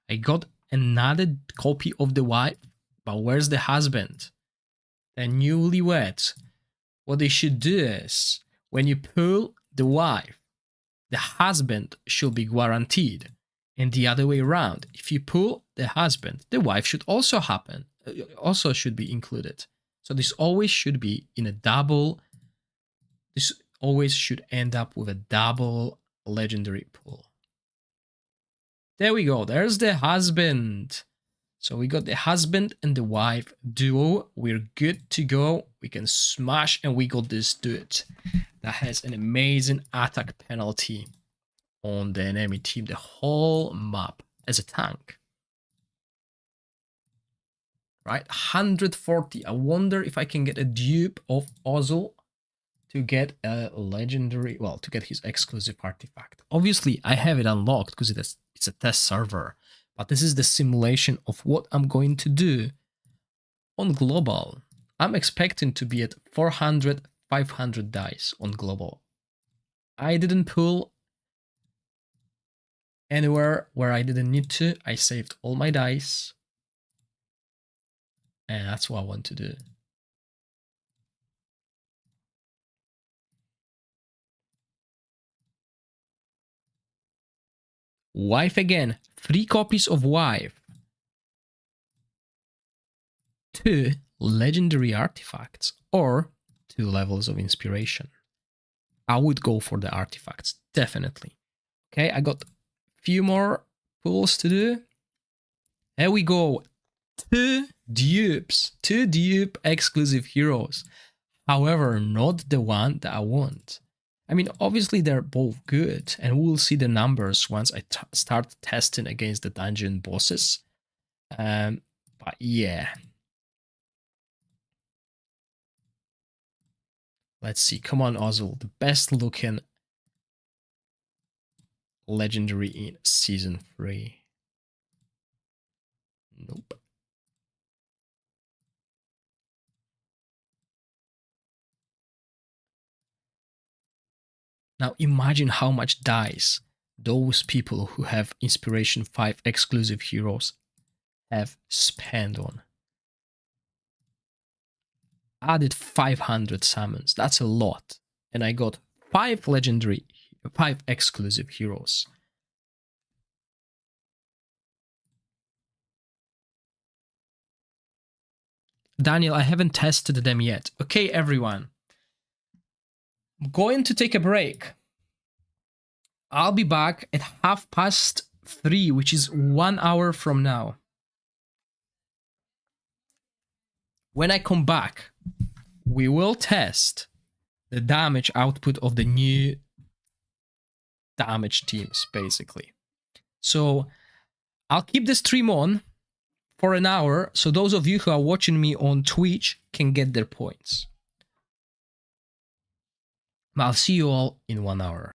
I got another copy of the wife, but where's the husband? The newlyweds. What they should do is, when you pull the wife, the husband should be guaranteed. And the other way around, if you pull the husband, the wife should also should be included. So this always should be in a double, this always should end up with a double legendary pull. There we go, there's the husband. So we got the husband and the wife duo. We're good to go. We can smash, and we got this dude that has an amazing attack penalty on the enemy team, the whole map as a tank. Right, 140. I wonder if I can get a dupe of Ozil to get a legendary, well, to get his exclusive artifact. Obviously, I have it unlocked because it's a test server, but this is the simulation of what I'm going to do on global. I'm expecting to be at 400, 500 dice on global. I didn't pull anywhere where I didn't need to. I saved all my dice. And that's what I want to do. Wife again. 3 copies of Wife. 2 legendary artifacts or 2 levels of inspiration. I would go for the artifacts, definitely. Okay, I got a few more pulls to do. Here we go. 2 dupes. 2 dupe exclusive heroes. However, not the one that I want. I mean, obviously they're both good, and we'll see the numbers once I start testing against the dungeon bosses. But yeah. Let's see. Come on, Ozil. The best looking legendary in Season 3. Nope. Now imagine how much dice those people who have Inspiration 5 exclusive heroes have spent on. Added 500 summons. That's a lot. And I got 5 legendary, 5 exclusive heroes. Daniel, I haven't tested them yet. Okay, everyone. I'm going to take a break. I'll be back at 3:30, which is 1 hour from now. When I come back, we will test the damage output of the new damage teams, basically. So I'll keep the stream on for an hour, so those of you who are watching me on Twitch can get their points. I'll see you all in 1 hour.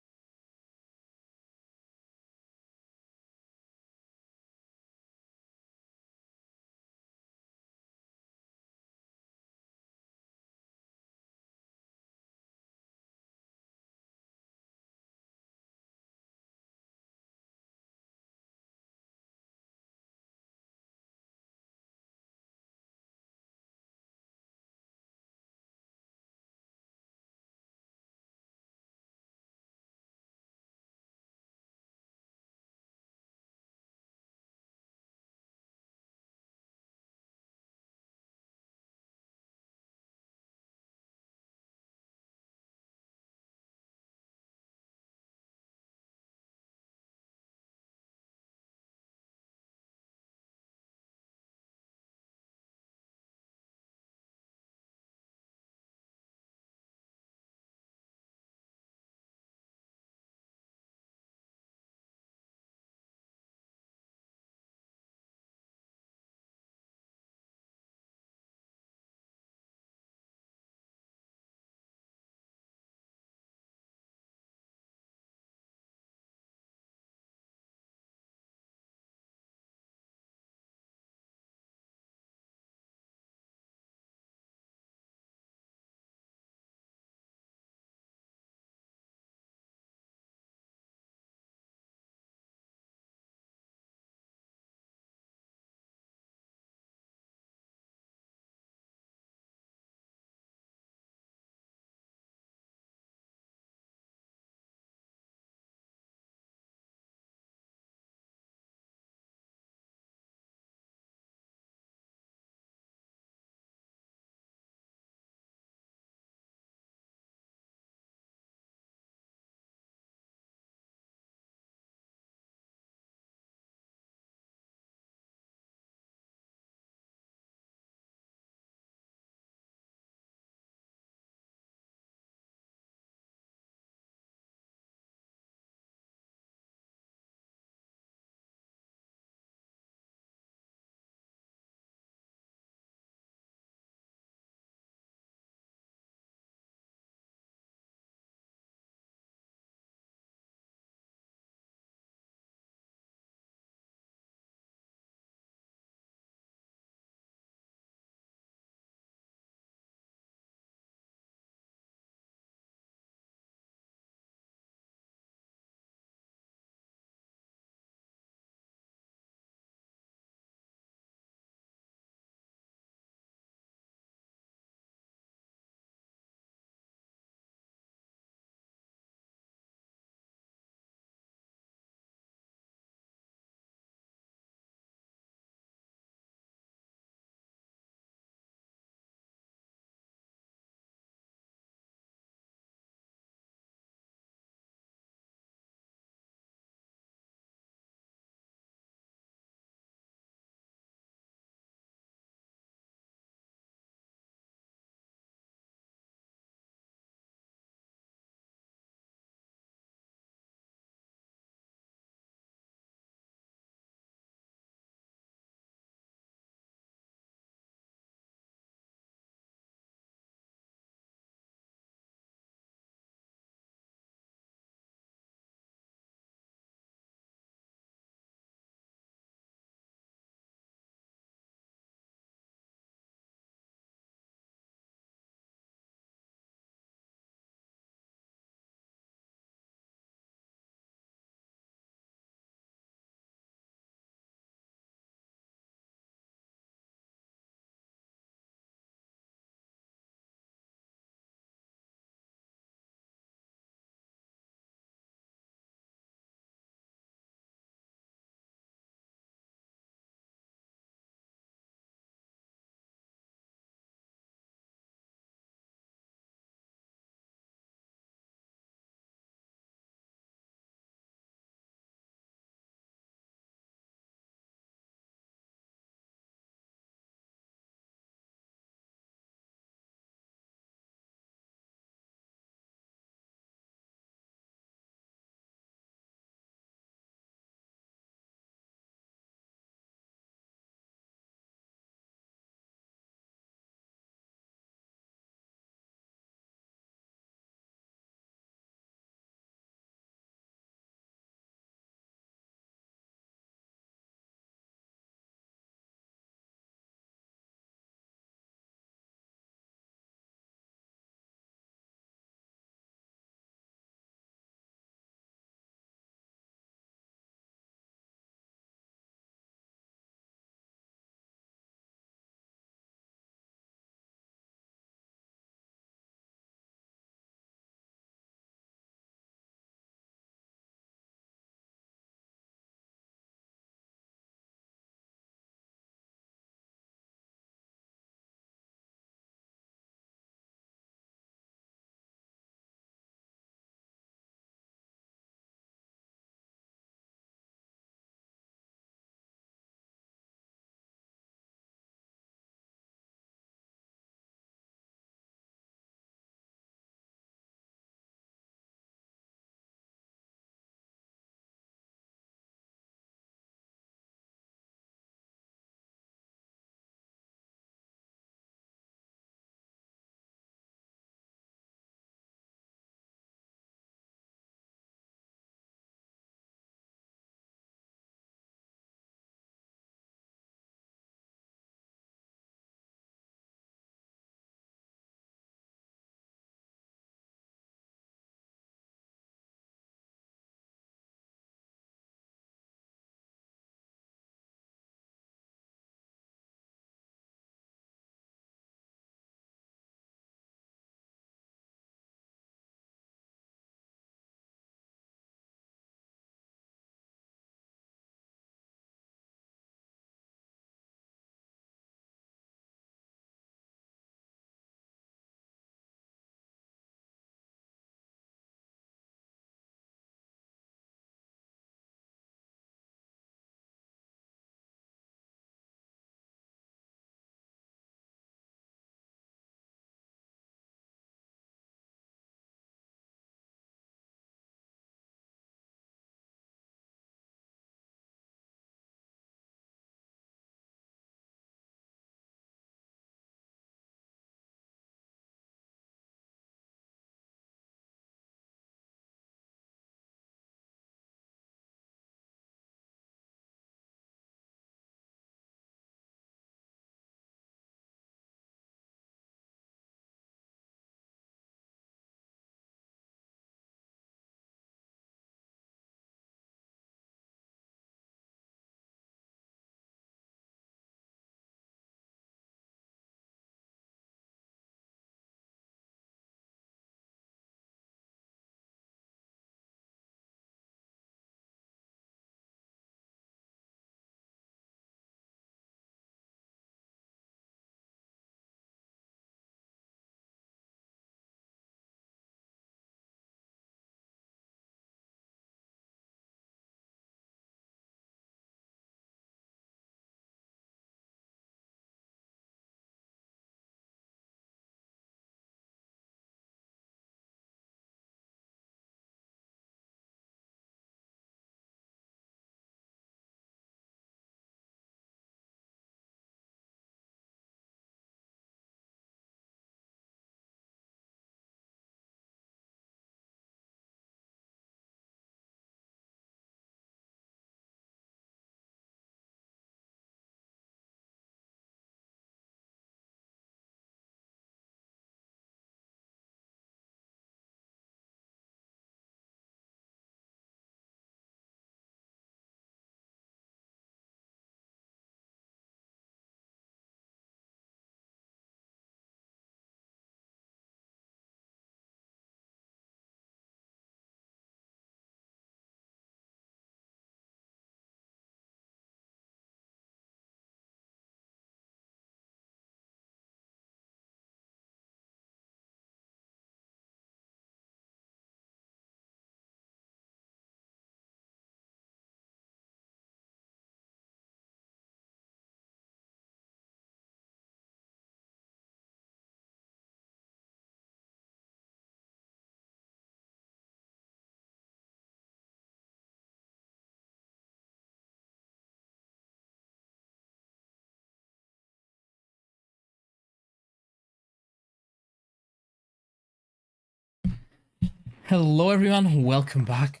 Hello everyone, welcome back.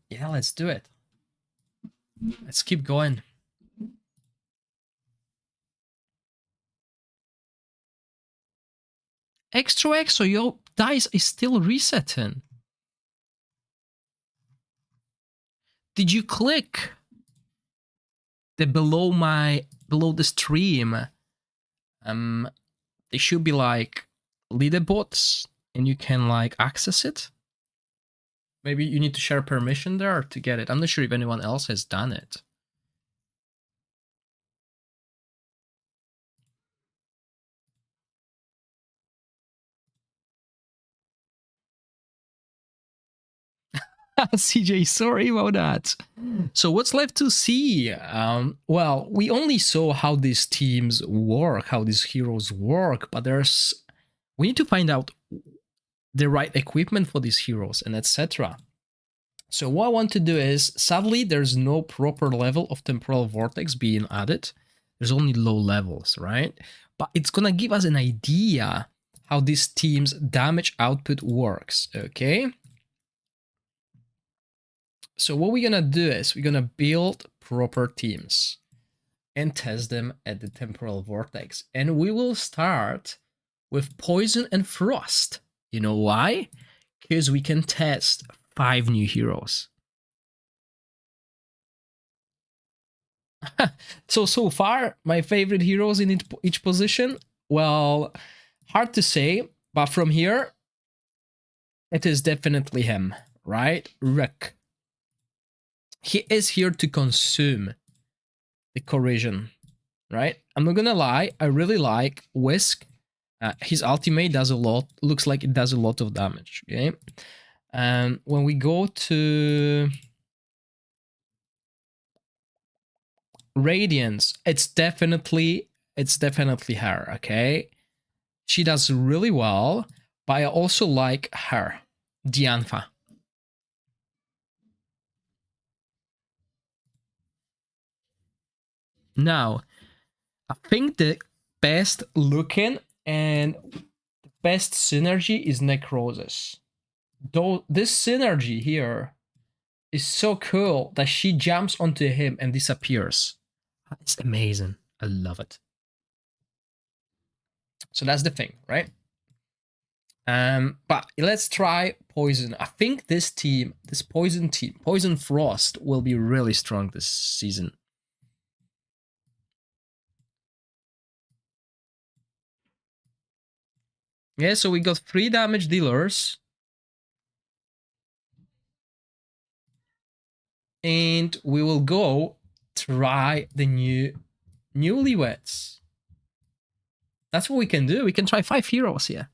Yeah, let's do it. Let's keep going. Extra X, so your dice is still resetting. Did you click the below the stream? They should be like leaderboards and you can like access it. Maybe you need to share permission there to get it. I'm not sure if anyone else has done it. CJ, sorry about that. So what's left to see? Well, we only saw how these teams work, how these heroes work, but we need to find out the right equipment for these heroes and etc. So what I want to do is, sadly, there's no proper level of temporal vortex being added. There's only low levels, right? But it's gonna give us an idea how this team's damage output works, okay? So what we're gonna do is we're gonna build proper teams and test them at the temporal vortex. And we will start with poison and frost. You know why? Because we can test 5 new heroes. So far, my favorite heroes in each position, well, hard to say, but from here, it is definitely him, right? Rick. He is here to consume the corrosion, right? I'm not gonna lie, I really like Whisk. His ultimate does a lot, looks like it does a lot of damage, okay? When we go to Radiance, it's definitely her, okay? She does really well, but I also like her, Diantha. Now, I think the best looking and the best synergy is Necrosis. Though this synergy here is so cool that she jumps onto him and disappears. It's amazing. I love it. So that's the thing, right? But let's try Poison. I think this Poison team, Poison Frost, will be really strong this season. Yeah, so we got 3 damage dealers. And we will go try the newlyweds. That's what we can do. We can try 5 heroes here.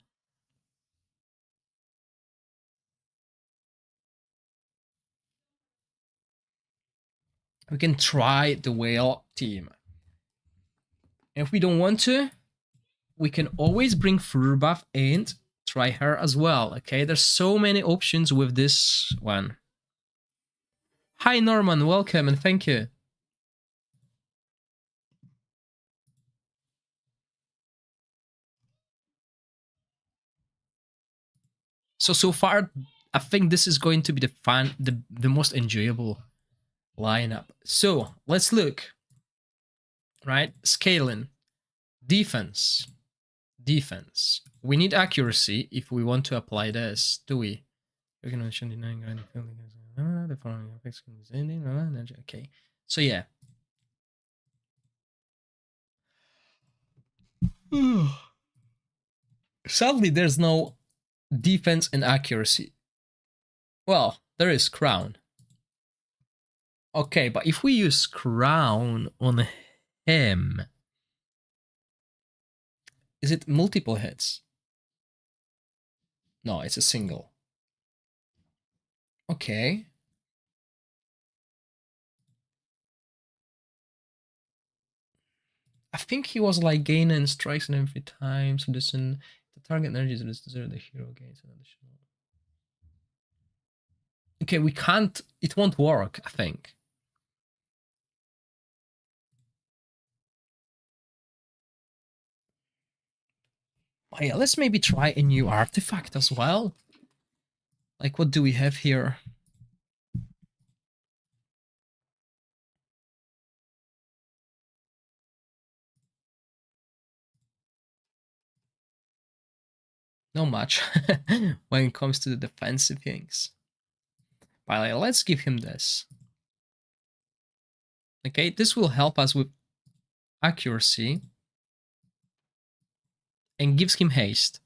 We can try the whale team. If we don't want to, we can always bring Furbuff and try her as well. Okay, there's so many options with this one. Hi Norman, welcome and thank you. So far, I think this is going to be the most enjoyable lineup. So let's look. Right, scaling, defense. We need accuracy if we want to apply this, do we? Okay, so yeah. Sadly, there's no defense and accuracy. Well, there is crown. Okay, but if we use crown on him, is it multiple hits? No, it's a single. Okay. I think he was like gaining strikes and every time, so the target energy is the hero gains an additional. Okay, we can't, it won't work, I think. Oh yeah, let's maybe try a new artifact as well. Like, what do we have here? Not much when it comes to the defensive things. But let's give him this. Okay, this will help us with accuracy and gives him haste.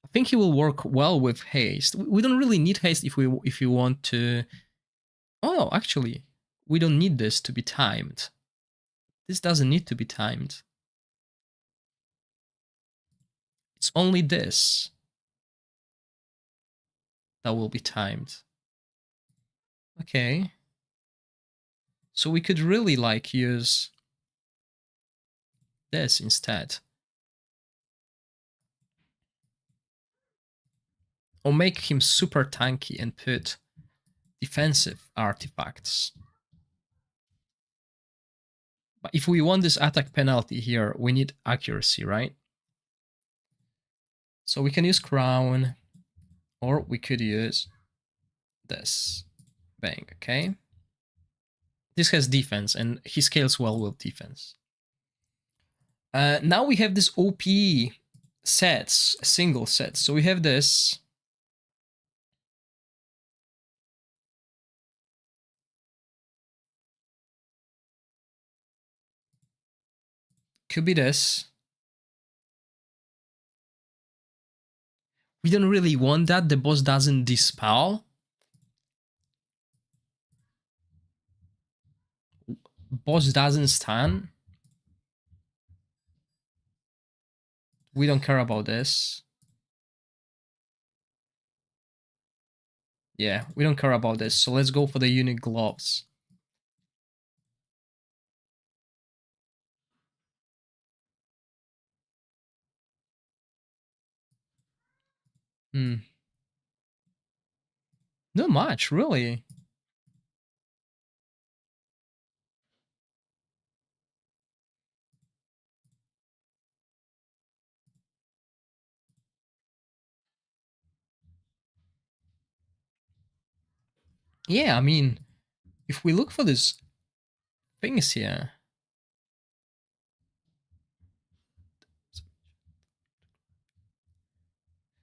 I think he will work well with haste. We don't really need haste if we want to. Oh, actually, we don't need this to be timed. This doesn't need to be timed. It's only this that will be timed. Okay. So we could really like use this instead. Or make him super tanky and put defensive artifacts. But if we want this attack penalty here, we need accuracy, right? So we can use crown, or we could use this. Bang, okay? This has defense, and he scales well with defense. Now we have this OP sets, single sets. So we have this. Could be this. We don't really want that. The boss doesn't dispel. Boss doesn't stun. We don't care about this. Yeah, we don't care about this. So let's go for the unique gloves. Not much, really. Yeah, I mean, if we look for these things here.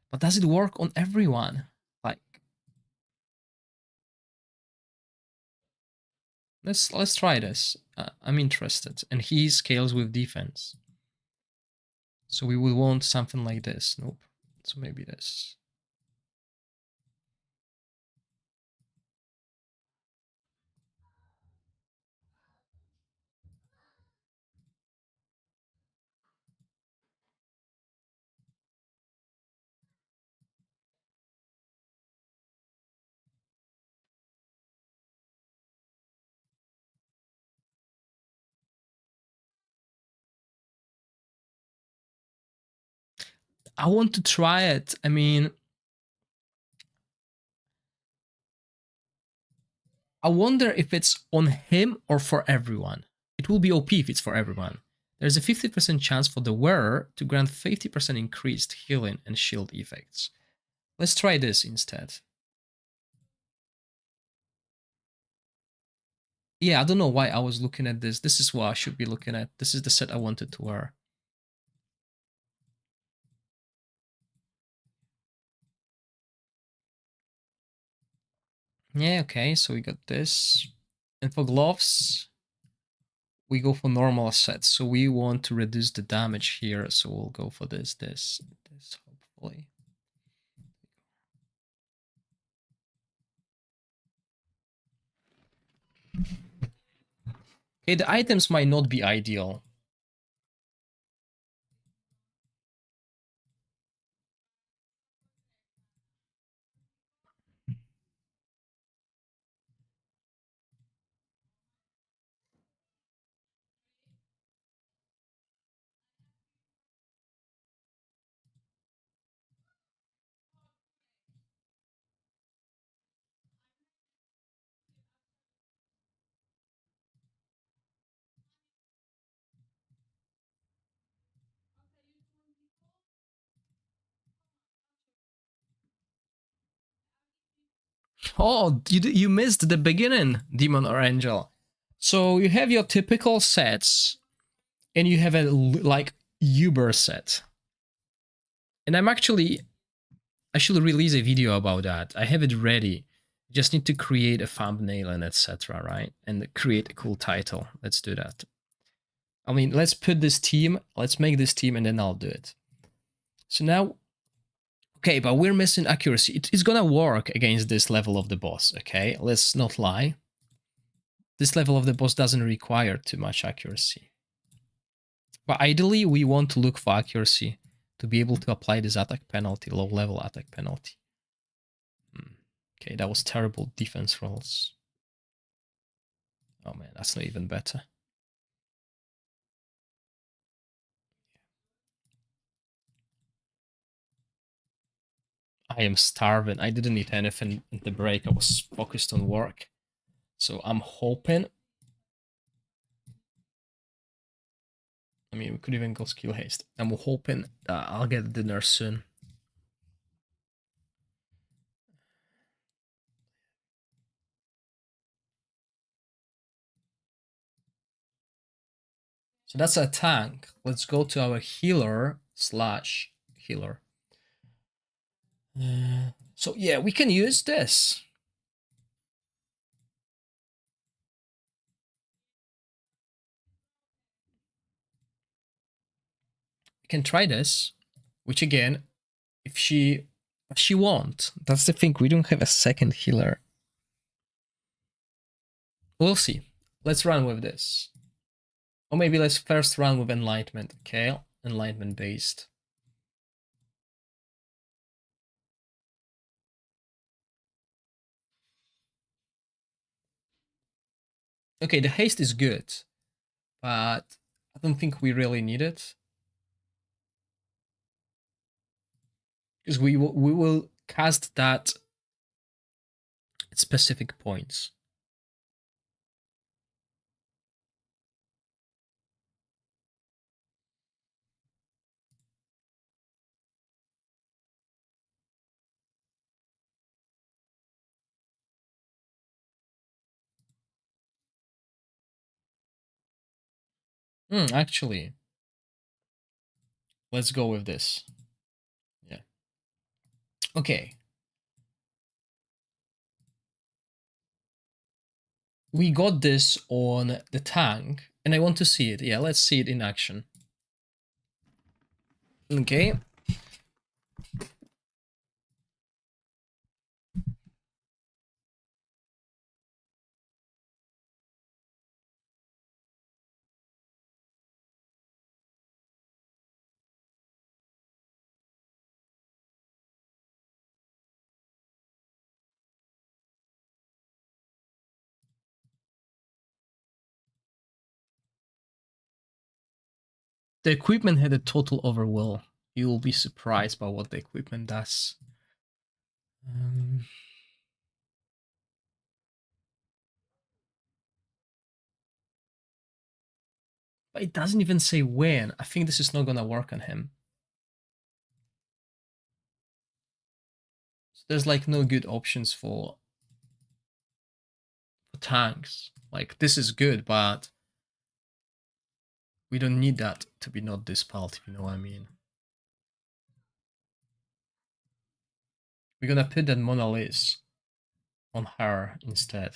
But does it work on everyone? Like, let's try this. I'm interested. And he scales with defense. So we would want something like this. Nope. So maybe this. I want to try it. I mean, I wonder if it's on him or for everyone. It will be OP if it's for everyone. There's a 50% chance for the wearer to grant 50% increased healing and shield effects. Let's try this instead. Yeah, I don't know why I was looking at this. This is what I should be looking at. This is the set I wanted to wear. Yeah, okay, so we got this. And for gloves, we go for normal sets. So we want to reduce the damage here. So we'll go for this, hopefully. Okay, the items might not be ideal. Oh, you missed the beginning, demon or angel. So you have your typical sets, and you have a like Uber set. And I should release a video about that. I have it ready. Just need to create a thumbnail and etc. Right, and create a cool title. Let's do that. I mean, let's put this team. Let's make this team, and then I'll do it. So now, okay, but we're missing accuracy. It's gonna work against this level of the boss. Okay, let's not lie. This level of the boss doesn't require too much accuracy. But ideally, we want to look for accuracy to be able to apply this attack penalty, low level attack penalty. Okay, that was terrible defense rolls. Oh man, that's not even better. I am starving. I didn't eat anything in the break. I was focused on work. So I'm hoping. I mean, we could even go skill haste. I'm hoping that I'll get dinner soon. So that's a tank. Let's go to our healer slash healer. So yeah, we can use this. We can try this, which again, if she won't. That's the thing. We don't have a second healer. We'll see. Let's run with this. Or maybe let's first run with enlightenment. Okay, enlightenment based. Okay, the haste is good, but I don't think we really need it. Because we will cast that at specific points. Actually, let's go with this. Yeah. Okay. We got this on the tank, and I want to see it. Yeah, let's see it in action. Okay. The equipment had a total overwhelm. You will be surprised by what the equipment does. But it doesn't even say when. I think this is not gonna work on him. So there's like no good options for tanks. Like this is good, but we don't need that to be not dispelled, if you know what I mean. We're gonna put that Mona Lisa on her instead.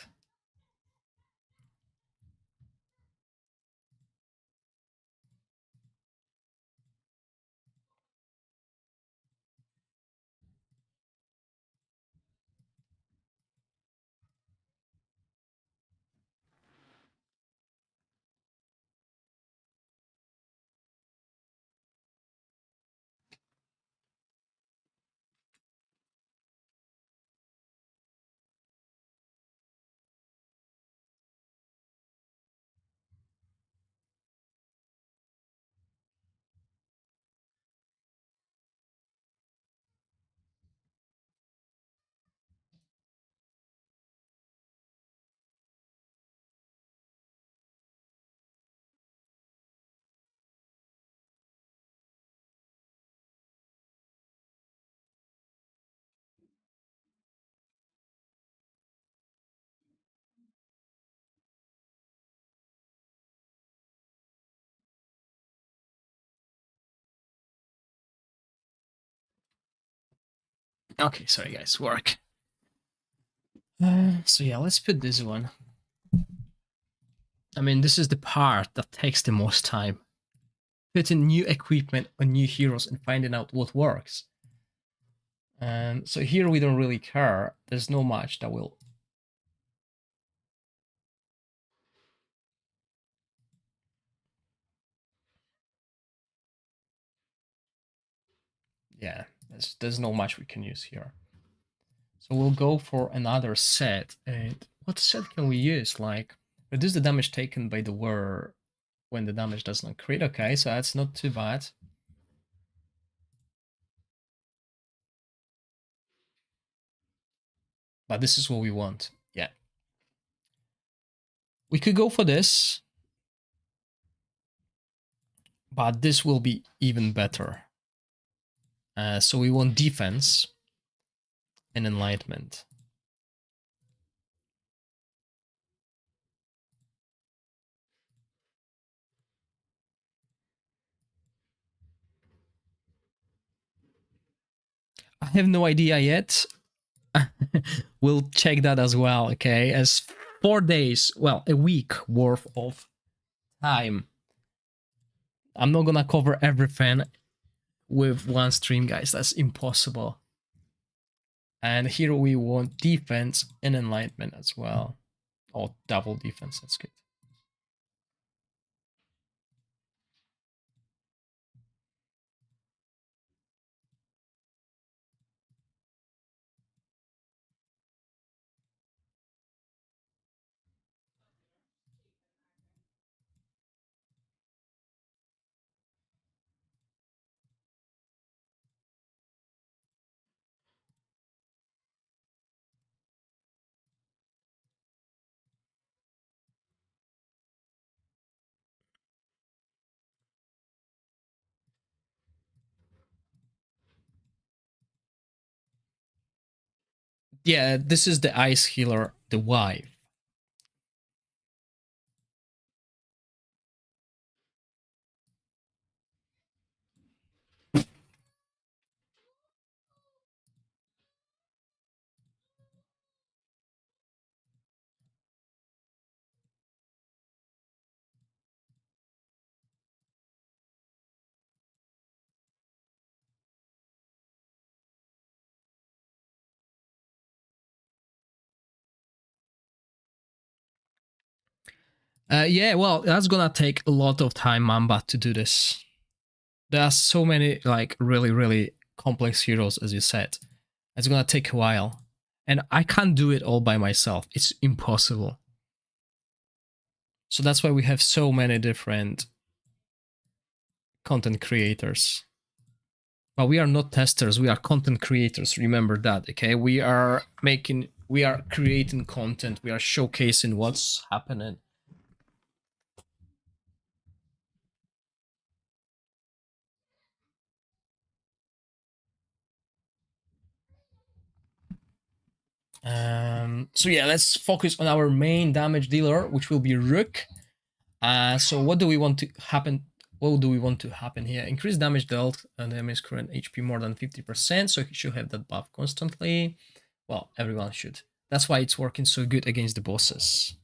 Okay, sorry guys, work. So yeah, let's put this one. I mean, this is the part that takes the most time. Putting new equipment on new heroes and finding out what works. And so here we don't really care. There's no much that will... Yeah, there's no much we can use here. So we'll go for another set. And what set can we use? Like, reduce the damage taken by the wearer when the damage does not crit. Okay, so that's not too bad. But this is what we want. Yeah. We could go for this. But this will be even better. So we want defense and enlightenment. I have no idea yet. We'll check that as well, okay? As 4 days, well, a week worth of time. I'm not gonna cover everything with one stream, guys. That's impossible. And here we want defense and enlightenment as well. Or double defense, that's good. Yeah, this is the ice healer, the wife. Yeah, well, that's gonna take a lot of time, Mamba, to do this. There are so many, like, really, really complex heroes, as you said. It's gonna take a while. And I can't do it all by myself. It's impossible. So that's why we have so many different content creators. But we are not testers, we are content creators. Remember that, okay? We are creating content, we are showcasing what's happening. So yeah, let's focus on our main damage dealer, which will be Rook. So what do we want to happen? What do we want to happen here? Increase damage dealt and damage current HP more than 50%. So he should have that buff constantly. Well, everyone should. That's why it's working so good against the bosses.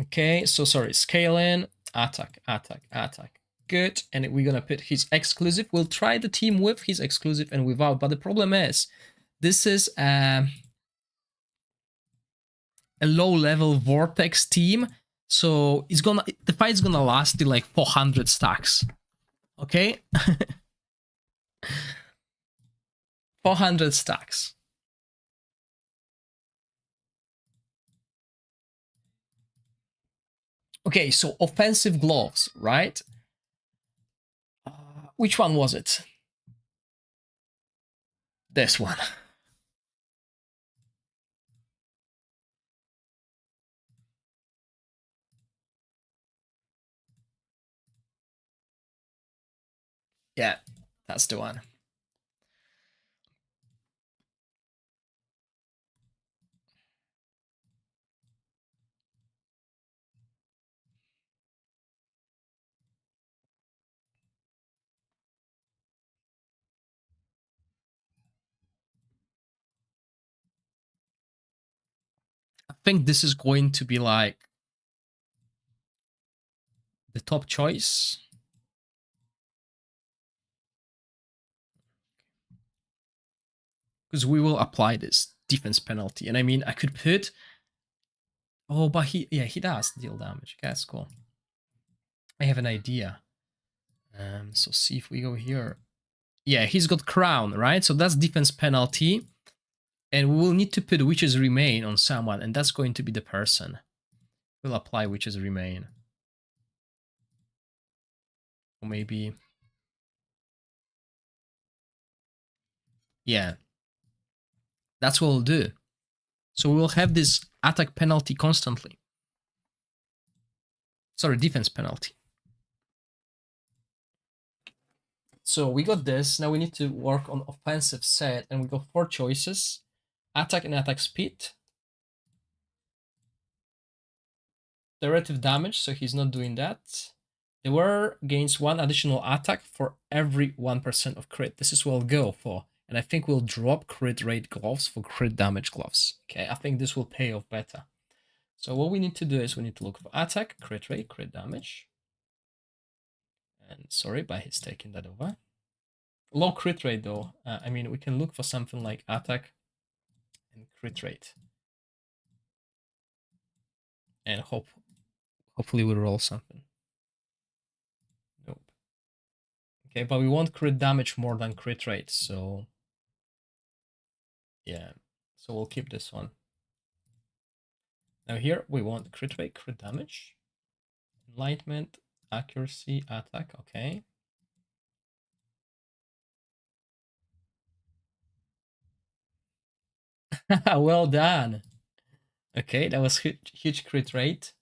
Okay, so sorry, scale in, attack, attack, attack. Good, and we're gonna put his exclusive. We'll try the team with his exclusive and without, but the problem is, this is a low-level Vortex team, so the fight's gonna last till like 400 stacks. Okay, 400 stacks. Okay, so offensive gloves, right? Which one was it? This one. Yeah, that's the one. think this is going to be like the top choice. Because we will apply this defense penalty. And I mean, I could put... Oh, but he does deal damage. Okay, that's cool. I have an idea. So see if we go here. Yeah, he's got crown, right? So that's defense penalty. And we will need to put witches remain on someone, and that's going to be the person. We'll apply witches remain. Or maybe... Yeah. That's what we'll do. So we will have this attack penalty constantly. Sorry, defense penalty. So we got this. Now we need to work on offensive set, and we got 4 choices. Attack and attack speed. Directive damage, so he's not doing that. The wearer gains 1 additional attack for every 1% of crit. This is what we'll go for. And I think we'll drop crit rate gloves for crit damage gloves. Okay, I think this will pay off better. So what we need to do is we need to look for attack, crit rate, crit damage. And sorry, but he's taking that over. Low crit rate though. I mean, we can look for something like attack and crit rate. And hopefully we roll something. Nope. Okay, but we want crit damage more than crit rate, so... Yeah, so we'll keep this one. Now here we want crit rate, crit damage, enlightenment, accuracy, attack, okay. Well done. Okay, that was huge crit rate.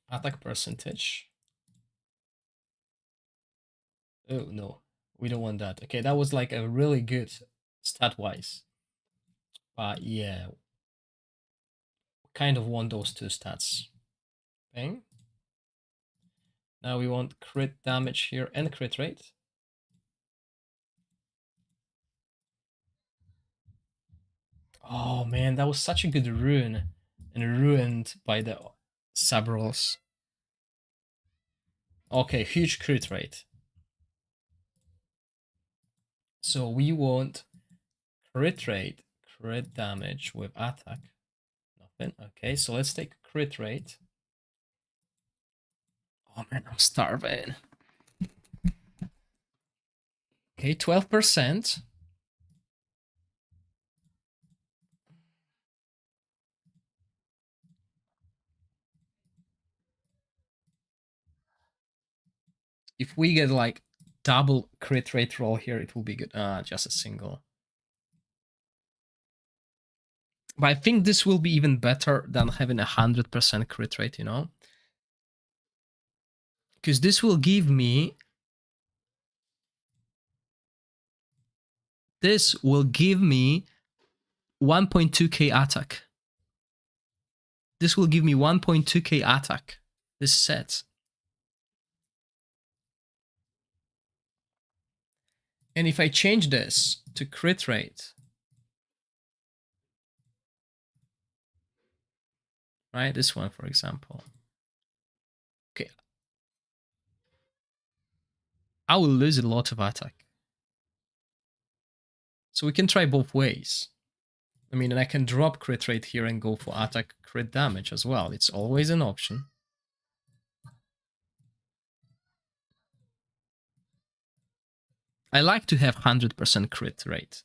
Attack percentage. Oh no, we don't want that. Okay, that was like a really good stat-wise. But yeah, we kind of want those 2 stats. Bang. Now we want crit damage here and crit rate. Oh man, that was such a good rune. And ruined by the sub-rolls. Okay, huge crit rate. So we want crit rate, crit damage with attack. Nothing. Okay, so let's take crit rate. Oh man, I'm starving. Okay, 12%. If we get like double crit rate roll here, it will be good. Just a single. But I think this will be even better than having 100% crit rate, you know? Because this will give me... This will give me 1.2k attack. This will give me 1.2k attack. This set. And if I change this to crit rate, right? This one, for example. Okay. I will lose a lot of attack. So we can try both ways. I mean, and I can drop crit rate here and go for attack crit damage as well. It's always an option. I like to have 100% crit rate.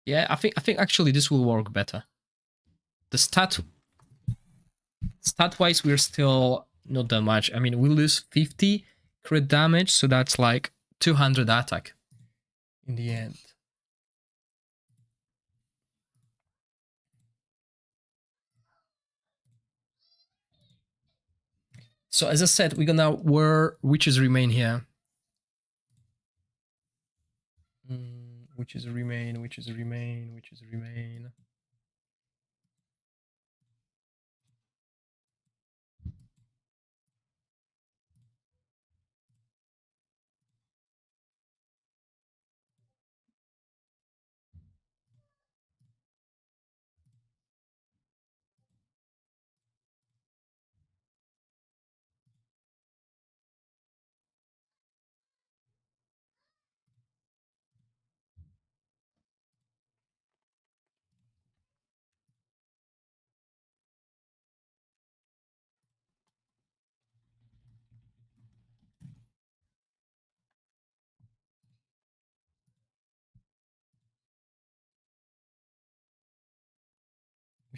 Yeah, I think actually this will work better. The stat-wise, we're still not that much. I mean, we lose 50 crit damage, so that's like 200 attack in the end. So as I said, we're gonna wear witches remain here. Witches remain, witches remain, witches remain.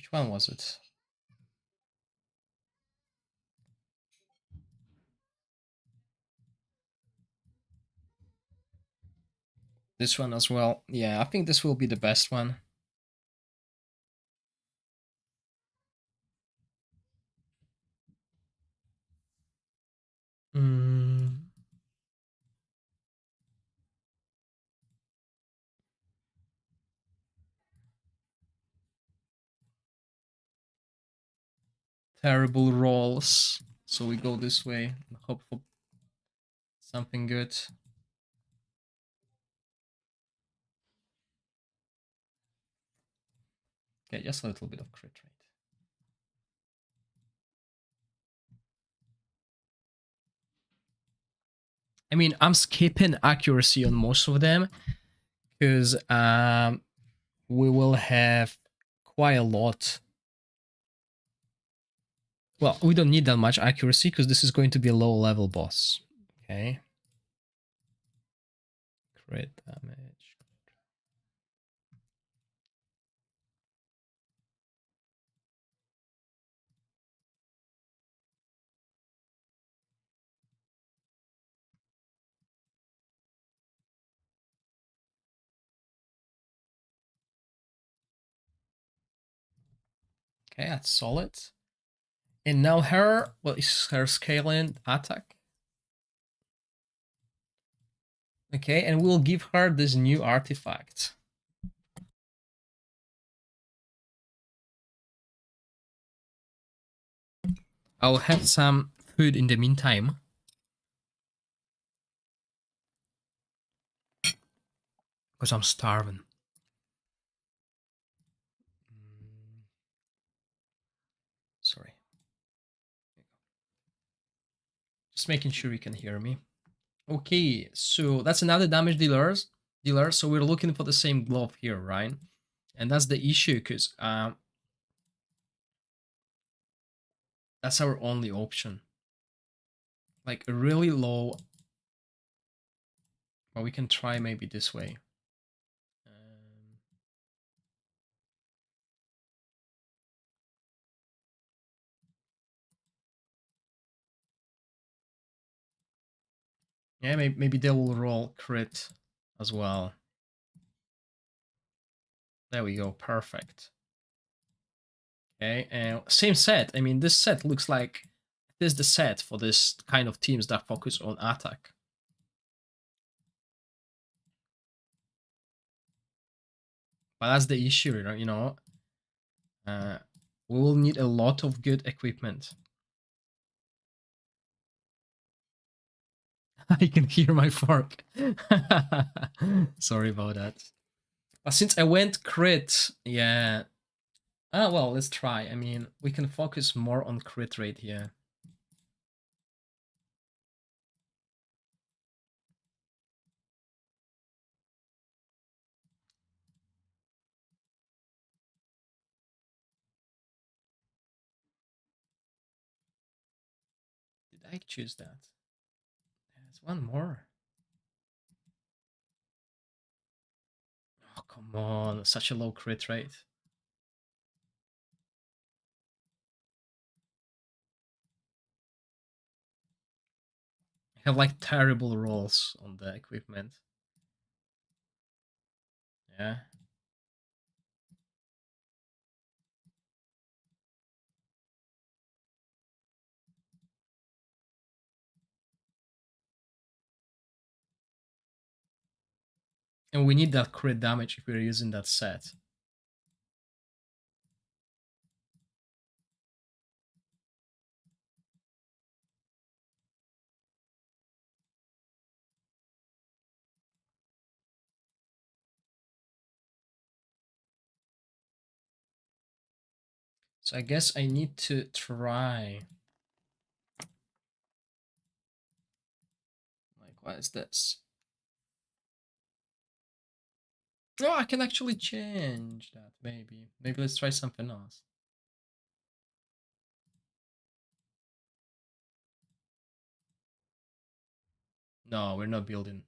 Which one was it? This one as well. Yeah, I think this will be the best one. Mm. Terrible rolls. So we go this way and hope for something good. Okay, just a little bit of crit rate. I mean, I'm skipping accuracy on most of them because we will have quite a lot. Well, we don't need that much accuracy because this is going to be a low level boss. Okay. Crit damage. Okay, that's solid. And now what is her scaling attack? Okay, and we'll give her this new artifact. I'll have some food in the meantime. Because I'm starving. Sorry. Just making sure you can hear me. Okay, so that's another damage dealer. So we're looking for the same glove here, right? And that's the issue, because that's our only option. Like a really low. But we can try maybe this way. Yeah, maybe they will roll crit as well. There we go, perfect. Okay, and same set. I mean, this set looks like this is the set for this kind of teams that focus on attack. But that's the issue, you know. We will need a lot of good equipment. I can hear my fork. Sorry about that. But since I went crit, yeah. Ah, well, let's try. I mean, we can focus more on crit rate here. Did I choose that? There's one more. Oh, come on. Such a low crit rate. I have like terrible rolls on the equipment. Yeah. And we need that crit damage if we're using that set. So I guess I need to try. Like, what is this? Oh, I can actually change that, maybe. Maybe let's try something else. No, we're not building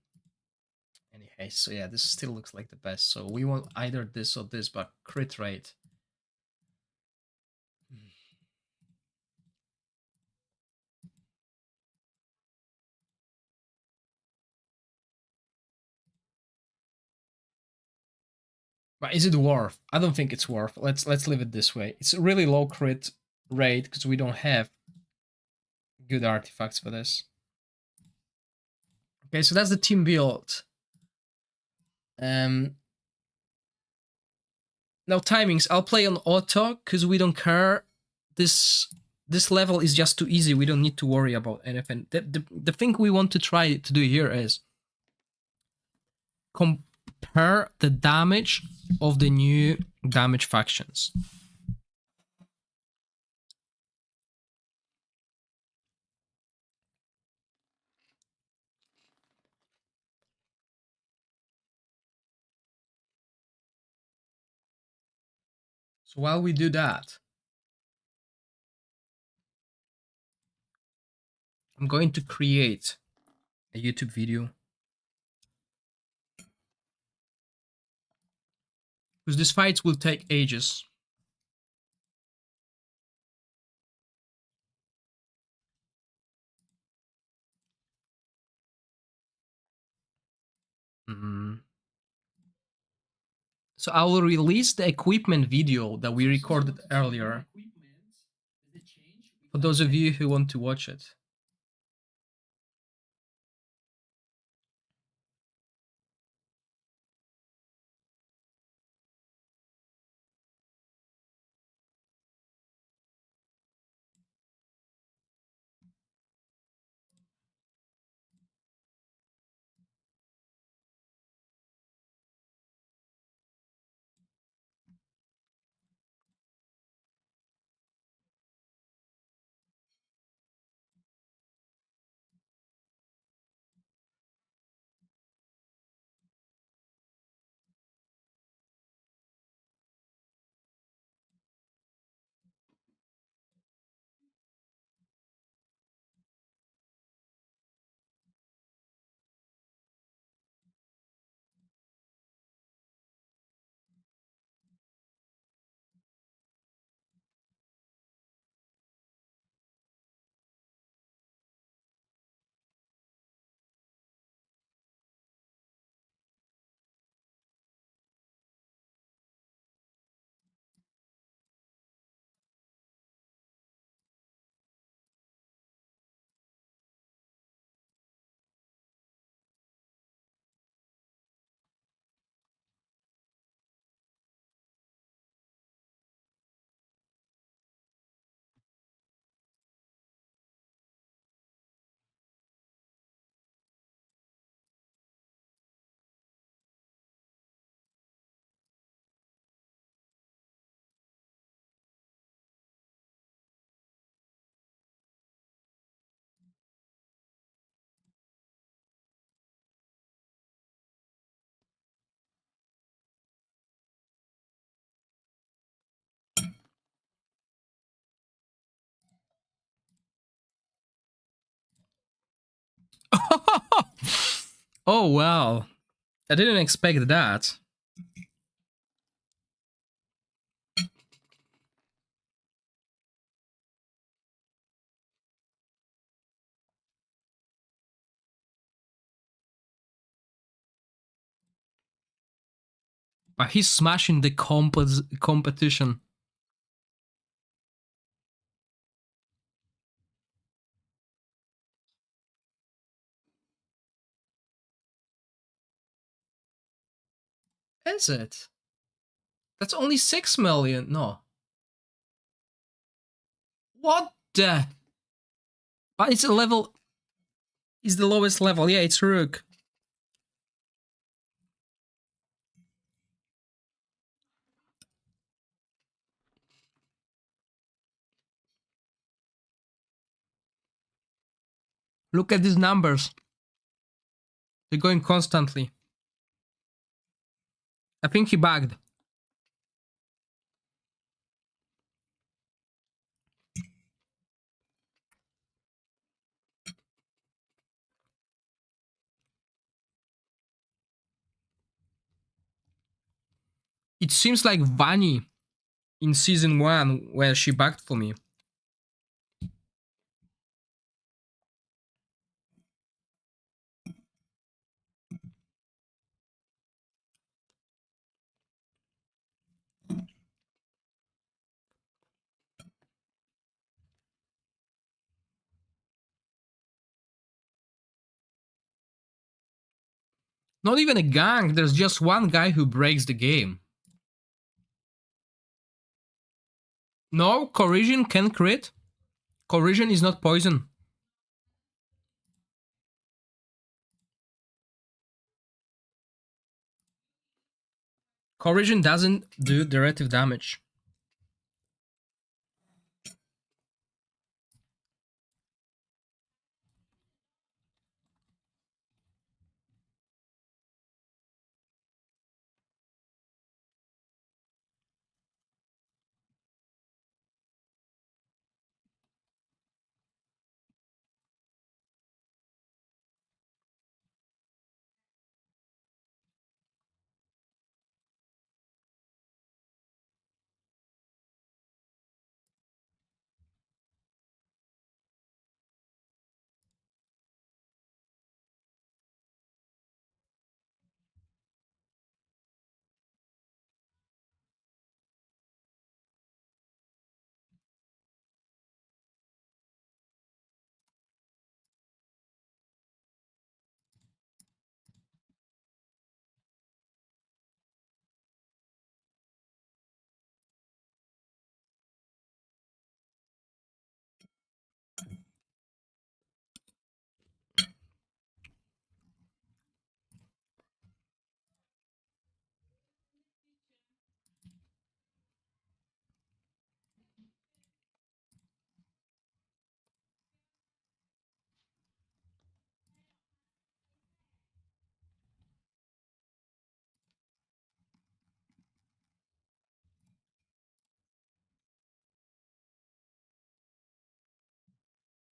any haste. So yeah, this still looks like the best. So we want either this or this, but crit rate. But is it worth? I don't think it's worth. Let's leave it this way. It's a really low crit rate because we don't have good artifacts for this. Okay, so that's the team build. Now timings. I'll play on auto because we don't care. This level is just too easy. We don't need to worry about anything. The thing we want to try to do here is compare the damage of the new damage factions. So while we do that, I'm going to create a YouTube video because these fights will take ages. So I will release the equipment video that we recorded earlier for those of you who want to watch it. Oh wow, I didn't expect that. But he's smashing the competition. Is it? That's only 6 million. No. What the? But it's a level. It's the lowest level. Yeah, it's Rook. Look at these numbers. They're going constantly. I think he bagged. It seems like Vani in season 1 where she backed for me. Not even a gang, there's just one guy who breaks the game. No, corrosion can crit. Corrosion is not poison. Corrosion doesn't do directive damage.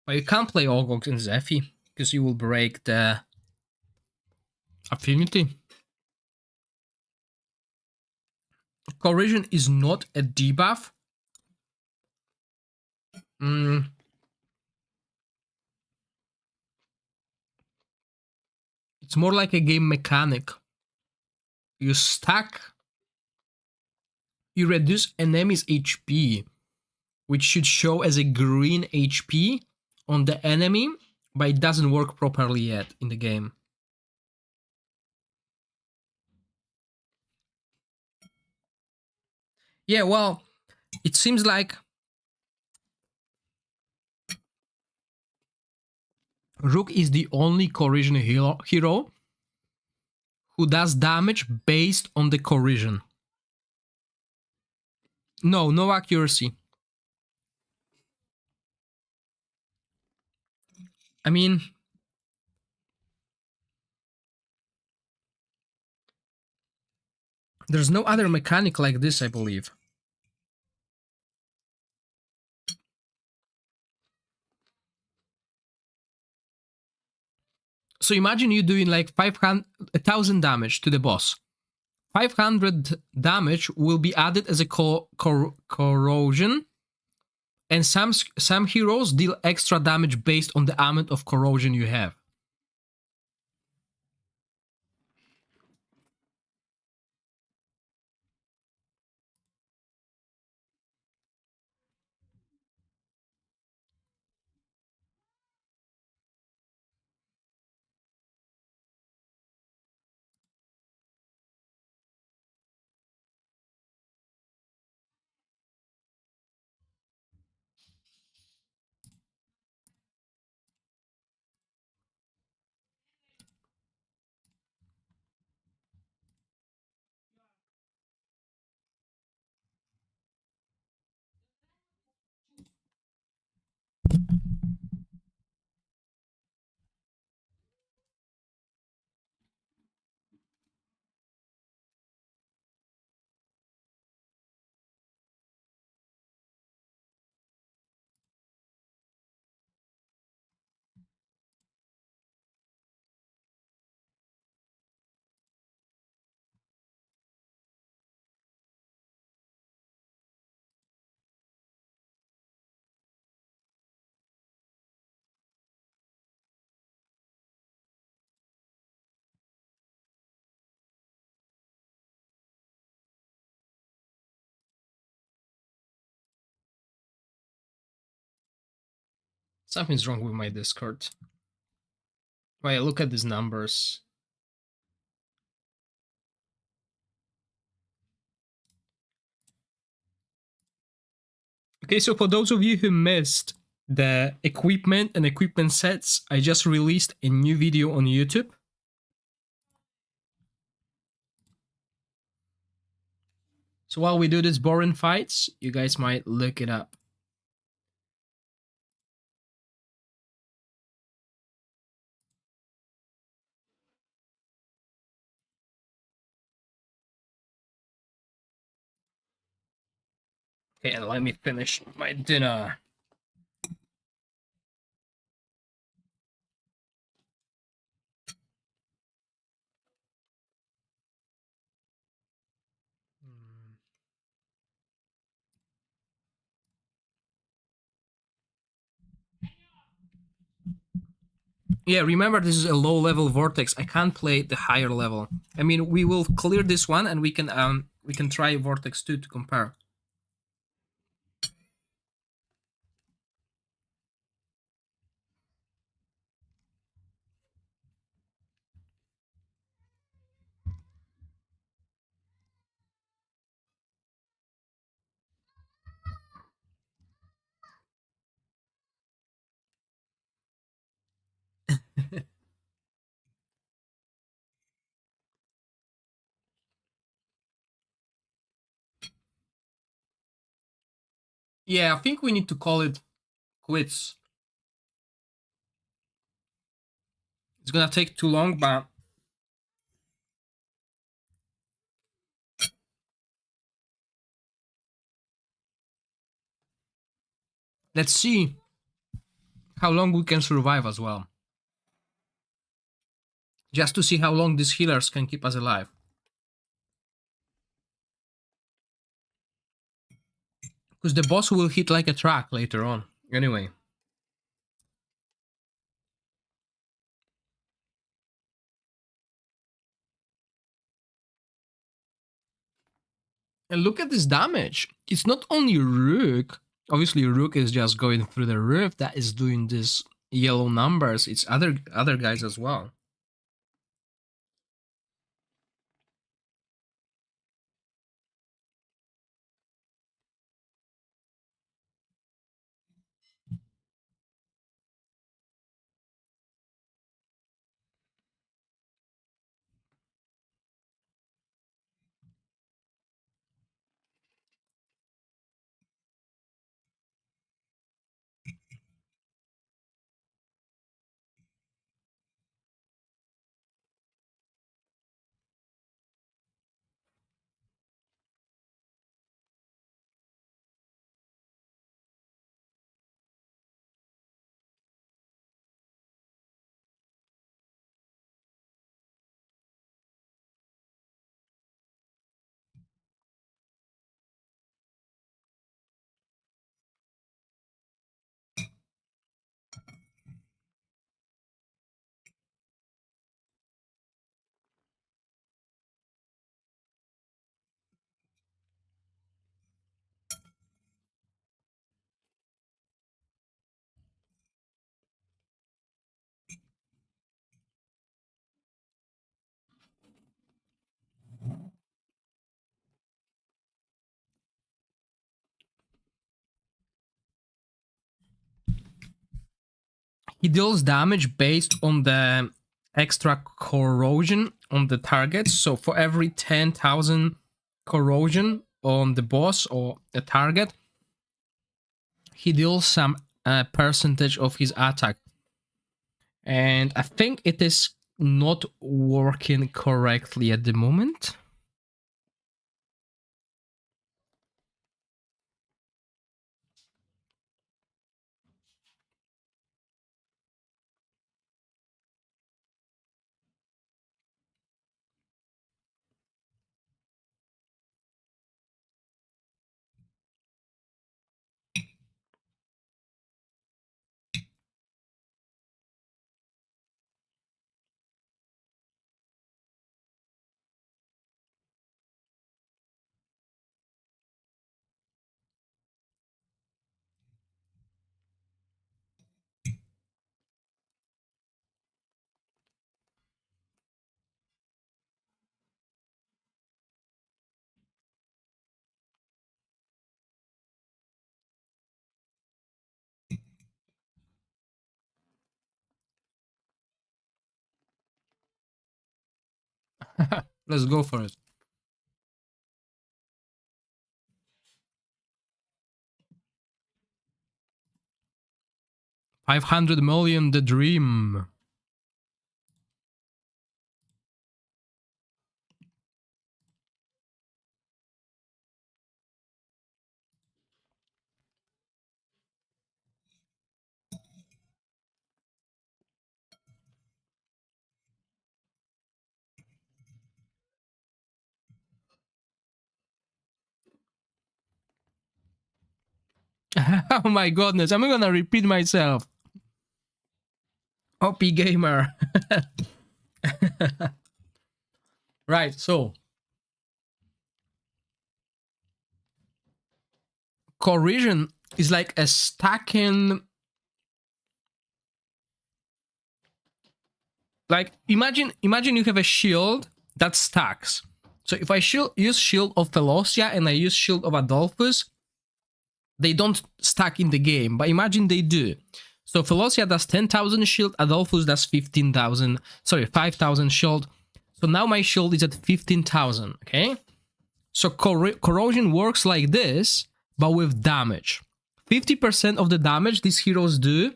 But you can't play Olgox and Zephy, because you will break the affinity. Corrosion is not a debuff. It's more like a game mechanic. You stack, you reduce enemy's HP, which should show as a green HP on the enemy, but it doesn't work properly yet in the game. Yeah, well, it seems like Rook is the only corrosion hero who does damage based on the corrosion. No accuracy. I mean, there's no other mechanic like this, I believe. So imagine you doing like 1,000 damage to the boss. 500 damage will be added as a corrosion, and some heroes deal extra damage based on the amount of corrosion you have. Something's wrong with my Discord. Wait, look at these numbers. Okay, so for those of you who missed the equipment and equipment sets, I just released a new video on YouTube. So while we do these boring fights, you guys might look it up. Okay, and let me finish my dinner. Yeah, remember this is a low level vortex. I can't play the higher level. I mean, we will clear this one and we can try vortex 2 to compare. Yeah, I think we need to call it quits. It's gonna take too long, but let's see how long we can survive as well. Just to see how long these healers can keep us alive. Because the boss will hit like a truck later on. Anyway. And look at this damage. It's not only Rook. Obviously, Rook is just going through the roof that is doing this yellow numbers. It's other guys as well. He deals damage based on the extra corrosion on the targets. So for every 10,000 corrosion on the boss or a target, he deals some percentage of his attack. And I think it is not working correctly at the moment. Let's go for it. $500 million, the dream. Oh my goodness, I'm gonna repeat myself. OP gamer. Right, so corrosion is like a stacking. Like imagine you have a shield that stacks. So if I use shield of Velocia and I use shield of Adolphus, they don't stack in the game, but imagine they do. So Velocia does 10,000 shield, Adolphus does 5,000 shield. So now my shield is at 15,000, okay? So corrosion works like this, but with damage. 50% of the damage these heroes do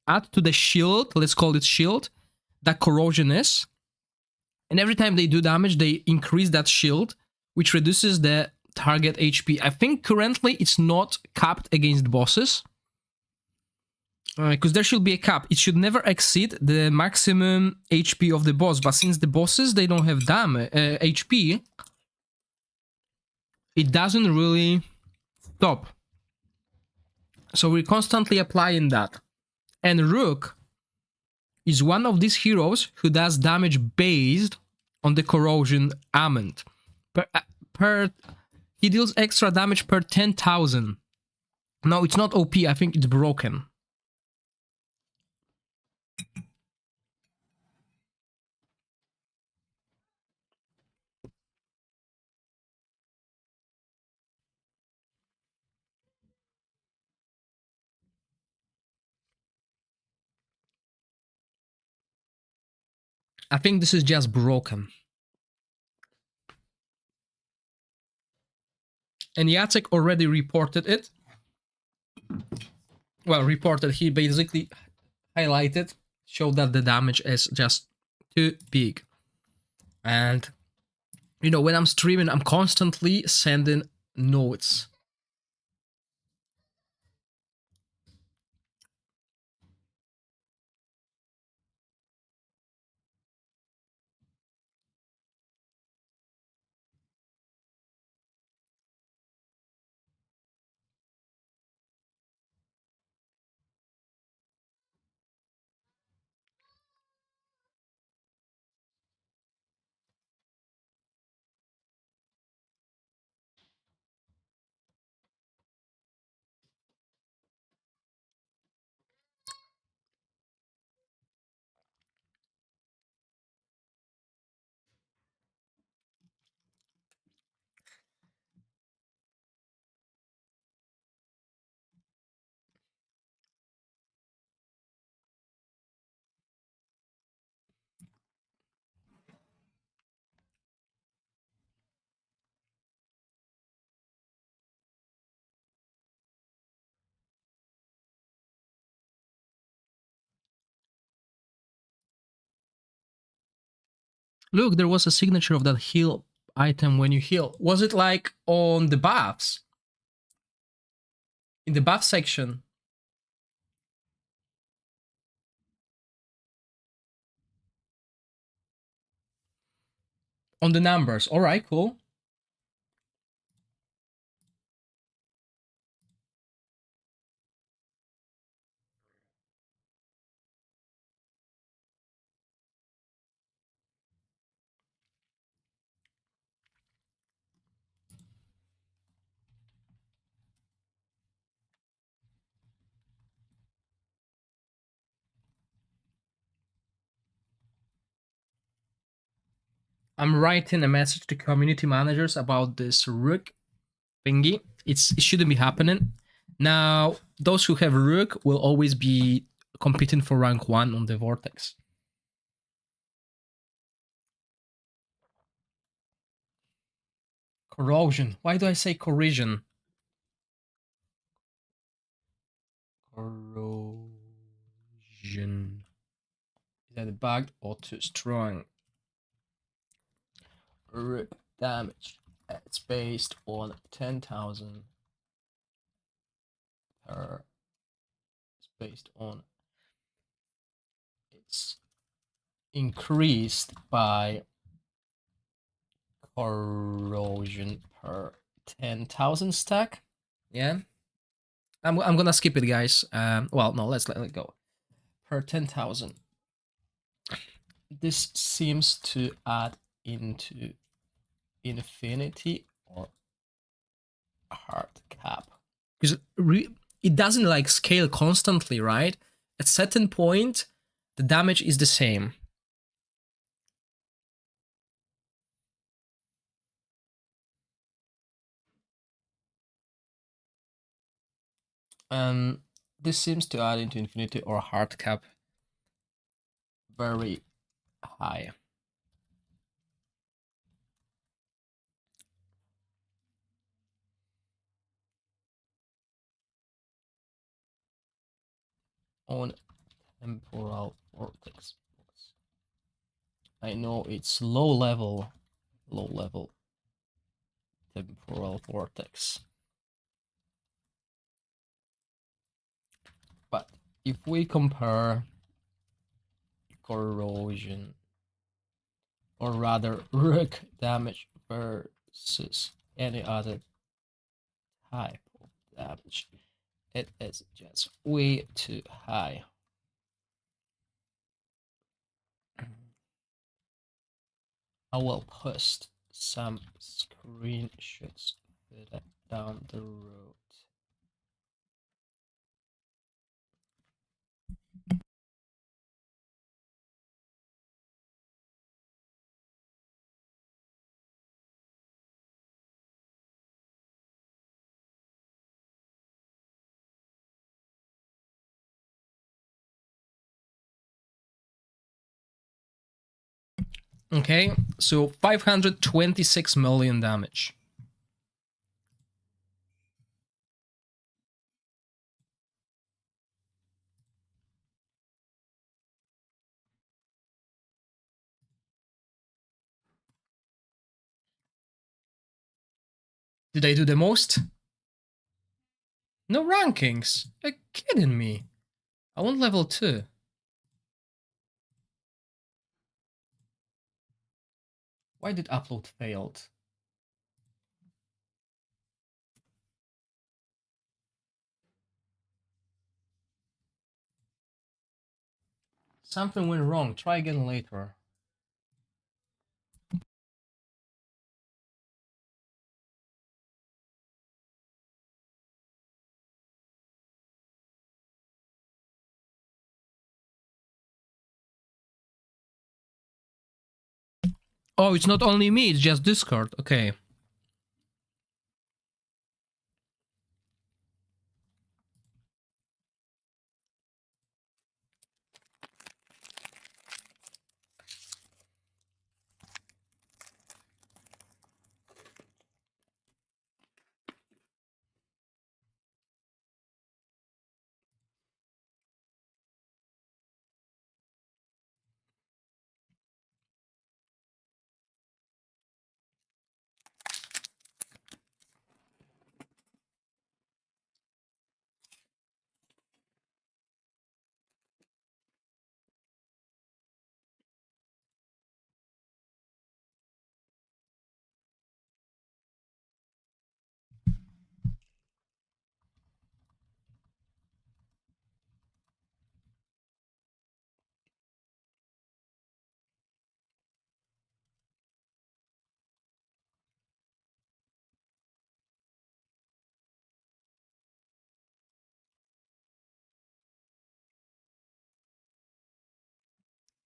add to the shield, let's call it shield, that corrosion is. And every time they do damage, they increase that shield, which reduces the target HP. I think currently it's not capped against bosses. Because there should be a cap. It should never exceed the maximum HP of the boss. But since the bosses, they don't have damage HP, it doesn't really stop. So we're constantly applying that. And Rook is one of these heroes who does damage based on the corrosion amount. He deals extra damage per 10,000. No, it's not OP. I think it's broken. I think this is just broken. And Jacek already reported it. Well, reported, he basically highlighted, showed that the damage is just too big. And, you know, when I'm streaming, I'm constantly sending notes. Look, there was a signature of that heal item when you heal. Was it like on the buffs? In the buff section? On the numbers. All right, cool. I'm writing a message to community managers about this Rook thingy. It shouldn't be happening. Now, those who have Rook will always be competing for rank 1 on the Vortex. Corrosion. Why do I say corrosion? Corrosion. Is that bugged or too strong? Rip damage. It's based on 10,000 per. It's based on. It's increased by corrosion per 10,000 stack. Yeah. I'm gonna skip it, guys. Well, no, let's let it go. Per 10,000. This seems to add into infinity or hard cap, because it doesn't like scale constantly, right? At certain point, the damage is the same. This seems to add into infinity or hard cap very high. On temporal vortex. I know it's low level temporal vortex. But if we compare corrosion, or rather rook damage versus any other type of damage, it is just way too high. I will post some screenshots further down the road. Okay, so 526 million damage. Did I do the most? No rankings. Are you kidding me? I want level 2. Why did upload failed? Something went wrong. Try again later. Oh, it's not only me, it's just Discord. Okay.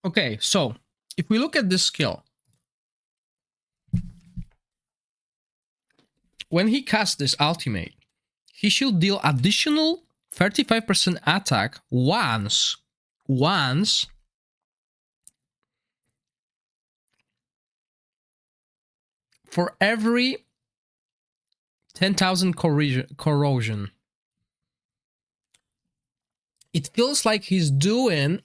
Okay, so if we look at this skill, when he casts this ultimate, he should deal additional 35% attack once for every 10,000 corrosion. It feels like he's doing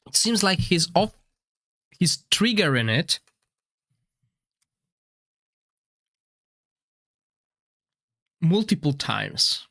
It seems like he's triggering it. Multiple times.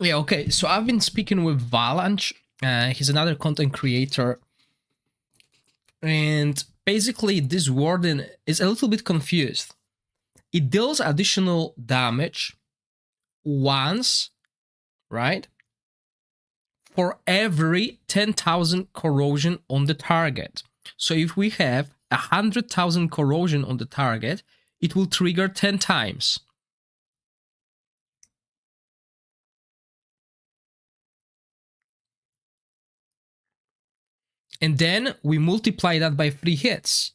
Yeah, okay. So I've been speaking with Valanche. He's another content creator. And basically, this warden is a little bit confused. It deals additional damage once, right? For every 10,000 corrosion on the target. So if we have 100,000 corrosion on the target, it will trigger 10 times. And then we multiply that by 3 hits.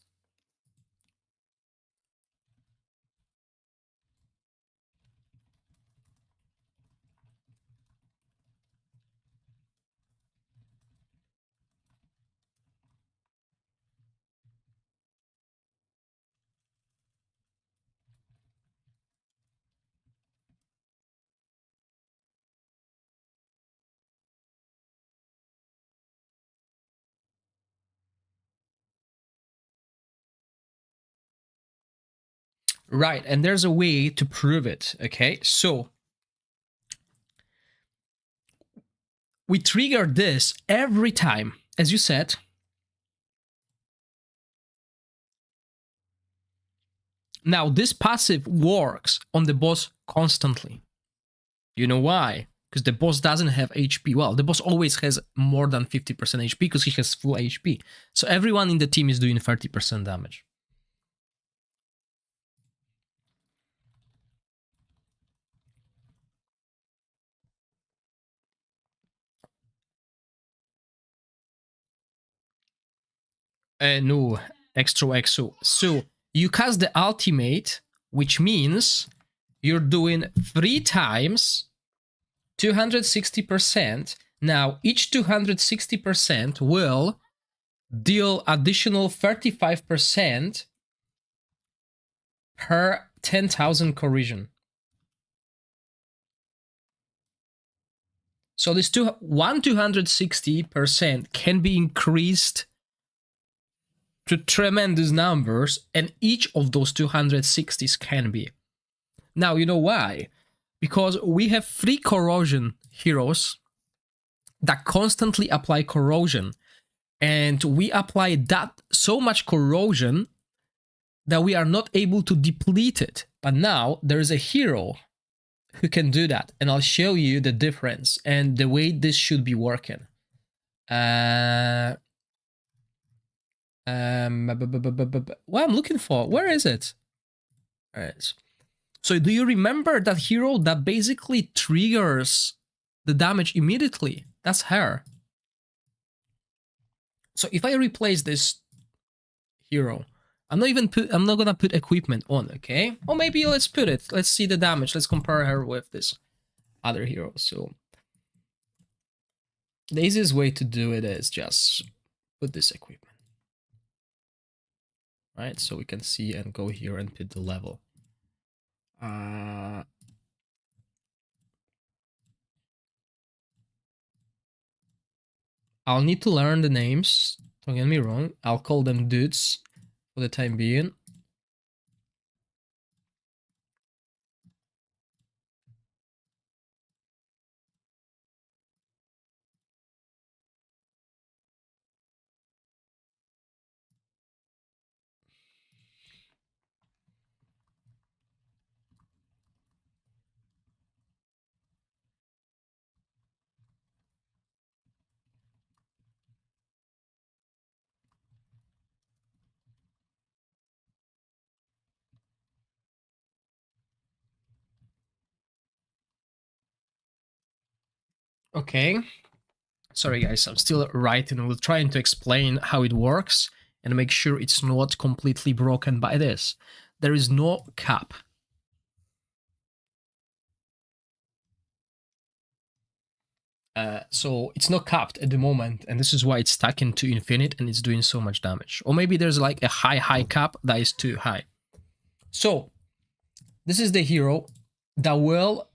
Right, and there's a way to prove it, okay? So we trigger this every time, as you said. Now, this passive works on the boss constantly. You know why? Because the boss doesn't have HP. Well, the boss always has more than 50% HP because he has full HP. So everyone in the team is doing 30% damage. No, extra exo. So you cast the ultimate, which means you're doing 3 times 260%. Now, each 260% will deal additional 35% per 10,000 corrosion. So this 260% can be increased to tremendous numbers, and each of those 260s can be. Now, you know why? Because we have 3 corrosion heroes that constantly apply corrosion, and we apply that so much corrosion that we are not able to deplete it. But now there is a hero who can do that, and I'll show you the difference and the way this should be working. What I'm looking for, where is it? All right. So do you remember that hero that basically triggers the damage immediately? That's her. So if I replace this hero, I'm not gonna put equipment on, okay? Or maybe let's put it. Let's see the damage. Let's compare her with this other hero. So the easiest way to do it is just put this equipment. Right? So we can see and go here and put the level. I'll need to learn the names. Don't get me wrong. I'll call them dudes for the time being. Okay. Sorry guys, I'm still writing. We're trying to explain how it works and make sure it's not completely broken by this. There is no cap. So it's not capped at the moment, and this is why it's stacking to infinite and it's doing so much damage. Or maybe there's like a high cap that is too high. So this is the hero that will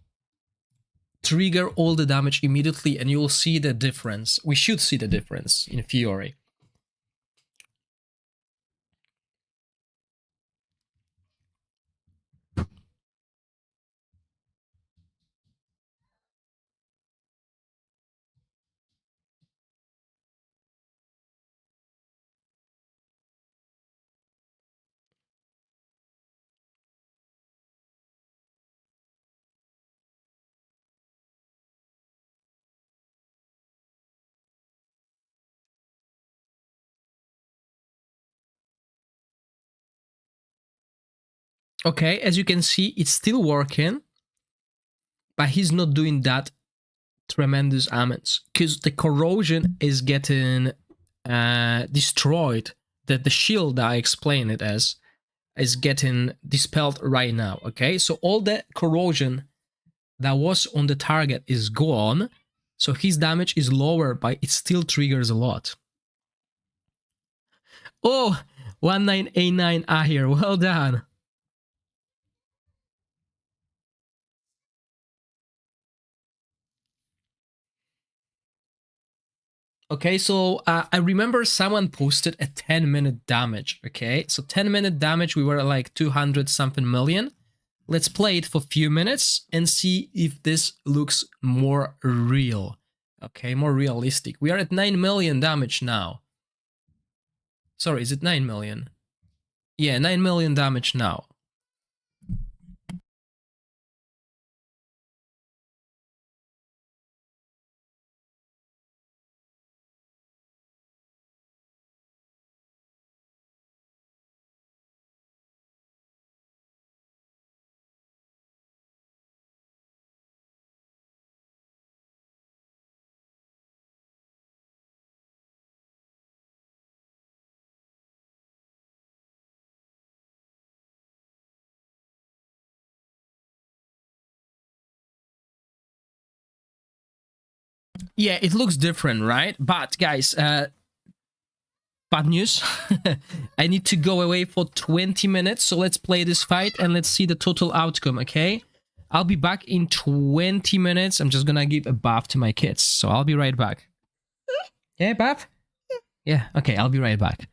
trigger all the damage immediately, and you'll see the difference. We should see the difference in theory. Okay, as you can see, it's still working, but he's not doing that tremendous damage because the corrosion is getting destroyed. That the shield that I explain it as is getting dispelled right now. Okay, so all the corrosion that was on the target is gone, so his damage is lower, but it still triggers a lot. Oh, 1989 Ahir, well done. Okay, so I remember someone posted a 10-minute damage. Okay, so 10-minute damage, we were at like 200 something million. Let's play it for a few minutes and see if this looks more real. Okay, more realistic. We are at 9 million damage now. Sorry, is it 9 million? Yeah, 9 million damage now. Yeah, it looks different, right? But guys, bad news. I need to go away for 20 minutes, so let's play this fight and let's see the total outcome, okay? I'll be back in 20 minutes. I'm just gonna give a bath to my kids, so I'll be right back. Yeah, bath? Yeah, okay, I'll be right back.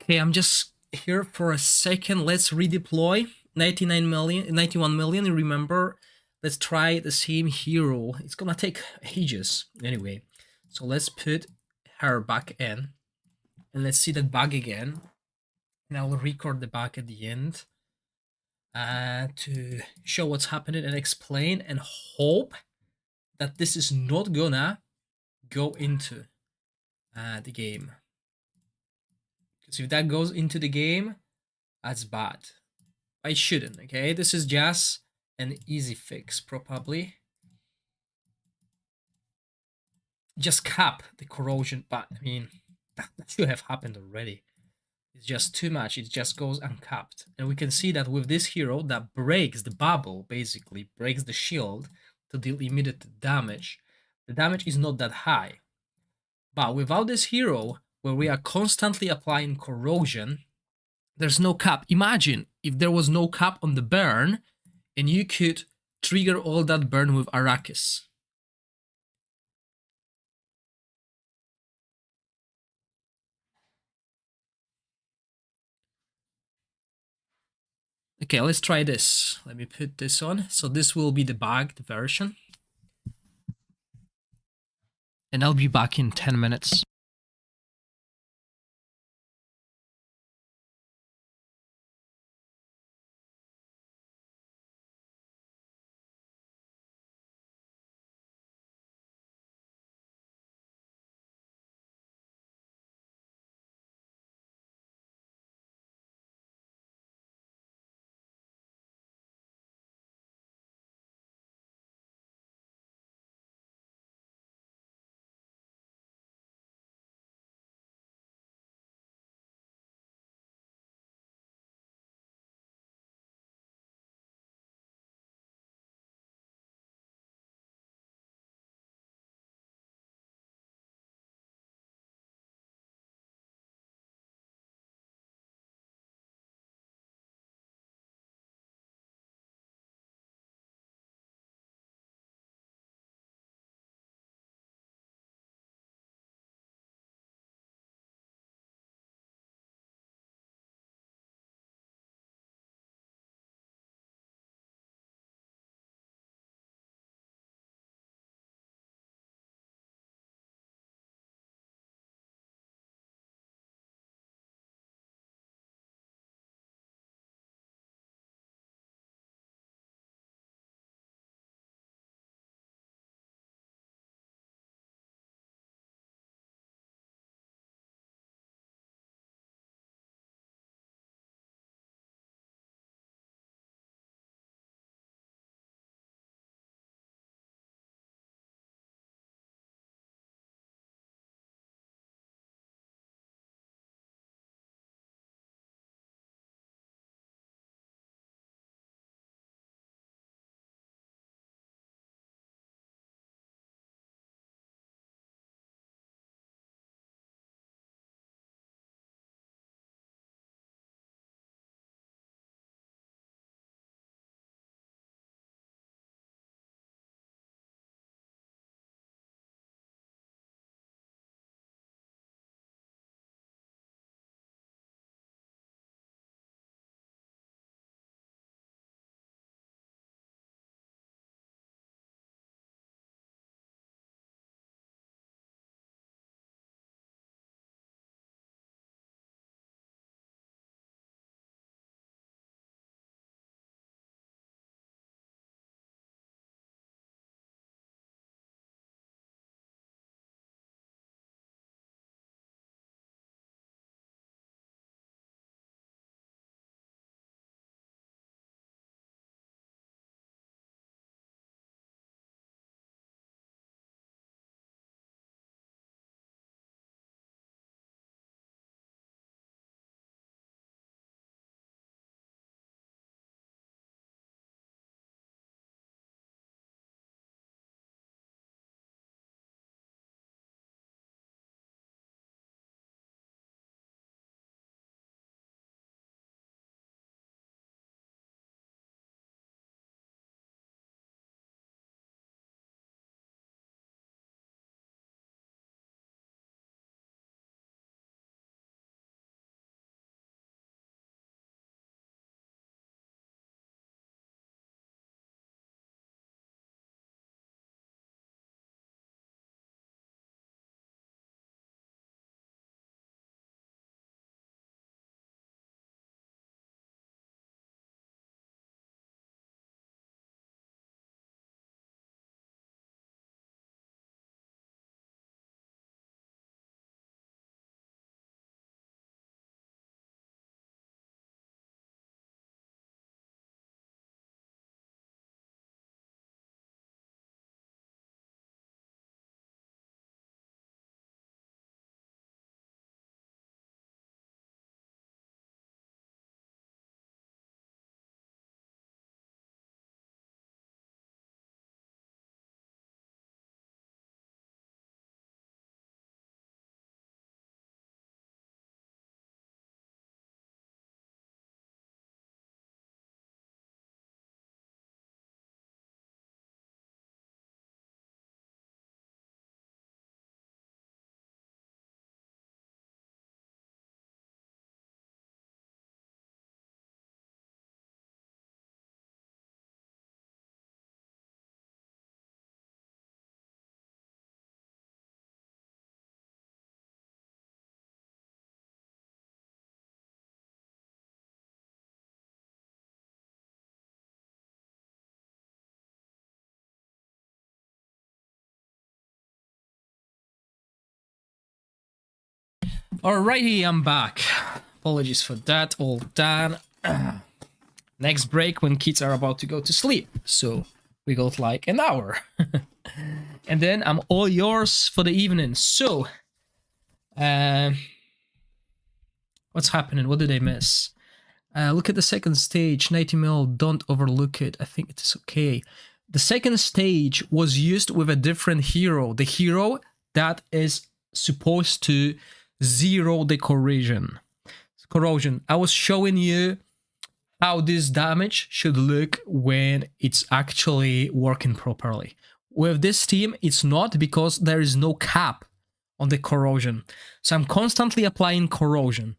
Okay, I'm just here for a second. Let's redeploy 99 million, 91 million. Remember, let's try the same hero. It's gonna take ages anyway. So let's put her back in and let's see that bug again. And I'll record the bug at the end to show what's happening and explain and hope that this is not gonna go into the game. Because if that goes into the game, that's bad. I shouldn't, okay? This is just an easy fix, probably. Just cap the corrosion, but I mean, that should have happened already. It's just too much, it just goes uncapped. And we can see that with this hero that breaks the bubble, basically, breaks the shield to deal immediate damage. The damage is not that high. But without this hero, where we are constantly applying corrosion, there's no cap. Imagine if there was no cap on the burn and you could trigger all that burn with Arrakis. Okay, let's try this. Let me put this on. So this will be the bugged version. And I'll be back in 10 minutes. Alrighty, I'm back. Apologies for that, all done. Next break when kids are about to go to sleep. So we got like an hour. And then I'm all yours for the evening. So, what's happening? What did I miss? Look at the second stage. 90 mil, don't overlook it. I think it is okay. The second stage was used with a different hero. The hero that is supposed to zero the corrosion. I was showing you how this damage should look when it's actually working properly. With this team, it's not, because there is no cap on the corrosion. So I'm constantly applying corrosion.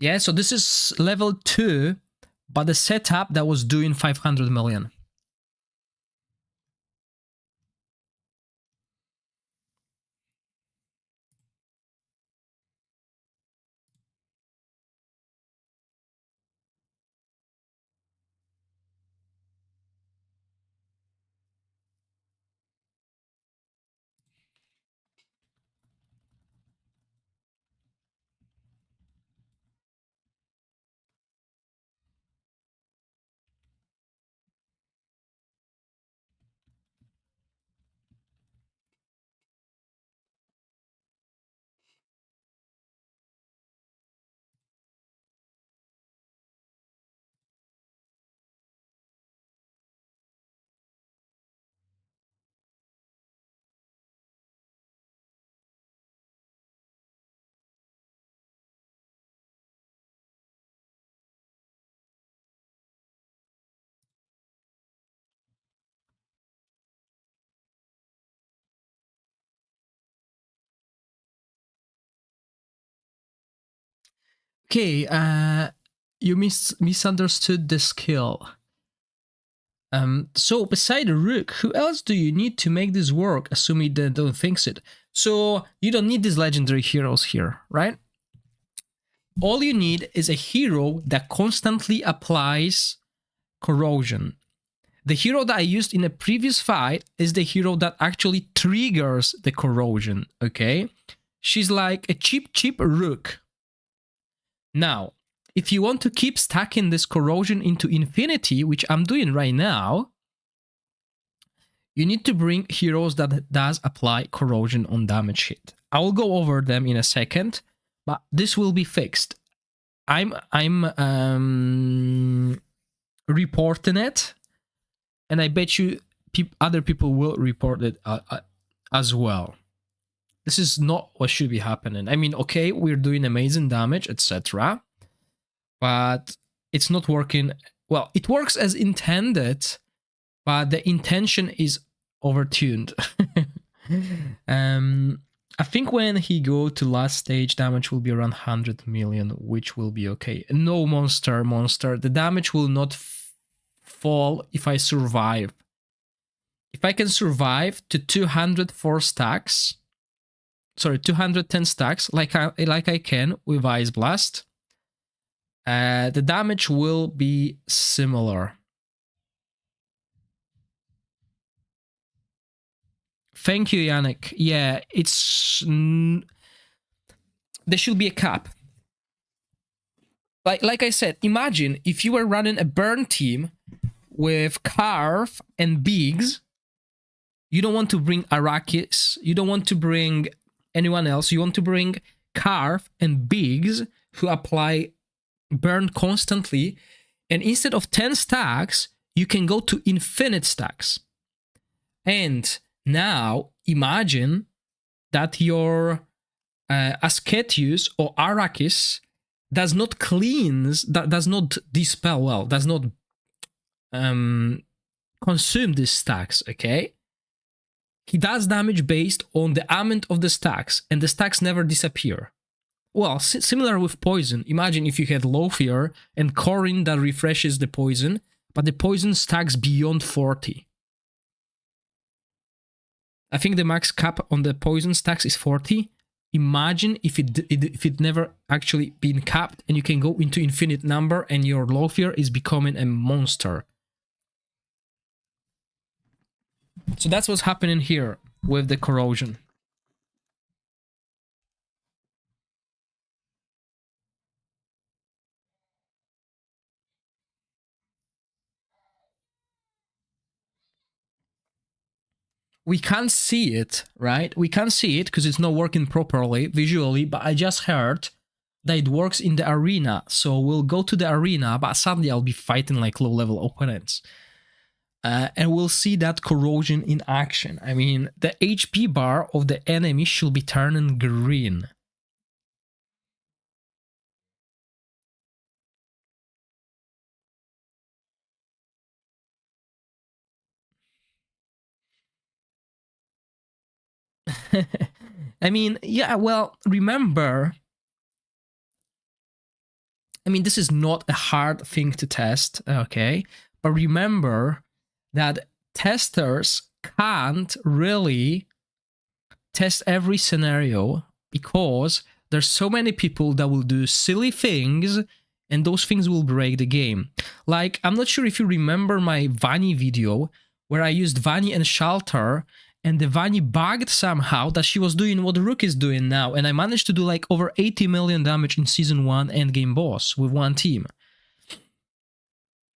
Yeah, so this is level 2, but the setup that was doing 500 million. Okay, you misunderstood the skill. So beside the Rook, who else do you need to make this work, assuming they don't fix it? So you don't need these legendary heroes here, right? All you need is a hero that constantly applies corrosion. The hero that I used in a previous fight is the hero that actually triggers the corrosion, okay? She's like a cheap Rook. Now, if you want to keep stacking this corrosion into infinity, which I'm doing right now, you need to bring heroes that does apply corrosion on damage hit. I will go over them in a second, but this will be fixed. I'm reporting it, and I bet you other people will report it as well. This is not what should be happening. I mean, okay, we're doing amazing damage, etc., but it's not working. Well, it works as intended, but the intention is overtuned. I think when he go to last stage, damage will be around 100 million, which will be okay. No monster. The damage will not fall if I survive. If I can survive to 204 stacks, sorry, 210 stacks, like I can with Ice Blast, the damage will be similar. Thank you, Yannick. Yeah, it's... there should be a cap. Like I said, imagine if you were running a burn team with Carve and Biggs. You don't want to bring Arrakis. You don't want to bring anyone else. You want to bring Carve and Biggs, who apply burn constantly. And instead of 10 stacks, you can go to infinite stacks. And now imagine that your Ascetius or Arrakis does not cleanse, does not dispel, well, does not consume these stacks, okay? He does damage based on the amount of the stacks, and the stacks never disappear. Well, similar with poison. Imagine if you had Lothier and Corin that refreshes the poison, but the poison stacks beyond 40. I think the max cap on the poison stacks is 40. imagine if it never actually been capped and you can go into infinite number and your Lothier is becoming a monster. So that's what's happening here with the corrosion. We can't see it, right? We can't see it because it's not working properly visually, but I just heard that it works in the arena. So we'll go to the arena, but sadly I'll be fighting like low-level opponents. And we'll see that corrosion in action. I mean, the HP bar of the enemy should be turning green. I mean, yeah, well, remember, I mean, this is not a hard thing to test, okay? But remember that testers can't really test every scenario because there's so many people that will do silly things and those things will break the game. Like, I'm not sure if you remember my Vanny video where I used Vanny and Shelter and the Vanny bugged somehow that she was doing what Rook is doing now, and I managed to do like over 80 million damage in Season 1 endgame boss with one team.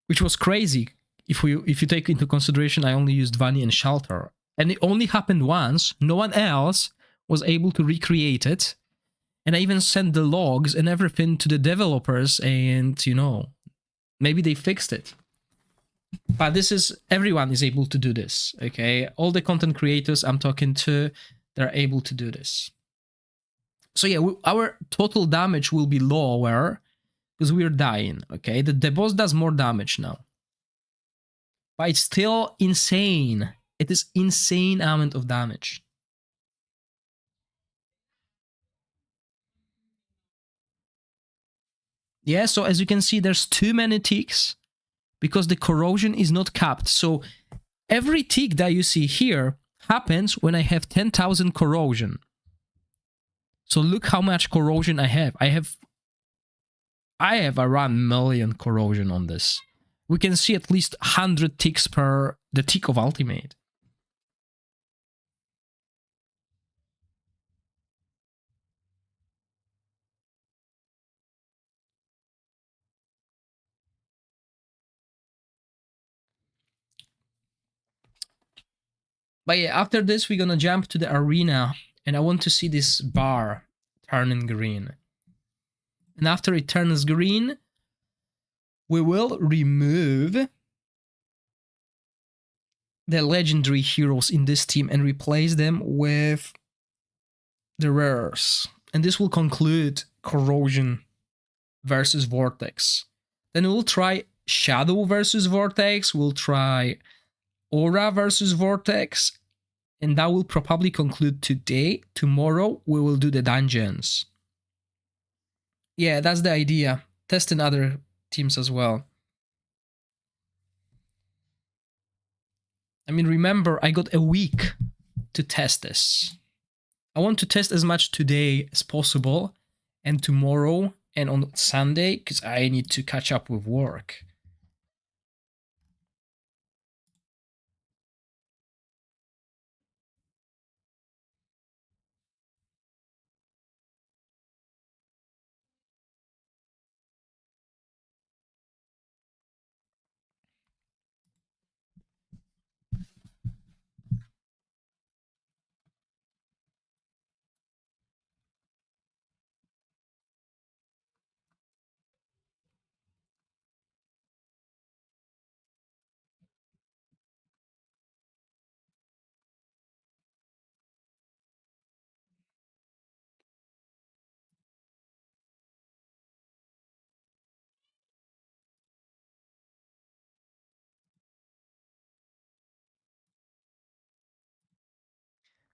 Which was crazy if you take into consideration I only used Vanny and Shelter. And it only happened once, no one else was able to recreate it. And I even sent the logs and everything to the developers and, you know, maybe they fixed it. But this is, everyone is able to do this, okay? All the content creators I'm talking to, they're able to do this. So yeah, our total damage will be lower because we're dying, okay? The boss does more damage now. But it's still insane. It is insane amount of damage. Yeah, so as you can see, there's too many ticks because the corrosion is not capped. So every tick that you see here happens when I have 10,000 corrosion. So look how much corrosion I have. I have around 1 million corrosion on this. We can see at least 100 ticks per the tick of ultimate. But yeah, after this, we're gonna jump to the arena, and I want to see this bar turning green. And after it turns green, we will remove the legendary heroes in this team and replace them with the rares. And this will conclude Corrosion versus Vortex. Then we'll try Shadow versus Vortex, we'll try Aura versus Vortex, and that will probably conclude today. Tomorrow we will do the dungeons. Yeah, that's the idea. Testing other teams as well. I mean, remember, I got a week to test this. I want to test as much today as possible, and tomorrow and on Sunday, because I need to catch up with work.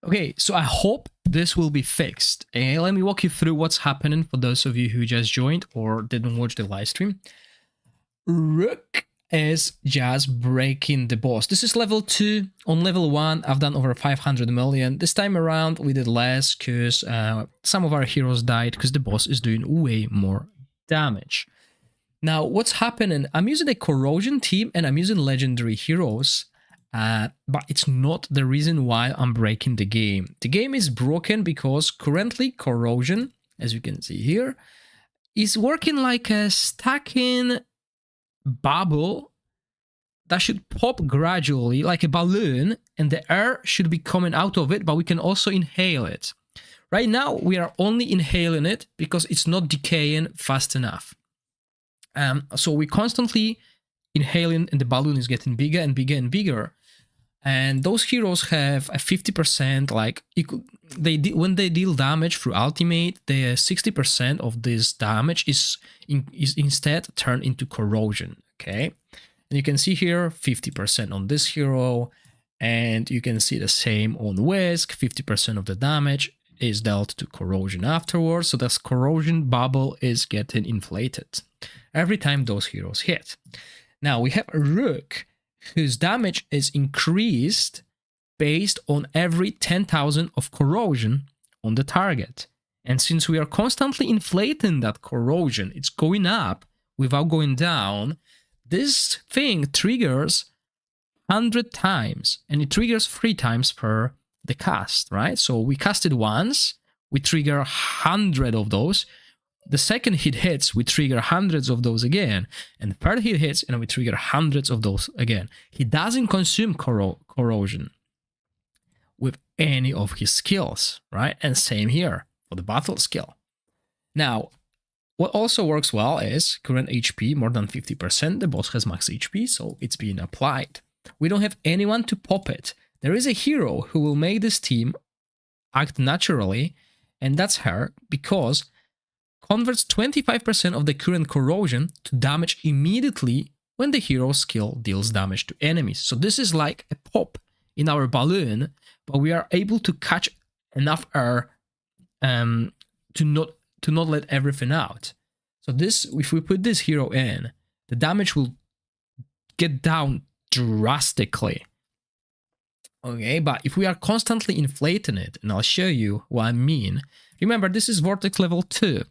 Okay, so I hope this will be fixed. And let me walk you through what's happening for those of you who just joined or didn't watch the live stream. Rook is just breaking the boss. This is level 2. On level 1, I've done over 500 million. This time around, we did less because some of our heroes died because the boss is doing way more damage. Now, what's happening? I'm using a corrosion team and I'm using legendary heroes, but it's not the reason why I'm breaking the game. The game is broken because currently corrosion, as you can see here, is working like a stacking bubble that should pop gradually like a balloon, and the air should be coming out of it, but we can also inhale it. Right now we are only inhaling it because it's not decaying fast enough. So we constantly inhaling and the balloon is getting bigger and bigger and bigger. And those heroes have a 50%, like when they deal damage through ultimate, the 60% of this damage is instead turned into corrosion. Okay, and you can see here 50% on this hero, and you can see the same on Whisk. 50% of the damage is dealt to corrosion afterwards, so this corrosion bubble is getting inflated every time those heroes hit. Now we have a Rook, whose damage is increased based on every 10,000 of corrosion on the target. And since we are constantly inflating that corrosion, it's going up without going down, this thing triggers 100 times, and it triggers 3 times per the cast, right? So we cast it once, we trigger 100 of those. The second hit hits, we trigger hundreds of those again. And the third hit hits, and we trigger hundreds of those again. He doesn't consume corrosion with any of his skills, right? And same here for the battle skill. Now, what also works well is current HP more than 50%. The boss has max HP, so it's being applied. We don't have anyone to pop it. There is a hero who will make this team act naturally, and that's her, because converts 25% of the current corrosion to damage immediately when the hero's skill deals damage to enemies. So this is like a pop in our balloon, but we are able to catch enough air to not let everything out. So this, if we put this hero in, the damage will get down drastically. Okay, but if we are constantly inflating it, and I'll show you what I mean. Remember, this is Vortex level 2.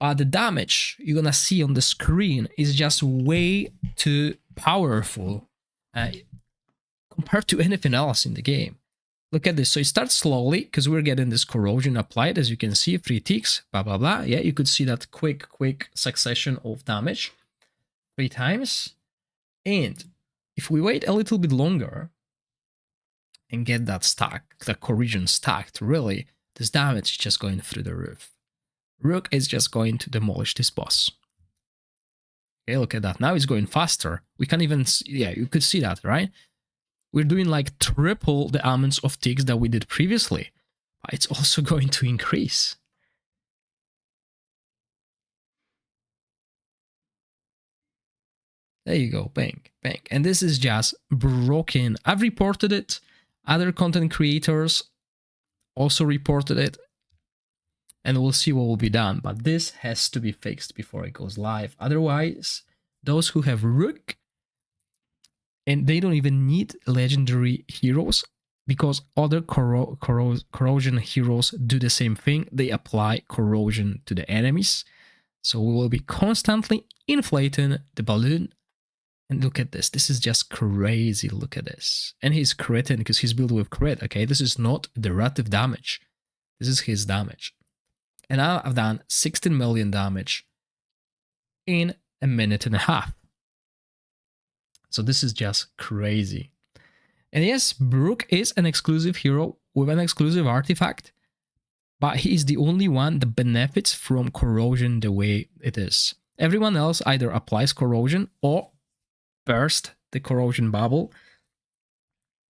The damage you're gonna see on the screen is just way too powerful compared to anything else in the game. Look at this. So it starts slowly because we're getting this corrosion applied, as you can see, 3 ticks, blah blah blah. Yeah, you could see that quick succession of damage 3 times. And if we wait a little bit longer and get that corrosion stacked, really, this damage is just going through the roof. Rook is just going to demolish this boss. Okay, look at that. Now it's going faster. We can't even, yeah, you could see that, right? We're doing like triple the amounts of ticks that we did previously. But it's also going to increase. There you go, bang, bang. And this is just broken. I've reported it. Other content creators also reported it. And we'll see what will be done. But this has to be fixed before it goes live. Otherwise, those who have Rook, and they don't even need legendary heroes, because other corrosion heroes do the same thing. They apply corrosion to the enemies. So we will be constantly inflating the balloon. And look at this. This is just crazy. Look at this. And he's critting because he's built with crit. Okay, this is not derivative damage. This is his damage. And now I've done 16 million damage in a minute and a half. So this is just crazy. And yes, Brook is an exclusive hero with an exclusive artifact, but he is the only one that benefits from corrosion the way it is. Everyone else either applies corrosion or burst the corrosion bubble.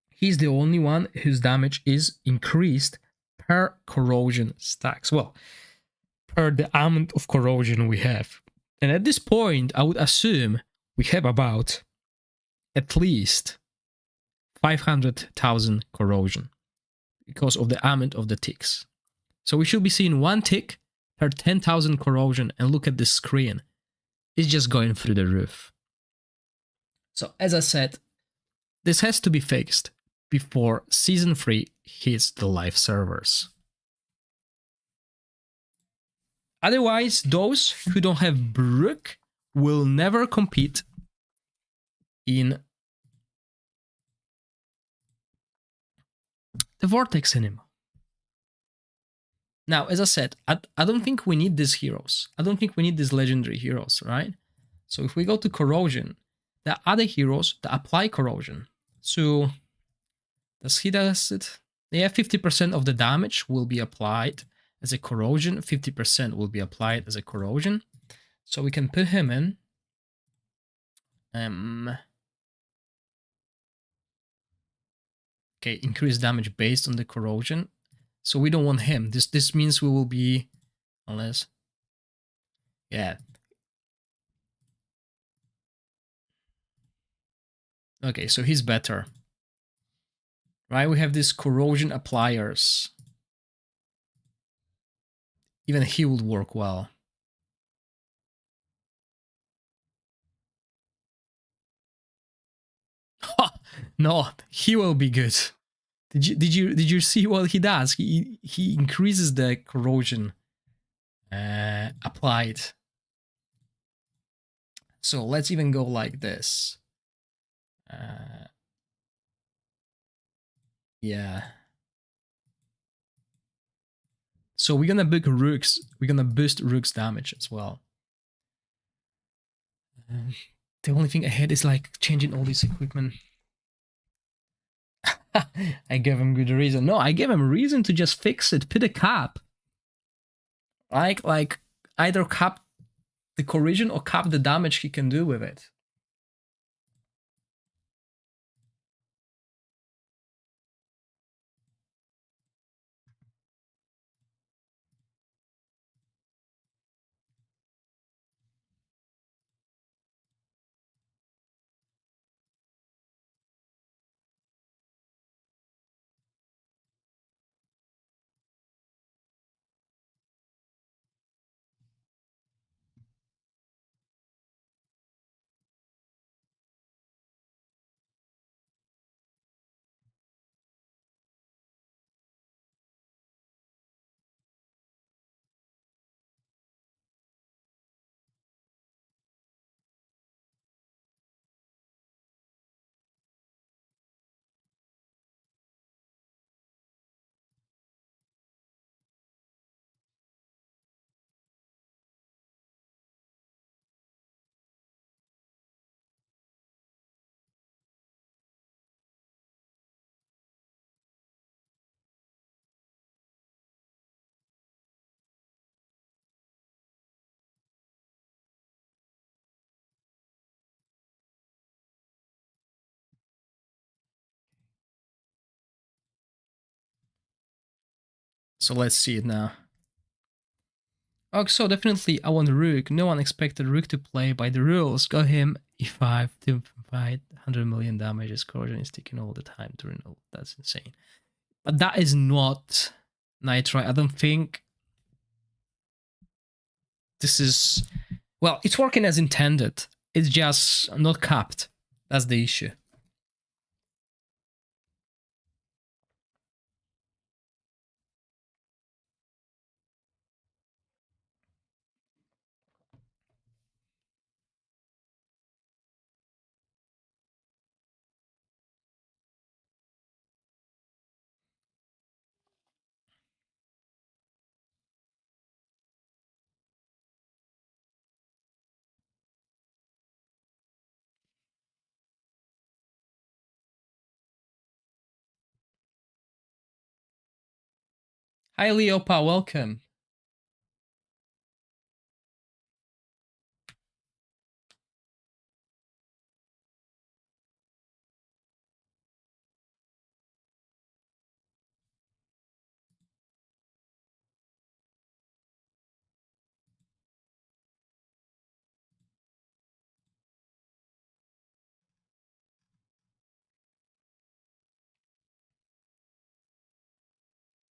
He's the only one whose damage is increased per corrosion stacks. Well, per the amount of corrosion we have. And at this point, I would assume we have about at least 500,000 corrosion because of the amount of the ticks. So we should be seeing 1 tick per 10,000 corrosion, and look at this screen. It's just going through the roof. So as I said, this has to be fixed before Season 3 hits the live servers. Otherwise, those who don't have Brook will never compete in the Vortex anymore. Now, as I said, I don't think we need these heroes. I don't think we need these legendary heroes, right? So if we go to Corrosion, there are other heroes that apply Corrosion. So, does it? Yeah, 50% of the damage will be applied as a Corrosion. 50% will be applied as a Corrosion. So we can put him in. Okay, increase damage based on the Corrosion. So we don't want him. This means we will be, unless, yeah. Okay, so he's better. Right, we have these Corrosion appliers. Even he would work well. No, he will be good. Did you see what he does? He increases the Corrosion applied. So let's even go like this. Yeah. So we're gonna book Rooks. We're gonna boost Rook's damage as well. The only thing ahead is like changing all this equipment. I gave him good reason. No, I gave him reason to just fix it. Put a cap. Like either cap the corrosion or cap the damage he can do with it. So let's see it now. Oh, so definitely I want Rook. No one expected Rook to play by the rules. Got him E5 to fight 100 million damage. His corrosion is taking all the time to renew. That's insane. But that is not Nitro. I don't think this is... Well, it's working as intended. It's just not capped. That's the issue. Hi, Leopa, welcome.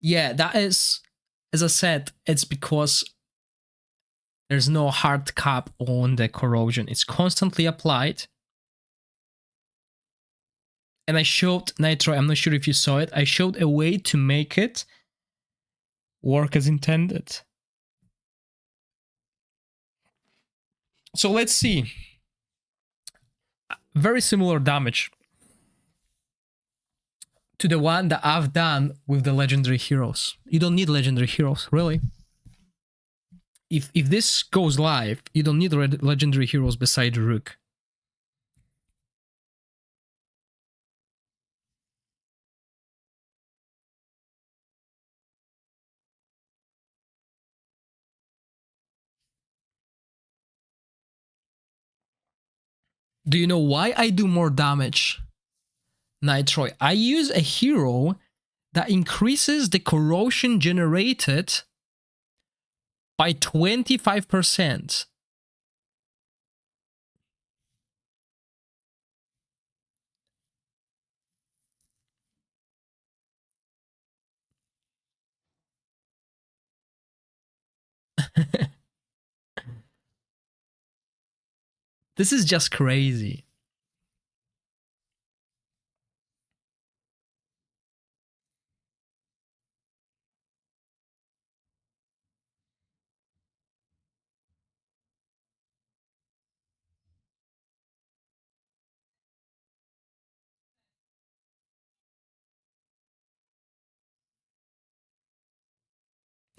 Yeah, that is, as I said, it's because there's no hard cap on the corrosion. It's constantly applied. And I showed Nitro, I'm not sure if you saw it, I showed a way to make it work as intended. So let's see. Very similar damage to the one that I've done with the legendary heroes. You don't need legendary heroes, really. If this goes live, you don't need legendary heroes beside Rook. Do you know why I do more damage, Nitro? I use a hero that increases the corrosion generated by 25%. This is just crazy.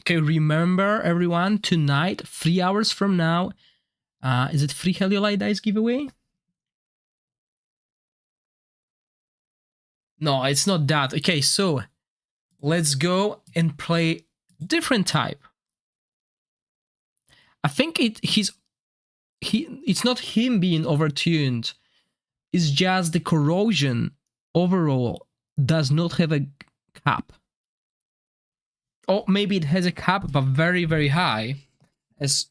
Okay, remember everyone, tonight, 3 hours from now, is it free Heliolite Dice giveaway? No, it's not that. Okay, so let's go and play different type. I think it's not him being overtuned. It's just the corrosion overall does not have a cap. Or maybe it has a cap, but very, very high, as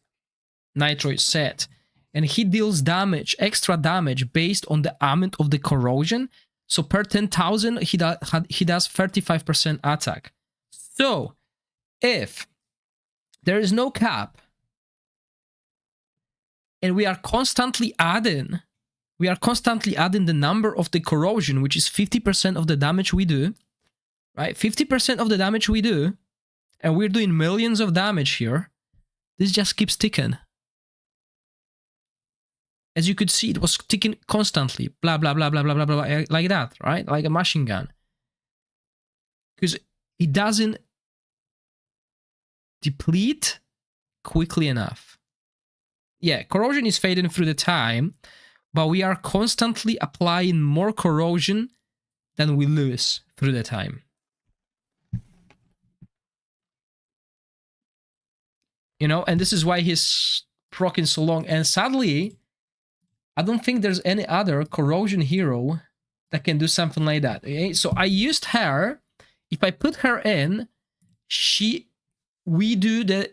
Nitro said. And he deals damage, extra damage, based on the amount of the corrosion. So per 10,000, he does 35% attack. So if there is no cap, and we are constantly adding the number of the corrosion, which is 50% of the damage we do, right? 50% of the damage we do, and we're doing millions of damage here. This just keeps ticking. As you could see, it was ticking constantly, blah, blah, blah, blah, blah, blah, blah, like that, right? Like a machine gun. Because it doesn't deplete quickly enough. Yeah, corrosion is fading through the time, but we are constantly applying more corrosion than we lose through the time. You know, and this is why he's proccing so long. And sadly, I don't think there's any other corrosion hero that can do something like that. Okay? So I used her. If I put her in, we do the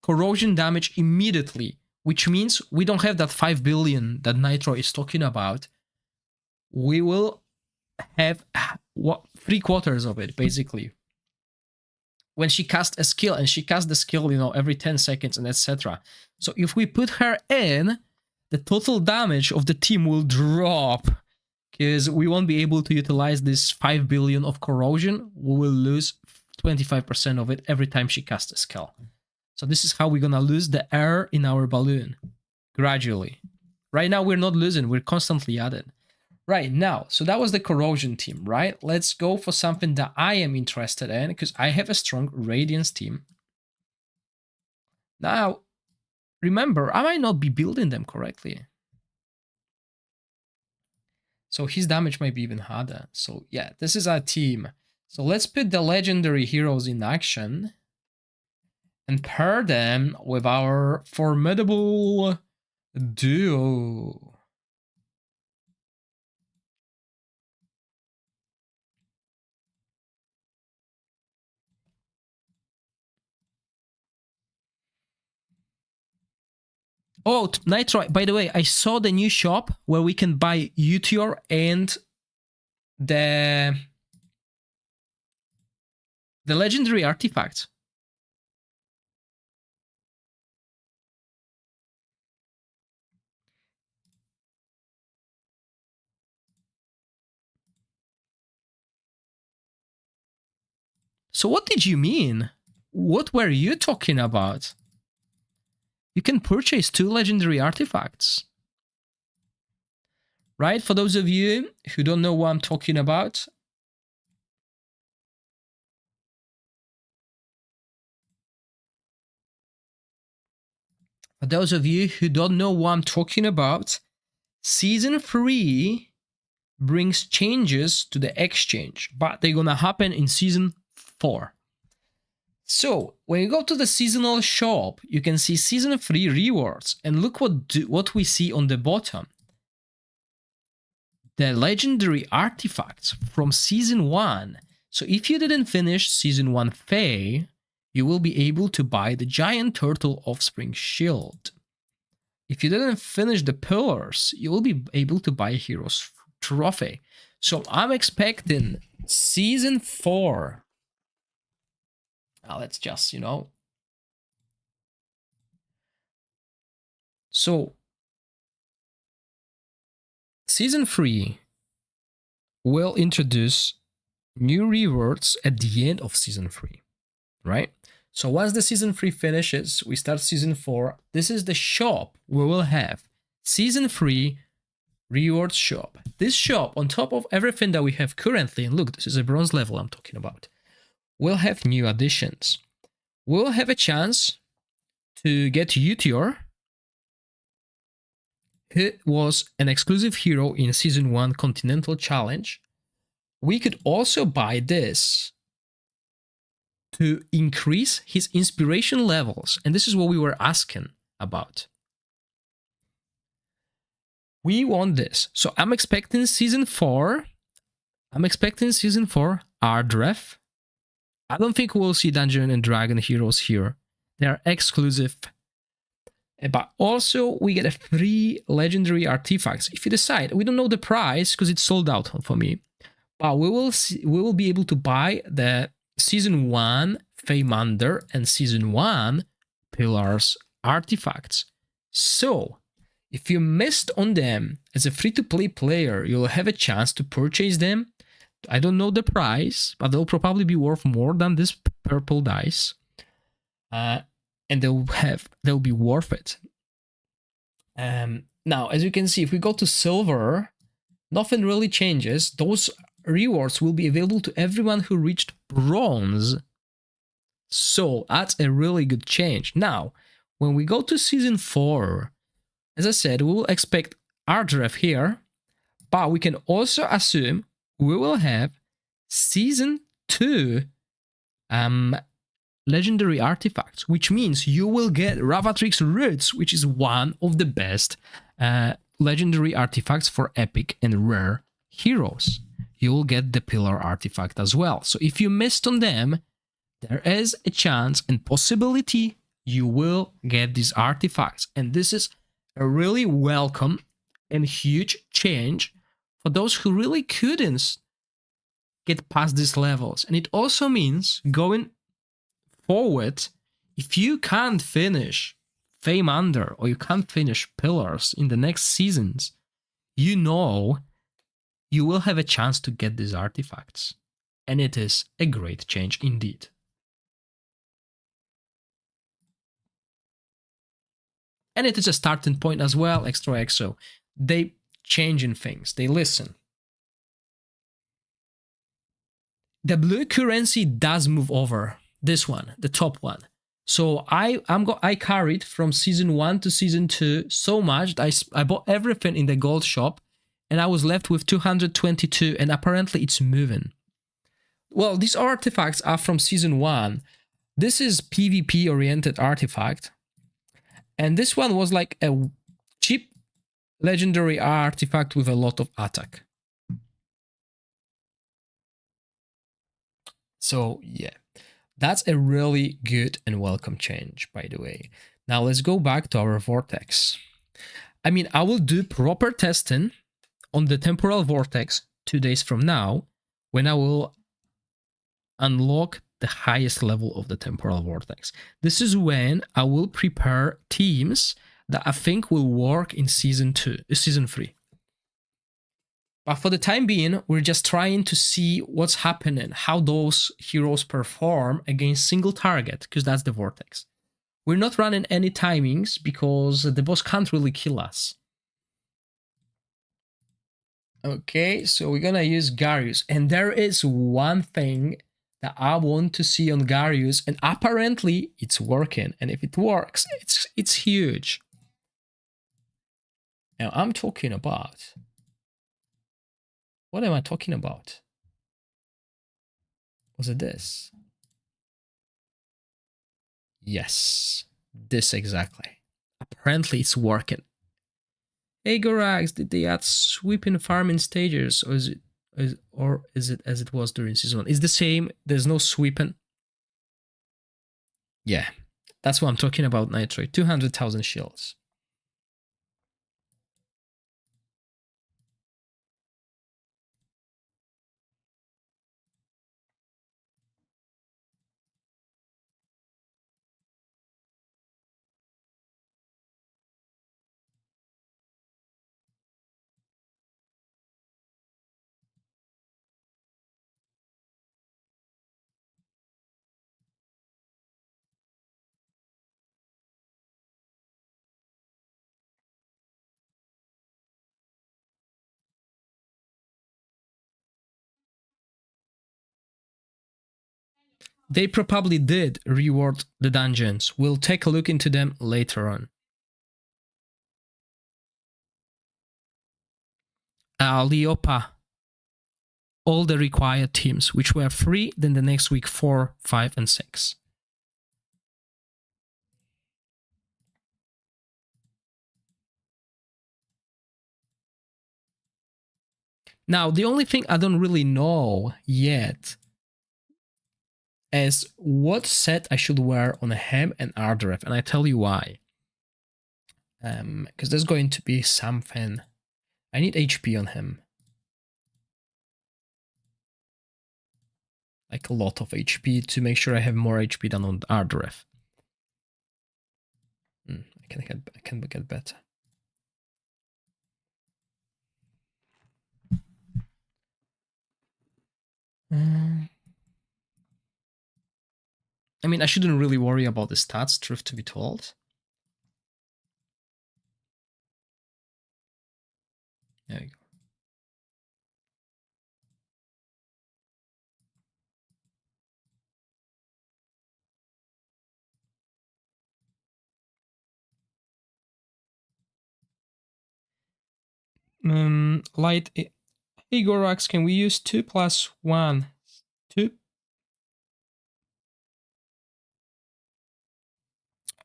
corrosion damage immediately, which means we don't have that 5 billion that Nitro is talking about. We will have 3/4 of it, basically. When she casts a skill, and she casts the skill, you know, every 10 seconds and etc. So if we put her in, the total damage of the team will drop, because we won't be able to utilize this 5 billion of corrosion. We will lose 25% of it every time she casts a skill. So this is how we're gonna lose the air in our balloon, gradually. Right now we're not losing, we're constantly adding. Right now, so that was the corrosion team, right? Let's go for something that I am interested in, because I have a strong Radiance team. Now, remember, I might not be building them correctly. So his damage might be even harder. So yeah, this is our team. So let's put the legendary heroes in action and pair them with our formidable duo. Oh, Nitro, by the way, I saw the new shop where we can buy Uteor and the legendary artifacts. So what did you mean? What were you talking about? You can purchase 2 legendary artifacts. Right? For those of you who don't know what I'm talking about, Season 3 brings changes to the exchange, but they're gonna happen in Season 4. So when you go to the seasonal shop, you can see Season 3 rewards, and look what we see on the bottom. The legendary artifacts from Season 1. So if you didn't finish Season 1 Fae, you will be able to buy the Giant Turtle Offspring Shield. If you didn't finish the Pillars, you will be able to buy a Hero's Trophy. So I'm expecting Season 4. Now let's just, So Season 3 will introduce new rewards at the end of Season 3, right? So once the Season 3 finishes, we start Season 4. This is the shop we will have. Season 3 rewards shop. This shop, on top of everything that we have currently, and look, this is a bronze level I'm talking about, will have new additions. We'll have a chance to get Uteor, who was an exclusive hero in Season 1 Continental Challenge. We could also buy this to increase his inspiration levels, and this is what we were asking about. We want this. So I'm expecting Season 4. Ardref. I don't think we'll see Dungeon and Dragon heroes here. They are exclusive. But also we get a 3 legendary artifacts. If you decide, we don't know the price because it's sold out for me. But we will be able to buy the Season 1 Feymander and Season 1 Pillars artifacts. So if you missed on them as a free-to-play player, you'll have a chance to purchase them. I don't know the price, but they'll probably be worth more than this purple dice. And they'll be worth it. Now, as you can see, if we go to silver, nothing really changes. Those rewards will be available to everyone who reached bronze. So that's a really good change. Now, when we go to Season 4, as I said, we will expect Ardref here, but we can also assume we will have Season 2 legendary artifacts, which means you will get Ravatrix Roots, which is one of the best legendary artifacts for epic and rare heroes. You will get the Pillar artifact as well. So if you missed on them, there is a chance and possibility you will get these artifacts. And this is a really welcome and huge change for those who really couldn't get past these levels. And it also means going forward, if you can't finish Feymander or you can't finish Pillars in the next seasons, you know you will have a chance to get these artifacts. And it is a great change indeed. And it is a starting point as well, Extra Exo. They changing things, they listen. The blue currency does move over. This one, the top one. So I carried from Season 1 to Season 2 so much that I bought everything in the gold shop and I was left with 222, and apparently it's moving. Well, these artifacts are from Season 1. This is PvP oriented artifact. And this one was like a cheap legendary artifact with a lot of attack. So yeah, that's a really good and welcome change, by the way. Now let's go back to our vortex. I mean, I will do proper testing on the temporal vortex 2 days from now, when I will unlock the highest level of the temporal vortex. This is when I will prepare teams that I think will work in Season 3. But for the time being, we're just trying to see what's happening, how those heroes perform against single target, because that's the Vortex. We're not running any timings because the boss can't really kill us. Okay, so we're gonna use Garius, and there is one thing that I want to see on Garius, and apparently it's working. And if it works, it's huge. Now I'm talking about. What am I talking about? Was it this? Yes, this exactly. Apparently it's working. Hey Gorax, did they add sweeping farming stages, or is it as it was during season 1? It's the same. There's no sweeping. Yeah, that's what I'm talking about. Nitrate, 200,000 shields. They probably did reward the dungeons. We'll take a look into them later on. Leopa. All the required teams, which were 3, then the next week 4, 5, and 6. Now, the only thing I don't really know yet is what set I should wear on Hem and Ardrath, and I tell you why. Because there's going to be something. I need HP on him. Like a lot of HP to make sure I have more HP than on Ardrath. I can get better. I mean, I shouldn't really worry about the stats, truth to be told. There you go. Light. Hey, Gorax, can we use 2 plus 1? 2?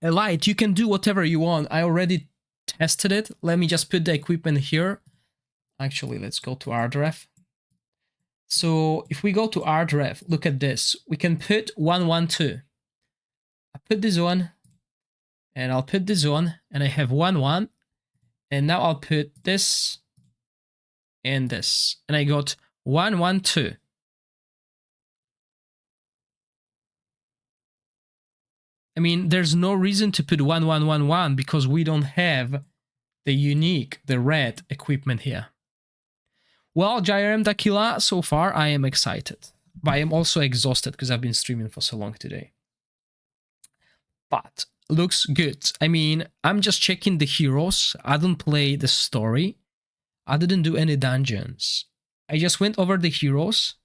Light, you can do whatever you want. I already tested it. Let me just put the equipment here. Actually, let's go to Ardrath. So if we go to Ardrath, look at this. We can put 1, 1, 2. I put this one, and I'll put this one, and I have 1, 1. And now I'll put this and this. And I got 1, 1, 2. I mean, there's no reason to put 1, 1, 1, 1 because we don't have the unique, the red equipment here. Well, Jairem Dakila, so far I am excited. But I am also exhausted because I've been streaming for so long today. But looks good. I mean, I'm just checking the heroes. I don't play the story. I didn't do any dungeons. I just went over the heroes.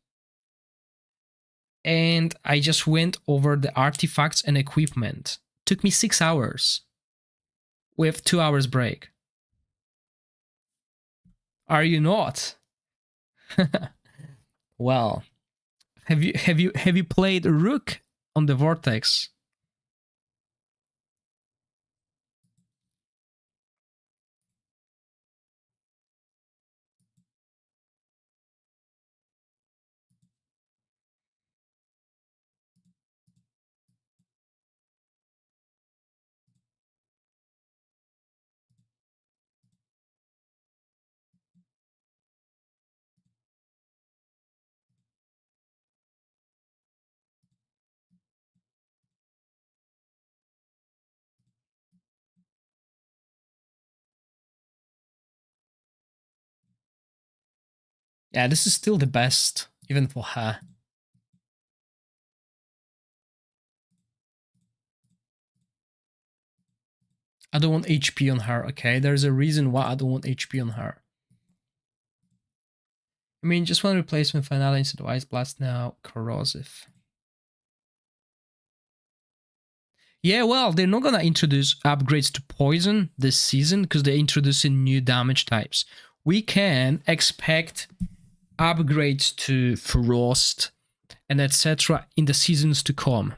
And I just went over the artifacts and equipment. Took me 6 hours. With 2 hours break. Are you not? Well, have you played Rook on the Vortex? Yeah, this is still the best, even for her. I don't want HP on her, okay? There's a reason why I don't want HP on her. I mean, just one replacement finale instead of Ice Blast now. Corrosive. Yeah, well, they're not gonna introduce upgrades to Poison this season because they're introducing new damage types. We can expect upgrades to Frost and etc. in the seasons to come.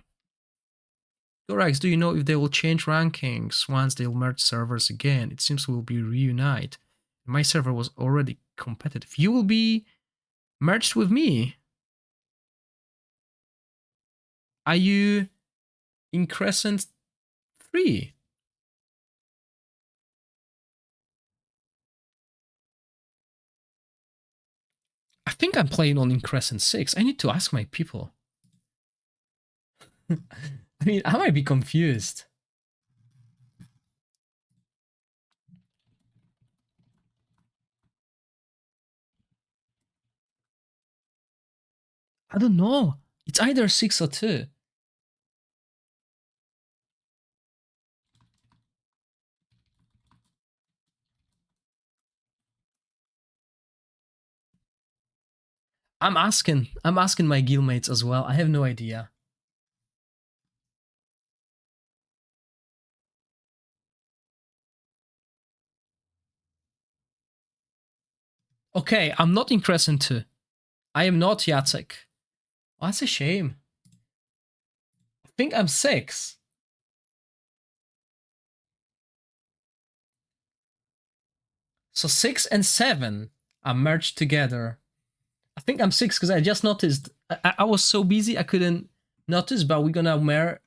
Gorax, do you know if they will change rankings once they'll merge servers again? It seems we'll be reunite. My server was already competitive. You will be merged with me. Are you in Crescent 3? I think I'm playing on in Crescent 6. I need to ask my people. I mean, I might be confused. I don't know. It's either 6 or 2. I'm asking my guildmates as well. I have no idea. Okay, I'm not in Crescent 2. I am not Jacek. Oh, that's a shame. I think I'm 6. So 6 and 7 are merged together. I think I'm 6 because I just noticed. I was so busy I couldn't notice, but we're gonna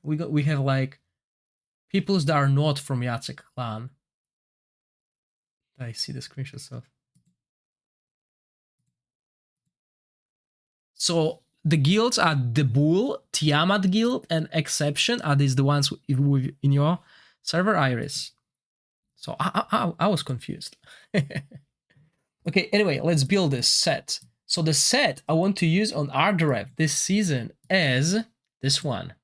we have like peoples that are not from Jacek clan. I see the screenshots of. So the guilds are the Bull, Tiamat Guild, and Exception. Are these the ones in your server, Iris? So I was confused. Okay, anyway, let's build this set. So the set I want to use on Arderev this season is this one.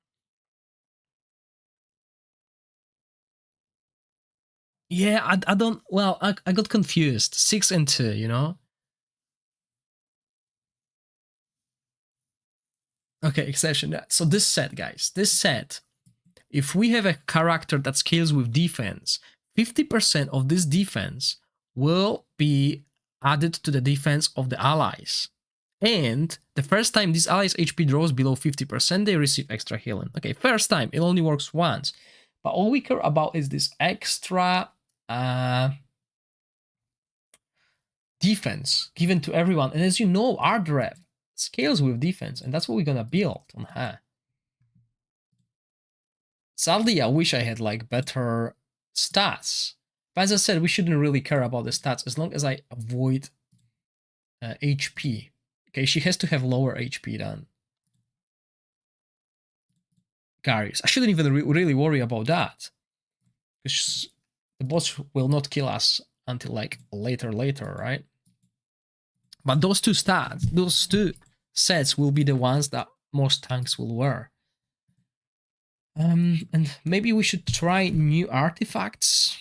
Yeah, I don't, well, I got confused. 6 and 2, you know? Okay, exception. So this set, guys, this set, if we have a character that scales with defense, 50% of this defense will be added to the defense of the allies. And the first time these allies' HP draws below 50%, they receive extra healing. Okay, first time, it only works once. But all we care about is this extra defense given to everyone. And as you know, Ardrev scales with defense, and that's what we're gonna build on her. Sadly, I wish I had like better stats. But as I said, we shouldn't really care about the stats as long as I avoid HP. Okay, she has to have lower HP than Garius. I shouldn't even really worry about that. Because the boss will not kill us until like later, right? But those two stats, those two sets will be the ones that most tanks will wear. And maybe we should try new artifacts.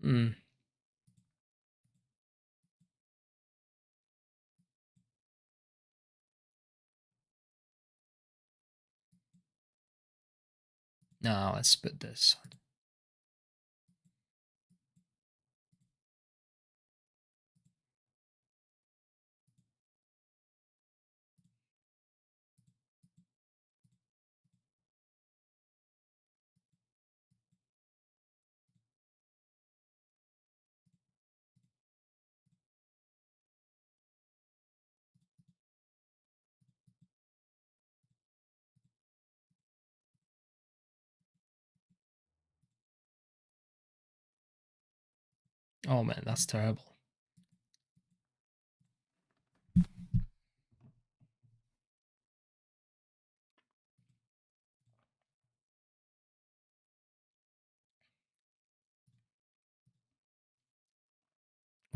Hmm. Now let's put this on. Oh man, that's terrible.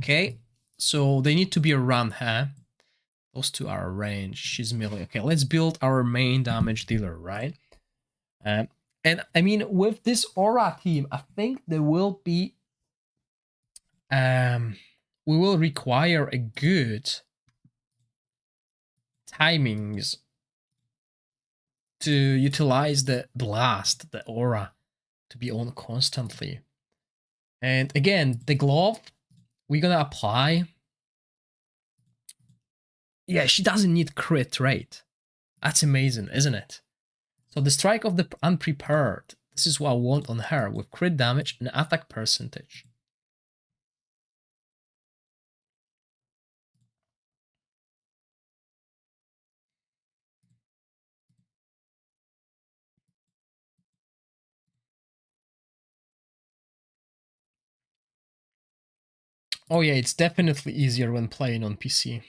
Okay, so they need to be around her. Those two are range. She's melee. Okay, let's build our main damage dealer, right? And I mean, with this aura team, I think there will be we will require a good timings to utilize the blast, the aura, to be on constantly. And again, the glove we're gonna apply. Yeah, she doesn't need crit rate. That's amazing, isn't it? So the strike of the unprepared. This is what I want on her with crit damage and attack percentage. Oh yeah, it's definitely easier when playing on PC.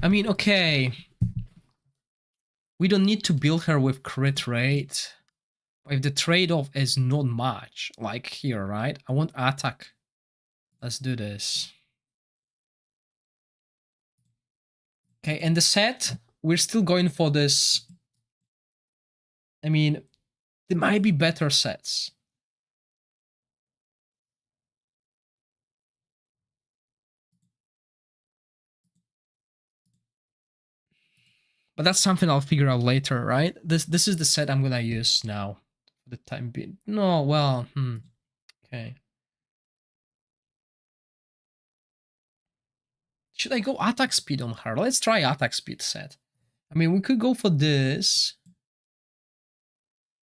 I mean, okay. We don't need to build her with crit rate. If the trade-off is not much, like here, right? I want attack. Let's do this. Okay, and the set, we're still going for this. I mean, there might be better sets. But that's something I'll figure out later, right? This is the set I'm gonna use now for the time being. No, well, okay. Should I go attack speed on her? Let's try attack speed set. I mean, we could go for this.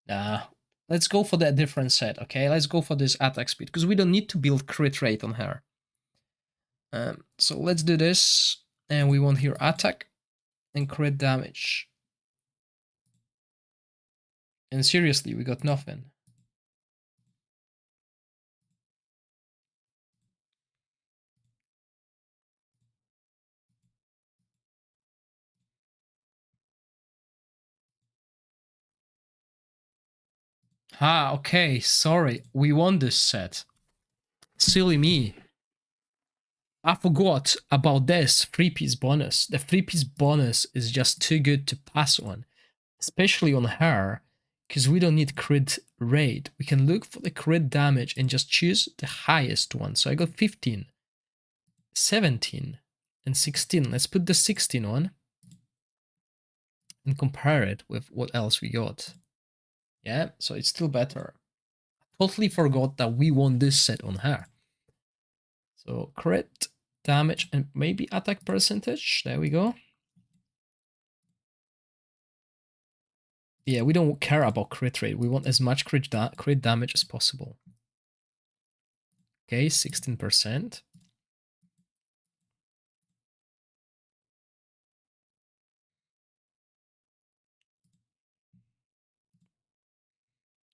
Nah, let's go for that different set, okay? Let's go for this attack speed, because we don't need to build crit rate on her. So let's do this, and we want here attack and crit damage. And seriously, we got nothing. Ah, okay, sorry, we won this set. Silly me. I forgot about this freebies bonus. The freebies bonus is just too good to pass on, especially on her, because we don't need crit rate. We can look for the crit damage and just choose the highest one. So I got 15, 17, and 16. Let's put the 16 on and compare it with what else we got. Yeah, so it's still better. I totally forgot that we won this set on her. So crit damage and maybe attack percentage. There we go. Yeah, we don't care about crit rate. We want as much crit damage as possible. Okay, 16%.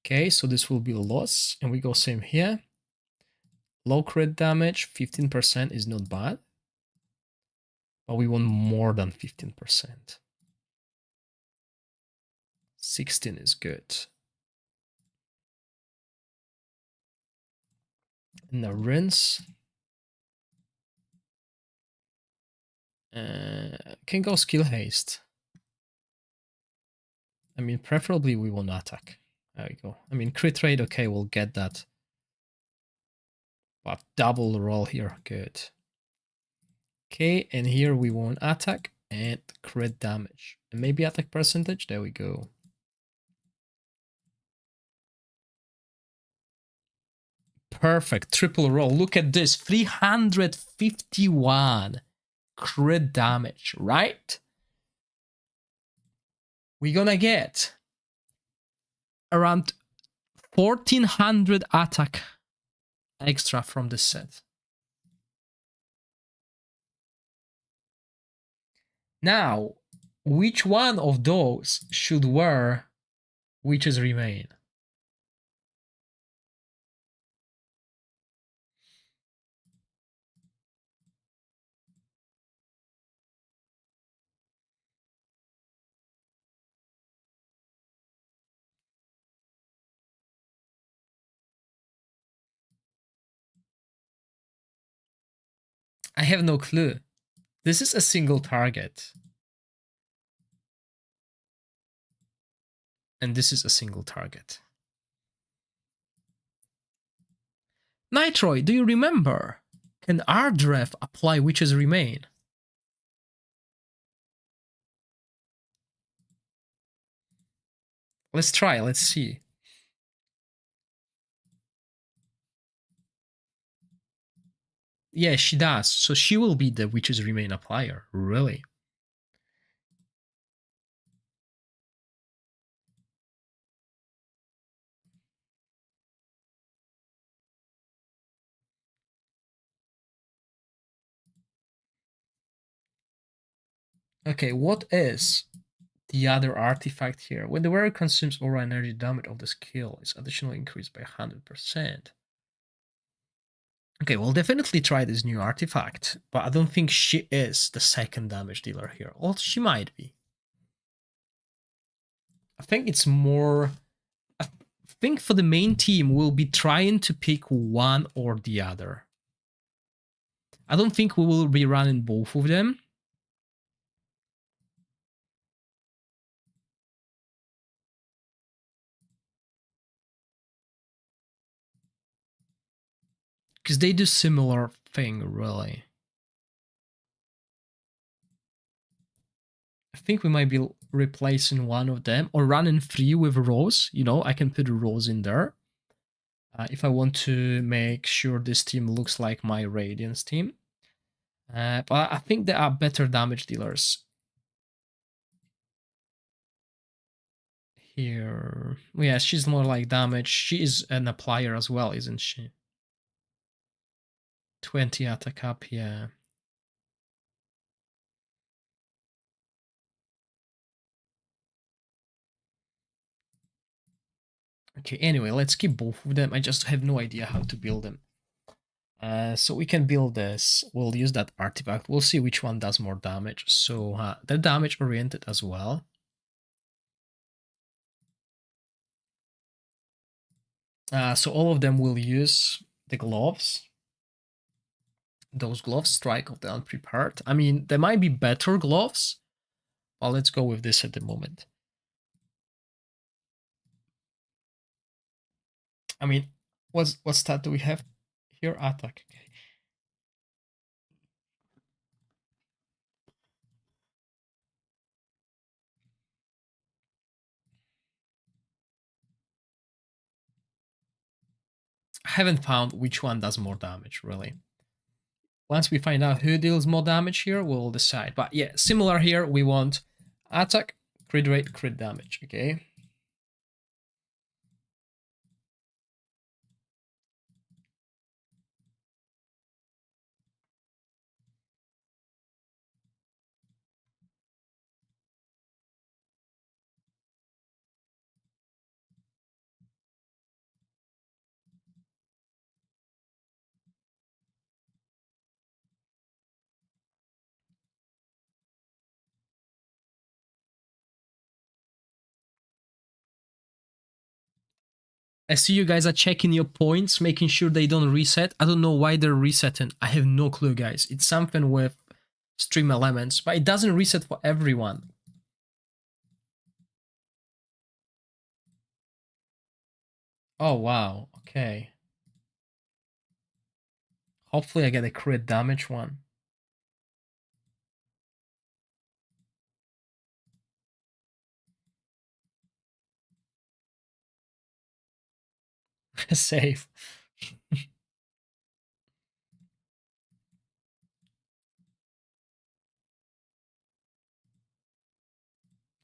Okay, so this will be a loss. And we go same here. Low crit damage, 15% is not bad. But we want more than 15%. 16 is good. And now rinse. Can go skill haste. I mean, preferably we want attack. There we go. I mean, crit rate, okay, we'll get that. But double roll here, good. Okay, and here we want attack and crit damage. And maybe attack percentage, there we go. Perfect, triple roll. Look at this, 351 crit damage, right? We're gonna get around 1400 attack extra from this set. Now, which one of those should wear Witches Remain? I have no clue. This is a single target. And this is a single target. Nitroid, do you remember? Can Ardref apply Witches Remain? Let's try, let's see. Yeah, she does. So she will be the Witches Remain applier, really. Okay, what is the other artifact here? When the wearer consumes aura energy, damage of the skill is additionally increased by 100%. Okay, we'll definitely try this new artifact, but I don't think she is the second damage dealer here. Or she might be. I think it's more... I think for the main team, we'll be trying to pick one or the other. I don't think we will be running both of them. Because they do similar thing, really. I think we might be replacing one of them or running 3 with Rose. You know, I can put Rose in there. If I want to make sure this team looks like my Radiance team. But I think there are better damage dealers. Here. Yeah, she's more like damage. She is an applier as well, isn't she? 20 attack up, yeah. Okay, anyway, let's keep both of them. I just have no idea how to build them. So we can build this. We'll use that artifact. We'll see which one does more damage. So they're damage oriented as well. So all of them will use the gloves. Those gloves strike of the unprepared. I mean, there might be better gloves, but let's go with this at the moment. I mean, what stat do we have here? Attack. Okay. I haven't found which one does more damage, really. Once we find out who deals more damage here, we'll decide. But yeah, similar here, we want attack, crit rate, crit damage, okay? I see you guys are checking your points, making sure they don't reset. I don't know why they're resetting. I have no clue, guys. It's something with stream elements, but it doesn't reset for everyone. Oh, wow. Okay. Hopefully I get a crit damage one. Save.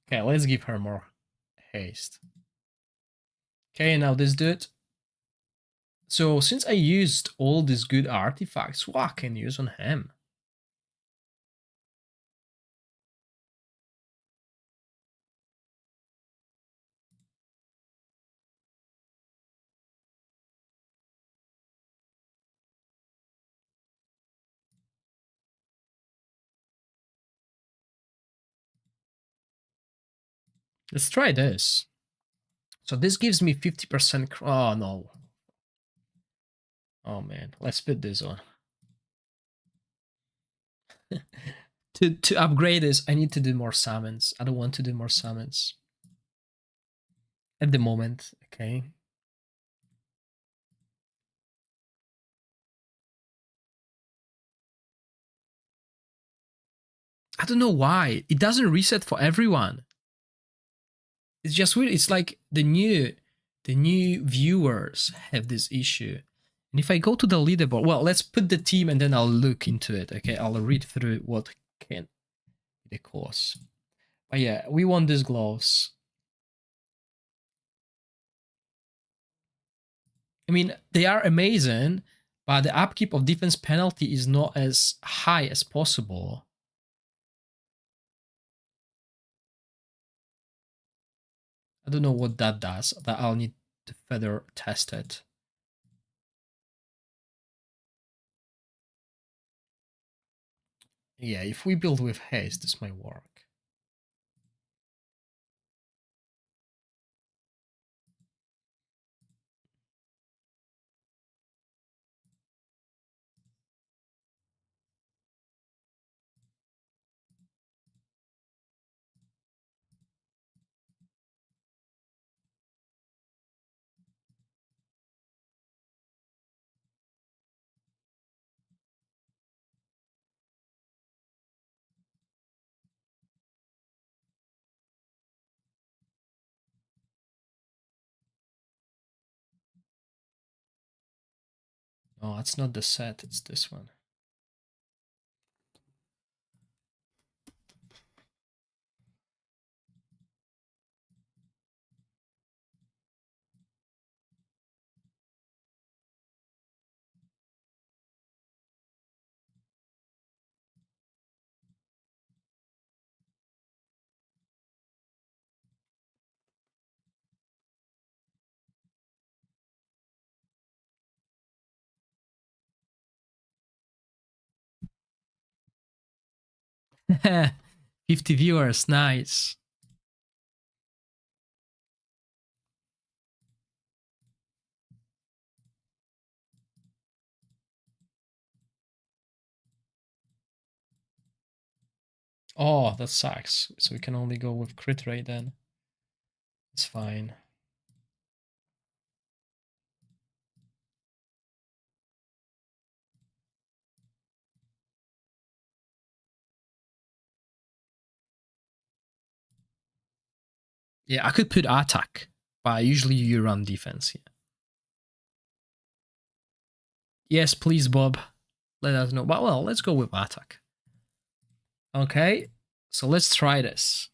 Okay, let's give her more haste. Okay, now this dude. So since I used all these good artifacts, what I can use on him? Let's try this. So this gives me 50%. Oh no. Oh man, let's put this on. To upgrade this, I need to do more summons. I don't want to do more summons at the moment. Okay. I don't know why it doesn't reset for everyone. It's just weird. It's like the new viewers have this issue. And if I go to the leaderboard, well, let's put the team and then I'll look into it. Okay, I'll read through what can be the cause. But yeah, we want these gloves. I mean, they are amazing, but the upkeep of defense penalty is not as high as possible. I don't know what that does. That I'll need to further test it. Yeah, if we build with haste, this might work. No, that's not the set, it's this one. $50 viewers, nice. Oh, that sucks. So we can only go with crit rate then. It's fine. Yeah, I could put attack, but usually you run defense. Yeah. Yes, please, Bob. Let us know. But well, let's go with attack. Okay, so let's try this.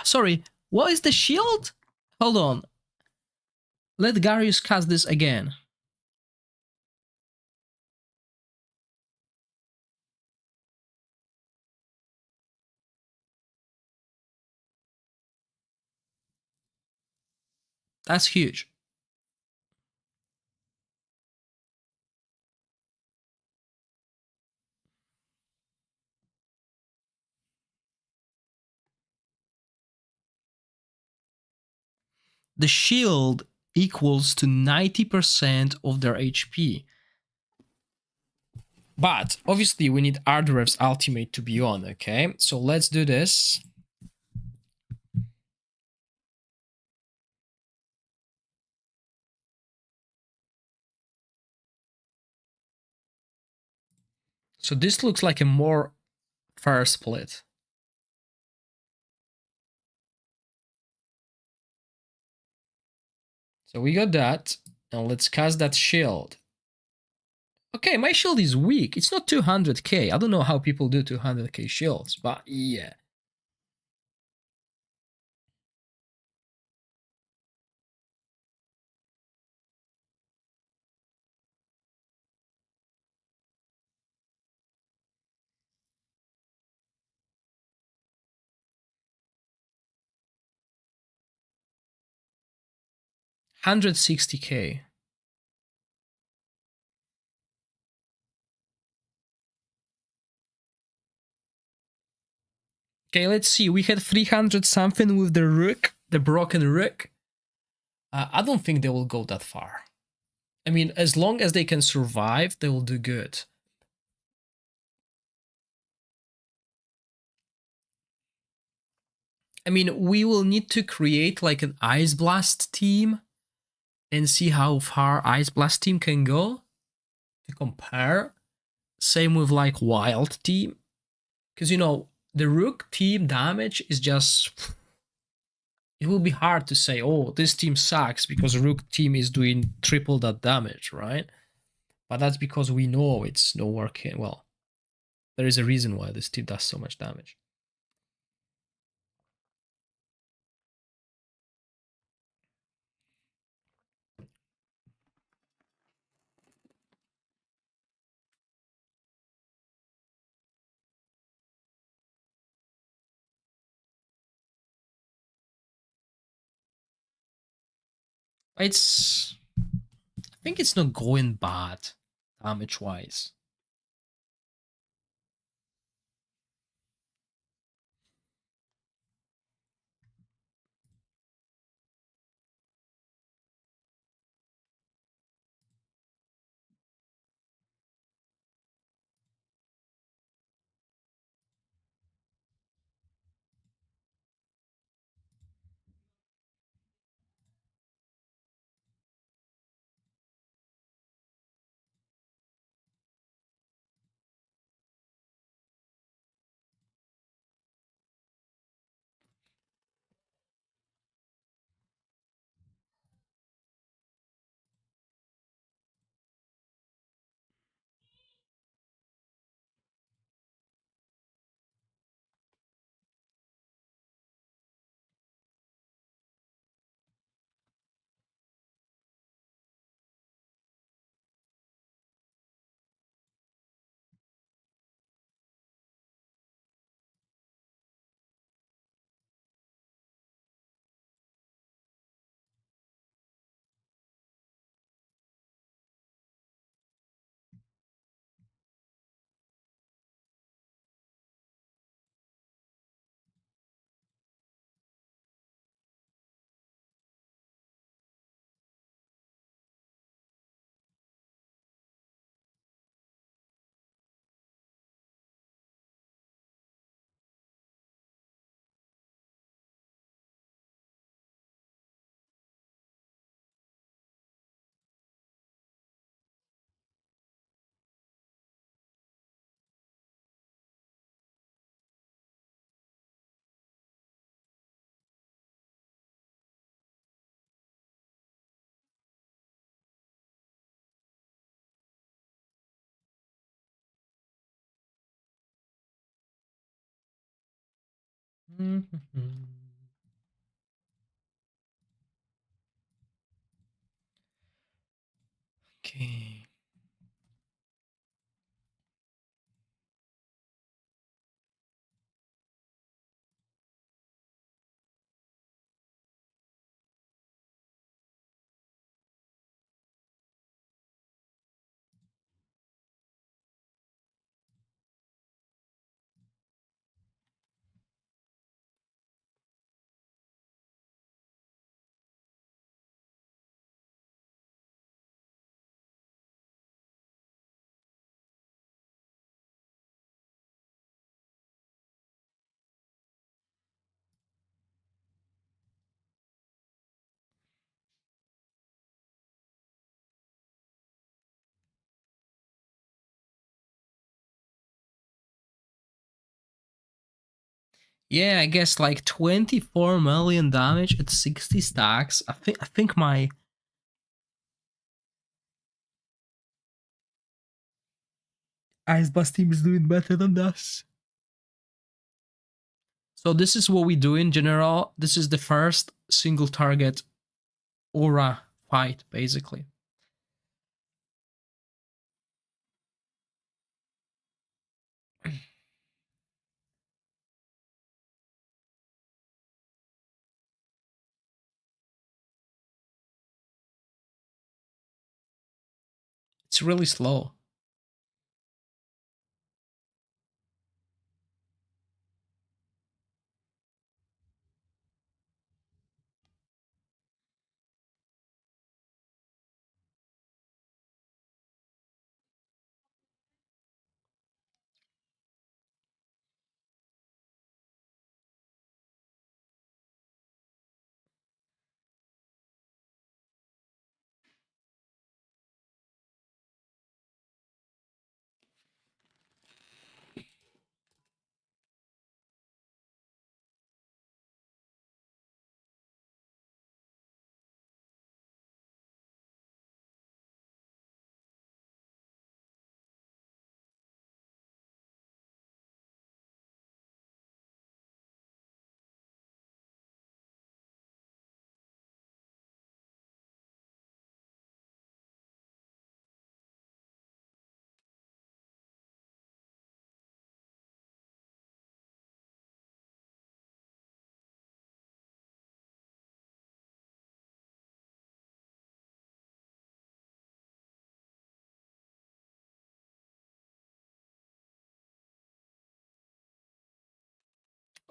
Sorry, what is the shield? Hold on. Let Garius cast this again. That's huge. The shield equals to 90% of their HP. But obviously we need Ardrev's ultimate to be on, okay? So let's do this. So this looks like a more fair split. So we got that, and let's cast that shield. Okay, my shield is weak. It's not 200k. I don't know how people do 200k shields, but yeah. $160k. Okay, let's see. We had 300 something with the rook, the broken rook. I don't think they will go that far. I mean, as long as they can survive, they will do good. I mean, we will need to create like an Ice Blast team and see how far Ice Blast team can go to compare. Same with like Wild team. Because, you know, the Rook team damage is just... It will be hard to say, oh, this team sucks because Rook team is doing triple that damage, right? But that's because we know it's no working. Well, there is a reason why this team does so much damage. It's... I think it's not going bad damage-wise. Okay. Yeah, I guess like 24 million damage at 60 stacks. I think my Icebus team is doing better than us. So this is what we do in general. This is the first single target aura fight, basically. It's really slow.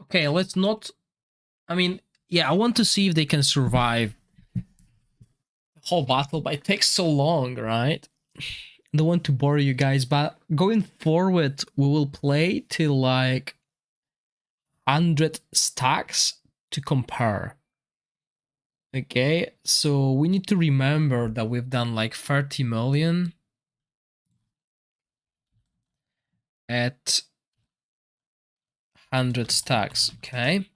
Okay, let's not. I mean, yeah, I want to see if they can survive the whole battle, but it takes so long, right? I don't want to bore you guys, but going forward, we will play till like 100 stacks to compare. Okay, so we need to remember that we've done like 30 million at 100 stacks, okay?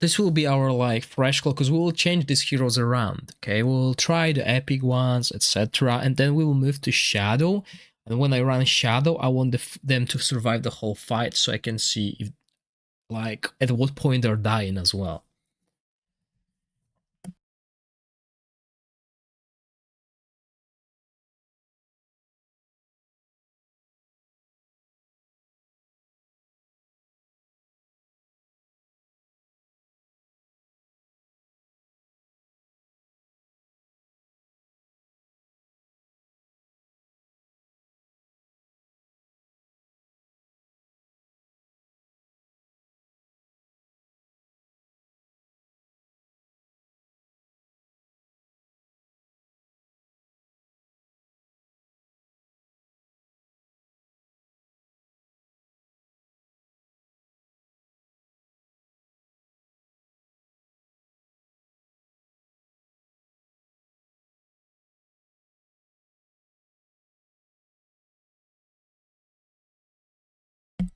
This will be our like fresh call because we will change these heroes around, okay? We'll try the epic ones, etc. And then we will move to Shadow. And when I run Shadow, I want them to survive the whole fight so I can see if, like, at what point they're dying as well.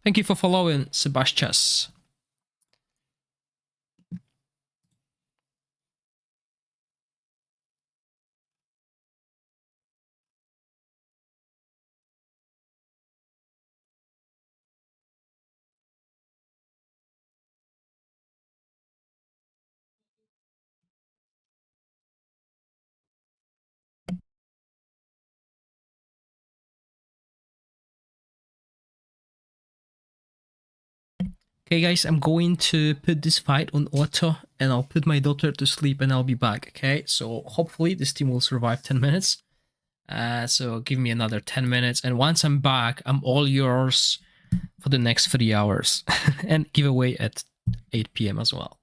Thank you for following, Sebastian. Okay, guys, I'm going to put this fight on auto and I'll put my daughter to sleep and I'll be back, okay? So hopefully this team will survive 10 minutes. So give me another 10 minutes. And once I'm back, I'm all yours for the next 3 hours and giveaway at 8 p.m. as well.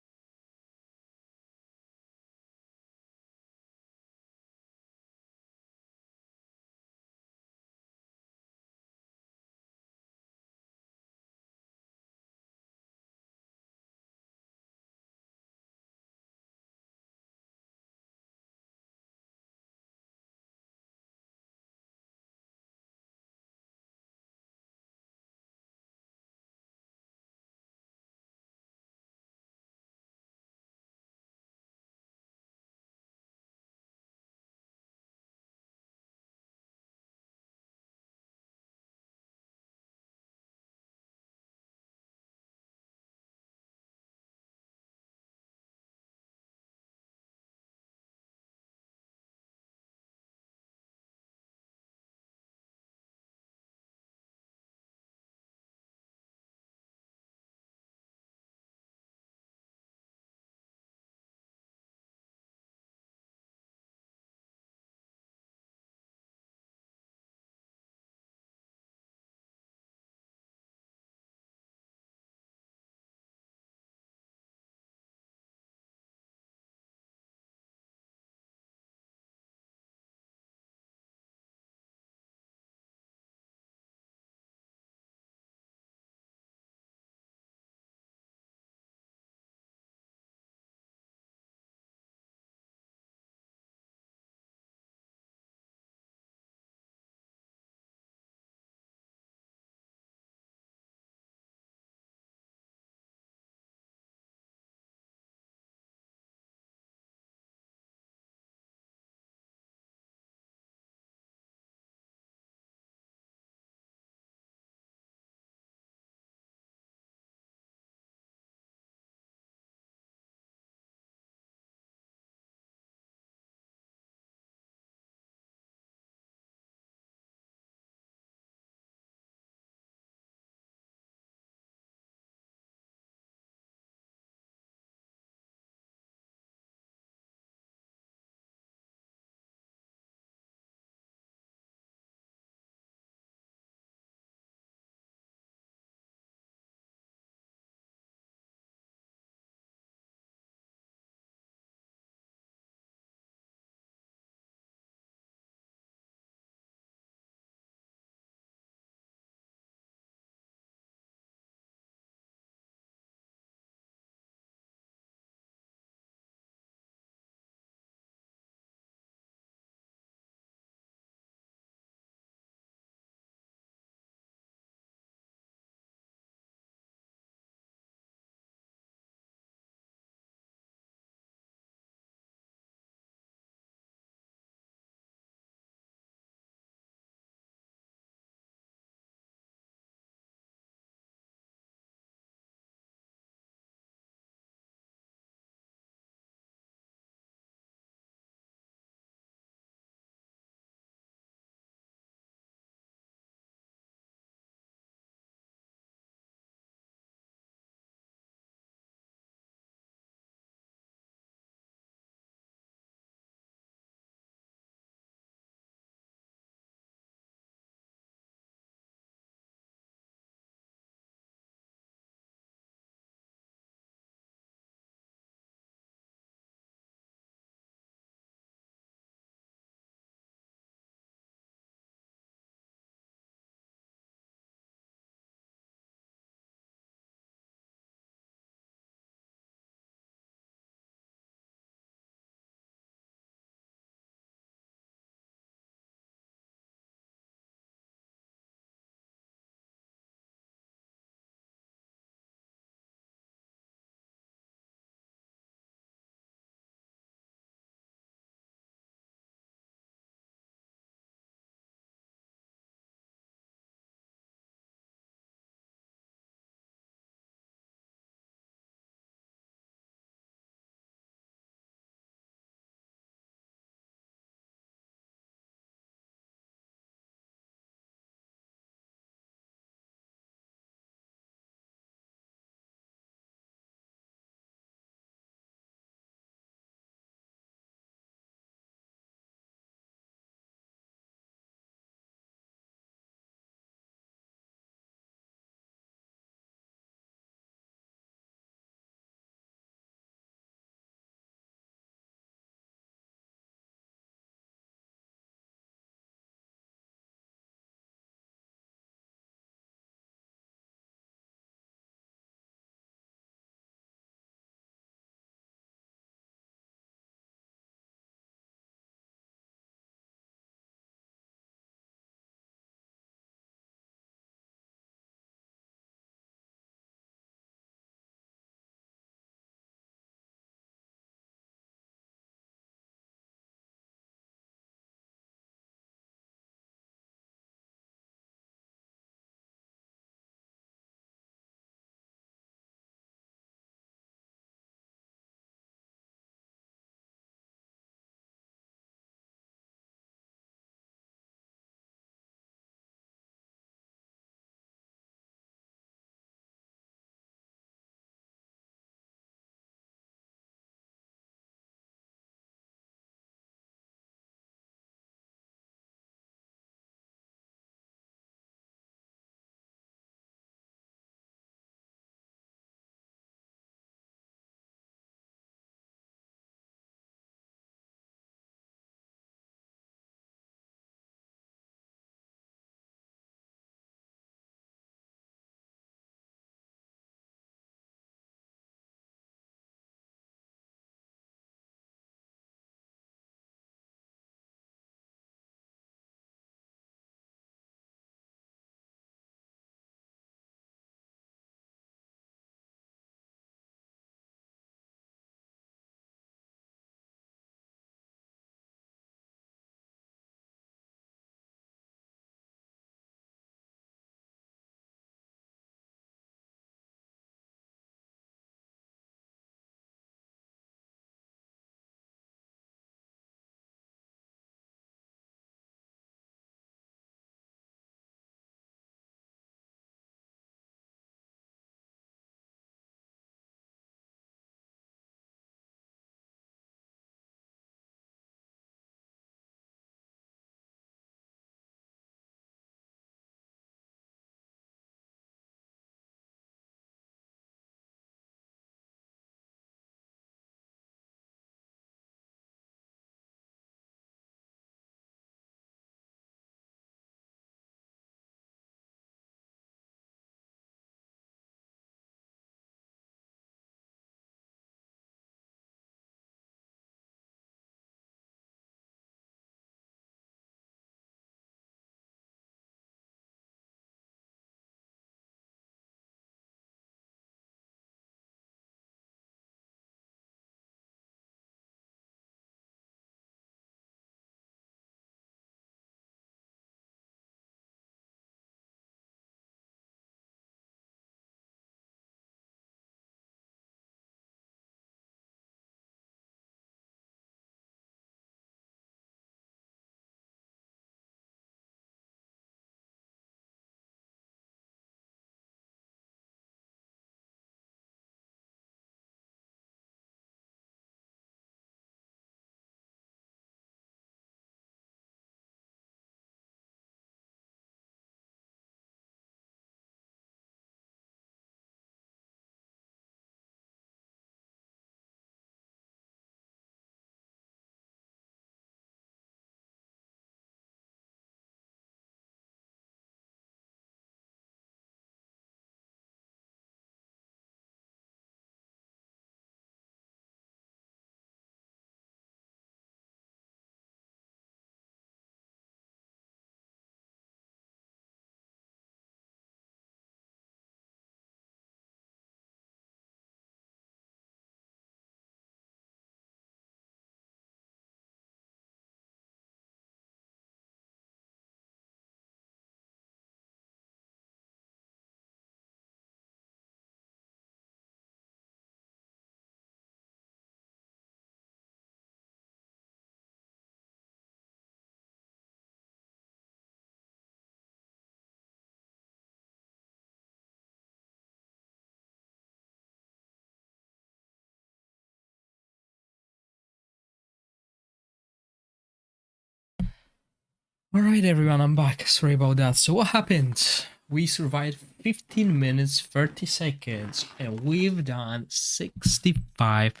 Alright everyone, I'm back. Sorry about that. So what happened? We survived 15 minutes, 30 seconds, and we've done 65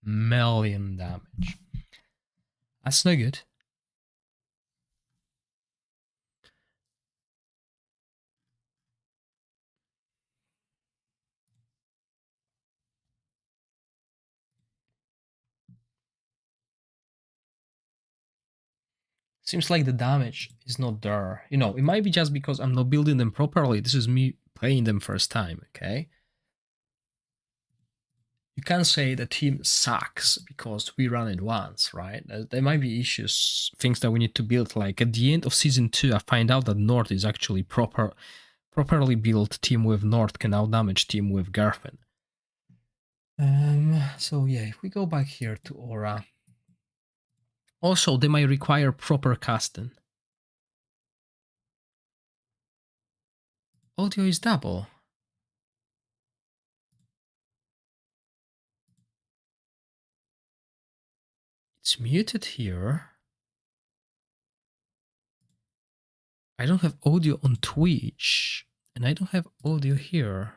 million damage. That's no good. Seems like the damage is not there. You know, it might be just because I'm not building them properly. This is me playing them first time, okay? You can't say the team sucks because we run it once, right? There might be issues, things that we need to build. Like at the end of season 2, I find out that North is actually properly built team with North can outdamage team with Garfin. So yeah, if we go back here to Aura. Also, they might require proper casting. Audio is double. It's muted here. I don't have audio on Twitch, and I don't have audio here.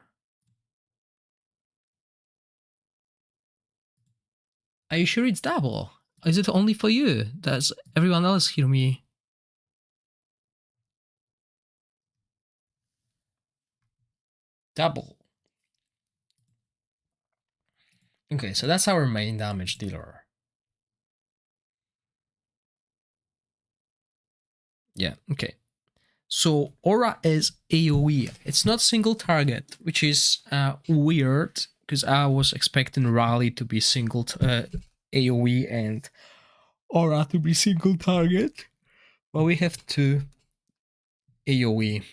Are you sure it's double? Is it only for you? Does everyone else hear me? Double. Okay, so that's our main damage dealer. Yeah, okay. So Aura is AoE. It's not single target, which is weird because I was expecting Rally to be single AoE and Aura to be single target. But we have two AoE.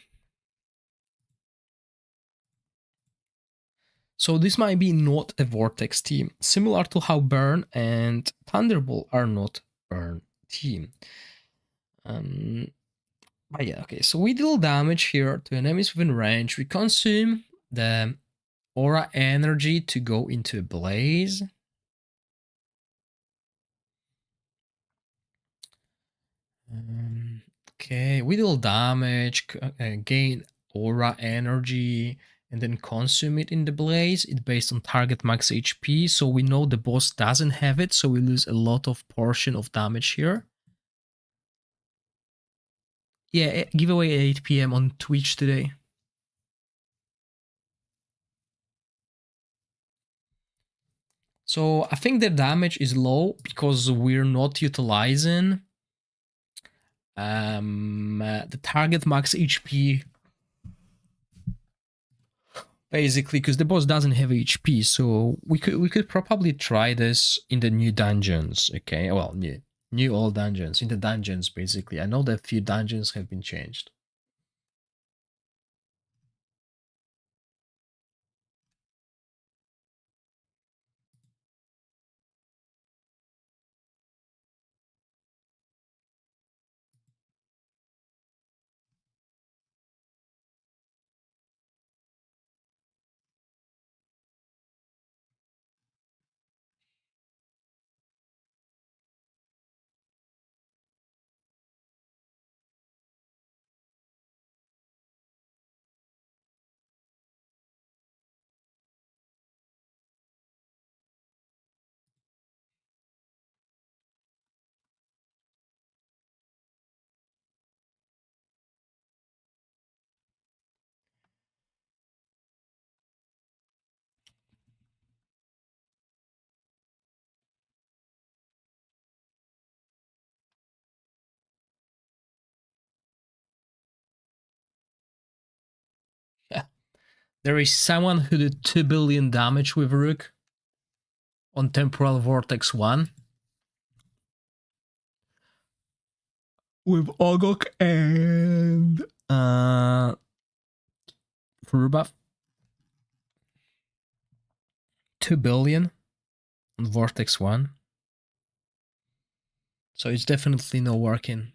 So this might be not a Vortex team, similar to how Burn and Thunderbolt are not Burn team. But yeah, okay, so we deal damage here to enemies within range. We consume the aura energy to go into a blaze. Okay, we deal damage, gain aura energy, and then consume it in the blaze. It's based on target max HP, so we know the boss doesn't have it, so we lose a lot of portion of damage here. Yeah, giveaway at 8 PM on Twitch today. So I think the damage is low because we're not utilizing the target max HP, basically, because the boss doesn't have HP. So we could probably try this in the new dungeons. Okay, well, new old dungeons, in the dungeons, basically. I know that a few dungeons have been changed. Yeah. There is someone who did 2 billion damage with Rook on Temporal Vortex 1. With Ogok and for buff 2 billion on Vortex 1. So it's definitely not working.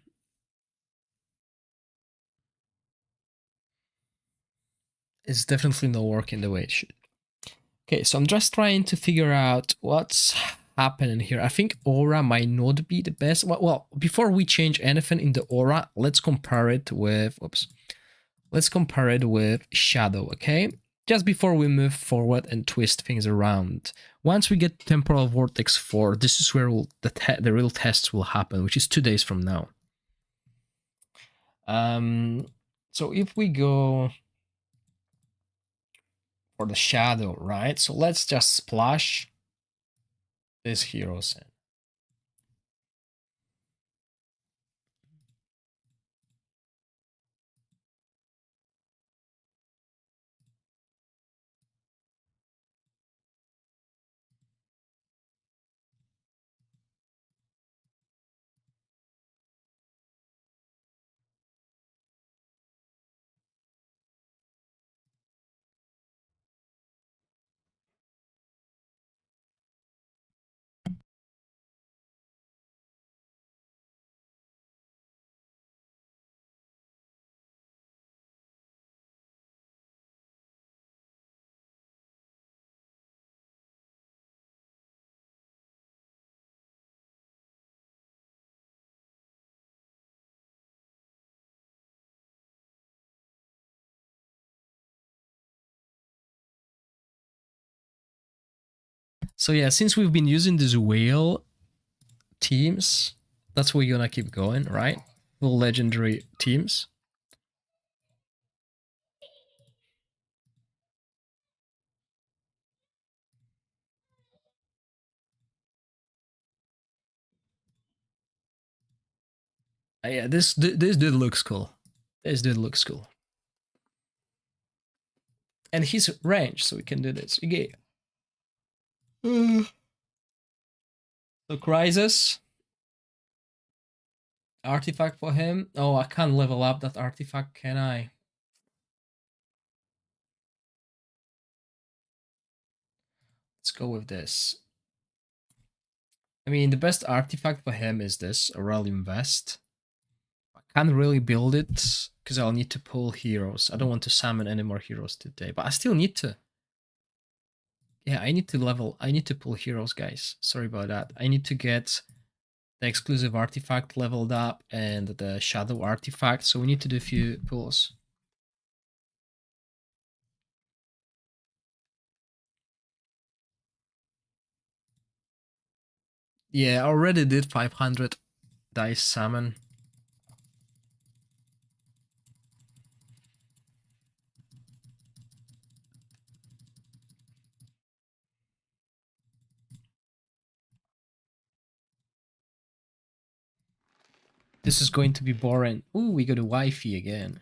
It's definitely not working the way it should. Okay, so I'm just trying to figure out what's happening here. I think aura might not be the best. Well, before we change anything in the aura, let's compare it with, let's compare it with shadow, okay? Just before we move forward and twist things around. Once we get temporal vortex 4, this is where the real tests will happen, which is 2 days from now. So if we go for the shadow, right? So let's just splash these heroes in. So yeah, since we've been using these whale teams, that's where we're gonna keep going, right? Full legendary teams. Yeah, this dude looks cool. This dude looks cool. And he's ranged, so we can do this. Okay. So Crisis. Artifact for him. Oh, I can't level up that artifact, can I? Let's go with this. I mean, the best artifact for him is this, Aurelium Vest. I can't really build it because I'll need to pull heroes. I don't want to summon any more heroes today, but I still need to. Yeah, I need to pull heroes, guys. Sorry about that. I need to get the exclusive artifact leveled up and the shadow artifact, so we need to do a few pulls. Yeah, I already did 500 dice summon. This is going to be boring. Ooh, we got a Wi-Fi again.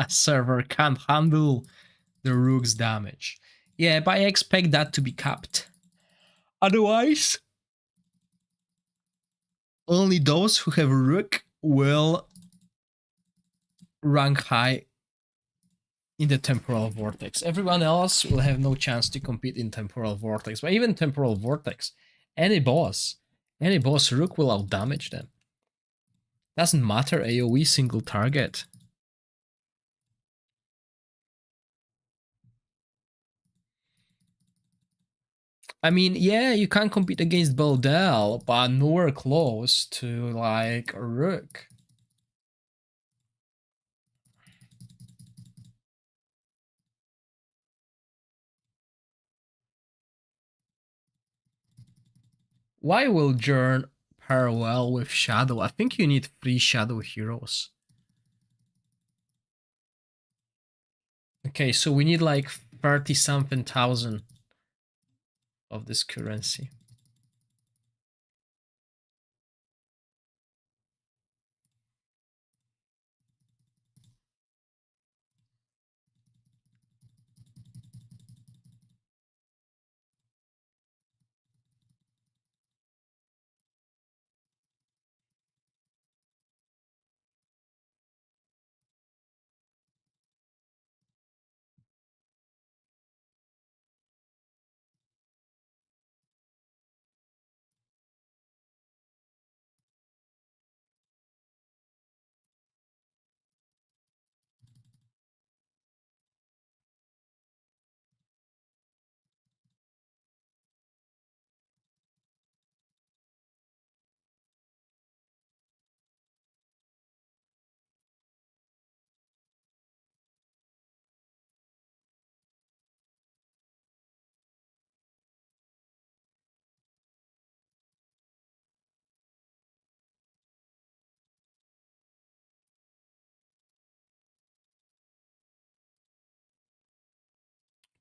Server can't handle the rook's damage. Yeah, but I expect that to be capped. Otherwise, only those who have rook will rank high in the temporal vortex. Everyone else will have no chance to compete in temporal vortex. But even temporal vortex, any boss rook will outdamage them. Doesn't matter AoE single target. I mean, yeah, you can compete against Beldel, but nowhere close to like Rook. Why will Jern pair well with Shadow? I think you need 3 Shadow heroes. Okay, so we need like 30 something thousand of this currency.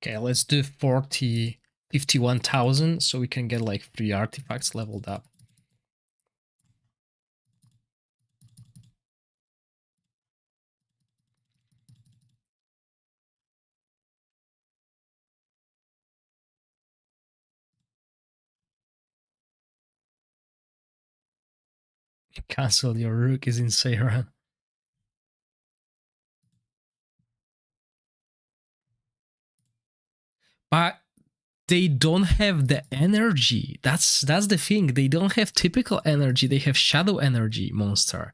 Okay, let's do 51,000 so we can get like 3 artifacts leveled up. Cancel your rook is in Seiran. But they don't have the energy. That's the thing. They don't have typical energy. They have shadow energy monster.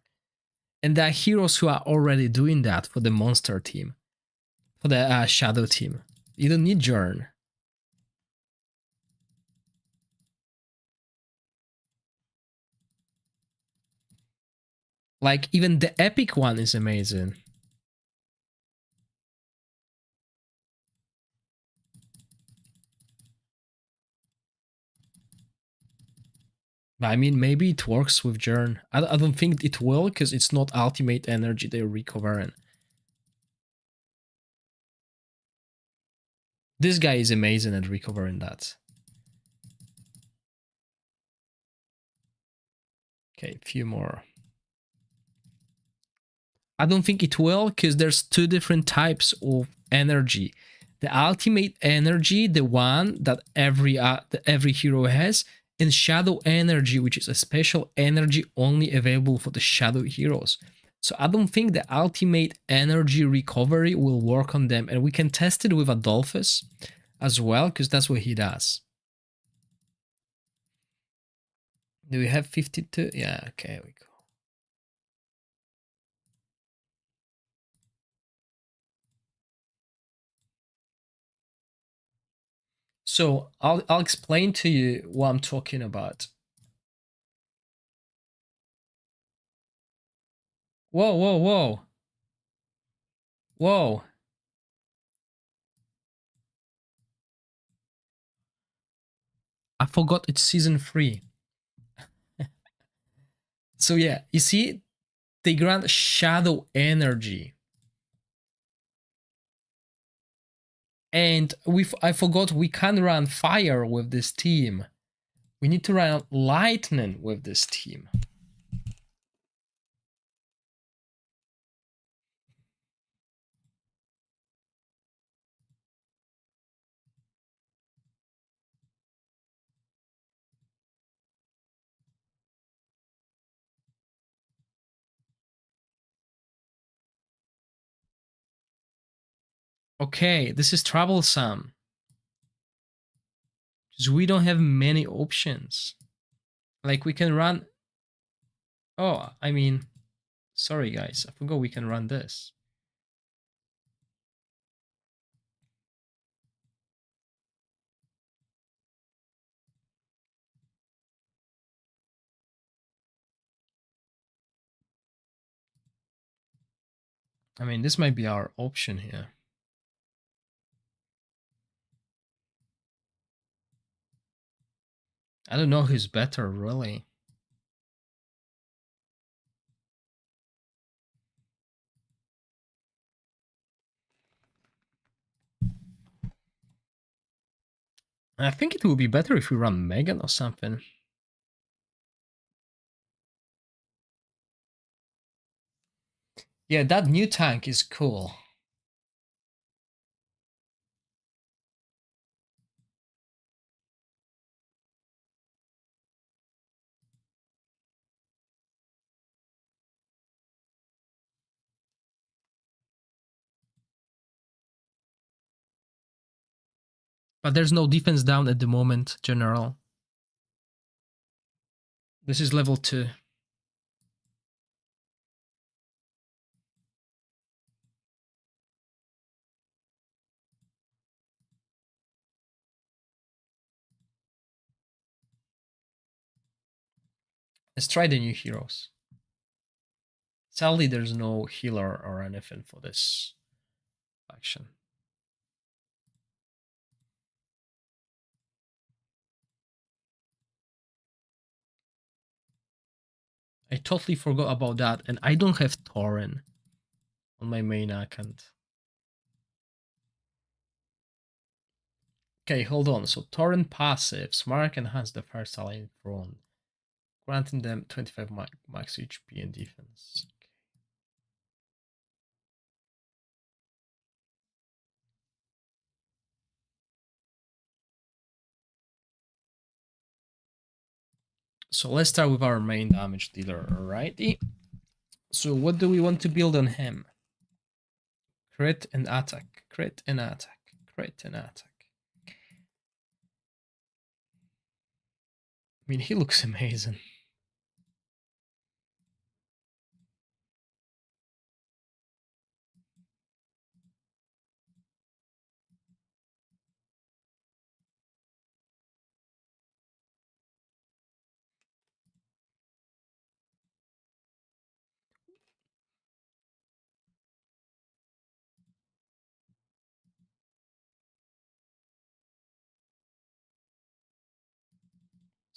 And there are heroes who are already doing that for the monster team. For the shadow team. You don't need Jern. Like, even the epic one is amazing. I mean, maybe it works with Jern. I don't think it will, because it's not ultimate energy they're recovering. This guy is amazing at recovering that. Okay, a few more. I don't think it will, because there's 2 different types of energy. The ultimate energy, the one that every hero has, and shadow energy, which is a special energy only available for the shadow heroes. So I don't think the ultimate energy recovery will work on them, and we can test it with Adolphus as well, because that's what he does. Do we have 52? Yeah, okay, we go. So I'll explain to you what I'm talking about. Whoa, whoa, whoa. Whoa. I forgot it's season 3. So yeah, you see, they grant shadow energy. And I forgot we can't run fire with this team. We need to run lightning with this team. Okay, this is troublesome. Because we don't have many options. Like, we can run... Oh, I mean... Sorry, guys. I forgot we can run this. I mean, this might be our option here. I don't know who's better, really. I think it would be better if we run Megan or something. Yeah, that new tank is cool. But there's no defense down at the moment, general. This is level 2. Let's try the new heroes. Sadly, there's no healer or anything for this faction. I totally forgot about that, and I don't have Tauren on my main account. Okay, hold on. So Tauren passives, Mark enhance the first ally front, granting them 25 max HP and defense. Okay. So let's start with our main damage dealer, alrighty? So what do we want to build on him? Crit and attack, crit and attack, crit and attack. I mean, he looks amazing.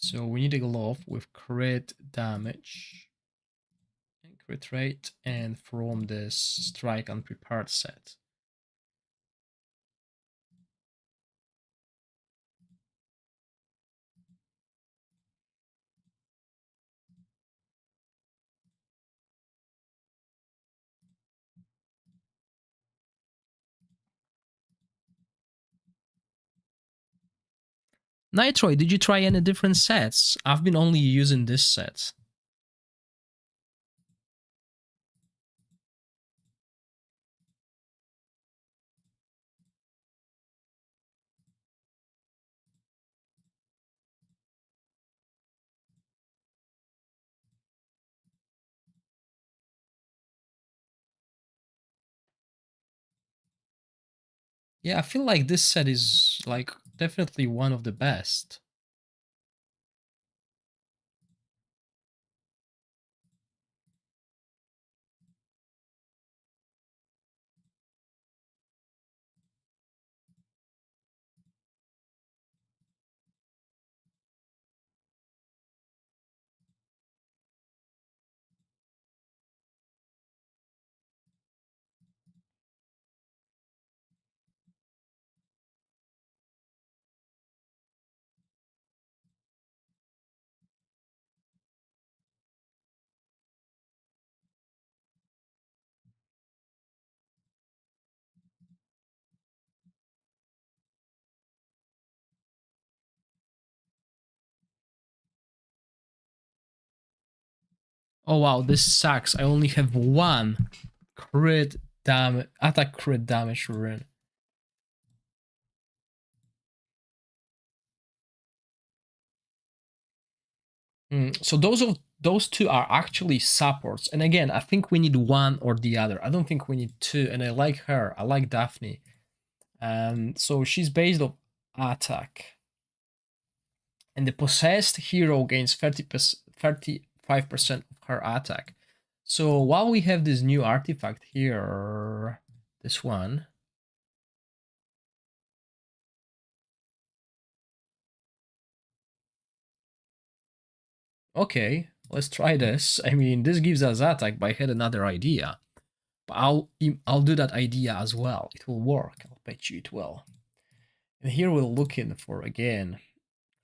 So we need a glove with crit damage, and crit rate, and from this strike unprepared set. Nitroid, did you try any different sets? I've been only using this set. Yeah, I feel like this set is like definitely one of the best. Oh wow, this sucks. I only have one crit damage, attack crit damage rune. So those two are actually supports. And again, I think we need one or the other. I don't think we need two. And I like her. I like Daphne. So she's based on attack. And the possessed hero gains 35% of her attack. So while we have this new artifact here, this one, Okay, let's try this. I mean, this gives us attack, but I had another idea. But I'll do that idea as well. It will work. I'll bet you it will. And here we're looking for, again,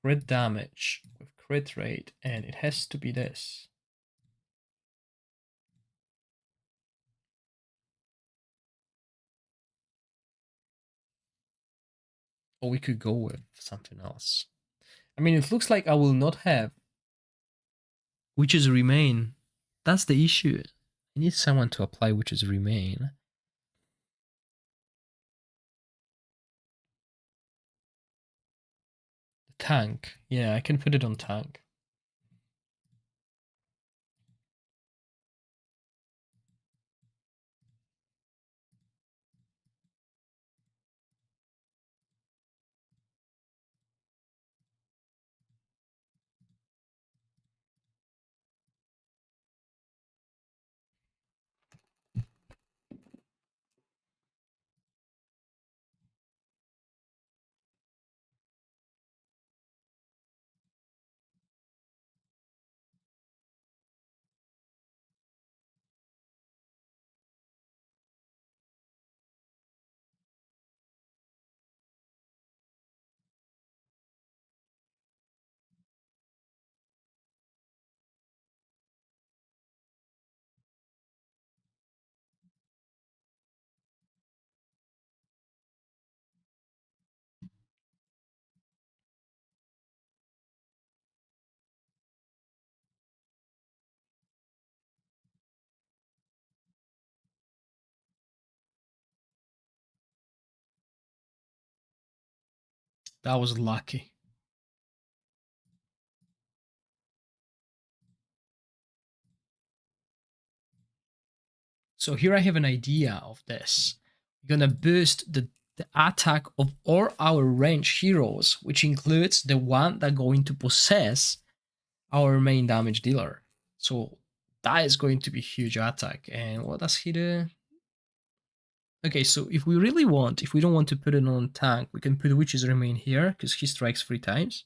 crit damage with crit rate, and it has to be this. Or we could go with something else. I mean, it looks like I will not have Witches Remain. That's the issue. I need someone to apply Witches Remain. The tank. Yeah, I can put it on tank. That was lucky. So here I have an idea of this. We're gonna boost the attack of all our range heroes, which includes the one that going to possess our main damage dealer. So that is going to be huge attack. And what does he do? Okay, so if we really want, if we don't want to put it on tank, we can put Witches Remain here, because he strikes 3 times.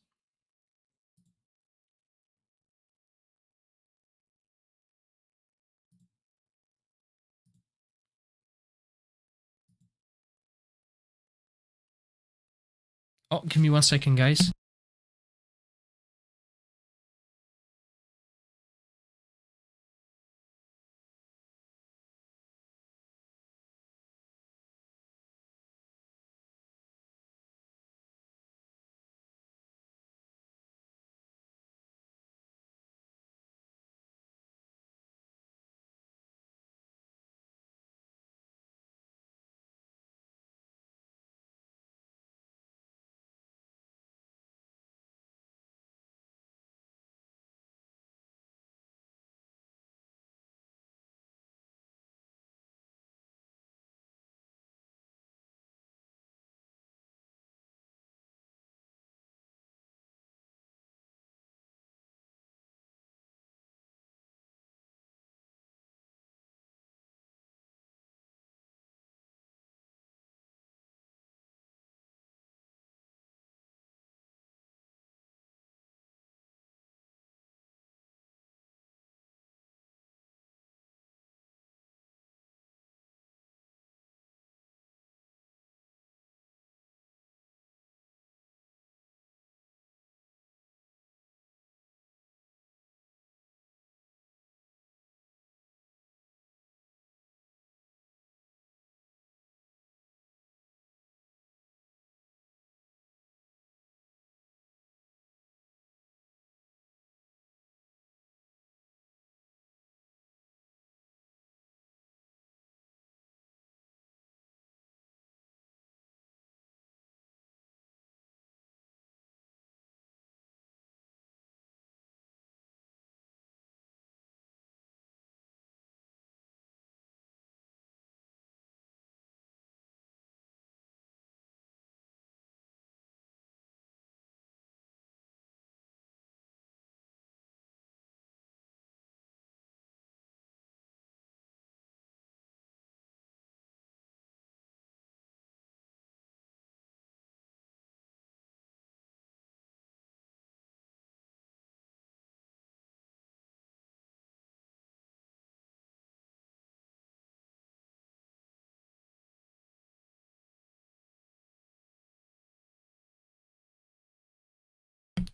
Oh, give me 1 second, guys.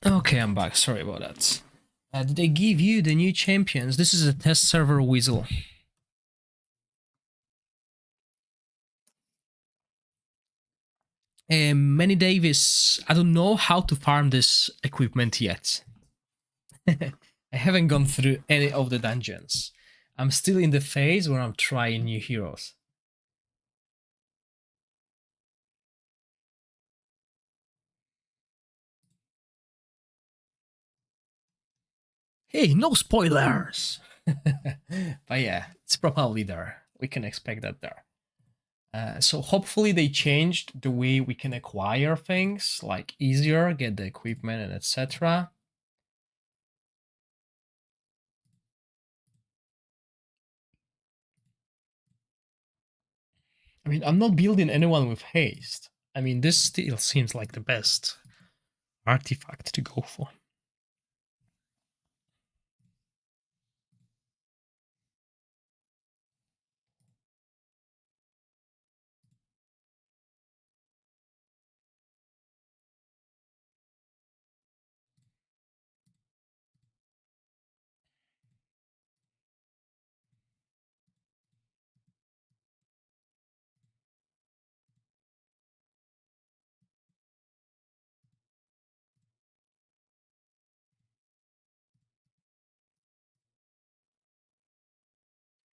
Okay, I'm back. Sorry about that. Did they give you the new champions? This is a test server Weasel. Manny Davis, I don't know how to farm this equipment yet. I haven't gone through any of the dungeons. I'm still in the phase where I'm trying new heroes. Hey, no spoilers! But yeah, it's probably there. We can expect that there. So hopefully they changed the way we can acquire things, like easier, get the equipment and etc. I mean, I'm not building anyone with haste. I mean, this still seems like the best artifact to go for.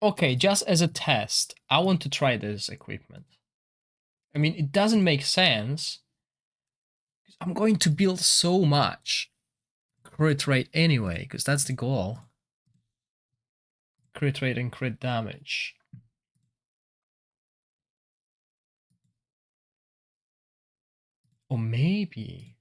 Okay, just as a test, I want to try this equipment. I mean, it doesn't make sense. I'm going to build so much crit rate anyway, because that's the goal. Crit rate and crit damage. Or maybe...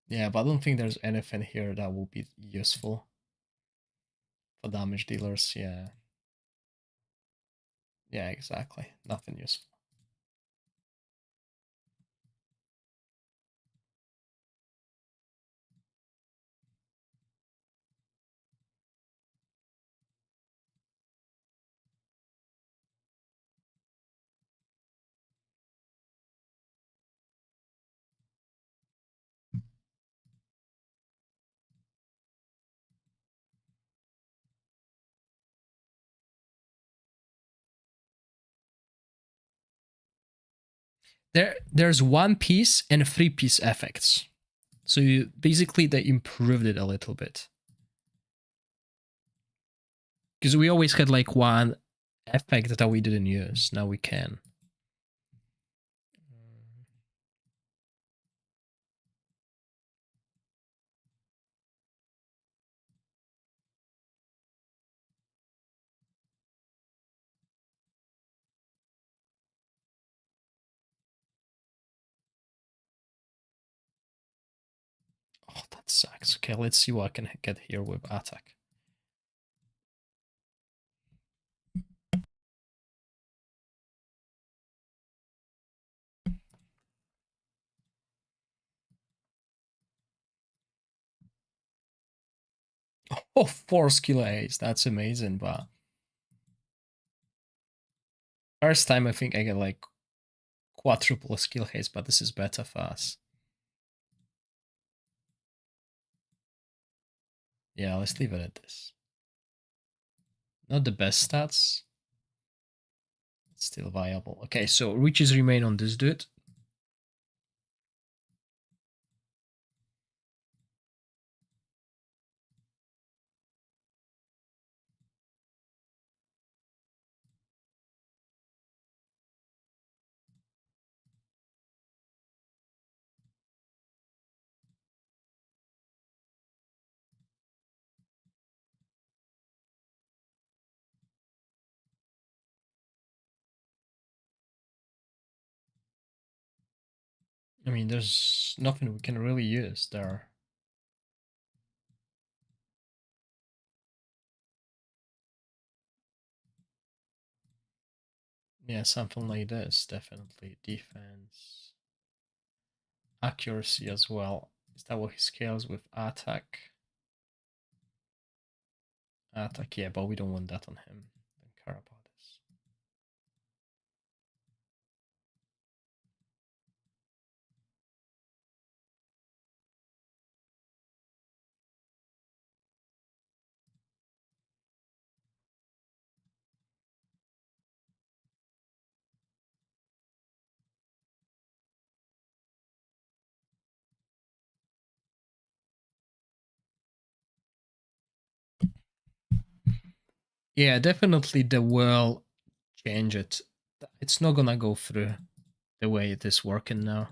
Yeah, but I don't think there's anything here that will be useful for damage dealers, yeah. Yeah, exactly. Nothing useful. There's one piece and three piece effects. So basically they improved it a little bit. Because we always had like one effect that we didn't use. Now we can. Oh, that sucks. Okay, let's see what I can get here with attack. Oh, 4 skill A's. That's amazing, but first time I think I get like quadruple skill haste, but this is better for us. Yeah, let's leave it at this. Not the best stats. It's still viable. Okay, so riches remain on this dude. I mean, there's nothing we can really use there. Yeah, something like this, definitely. Defense. Accuracy as well. Is that what he scales with attack? attack, yeah, but we don't want that on him. Don't care about this. Yeah, definitely the will change it. It's not gonna go through the way it is working now.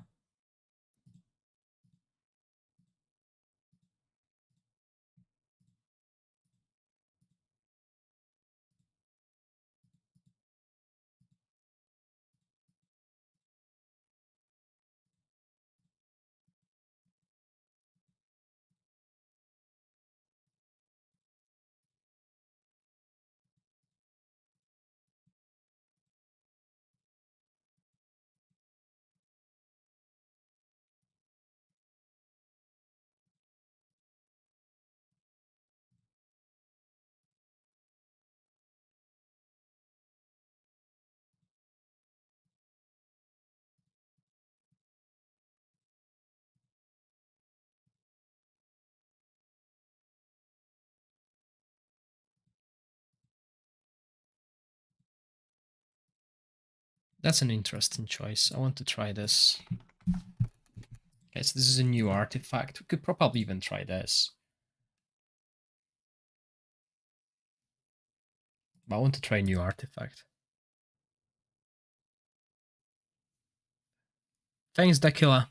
That's an interesting choice. I want to try this. Okay, so this is a new artifact. We could probably even try this. But I want to try a new artifact. Thanks, Dakila.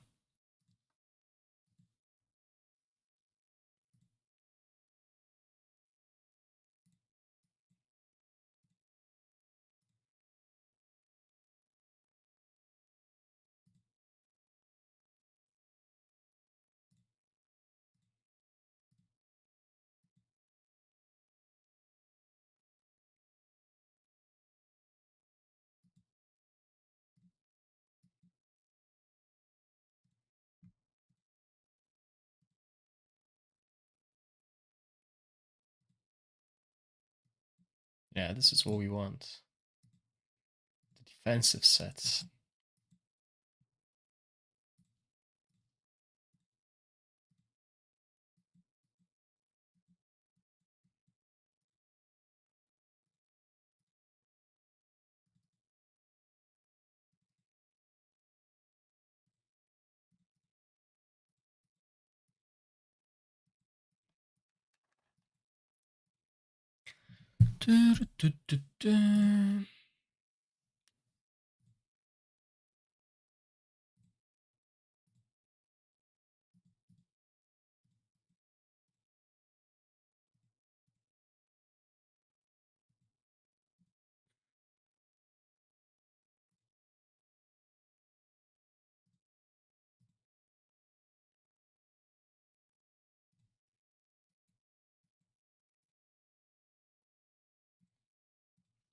Yeah, this is what we want. The defensive sets.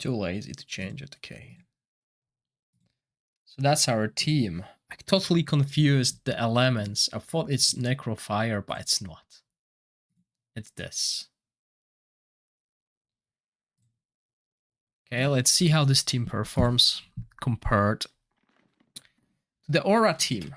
Too lazy to change it, okay. So that's our team. I totally confused the elements. I thought it's Necrofire, but it's not. It's this. Okay, let's see how this team performs compared to the Aura team.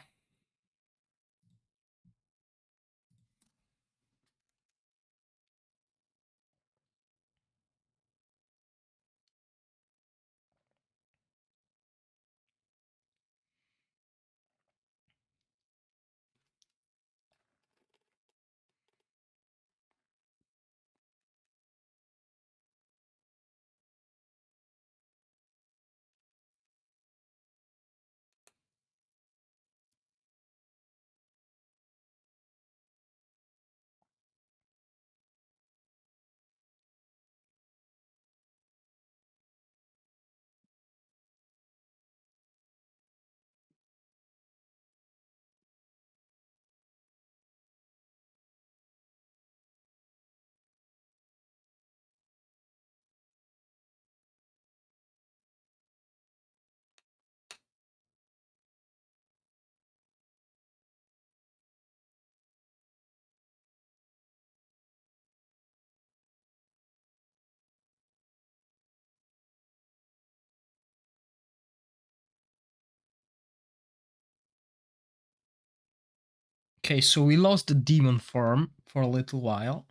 Okay, so we lost the demon form for a little while.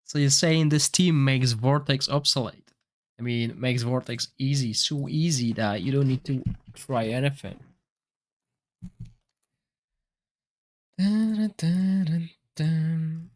So you're saying this team makes Vortex obsolete? I mean, makes Vortex easy, so easy that you don't need to try anything. Dun, dun, dun, dun.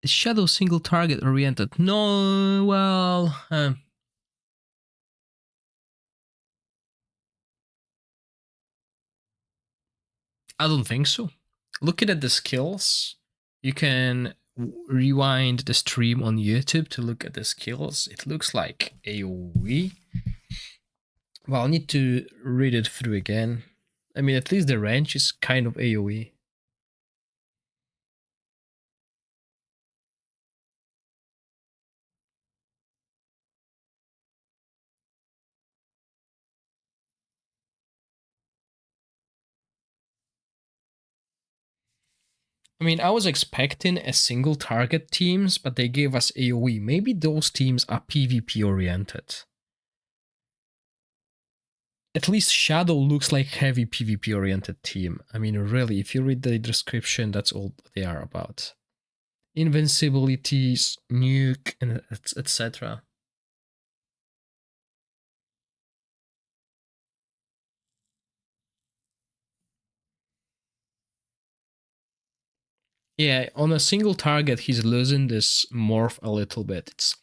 Shadow single target oriented. No, well, I don't think so. Looking at the skills, you can rewind the stream on YouTube to look at the skills. It looks like AoE. Well, I'll need to read it through again. I mean, at least the range is kind of AoE. I mean, I was expecting a single target teams, but they gave us AoE. Maybe those teams are PvP oriented. At least Shadow looks like heavy PvP oriented team. I mean, really, if you read the description, that's all they are about. Invincibilities, nuke, and etc. Yeah, on a single target, he's losing this morph a little bit. It's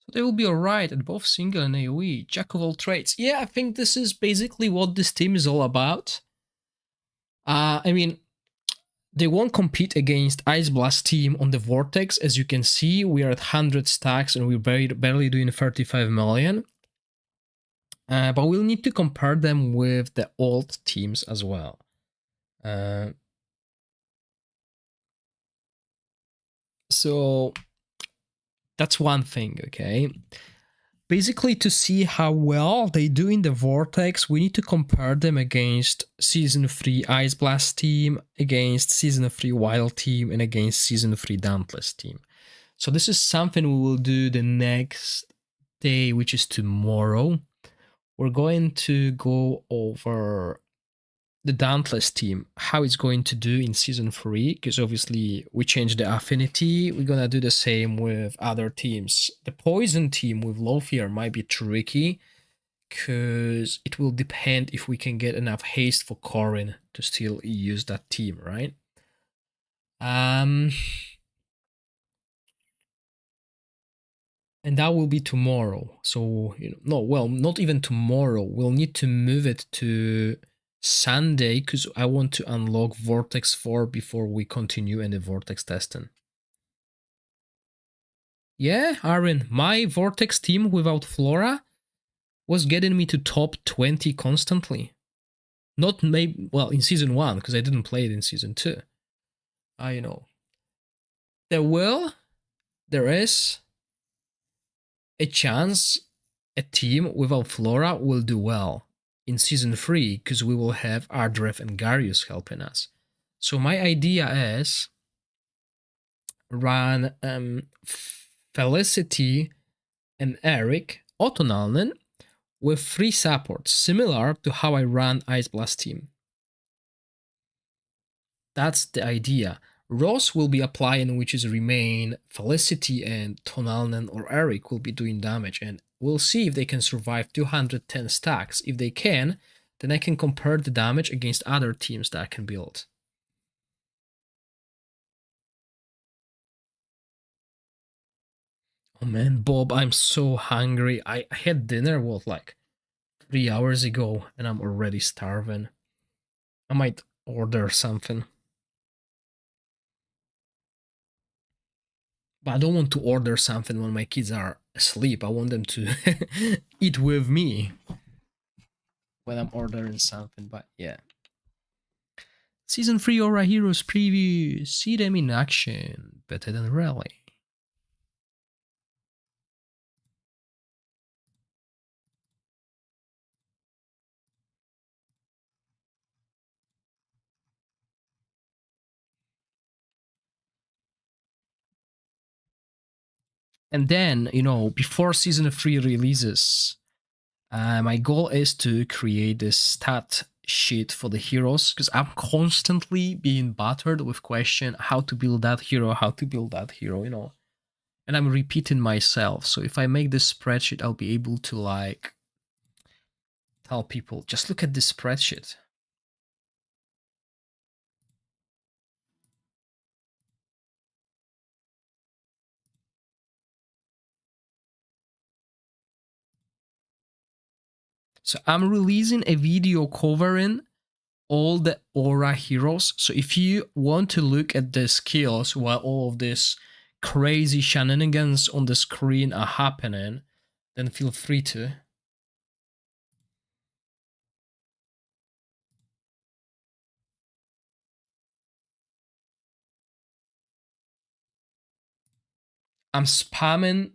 So they will be alright at both single and AoE. Jack of all trades. Yeah, I think this is basically what this team is all about. I mean, they won't compete against Ice Blast team on the Vortex. As you can see, we are at 100 stacks and we're barely doing 35 million. But we'll need to compare them with the old teams as well. So that's one thing, okay? Basically, to see how well they do in the Vortex, we need to compare them against Season 3 Ice Blast team, against Season 3 Wild team, and against Season 3 Dauntless team. So this is something we will do the next day, which is tomorrow. We're going to go over the Dauntless team, how it's going to do in Season 3, because obviously we changed the affinity. We're going to do the same with other teams. The Poison team with Lothier might be tricky, because it will depend if we can get enough haste for Corin to still use that team, right? And that will be tomorrow. So, no, well, not even tomorrow. We'll need to move it to Sunday because I want to unlock Vortex 4 before we continue in the Vortex testing. Yeah, Aaron, my Vortex team without Flora was getting me to top 20 constantly. Not maybe, well, in Season 1, because I didn't play it in Season 2. There is a chance a team without Flora will do well in Season 3 because we will have Ardref and Garius helping us. So my idea is run Felicity and Eric Autonalnen with 3 supports, similar to how I ran Ice Blast team. That's the idea. Ross will be applying witches remain, Felicity and Tonalnen or Eric will be doing damage, and we'll see if they can survive 210 stacks. If they can, then I can compare the damage against other teams that I can build. Oh man, Bob, I'm so hungry. I had dinner, what, like 3 hours ago, and I'm already starving. I might order something. But I don't want to order something when my kids are asleep. I want them to eat with me when I'm ordering something. But yeah. Season 3 Aura Heroes preview. See them in action. Better than rally. And then, before Season 3 releases, my goal is to create this stat sheet for the heroes because I'm constantly being battered with question how to build that hero, and I'm repeating myself. So if I make this spreadsheet, I'll be able to tell people, just look at this spreadsheet. So I'm releasing a video covering all the Aura heroes. So if you want to look at the skills while all of this crazy shenanigans on the screen are happening, then feel free to. I'm spamming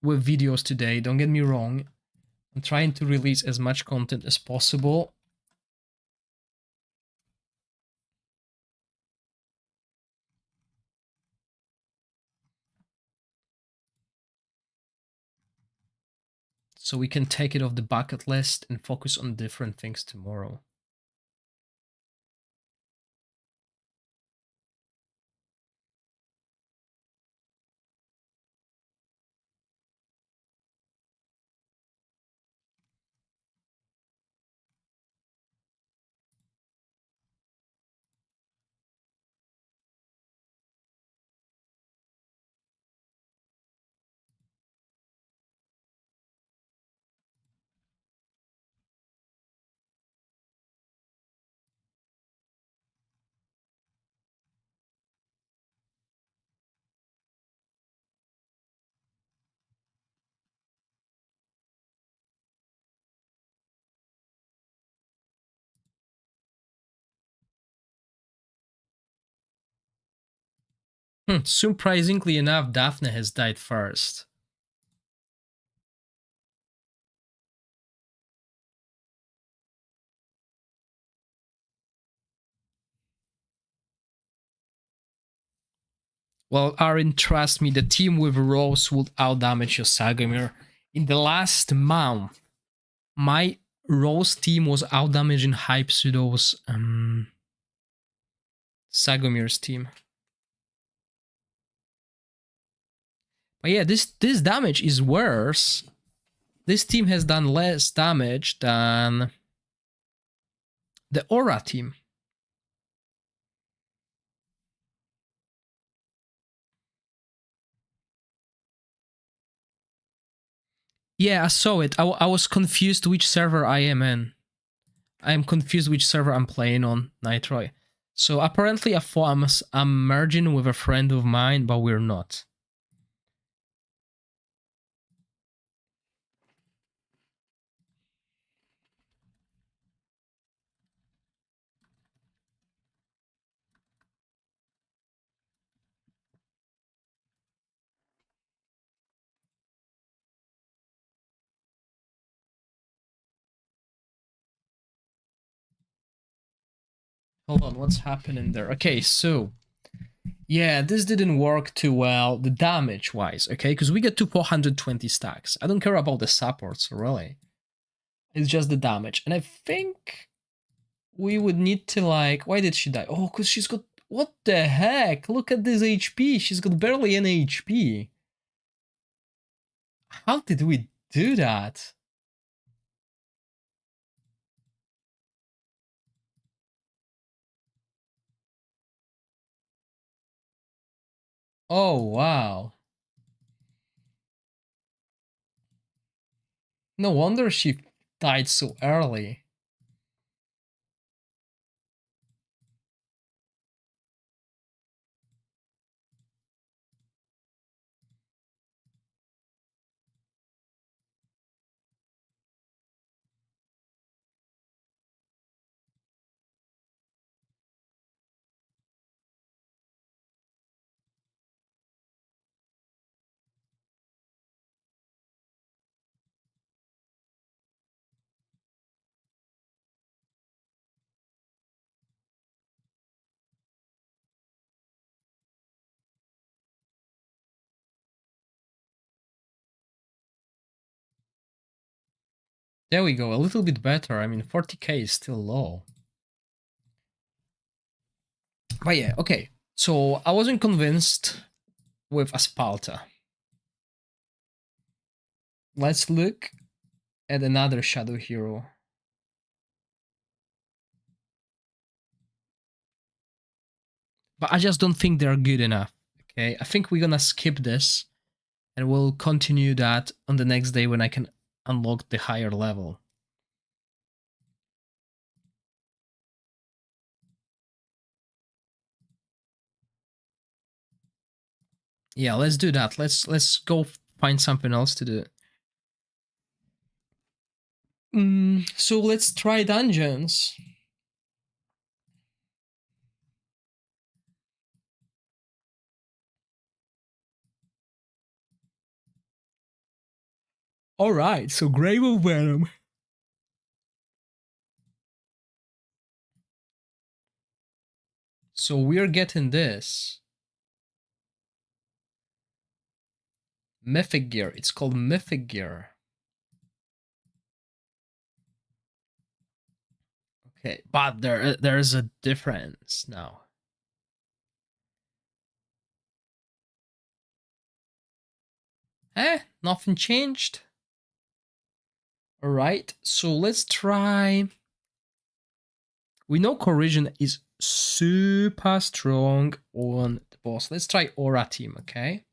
with videos today, don't get me wrong. I'm trying to release as much content as possible. So we can take it off the bucket list and focus on different things tomorrow. Surprisingly enough, Daphne has died first. Well, Arin, trust me, the team with Rose would outdamage your Sagomir. In the last month, my Rose team was outdamaging Hype Pseudo's Sagomir's team. But yeah, this damage is worse. This team has done less damage than the Aura team. Yeah, I saw it. I was confused which server I am in. I'm confused which server I'm playing on, Nitroy. So apparently I thought I'm merging with a friend of mine, but we're not. Hold on, what's happening there? Okay, so yeah, this didn't work too well, the damage wise, okay? Because we get to 420 stacks. I don't care about the supports, really. It's just the damage. And I think we would need to like, why did she die? Oh, because she's got, what the heck? Look at this HP. She's got barely any HP. How did we do that? Oh, wow. No wonder she died so early. There we go, a little bit better. I mean, 40k is still low. But yeah, okay. So I wasn't convinced with Aspalta. Let's look at another shadow hero. But I just don't think they're good enough. Okay, I think we're gonna skip this and we'll continue that on the next day when I can unlock the higher level. Yeah, let's do that. Let's go find something else to do. So let's try dungeons. All right, so Grave of Venom. So we're getting this. Mythic gear. It's called Mythic gear. Okay, but there's a difference now. Nothing changed. All right, so let's try. We know Corrosion is super strong on the boss. Let's try Aura Team, okay?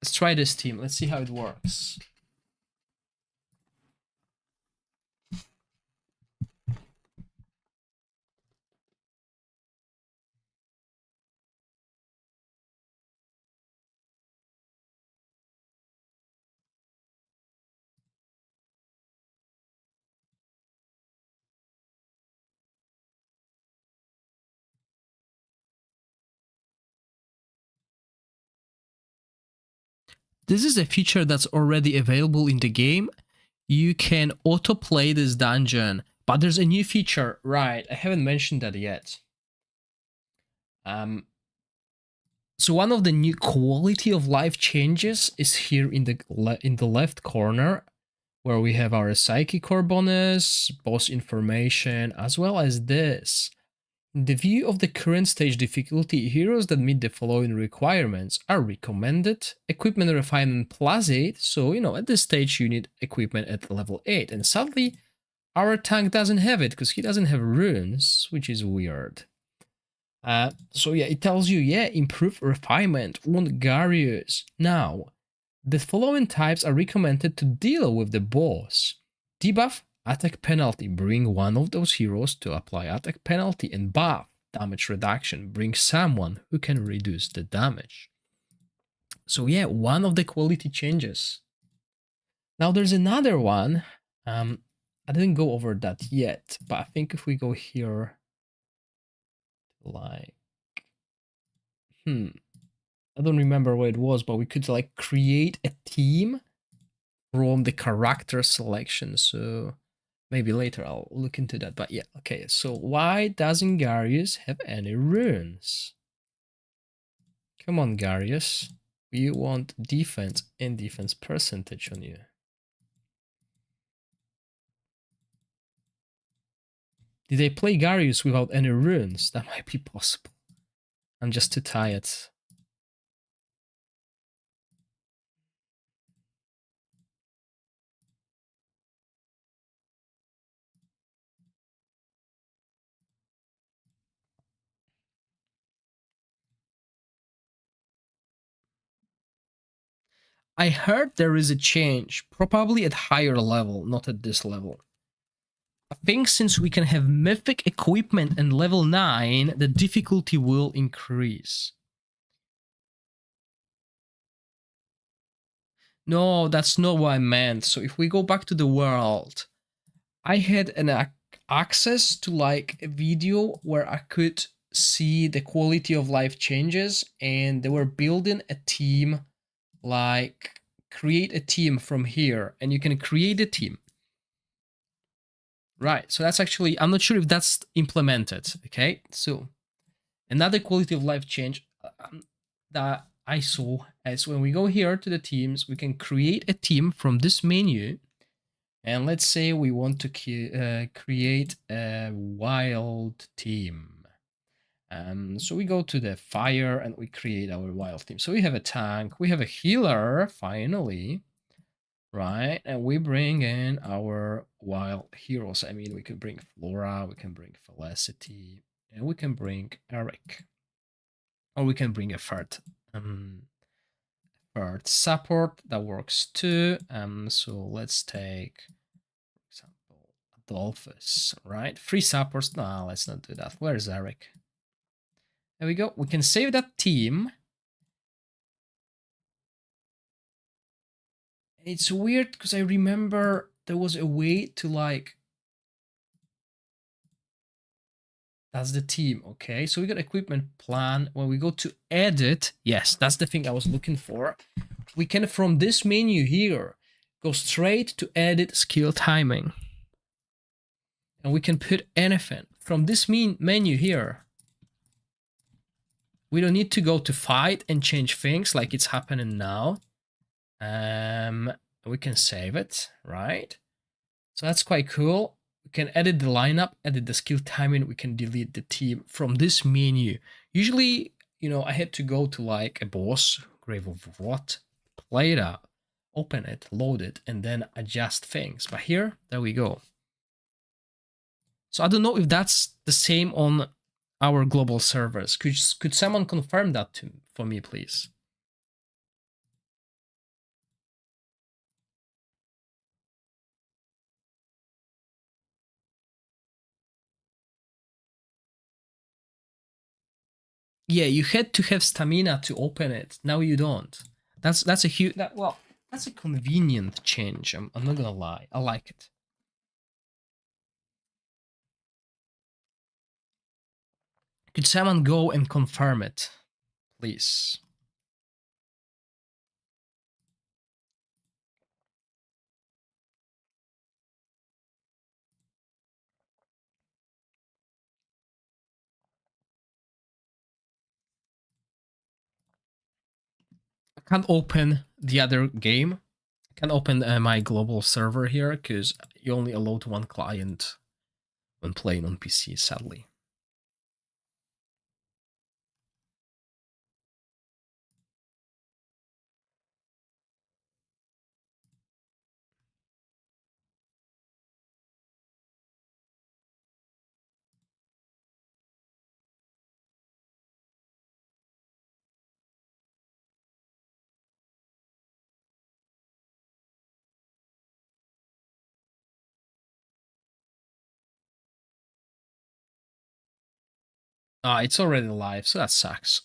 Let's try this team. Let's see how it works. this is a feature that's already available in the game. You can autoplay this dungeon, but there's a new feature, right? I haven't mentioned that yet. So one of the new quality of life changes is here in the left corner, where we have our psychic core bonus, boss information, as well as this. In the view of the current stage difficulty, heroes that meet the following requirements are recommended. Equipment refinement plus 8, so at this stage you need equipment at level 8, and sadly our tank doesn't have it because he doesn't have runes, which is weird. So yeah, it tells you, improve refinement on Garius. Now, the following types are recommended to deal with the boss. Debuff, attack penalty, bring one of those heroes to apply attack penalty, and buff, damage reduction, bring someone who can reduce the damage. So yeah, one of the quality changes. Now there's another one. I didn't go over that yet, but I think if we go here, like, I don't remember what it was, but we could like create a team from the character selection. So maybe later I'll look into that. But yeah, okay. So why doesn't Garius have any runes? Come on, Garius. We want defense and defense percentage on you. Did they play Garius without any runes? That might be possible. I'm just too tired. I heard there is a change, probably at higher level, not at this level. I think since we can have mythic equipment and level 9, the difficulty will increase. No, that's not what I meant. So if we go back to the world, I had an access to like a video where I could see the quality of life changes, and they were building a team, like create a team from here, and you can create a team. Right, so that's actually, I'm not sure if that's implemented, okay? So another quality of life change that I saw is when we go here to the teams, we can create a team from this menu. And let's say we want to create a wild team. So we go to the fire and we create our wild team. So we have a tank, we have a healer, finally, right? And we bring in our wild heroes. I mean, we can bring Flora, we can bring Felicity, and we can bring Eric. Or we can bring a third support that works too. So let's take, for example, Adolphus, right? 3 supports. No, let's not do that. Where's Eric? There we go. We can save that team. It's weird because I remember there was a way to like, that's the team. Okay, so we got equipment plan. When we go to edit, yes, that's the thing I was looking for. We can, from this menu here, go straight to edit skill timing. And we can put anything from this menu here. We don't need to go to fight and change things like it's happening now. We can save it, right? So that's quite cool. We can edit the lineup, edit the skill timing. We can delete the team from this menu. Usually, I had to go to like a boss, Grave of Rot, play it out, open it, load it, and then adjust things. But here, there we go. So I don't know if that's the same on our global servers. Could someone confirm that for me, please? Yeah, you had to have stamina to open it. Now you don't. That's a huge. That's a convenient change. I'm not gonna lie. I like it. Could someone go and confirm it, please? can't open the other game. I can't open my global server here because you only allowed one client when playing on PC, sadly. It's already live, so that sucks.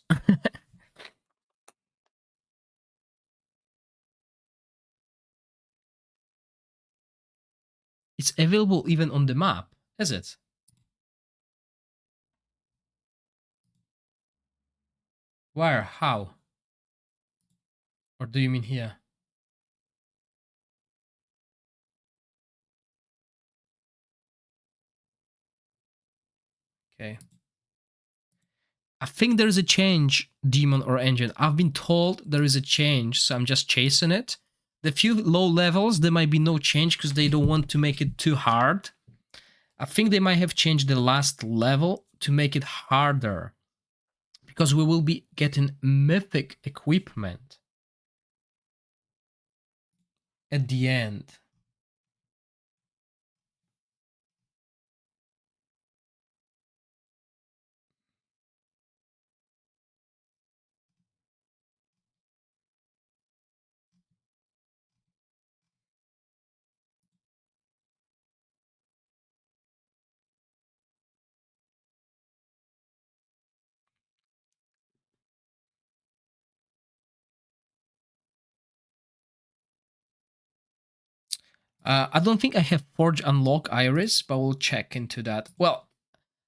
It's available even on the map, is it? Where? How? Or do you mean here? Okay. I think there is a change, Demon or Engine. I've been told there is a change, so I'm just chasing it. The few low levels, there might be no change because they don't want to make it too hard. I think they might have changed the last level to make it harder because we will be getting mythic equipment at the end. I don't think I have Forge Unlock Iris, but we'll check into that. Well,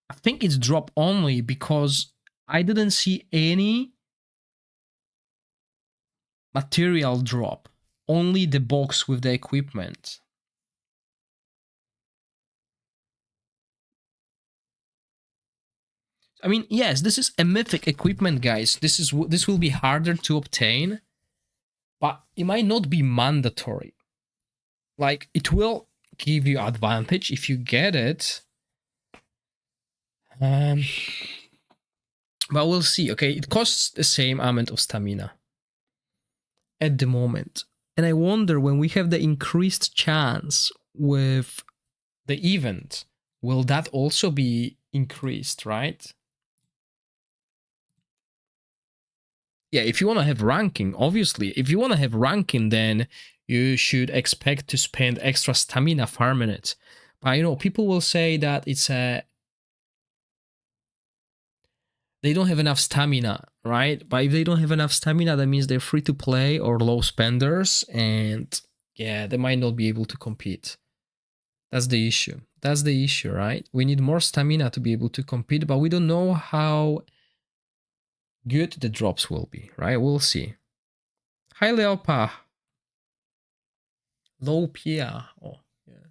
I think it's drop only because I didn't see any material drop. Only the box with the equipment. I mean, yes, this is a mythic equipment, guys. This will be harder to obtain, but it might not be mandatory. Like, it will give you advantage if you get it. But we'll see. Okay, it costs the same amount of stamina at the moment. And I wonder when we have the increased chance with the event, will that also be increased, right? Yeah, if you want to have ranking, obviously, if you want to have ranking, then you should expect to spend extra stamina farming it. But you know, people will say that it's a they don't have enough stamina, right? But if they don't have enough stamina, that means they're free to play or low spenders, and yeah, they might not be able to compete. That's the issue. That's the issue, right? We need more stamina to be able to compete, but we don't know how good the drops will be, right? We'll see. Hi, Leopa. Low Pia. Oh, yeah.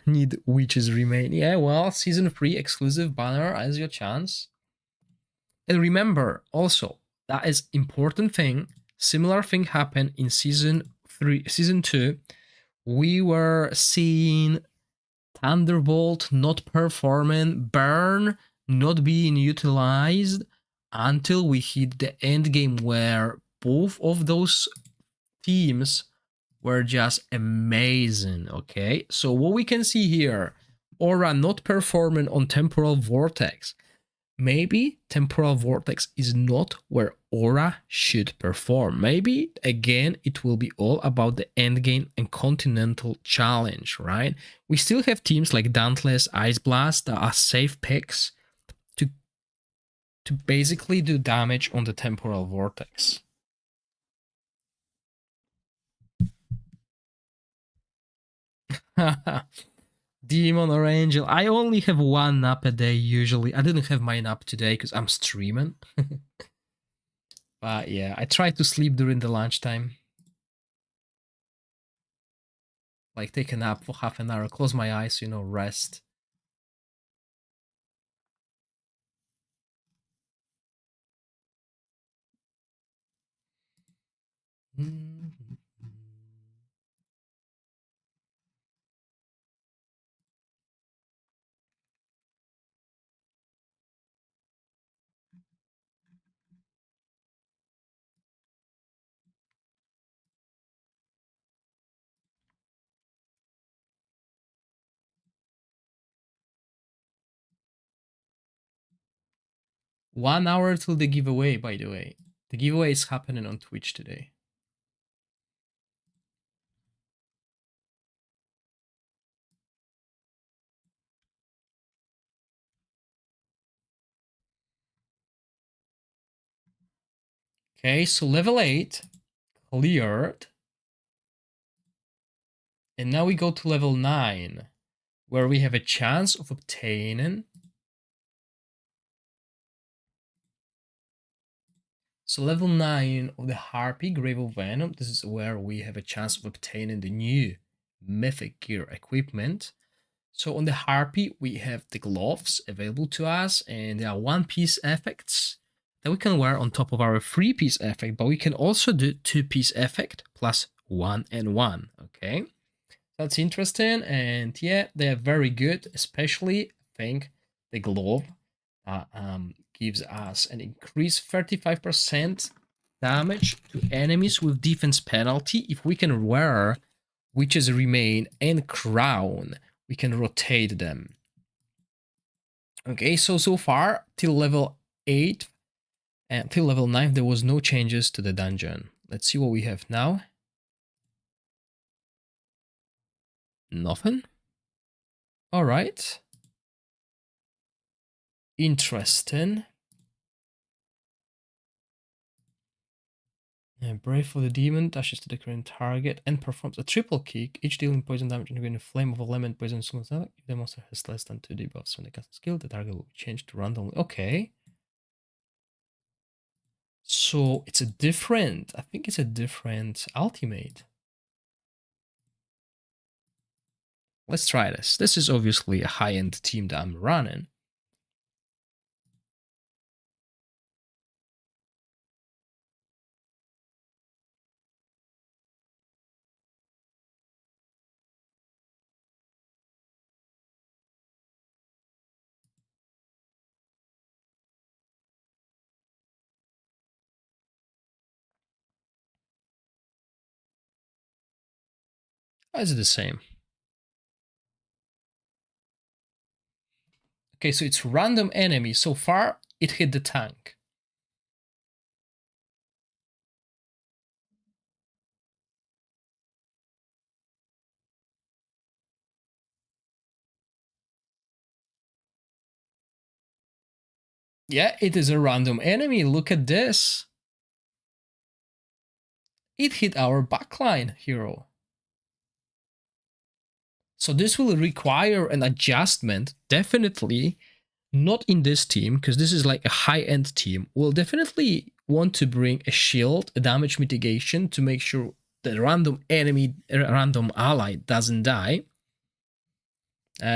Need witches remain. Yeah, well, season 3 exclusive banner as your chance. And remember, also, that is important thing. Similar thing happened in season 2. We were seeing Thunderbolt not performing, Burn not being utilized until we hit the end game where both of those teams were just amazing. Okay, so what we can see here, Aura not performing on Temporal Vortex. Maybe Temporal Vortex is not where Aura should perform. Maybe, again, it will be all about the endgame and Continental Challenge, right? We still have teams like Dauntless, Ice Blast that are safe picks to basically do damage on the Temporal Vortex. Demon or Angel. I only have one nap a day usually. I didn't have my nap today because I'm streaming. But yeah, I try to sleep during the lunchtime. Like take a nap for half an hour, close my eyes, you know, rest. 1 hour till the giveaway, by the way. The giveaway is happening on Twitch today. Okay, so level 8 cleared. And now we go to level 9, where we have a chance of obtaining. So level 9 of the Harpy, Grave of Venom, this is where we have a chance of obtaining the new mythic gear equipment. So on the Harpy, we have the gloves available to us, and there are one-piece effects that we can wear on top of our three-piece effect, but we can also do two-piece effect plus 1 and 1, okay? That's interesting, and yeah, they're very good, especially, I think, the glove gives us an increased 35% damage to enemies with defense penalty. If we can wear Witch's Remain and Crown, we can rotate them. Okay, so far, till level 8 and till level 9, there was no changes to the dungeon. Let's see what we have now. Nothing. All right. Interesting. Brave for the demon dashes to the current target and performs a triple kick, each dealing poison damage and a flame of element poison summons attack. If the monster has less than 2 debuffs when they cast a skill, the target will be changed to randomly. Okay. So it's a different, I think it's a different ultimate. Let's try this. This is obviously a high-end team that I'm running. Why is it the same? Okay, so it's random enemy. So far, it hit the tank. Yeah, it is a random enemy. Look at this. It hit our backline hero. So this will require an adjustment, definitely not in this team, because this is like a high-end team. We'll definitely want to bring a shield, a damage mitigation to make sure the random enemy, random ally doesn't die.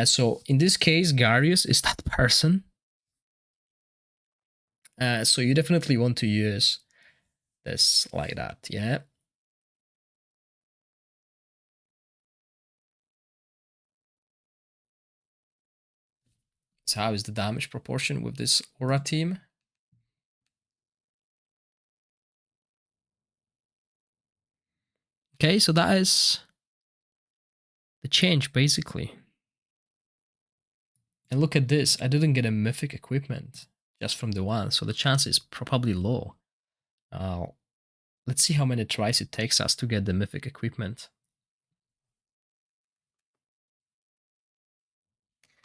So in this case, Garius is that person. So you definitely want to use this like that, yeah. So how is the damage proportion with this aura team? Okay, so that is the change basically. And look at this, I didn't get a mythic equipment just from the one, so the chance is probably low. Let's see how many tries it takes us to get the mythic equipment.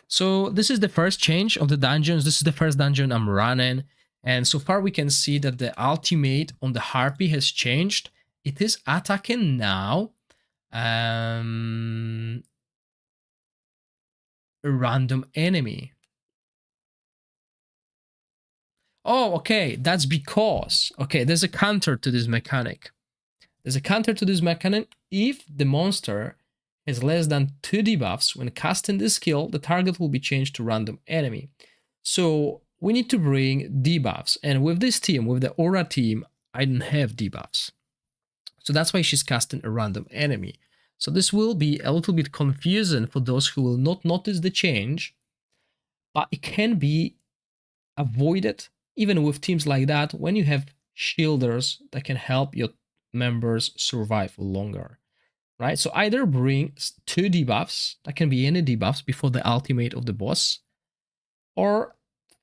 So this is the first change of the dungeons. This is the first dungeon I'm running. And so far we can see that the ultimate on the Harpy has changed. It is attacking now a random enemy. Oh, okay, that's because, okay, there's a counter to this mechanic. There's a counter to this mechanic. If the monster has less than 2 debuffs when casting this skill, the target will be changed to random enemy. So we need to bring debuffs. And with this team, with the aura team, I don't have debuffs. So that's why she's casting a random enemy. So this will be a little bit confusing for those who will not notice the change, but it can be avoided even with teams like that when you have shielders that can help your members survive longer, right? So either bring 2 debuffs, that can be any debuffs before the ultimate of the boss, or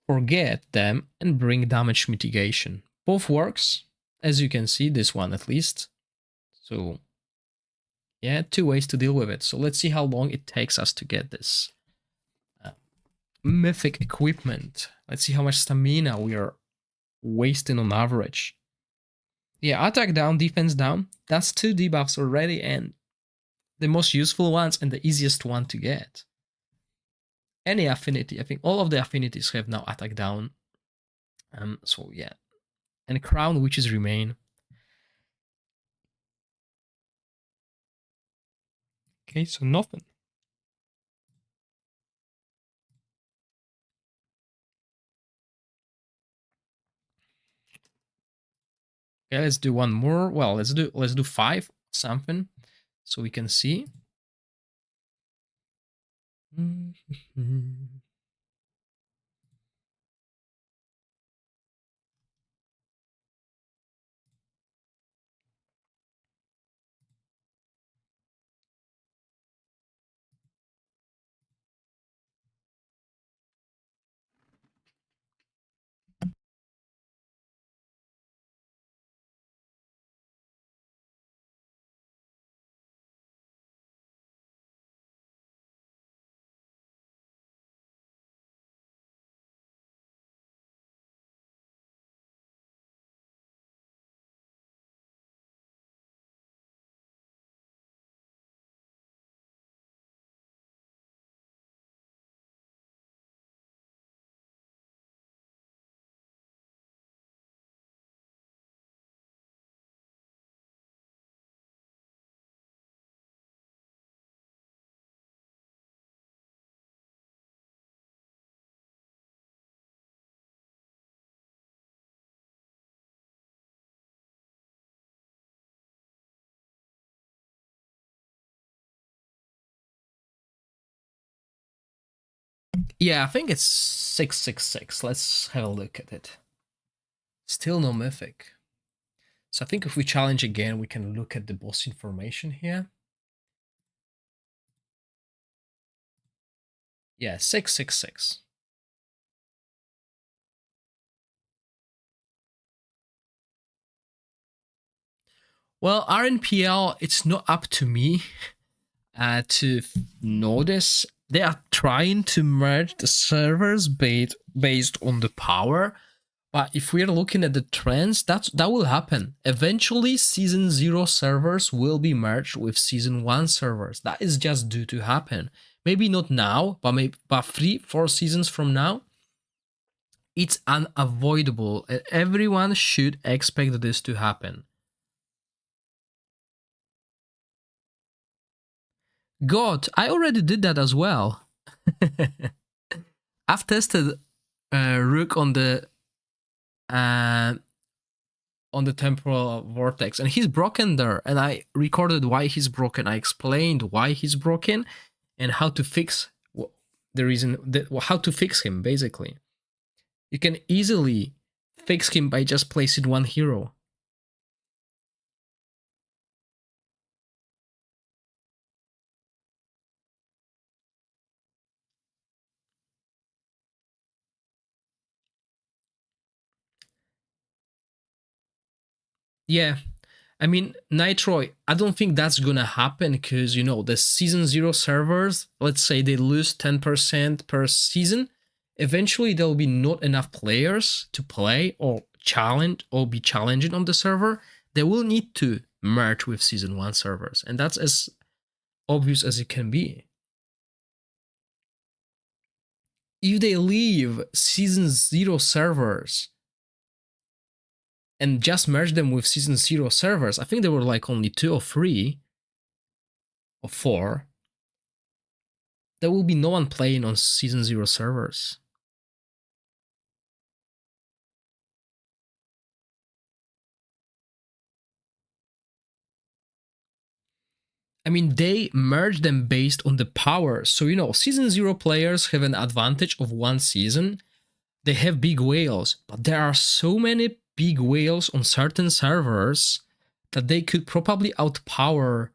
forget them and bring damage mitigation. Both works, as you can see, this one at least. So yeah, 2 ways to deal with it. So let's see how long it takes us to get this mythic equipment. Let's see how much stamina we are wasting on average. Yeah, attack down, defense down. That's 2 debuffs already, and the most useful ones and the easiest one to get. Any affinity, I think all of the affinities have now attack down. So yeah, and crown witches remain. Okay, so nothing. Okay, let's do one more. Well, let's do 5 something so we can see. Yeah, I think it's 666. Let's have a look at it. Still no mythic. So I think if we challenge again, we can look at the boss information here. Yeah, 666. Well, RNPL, it's not up to me to notice. They are trying to merge the servers based on the power. But if we're looking at the trends, that will happen. Eventually, Season 0 servers will be merged with Season 1 servers. That is just due to happen. Maybe not now, but maybe 3-4 seasons from now. It's unavoidable. Everyone should expect this to happen. God, I already did that as well. I've tested Rook on the temporal vortex, and he's broken there. And I recorded why he's broken. I explained why he's broken and how to fix the reason. How to fix him, basically. You can easily fix him by just placing one hero. Yeah, I mean, Nitro, I don't think that's gonna happen because, you know, the Season 0 servers, let's say they lose 10% per season, eventually there will be not enough players to play or challenge or be challenging on the server. They will need to merge with Season 1 servers, and that's as obvious as it can be. If they leave Season 0 servers and just merge them with Season 0 servers, I think there were like only 2 or 3 or 4. There will be no one playing on Season 0 servers. I mean, they merge them based on the power. So, you know, season 0 players have an advantage of one season. They have big whales, but there are so many big whales on certain servers that they could probably outpower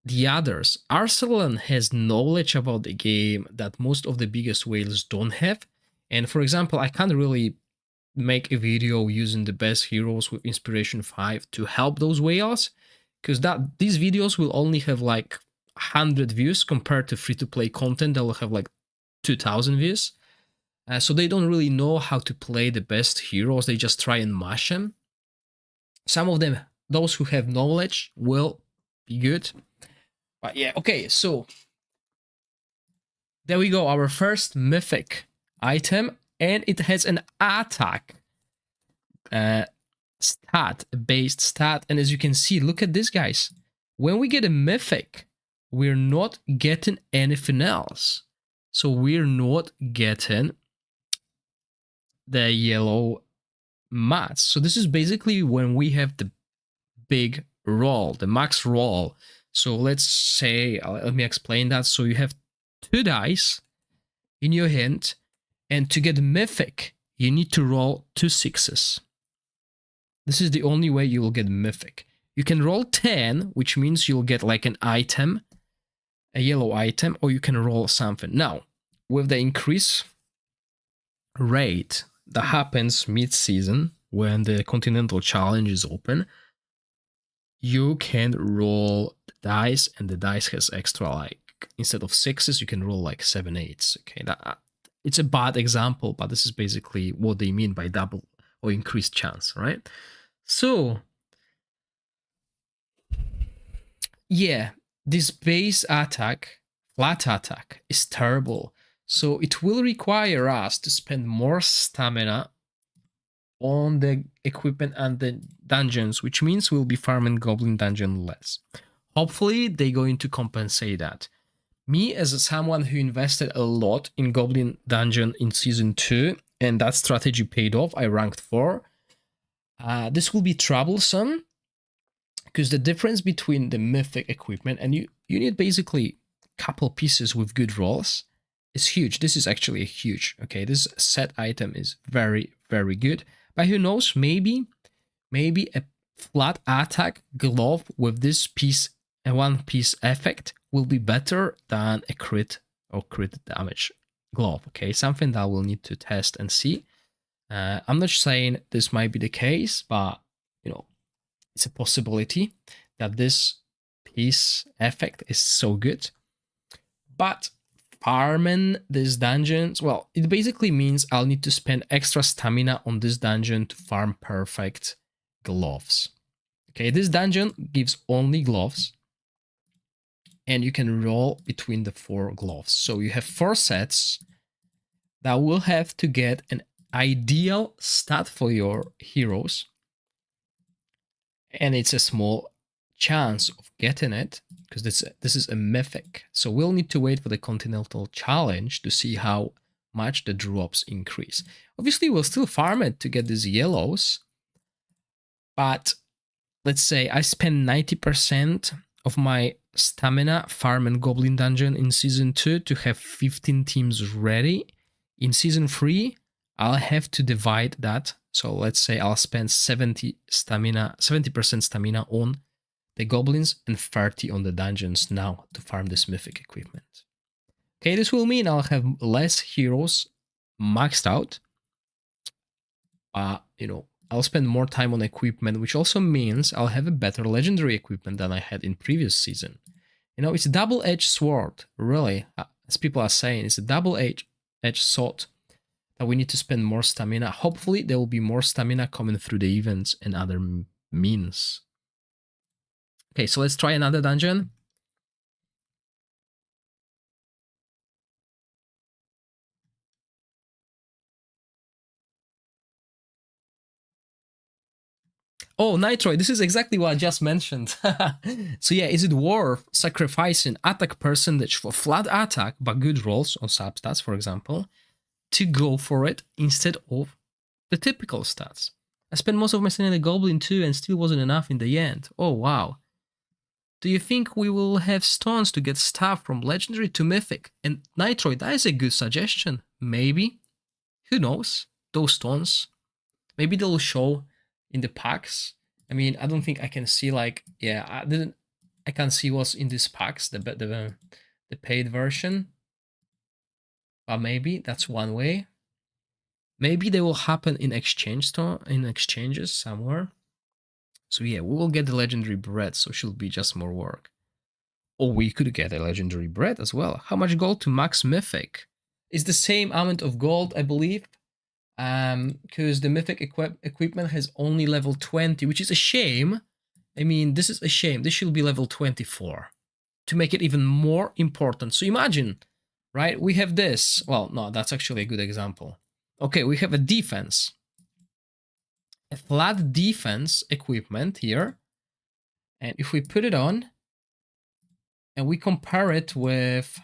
the others. Arsalan has knowledge about the game that most of the biggest whales don't have. And for example, I can't really make a video using the best heroes with Inspiration 5 to help those whales, because these videos will only have like 100 views compared to free-to-play content that will have like 2,000 views. So they don't really know how to play the best heroes. They just try and mash them. Some of them, those who have knowledge, will be good. But yeah, okay, so there we go, our first mythic item, and it has an attack based stat. And as you can see, look at this, guys. When we get a mythic, we're not getting anything else. So we're not getting the yellow mats. So this is basically when we have the big roll, the max roll. So let's say, let me explain that. So you have 2 dice in your hand, and to get mythic, you need to roll 2 6s. This is the only way you will get mythic. You can roll 10, which means you'll get like an item, a yellow item, or you can roll something. Now, with the increase rate that happens mid-season when the Continental Challenge is open, you can roll the dice, and the dice has extra, like, instead of 6s, you can roll like 7 8s. Okay, it's a bad example, but this is basically what they mean by double or increased chance, right? So, yeah, this base attack, flat attack, is terrible. So it will require us to spend more stamina on the equipment and the dungeons, which means we'll be farming Goblin Dungeon less. Hopefully, they're going to compensate that. Me, as someone who invested a lot in Goblin Dungeon in Season 2, and that strategy paid off, I ranked 4. This will be troublesome, because the difference between the mythic equipment, and you need basically a couple pieces with good rolls, is huge. This is actually huge. Okay, this set item is very, very good. But who knows, maybe a flat attack glove with this piece and 1 piece effect will be better than a crit or crit damage glove. Okay, something that we'll need to test and see. I'm not saying this might be the case, but you know, it's a possibility that this piece effect is so good. But farming these dungeons, well, it basically means I'll need to spend extra stamina on this dungeon to farm perfect gloves. Okay, this dungeon gives only gloves, and you can roll between the 4 gloves. So you have 4 sets that will have to get an ideal stat for your heroes, and it's a small chance of getting it, because this is a mythic. So we'll need to wait for the Continental Challenge to see how much the drops increase. Obviously, we'll still farm it to get these yellows, but let's say I spend 90% of my stamina farming Goblin Dungeon in Season 2 to have 15 teams ready. In Season 3, I'll have to divide that. So let's say I'll spend 70% stamina on the goblins and 30 on the dungeons now to farm this mythic equipment. Okay, this will mean I'll have less heroes maxed out. You know, I'll spend more time on equipment, which also means I'll have a better legendary equipment than I had in previous season. You know, it's a double-edged sword, really. As people are saying, it's a double-edged sword that we need to spend more stamina. Hopefully, there will be more stamina coming through the events and other means. Okay, so let's try another dungeon. Oh, Nitro, this is exactly what I just mentioned. So yeah, is it worth sacrificing attack percentage for flat attack, but good rolls on substats, for example, to go for it instead of the typical stats? I spent most of my stamina in the Goblin too and still wasn't enough in the end. Oh, wow. Do you think we will have stones to get stuff from legendary to mythic? And Nitroid, that is a good suggestion. Maybe. Who knows? Those stones. Maybe they'll show in the packs. I mean, I don't think I can see like, yeah, I can't see what's in these packs, the paid version. But maybe that's one way. Maybe they will happen in exchanges somewhere. So yeah, we will get the legendary bread, so it should be just more work. Or we could get a legendary bread as well. How much gold to max mythic? It's the same amount of gold, I believe. Because the mythic equipment has only level 20, which is a shame. I mean, this is a shame. This should be level 24 to make it even more important. So imagine, right? We have this. Well, no, that's actually a good example. Okay, we have a defense. A flat defense equipment here. And if we put it on and we compare it with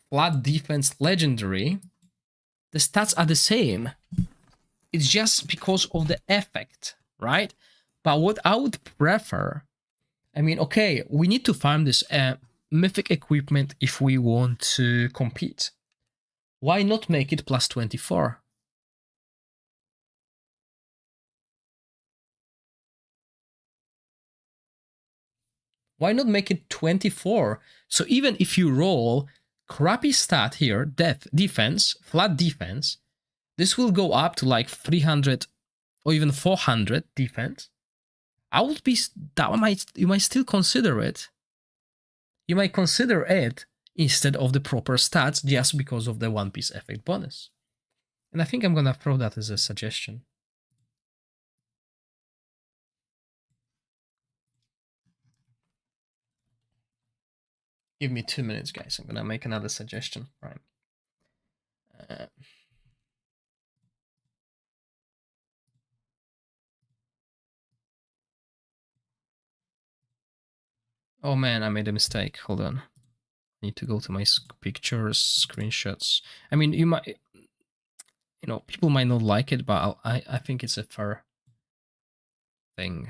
flat defense legendary, the stats are the same. It's just because of the effect, right? But what I would prefer, I mean, okay, we need to farm this mythic equipment if we want to compete. Why not make it plus 24? Why not make it 24? So even if you roll crappy stat here, defense, flat defense, this will go up to like 300 or even 400 defense. I would be, you might still consider it. You might consider it instead of the proper stats just because of the One Piece effect bonus. And I think I'm gonna throw that as a suggestion. Give me 2 minutes, guys. I'm gonna make another suggestion. Right. Oh man, I made a mistake. Hold on. I need to go to my pictures, screenshots. I mean, you might, people might not like it, but I think it's a fair thing.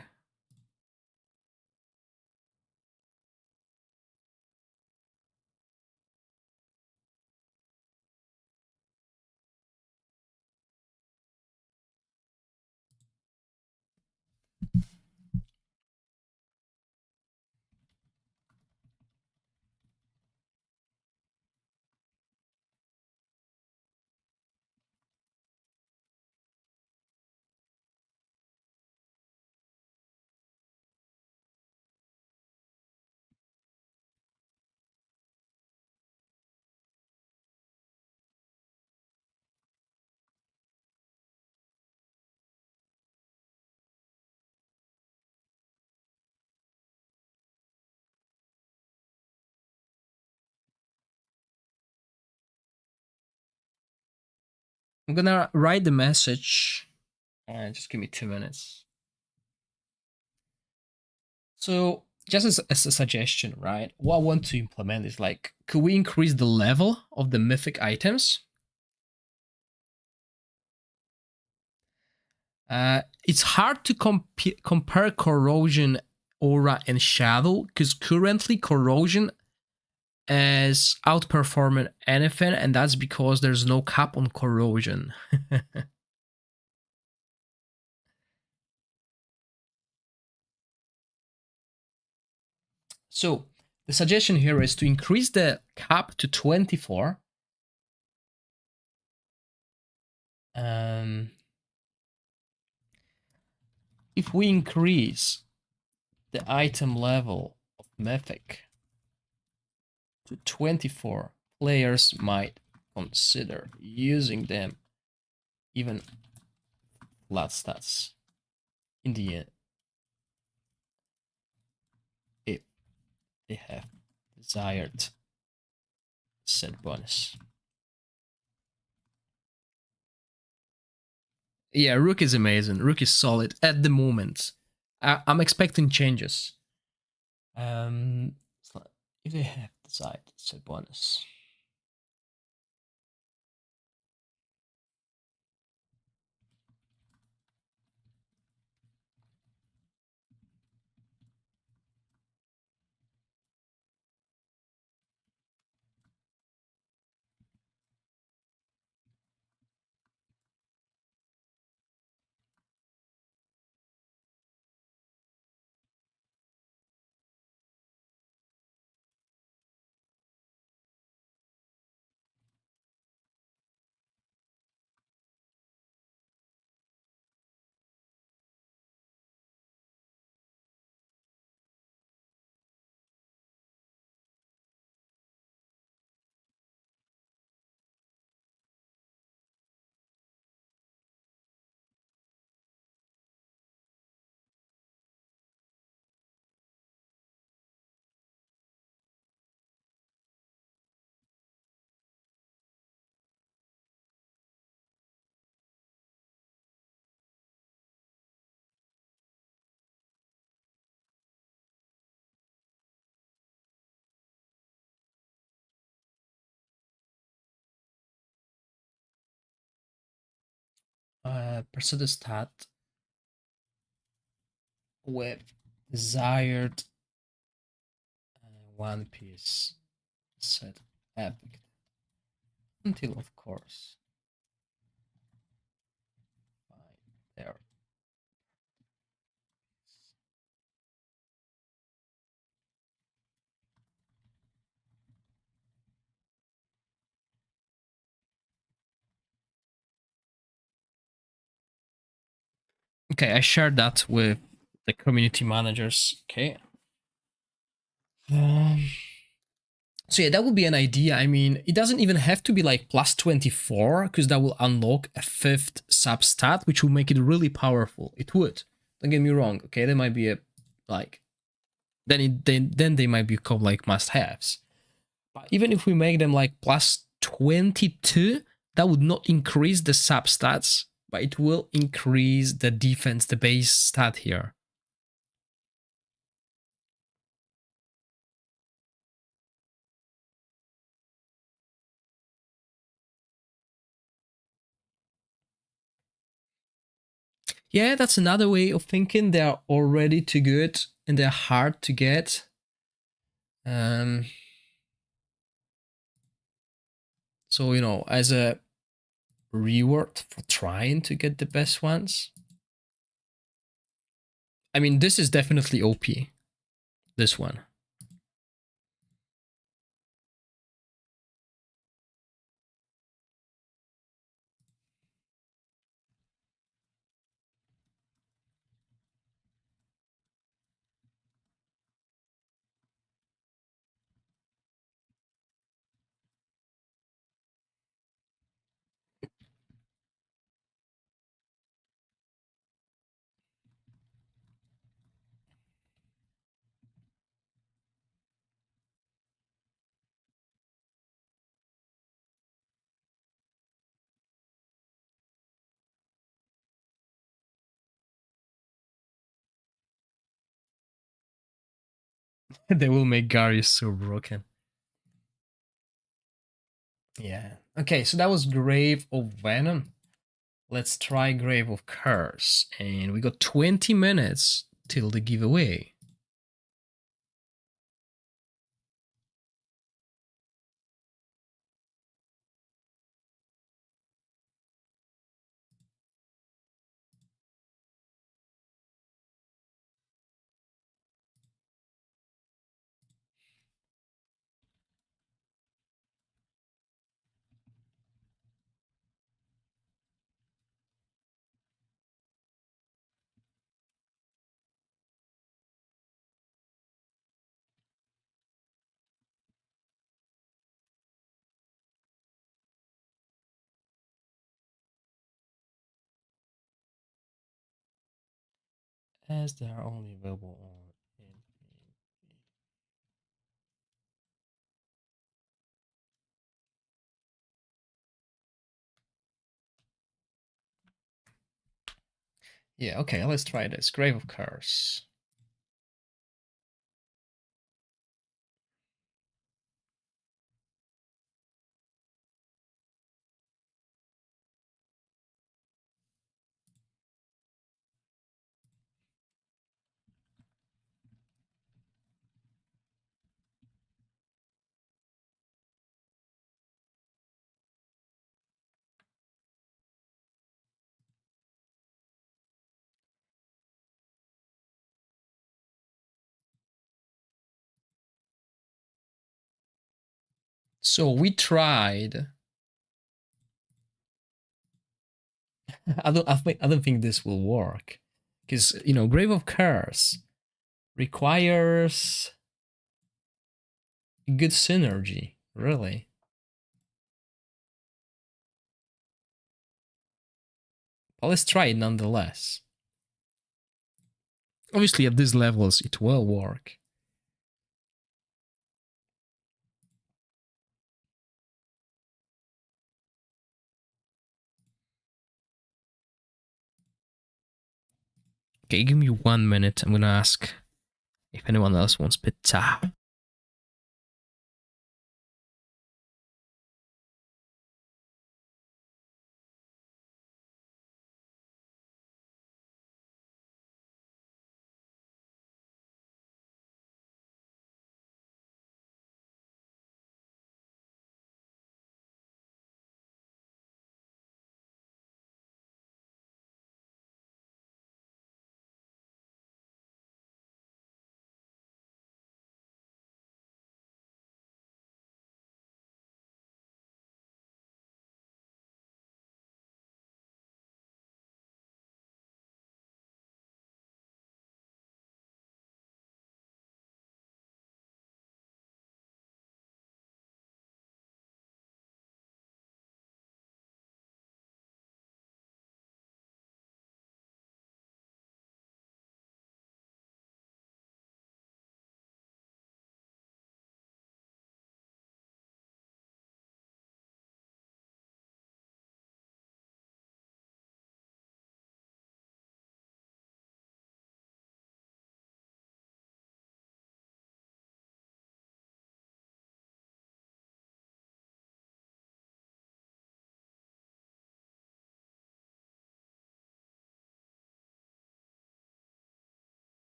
I'm gonna write the message. Just give me 2 minutes. So, just as a suggestion, right? What I want to implement is like, could we increase the level of the mythic items? It's hard to compare corrosion, aura, and shadow because currently corrosion is outperforming anything, and that's because there's no cap on corrosion. So the suggestion here is to increase the cap to 24. If we increase the item level of mythic to 24, players might consider using them even flat stats in the end if they have desired set bonus. Yeah, Rook is amazing. Rook is solid at the moment. I'm expecting changes. If they have desired set bonus. pursue the stat with desired one piece set epic until of course there. Okay, I shared that with the community managers. Okay. So yeah, that would be an idea. I mean, it doesn't even have to be like plus 24 because that will unlock a fifth substat, which will make it really powerful. It would. Don't get me wrong. Okay, there might be a like, then they might become like must-haves. But even if we make them like plus 22, that would not increase the substats, but it will increase the defense, the base stat here. Yeah, that's another way of thinking. They are already too good and they're hard to get. So, you know, as a reward for trying to get the best ones. I mean, this is definitely OP. This one. They will make Gary so broken. Yeah. Okay, so that was Grave of Venom. Let's try Grave of Curse. And we got 20 minutes till the giveaway. As they are only available on yeah, okay, let's try this. Grave of Curse. So we tried. I don't think this will work because you know Grave of Curse requires good synergy, really. But let's try it nonetheless. Obviously, at these levels, it will work. Okay, give me 1 minute. I'm gonna ask if anyone else wants pizza.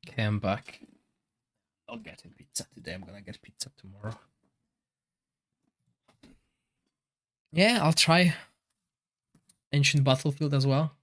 Okay, I'm back. Not getting pizza today. I'm gonna get pizza tomorrow. Yeah, I'll try Ancient Battlefield as well.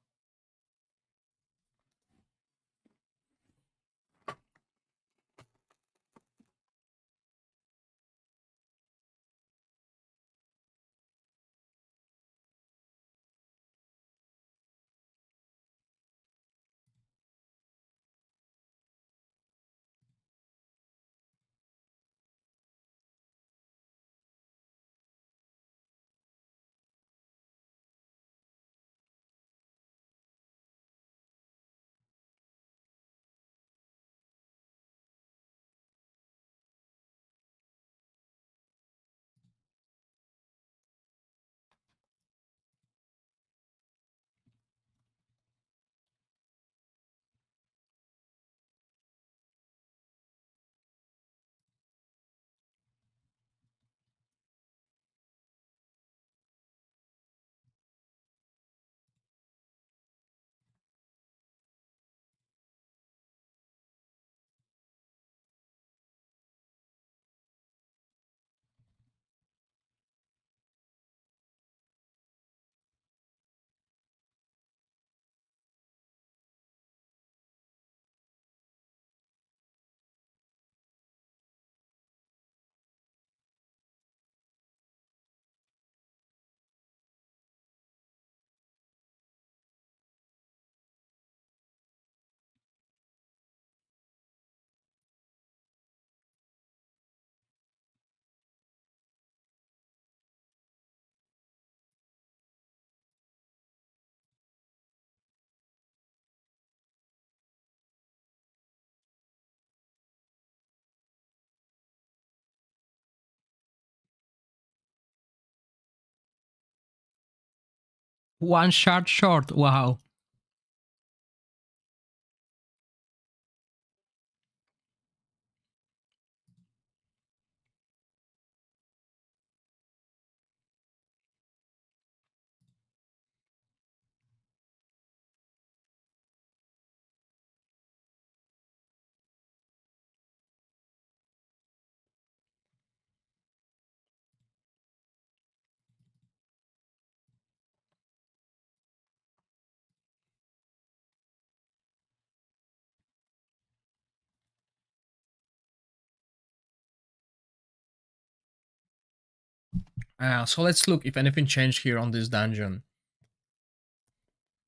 One shard short. Wow. So let's look if anything changed here on this dungeon.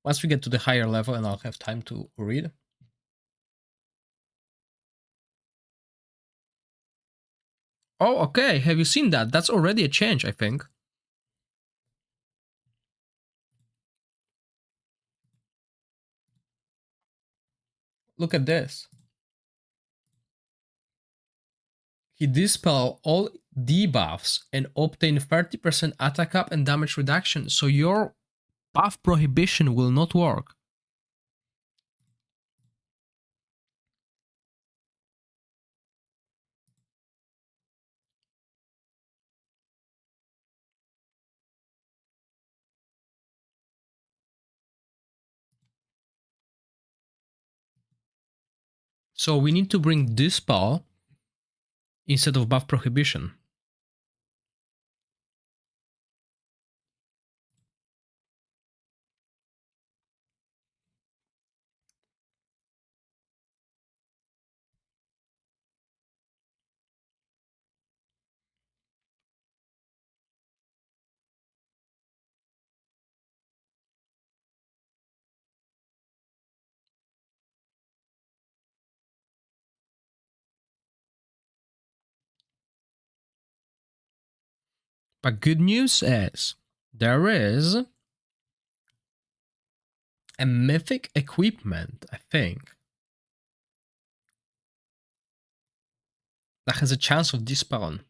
Once we get to the higher level and I'll have time to read. Oh, okay. Have you seen that? That's already a change, I think. Look at this. He dispel all debuffs and obtain 30% attack up and damage reduction. So your buff prohibition will not work. So we need to bring dispel instead of buff prohibition. But good news is there is a mythic equipment, I think, that has a chance of dispelling.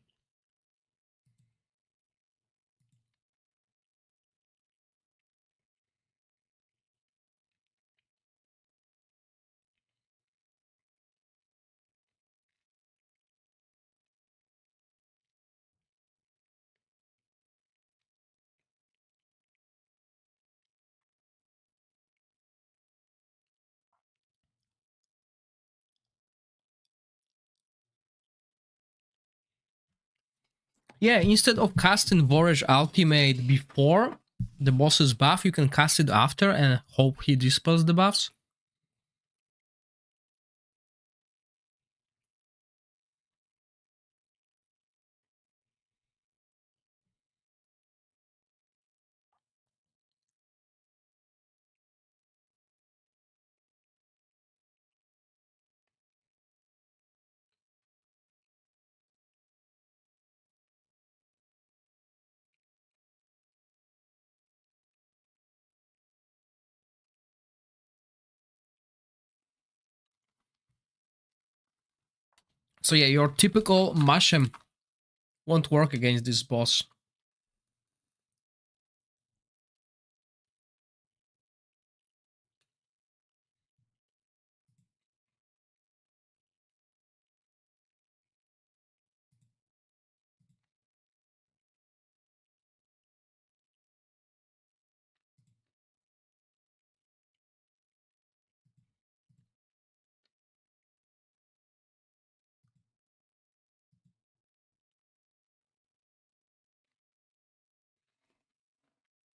Yeah, instead of casting Vorage ultimate before the boss's buff, you can cast it after and hope he dispels the buffs. So yeah, your typical Mashem won't work against this boss.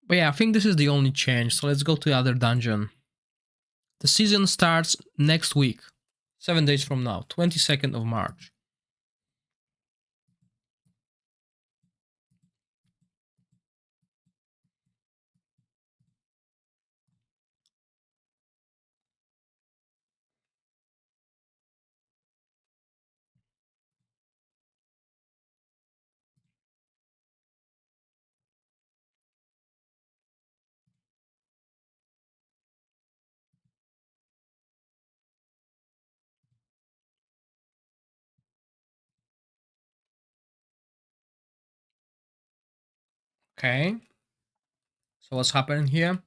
But yeah, I think this is the only change. So let's go to the other dungeon. The season starts next week, 7 days from now, 22nd of March. Okay. So what's happening here?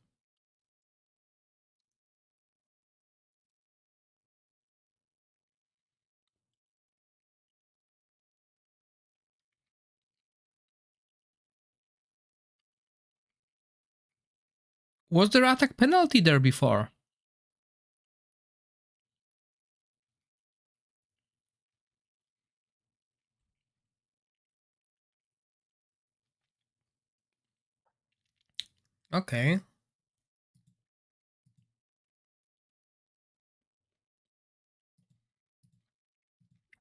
Was there attack penalty there before? Okay.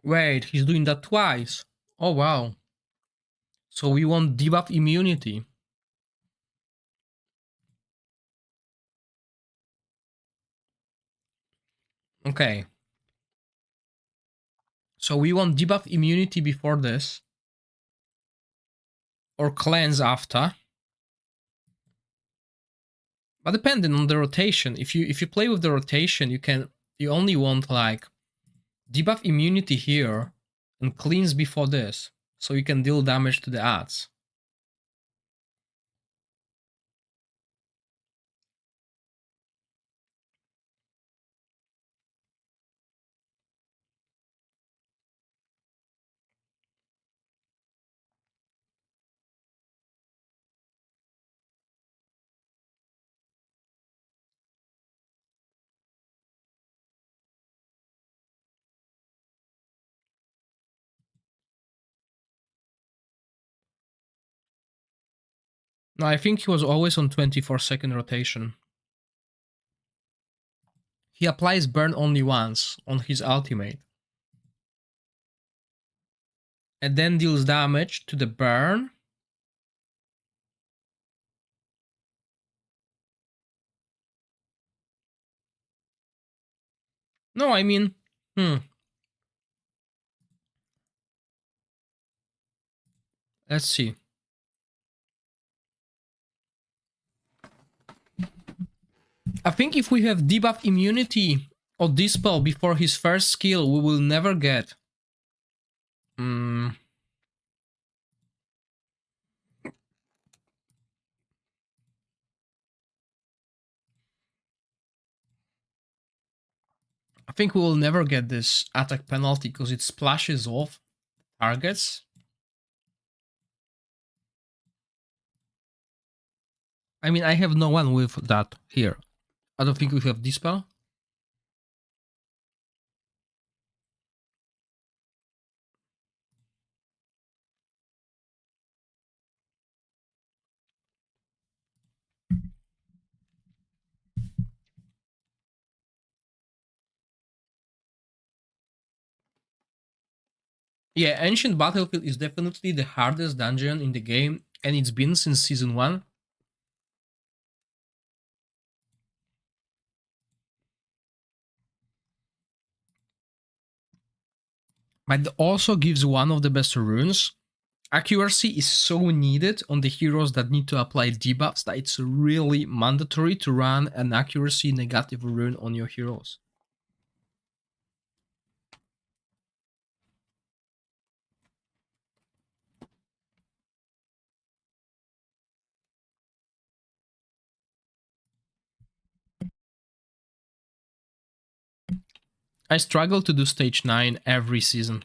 Wait, he's doing that twice. Oh wow. So we want debuff immunity. Okay. So we want debuff immunity before this. Or cleanse after. But depending on the rotation, if you play with the rotation, you only want like debuff immunity here and cleanse before this, so you can deal damage to the adds. No, I think he was always on 24-second rotation. He applies burn only once on his ultimate. And then deals damage to the burn. No, I mean, let's see. I think if we have debuff immunity or dispel before his first skill, we will never get. I think we will never get this attack penalty because it splashes off targets. I mean, I have no one with that here. I don't think we have dispel. Yeah, Ancient Battlefield is definitely the hardest dungeon in the game, and it's been since season 1. But it also gives one of the best runes. Accuracy is so needed on the heroes that need to apply debuffs that it's really mandatory to run an accuracy negative rune on your heroes. I struggle to do stage 9 every season.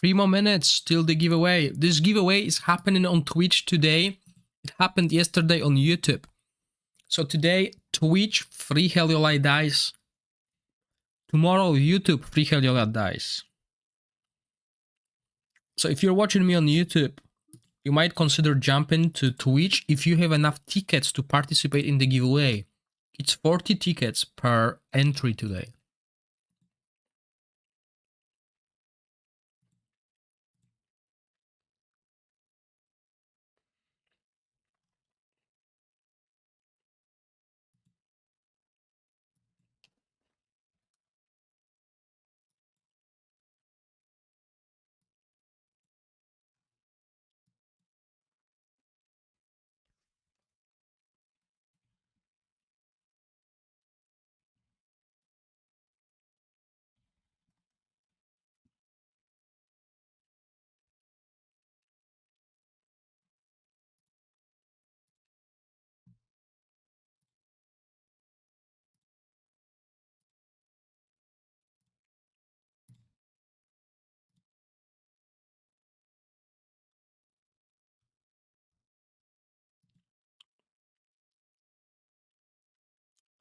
Three more minutes till the giveaway. This giveaway is happening on Twitch today. It happened yesterday on YouTube. So today, Twitch, free Heliolite dice. Tomorrow, YouTube, free Heliolite dice. So if you're watching me on YouTube, you might consider jumping to Twitch if you have enough tickets to participate in the giveaway. It's 40 tickets per entry today.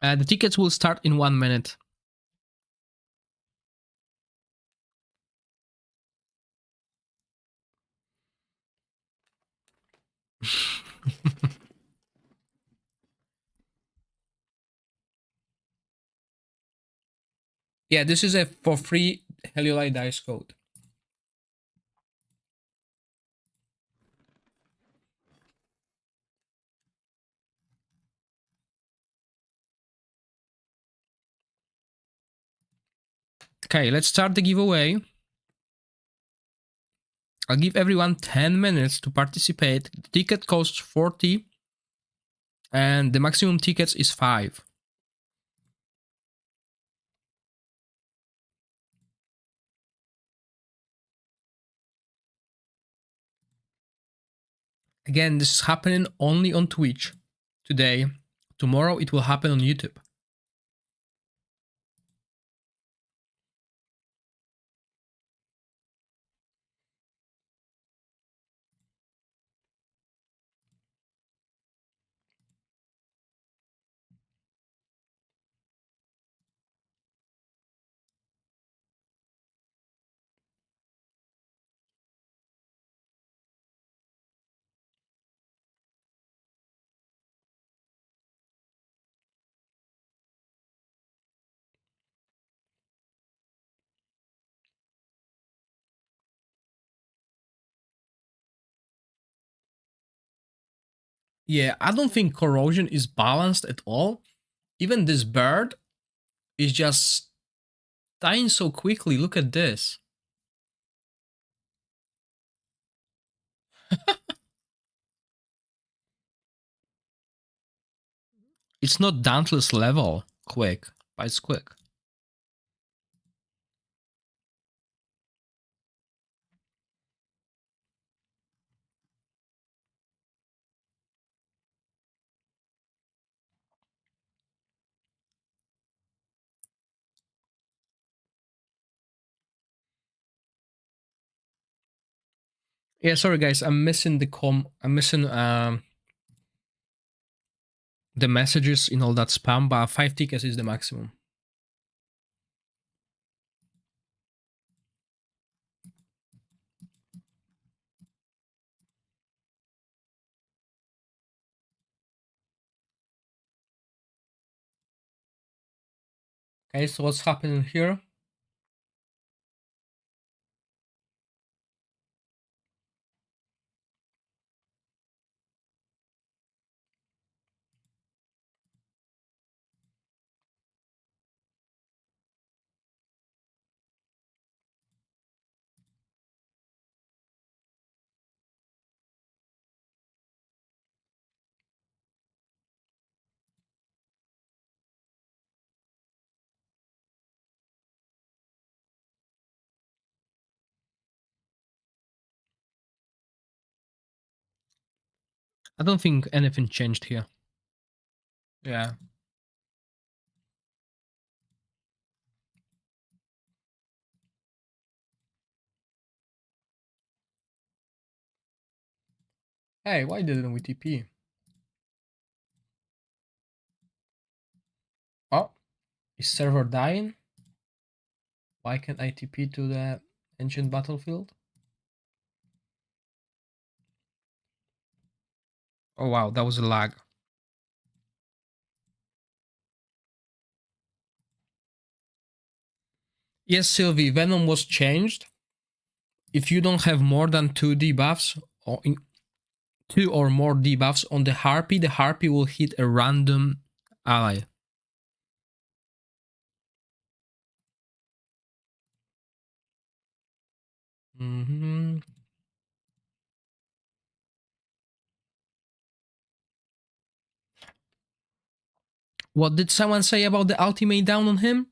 The tickets will start in 1 minute. Yeah, this is a for free Heliolite dice code. Okay, let's start the giveaway. I'll give everyone 10 minutes to participate. The ticket costs 40 and the maximum tickets is 5. Again, this is happening only on Twitch today. Tomorrow it will happen on YouTube. Yeah, I don't think corrosion is balanced at all. Even this bird is just dying so quickly. Look at this. It's not Dauntless level quick, but it's quick. Yeah, sorry guys, I'm missing I'm missing the messages in all that spam, but 5 tickets is the maximum. Okay, so what's happening here? I don't think anything changed here. Yeah. Hey, why didn't we TP? Oh, is server dying? Why can't I TP to the ancient battlefield? Oh wow, that was a lag. Yes, Sylvie, Venom was changed. If you don't have more than 2 debuffs, or 2 or more debuffs on the Harpy will hit a random ally. Mm-hmm. What did someone say about the ultimate down on him?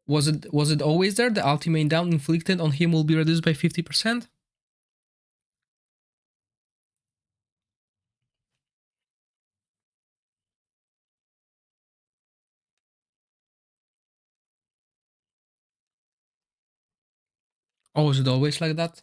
Was it always there? The ultimate down inflicted on him will be reduced by 50%? Or was it always like that?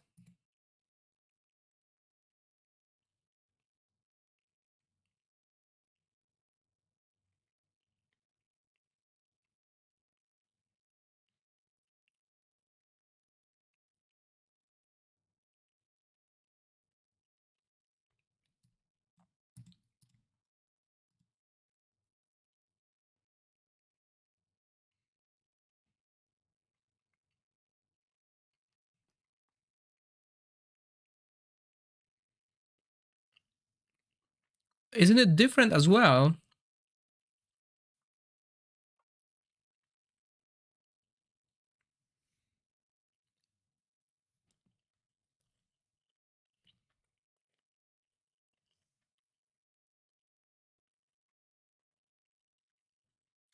Isn't it different as well?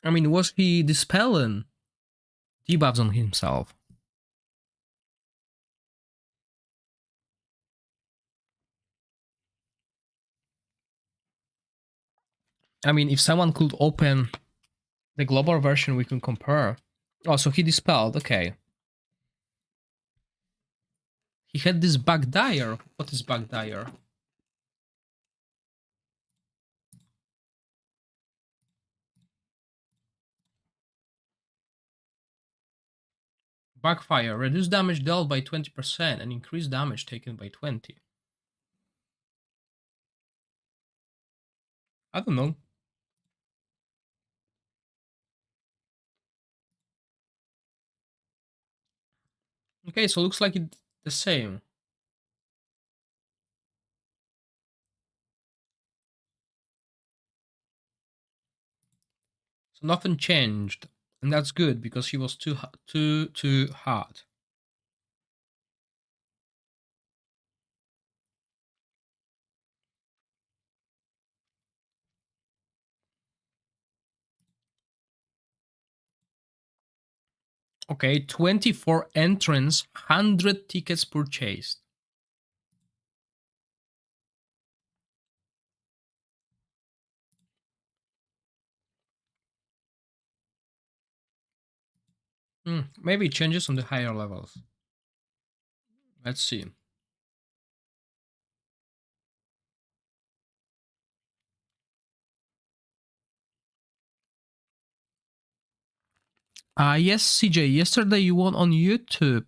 I mean, was he dispelling debuffs on himself? I mean, if someone could open the global version, we can compare. Oh, so he dispelled. Okay. He had this bug dire. What is bug dire? Backfire. Reduce damage dealt by 20% and increase damage taken by 20. I don't know. Okay, so looks like it's the same. So nothing changed, and that's good because he was too hard. Okay, 24 entrants, 100 tickets purchased. Maybe it changes on the higher levels. Let's see. Yes, CJ, yesterday you won on YouTube.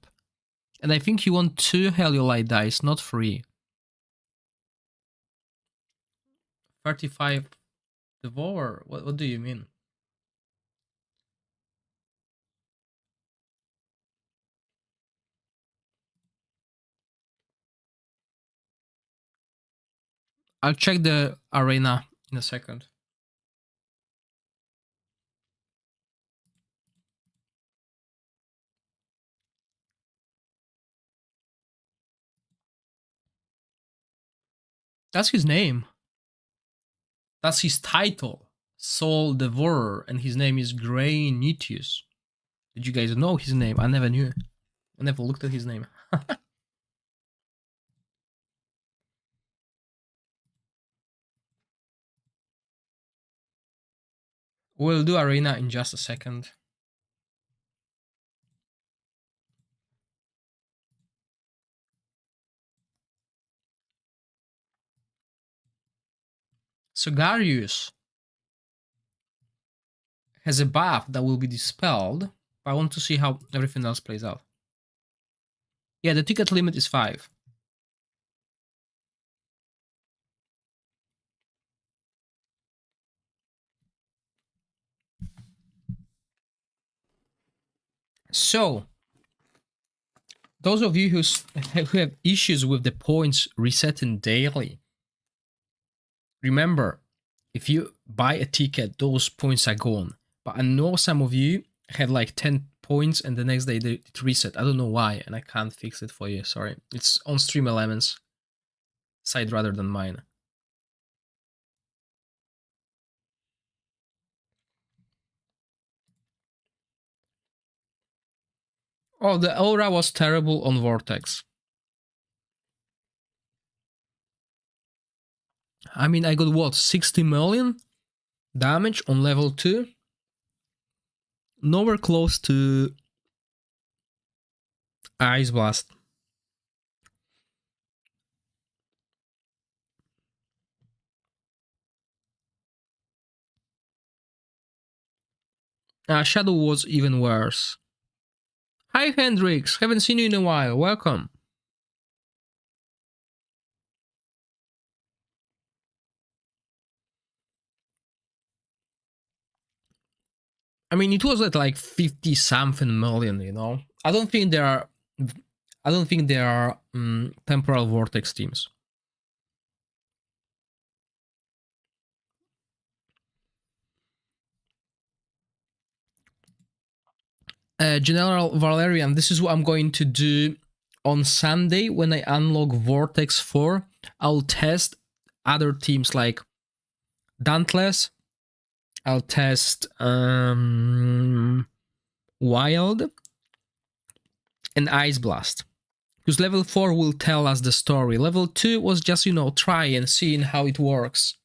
And I think you won 2 Heliolite dice, not 3. 35 Devour? What do you mean? I'll check the arena in a second. That's his name. That's his title. Soul Devourer, and his name is Grey Nitius. Did you guys know his name? I never knew. I never looked at his name. We'll do arena in just a second. Sogarius has a buff that will be dispelled, but I want to see how everything else plays out. Yeah, the ticket limit is 5. So, those of you who have issues with the points resetting daily, remember, if you buy a ticket, those points are gone. But I know some of you have like 10 points and the next day it reset. I don't know why, and I can't fix it for you. Sorry. It's on Stream Element's side rather than mine. Oh, the aura was terrible on Vortex. I mean, I got what, 60 million damage on level 2? Nowhere close to Ice Blast. Shadow was even worse. Hi Hendrix, haven't seen you in a while, welcome. I mean, it was at like 50 something million, you know. I don't think there are temporal vortex teams. General Valerian, this is what I'm going to do on Sunday when I unlock Vortex 4. I'll test other teams like Dauntless. I'll test Wild and Ice Blast. Because level 4 will tell us the story. Level 2 was just, you know, try and seeing how it works.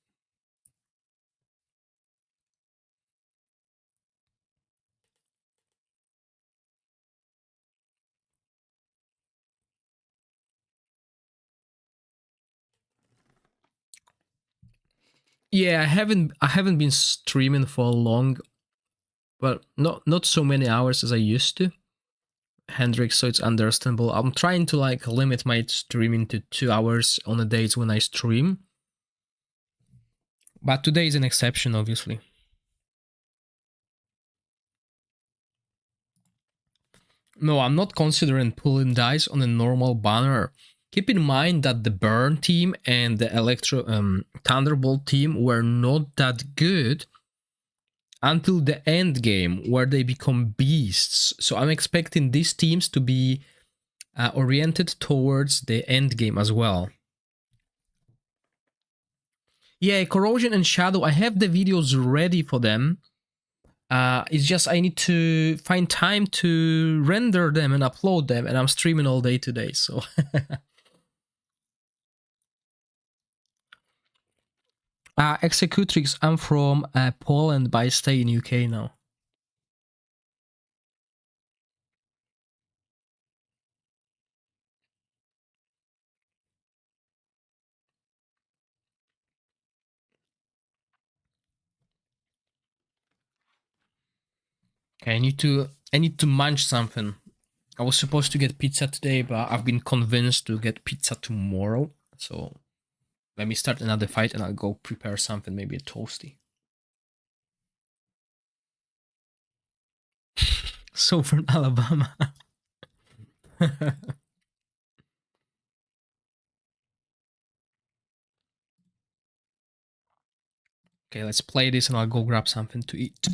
Yeah, I haven't been streaming for long, but not so many hours as I used to, Hendrix, so it's understandable. I'm trying to like limit my streaming to 2 hours on the days when I stream. But today is an exception, obviously. No, I'm not considering pulling dice on a normal banner. Keep in mind that the Burn team and the Thunderbolt team were not that good until the end game, where they become beasts. So I'm expecting these teams to be oriented towards the end game as well. Yeah, Corrosion and Shadow, I have the videos ready for them. It's just I need to find time to render them and upload them, and I'm streaming all day today, so... Executrix, I'm from Poland, but I stay in UK now. Okay, I need to munch something. I was supposed to get pizza today, but I've been convinced to get pizza tomorrow. So let me start another fight and I'll go prepare something, maybe a toasty. Southern Alabama. Okay, let's play this and I'll go grab something to eat.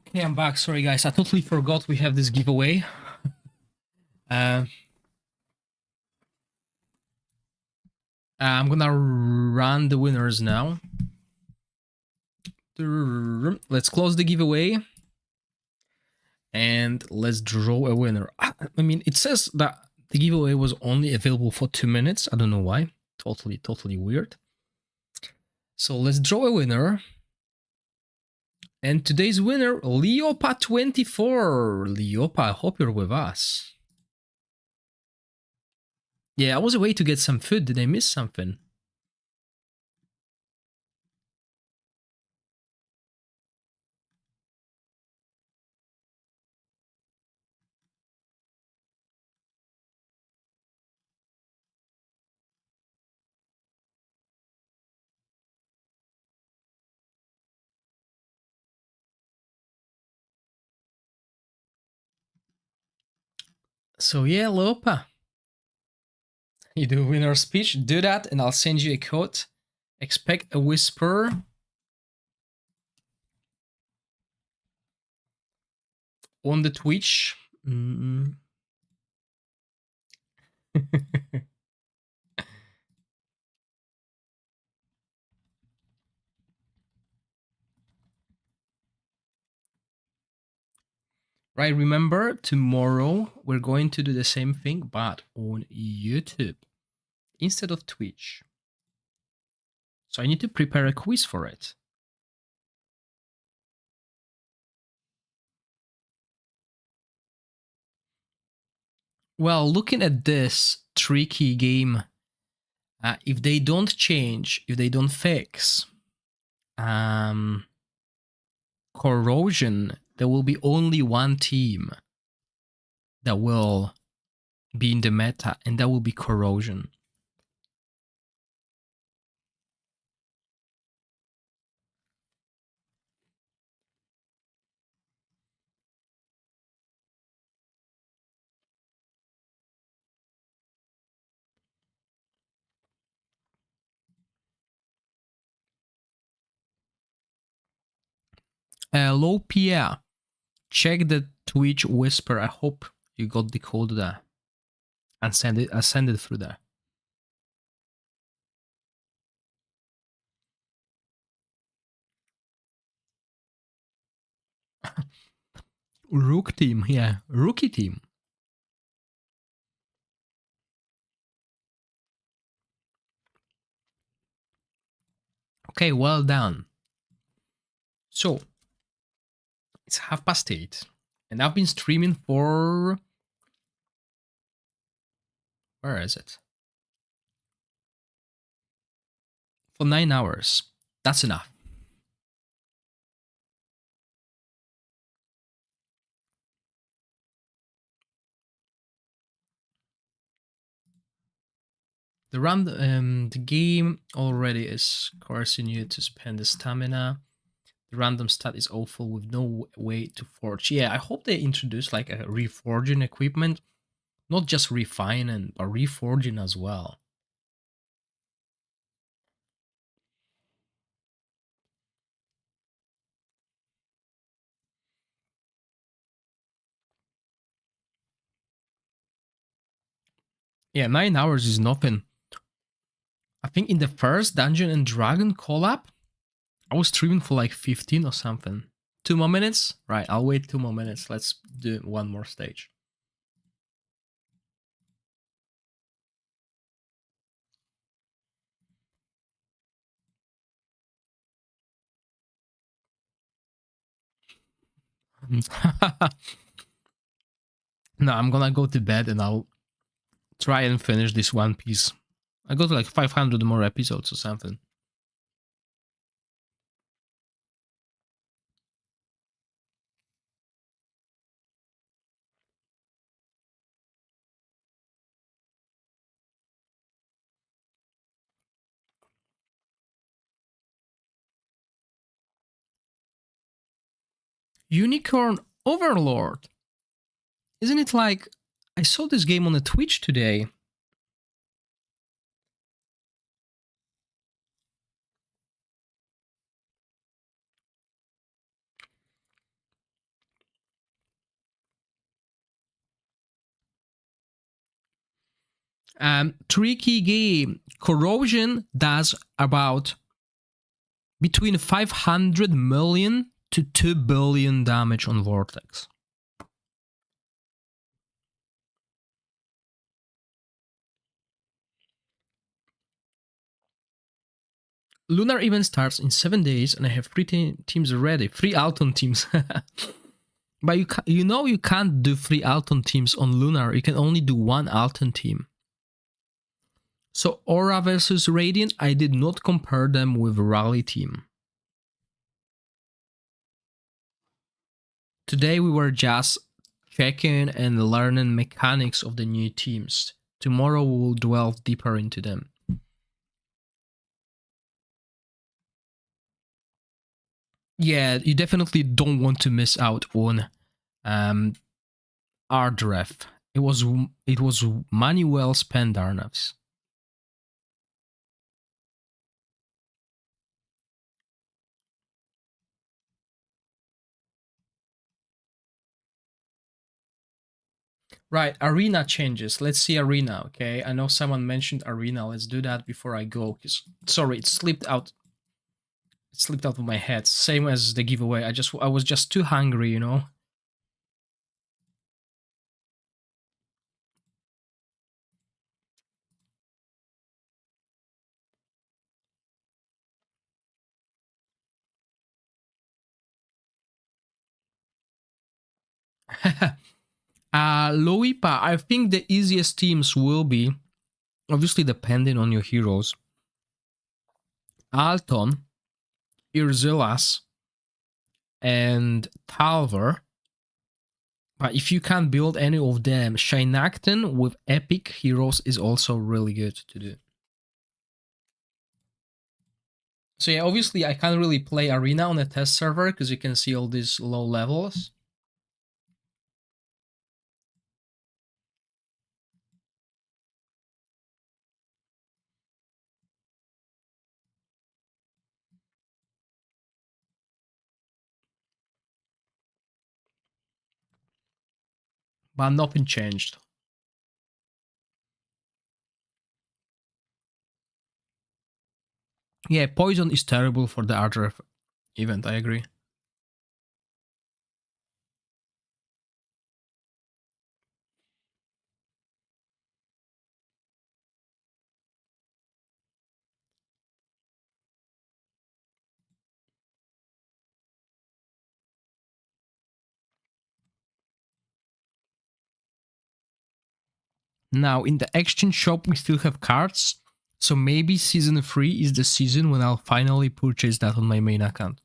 Okay, I'm back. Sorry, guys. I totally forgot we have this giveaway. I'm gonna run the winners now. Let's close the giveaway. And let's draw a winner. I mean, it says that the giveaway was only available for 2 minutes. I don't know why. Totally weird. So let's draw a winner. And today's winner, Leopa24. Leopa, I hope you're with us. Yeah, I was away to get some food. Did I miss something? So yeah, Leopa. You do winner speech, do that, and I'll send you a code. Expect a whisper. On the Twitch. Right, remember, tomorrow we're going to do the same thing, but on YouTube instead of Twitch. So I need to prepare a quiz for it. Well, looking at this tricky game, if they don't change, if they don't fix corrosion, there will be only one team that will be in the meta, and that will be corrosion. Low Pierre, check the Twitch whisper. I hope you got the code there and send it through there. Rook team, yeah, rookie team. Okay, well done. So it's 8:30, and I've been streaming for, where is it? For 9 hours. That's enough. The game already is coercing you to spend the stamina. The random stat is awful with no way to forge. Yeah, I hope they introduce like a reforging equipment, not just refining, but reforging as well. Yeah, 9 hours is nothing. I think in the first Dungeon and Dragon collab, I was streaming for like 15 or something. 2 more minutes? Right, I'll wait 2 more minutes. Let's do one more stage. No, I'm gonna go to bed and I'll try and finish this One Piece. I got like 500 more episodes or something. Unicorn Overlord. Isn't it like, I saw this game on the Twitch today. Tricky game. Corrosion does about between 500 million to 2 billion damage on Vortex. Lunar event starts in 7 days and I have 3 teams ready. 3 Alton teams. But you can't do 3 Alton teams on Lunar. You can only do 1 Alton team. So Aura versus Radiant, I did not compare them with Rally team. Today we were just checking and learning mechanics of the new teams. Tomorrow we will delve deeper into them. Yeah, you definitely don't want to miss out on Ardref. It was money well spent, Arnavs. Right, arena changes. Let's see arena, okay? I know someone mentioned arena. Let's do that before I go. Sorry, it slipped out. It slipped out of my head. Same as the giveaway. I was just too hungry, you know? Loipa, I think the easiest teams will be, obviously depending on your heroes, Alton, Irzilas, and Talver. But if you can't build any of them, Shinacton with epic heroes is also really good to do. So yeah, obviously I can't really play Arena on a test server because you can see all these low levels. But nothing changed. Yeah, poison is terrible for the RGF event, I agree. Now, in the exchange shop, we still have cards. So maybe season 3 is the season when I'll finally purchase that on my main account.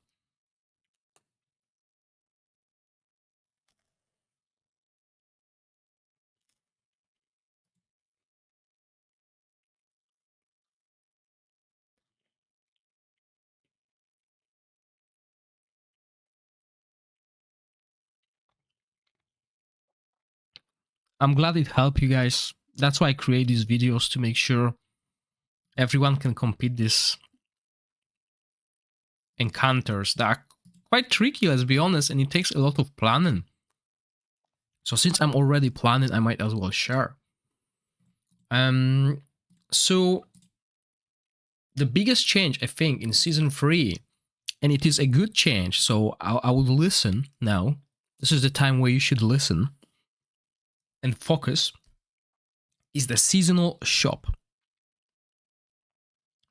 I'm glad it helped you guys. That's why I create these videos, to make sure everyone can complete these encounters that are quite tricky, let's be honest, and it takes a lot of planning. So since I'm already planning, I might as well share. So the biggest change, I think, in season 3, and it is a good change, so I will listen now. This is the time where you should listen and focus, is the seasonal shop.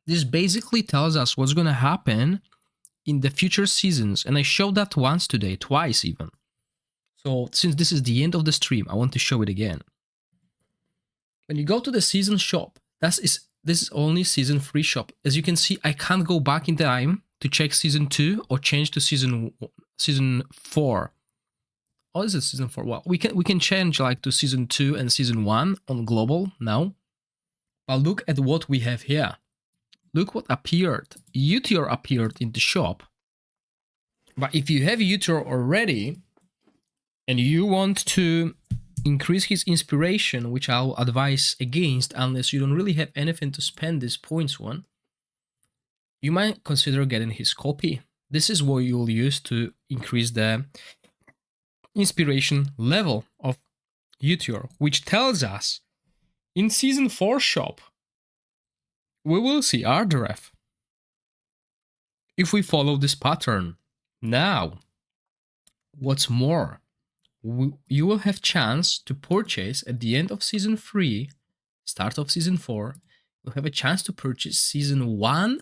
This basically tells us what's going to happen in the future seasons, and I showed that once today, twice even. So since this is the end of the stream, I want to show it again. When you go to the season shop, this is only season 3 shop. As you can see, I can't go back in time to check season 2 or change to season 4. Oh, is it season 4? Well, we can change like to season 2 and season 1 on global now. But look at what we have here. Look what appeared. Uteor appeared in the shop. But if you have Uteor already and you want to increase his inspiration, which I'll advise against unless you don't really have anything to spend these points on, you might consider getting his copy. This is what you'll use to increase the inspiration level of Uteor, which tells us In Season 4 shop, we will see Arderef if we follow this pattern. Now, what's more, you will have chance to purchase at the end of Season 3, start of Season 4, you'll have a chance to purchase Season 1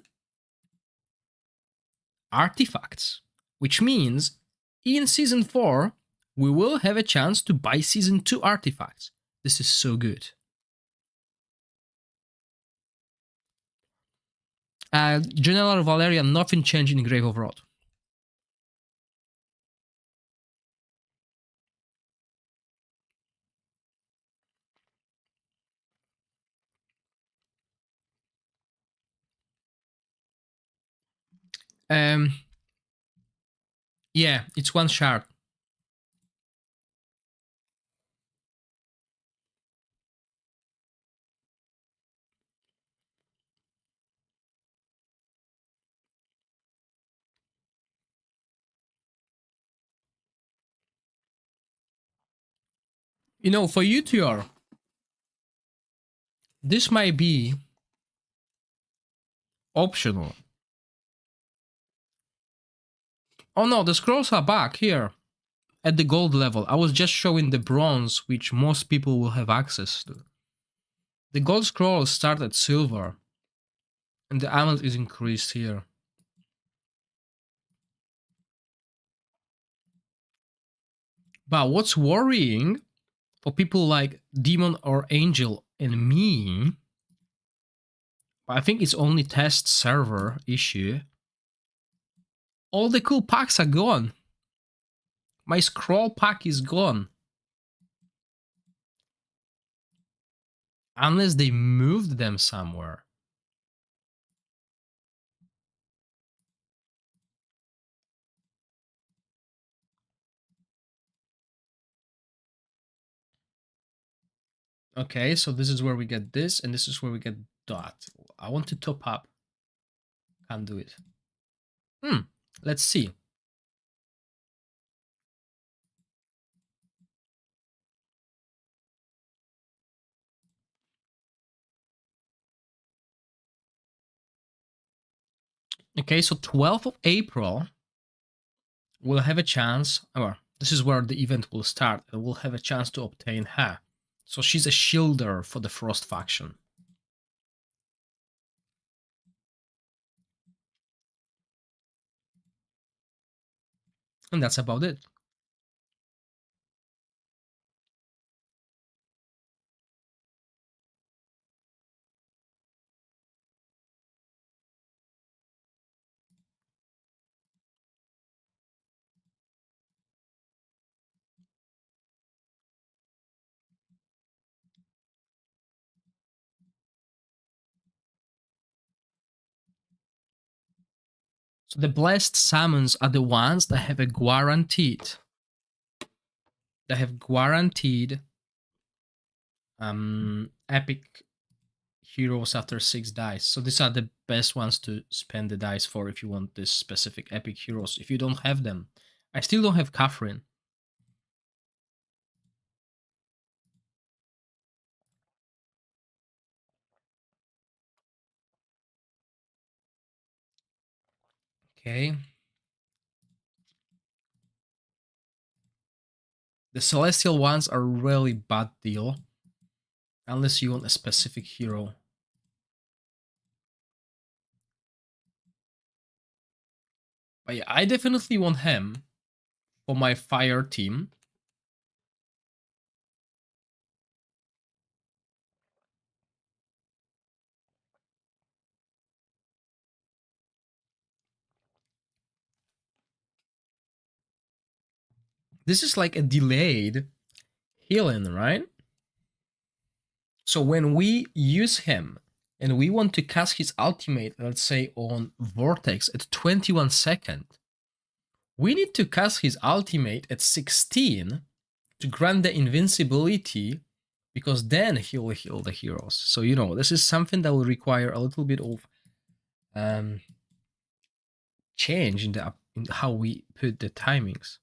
artifacts, which means in Season 4, we will have a chance to buy Season 2 artifacts. This is so good. General Valerian, nothing changed in Grave of Wrath. Yeah, it's one shard. You know, for UTR, this might be optional. Oh no, the scrolls are back here at the gold level. I was just showing the bronze, which most people will have access to. The gold scrolls start at silver, and the amount is increased here. But what's worrying for people like Demon or Angel and me, I think it's only test server issue. All the cool packs are gone. My scroll pack is gone. Unless they moved them somewhere. Okay, so this is where we get this, and this is where we get dot. I want to top up. Can't do it. Let's see. Okay, so 12th of April, we'll have a chance, or this is where the event will start, and we'll have a chance to obtain her. So she's a shielder for the Frost faction. And that's about it. So the blessed summons are the ones that have a guaranteed. They have guaranteed epic heroes after 6 dice. So these are the best ones to spend the dice for if you want this specific epic heroes. If you don't have them, I still don't have Catherine. Okay. The celestial ones are a really bad deal. Unless you want a specific hero. But yeah, I definitely want him for my fire team. This is like a delayed healing, right? So when we use him and we want to cast his ultimate, let's say on Vortex at 21 seconds, we need to cast his ultimate at 16 to grant the invincibility, because then he'll heal the heroes. So, you know, this is something that will require a little bit of change in how we put the timings.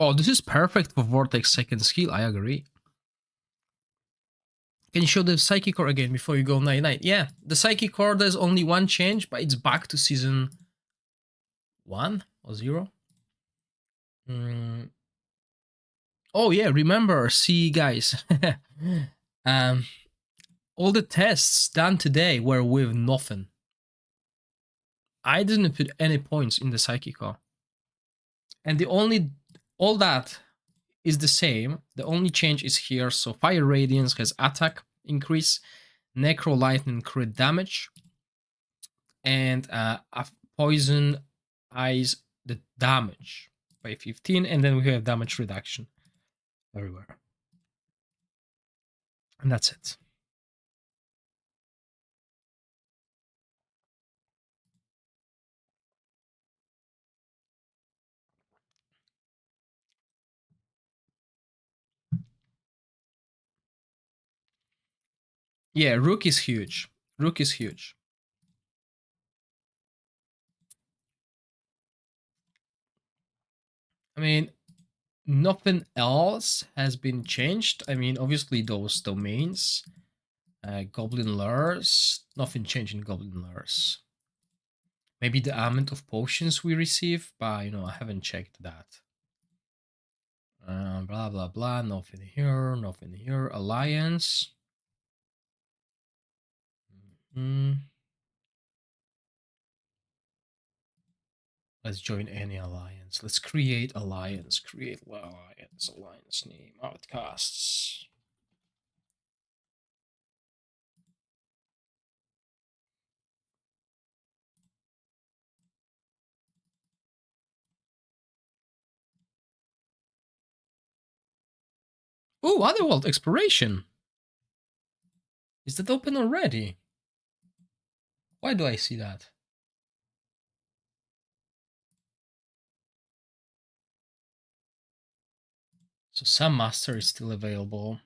Oh, this is perfect for Vortex second skill, I agree. Can you show the Psychic Core again before you go 99? Yeah, the Psychic Core, there's only one change, but it's back to season 1 or 0. Oh yeah, remember, see guys, all the tests done today were with nothing. I didn't put any points in the Psychic Core. And all that is the same. The only change is here. So Fire Radiance has attack increase, Necro Lightning crit damage, and Poison Eyes the damage by 15, and then we have damage reduction everywhere. And that's it. Yeah, Rook is huge. Rook is huge. I mean, nothing else has been changed. I mean, obviously those domains, Goblin Lures, nothing changed in Goblin Lures. Maybe the amount of potions we receive, but you know, I haven't checked that. Blah blah blah, nothing here, nothing here. Alliance. Let's join any alliance. Let's create alliance. Create alliance. Alliance name. Outcasts. Oh, Otherworld Exploration. Is that open already? Why do I see that? So Sam Master is still available.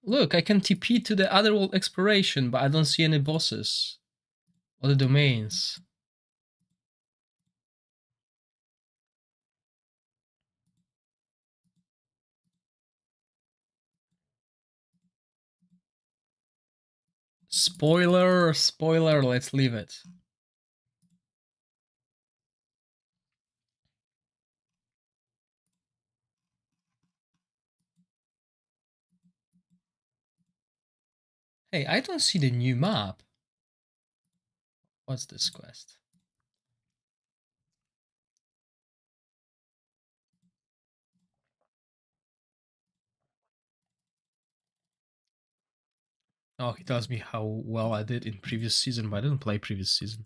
Look, I can TP to the Otherworld Exploration, but I don't see any bosses or the domains. Spoiler, let's leave it. Hey, I don't see the new map. What's this quest? Oh, he tells me how well I did in previous season, but I didn't play previous season.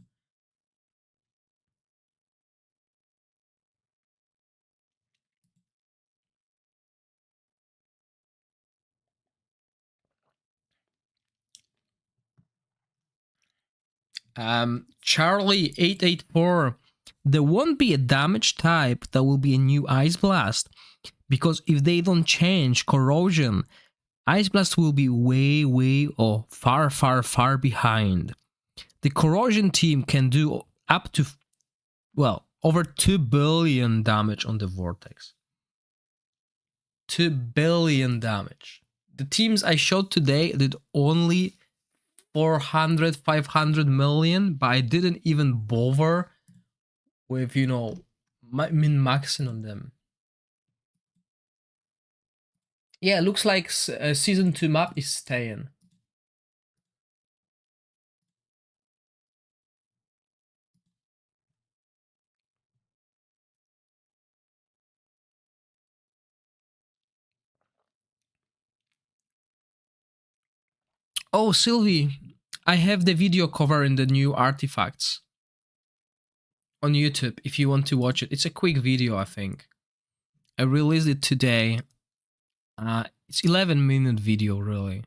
Charlie884, there won't be a damage type that will be a new Ice Blast, because if they don't change corrosion, Ice Blast will be way or far behind. The corrosion team can do up to, well, over 2 billion damage on the Vortex. 2 billion damage. The teams I showed today did only 400, 500 million, but I didn't even bother with, you know, min-maxing on them. Yeah, looks like season 2 map is staying. Oh, Sylvie, I have the video covering the new artifacts on YouTube if you want to watch it. It's a quick video, I think. I released it today. It's 11-minute video, really.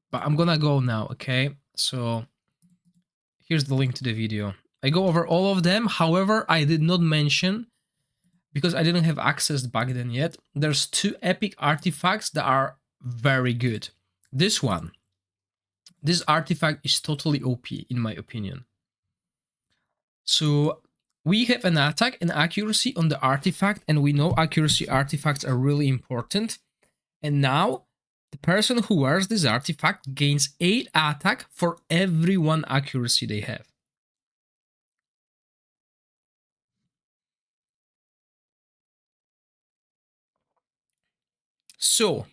But I'm gonna go now, okay? So here's the link to the video. I go over all of them. However, I did not mention because I didn't have access back then yet, there's 2 epic artifacts that are very good. This artifact is totally OP in my opinion. So we have an attack and accuracy on the artifact, and we know accuracy artifacts are really important. And now the person who wears this artifact gains 8 attack for every 1 accuracy they have. So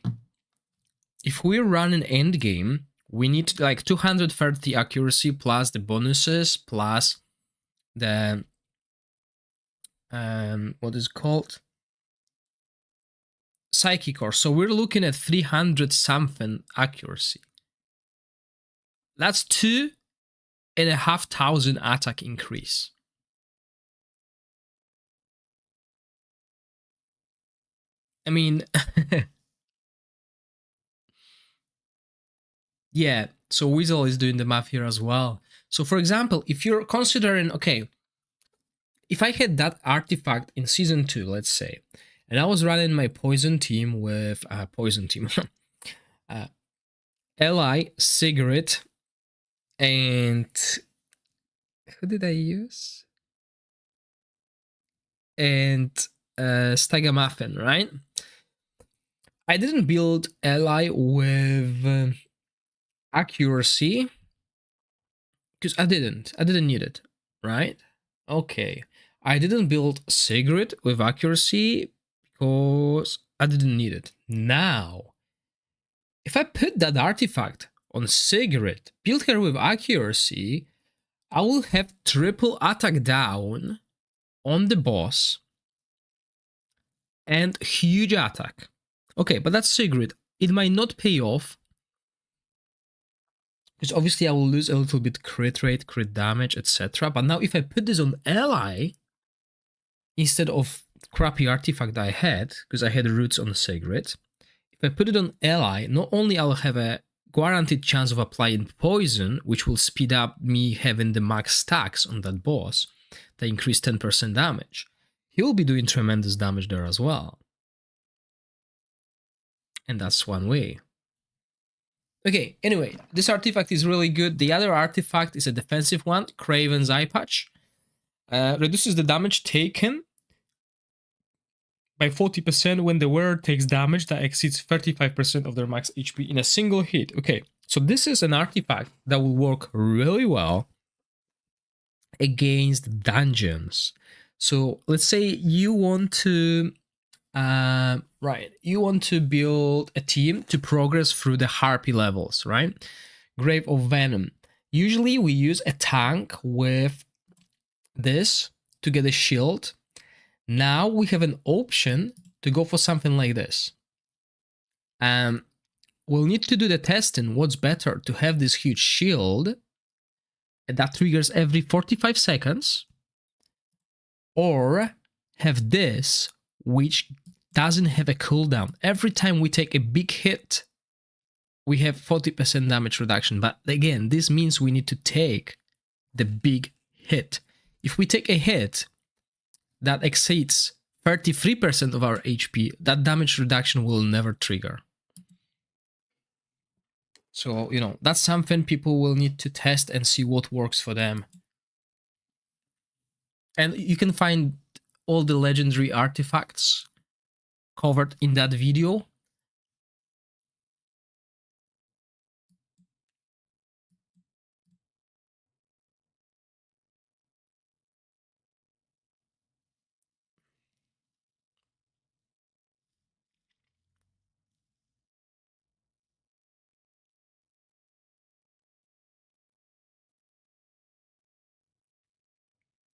if we run an end game, we need like 230 accuracy plus the bonuses plus the what is it called, psychic core. So we're looking at 300 something accuracy. That's 2,500 attack increase. I mean, yeah, so Weasel is doing the math here as well. So for example, if you're considering, okay, if I had that artifact in season 2, let's say, and I was running my poison team with Ally, Cigarette, and who did I use? And Stagamuffin, right? I didn't build Ally with accuracy because I didn't need it, right? Okay, I didn't build Cigarette with accuracy because I didn't need it. Now, if I put that artifact on Cigarette, build her with accuracy, I will have triple attack down on the boss and huge attack. Okay, but that's Cigarette. It might not pay off because obviously I will lose a little bit crit rate, crit damage, etc. But now if I put this on Ally instead of crappy artifact that I had, because I had roots on Cigarette, if I put it on Ally, not only I'll have a guaranteed chance of applying poison, which will speed up me having the max stacks on that boss that increase 10% damage, he will be doing tremendous damage there as well. And that's one way. Okay, anyway, this artifact is really good. The other artifact is a defensive one, Craven's Eye Patch. Reduces the damage taken by 40% when the wearer takes damage that exceeds 35% of their max HP in a single hit. Okay, so this is an artifact that will work really well against dungeons. So let's say you want to you want to build a team to progress through the harpy levels, right? Grave of Venom. Usually we use a tank with this to get a shield. Now we have an option to go for something like this. We'll need to do the testing. What's better, to have this huge shield that triggers every 45 seconds, or have this which doesn't have a cooldown. Every time we take a big hit, we have 40% damage reduction. But again, this means we need to take the big hit. If we take a hit that exceeds 33% of our HP, that damage reduction will never trigger. So, you know, that's something people will need to test and see what works for them. And you can find all the legendary artifacts covered in that video.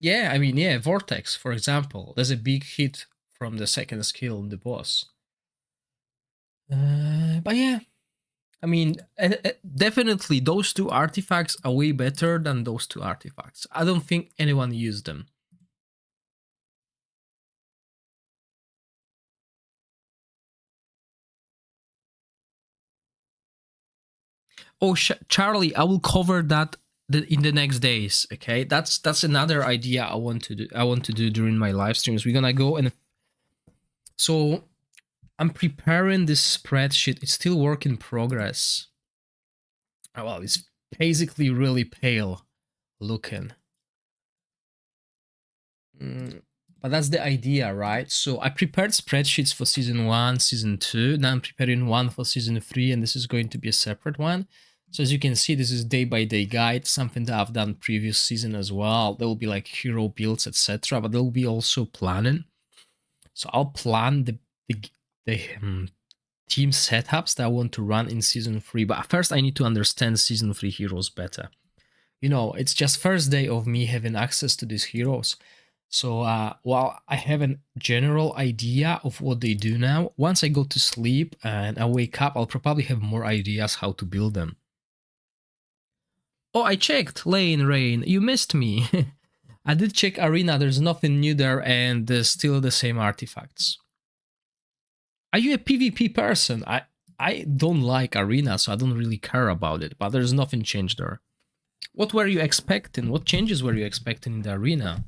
Yeah, I mean, yeah, Vortex, for example. There's a big hit from the second skill on the boss. But yeah, I mean, definitely those 2 artifacts are way better than those 2 artifacts. I don't think anyone used them. Oh, Charlie, I will cover that in the next days. Okay, that's another idea I want to do. I want to do during my live streams. We're gonna go and So I'm preparing this spreadsheet. It's still work in progress. Oh, well, it's basically really pale looking. But that's the idea, right? So I prepared spreadsheets for season 1, season 2. Now I'm preparing one for season 3, and this is going to be a separate one. So as you can see, this is day-by-day guide, something that I've done previous season as well. There will be like hero builds, etc. But there will be also planning. So I'll plan the team setups that I want to run in season 3. But first I need to understand season 3 heroes better. You know, it's just first day of me having access to these heroes. So while I have a general idea of what they do now, once I go to sleep and I wake up, I'll probably have more ideas how to build them. Oh, I checked, Lane Rain, you missed me. I did check Arena, there's nothing new there and there's still the same artifacts. Are you a PvP person? I don't like Arena, so I don't really care about it, but there's nothing changed there. What were you expecting? What changes were you expecting in the Arena?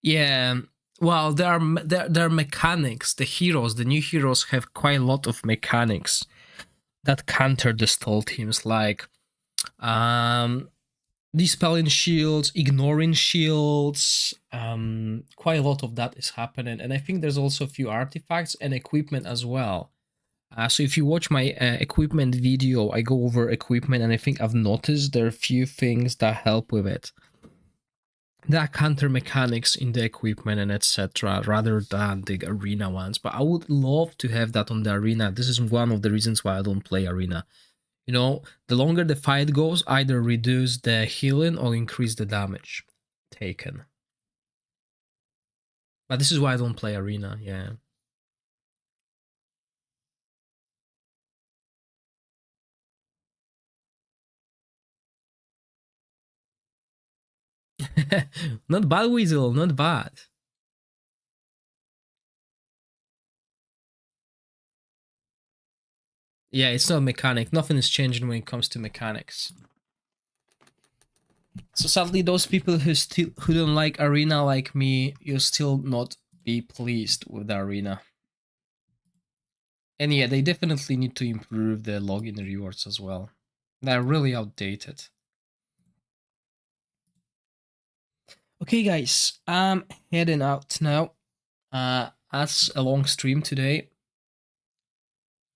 Yeah, well, there are mechanics. The heroes, the new heroes, have quite a lot of mechanics that counter the stall teams, like um, dispelling shields, ignoring shields. Quite a lot of that is happening, and I think there's also a few artifacts and equipment as well. So if you watch my equipment video, I go over equipment, and I think I've noticed there are a few things that help with it. There are counter mechanics in the equipment and etc. rather than the arena ones, but I would love to have that on the arena. This is one of the reasons why I don't play arena. You know, the longer the fight goes, either reduce the healing or increase the damage taken. But this is why I don't play arena, yeah. Not bad, Weasel, not bad. Yeah, it's not mechanic. Nothing is changing when it comes to mechanics. So sadly, those people who don't like arena like me, you'll still not be pleased with the arena. And yeah, they definitely need to improve the login rewards as well. They're really outdated. Okay, guys, I'm heading out now. That's a long stream today.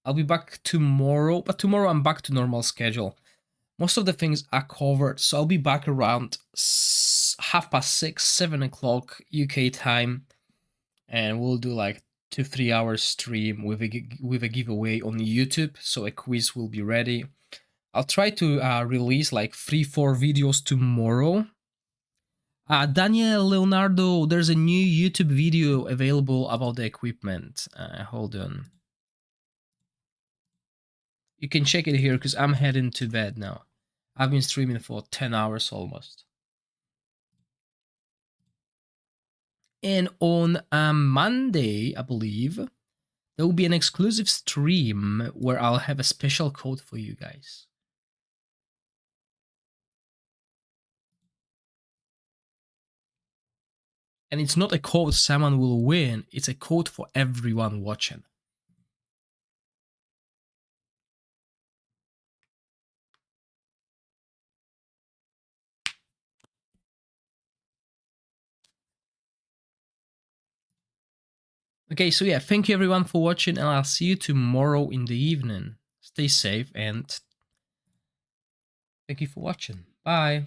I'll be back tomorrow, but tomorrow I'm back to normal schedule. Most of the things are covered, so I'll be back around 6:30, 7 o'clock UK time, and we'll do like 2-3 hours stream with a giveaway on YouTube. So a quiz will be ready. I'll try to release like 3-4 videos tomorrow. Daniel Leonardo, there's a new YouTube video available about the equipment. Hold on. You can check it here because I'm heading to bed now. I've been streaming for 10 hours almost. And on Monday, I believe, there will be an exclusive stream where I'll have a special code for you guys. And it's not a code someone will win, it's a code for everyone watching. Okay, so yeah, thank you everyone for watching, and I'll see you tomorrow in the evening. Stay safe and thank you for watching. Bye.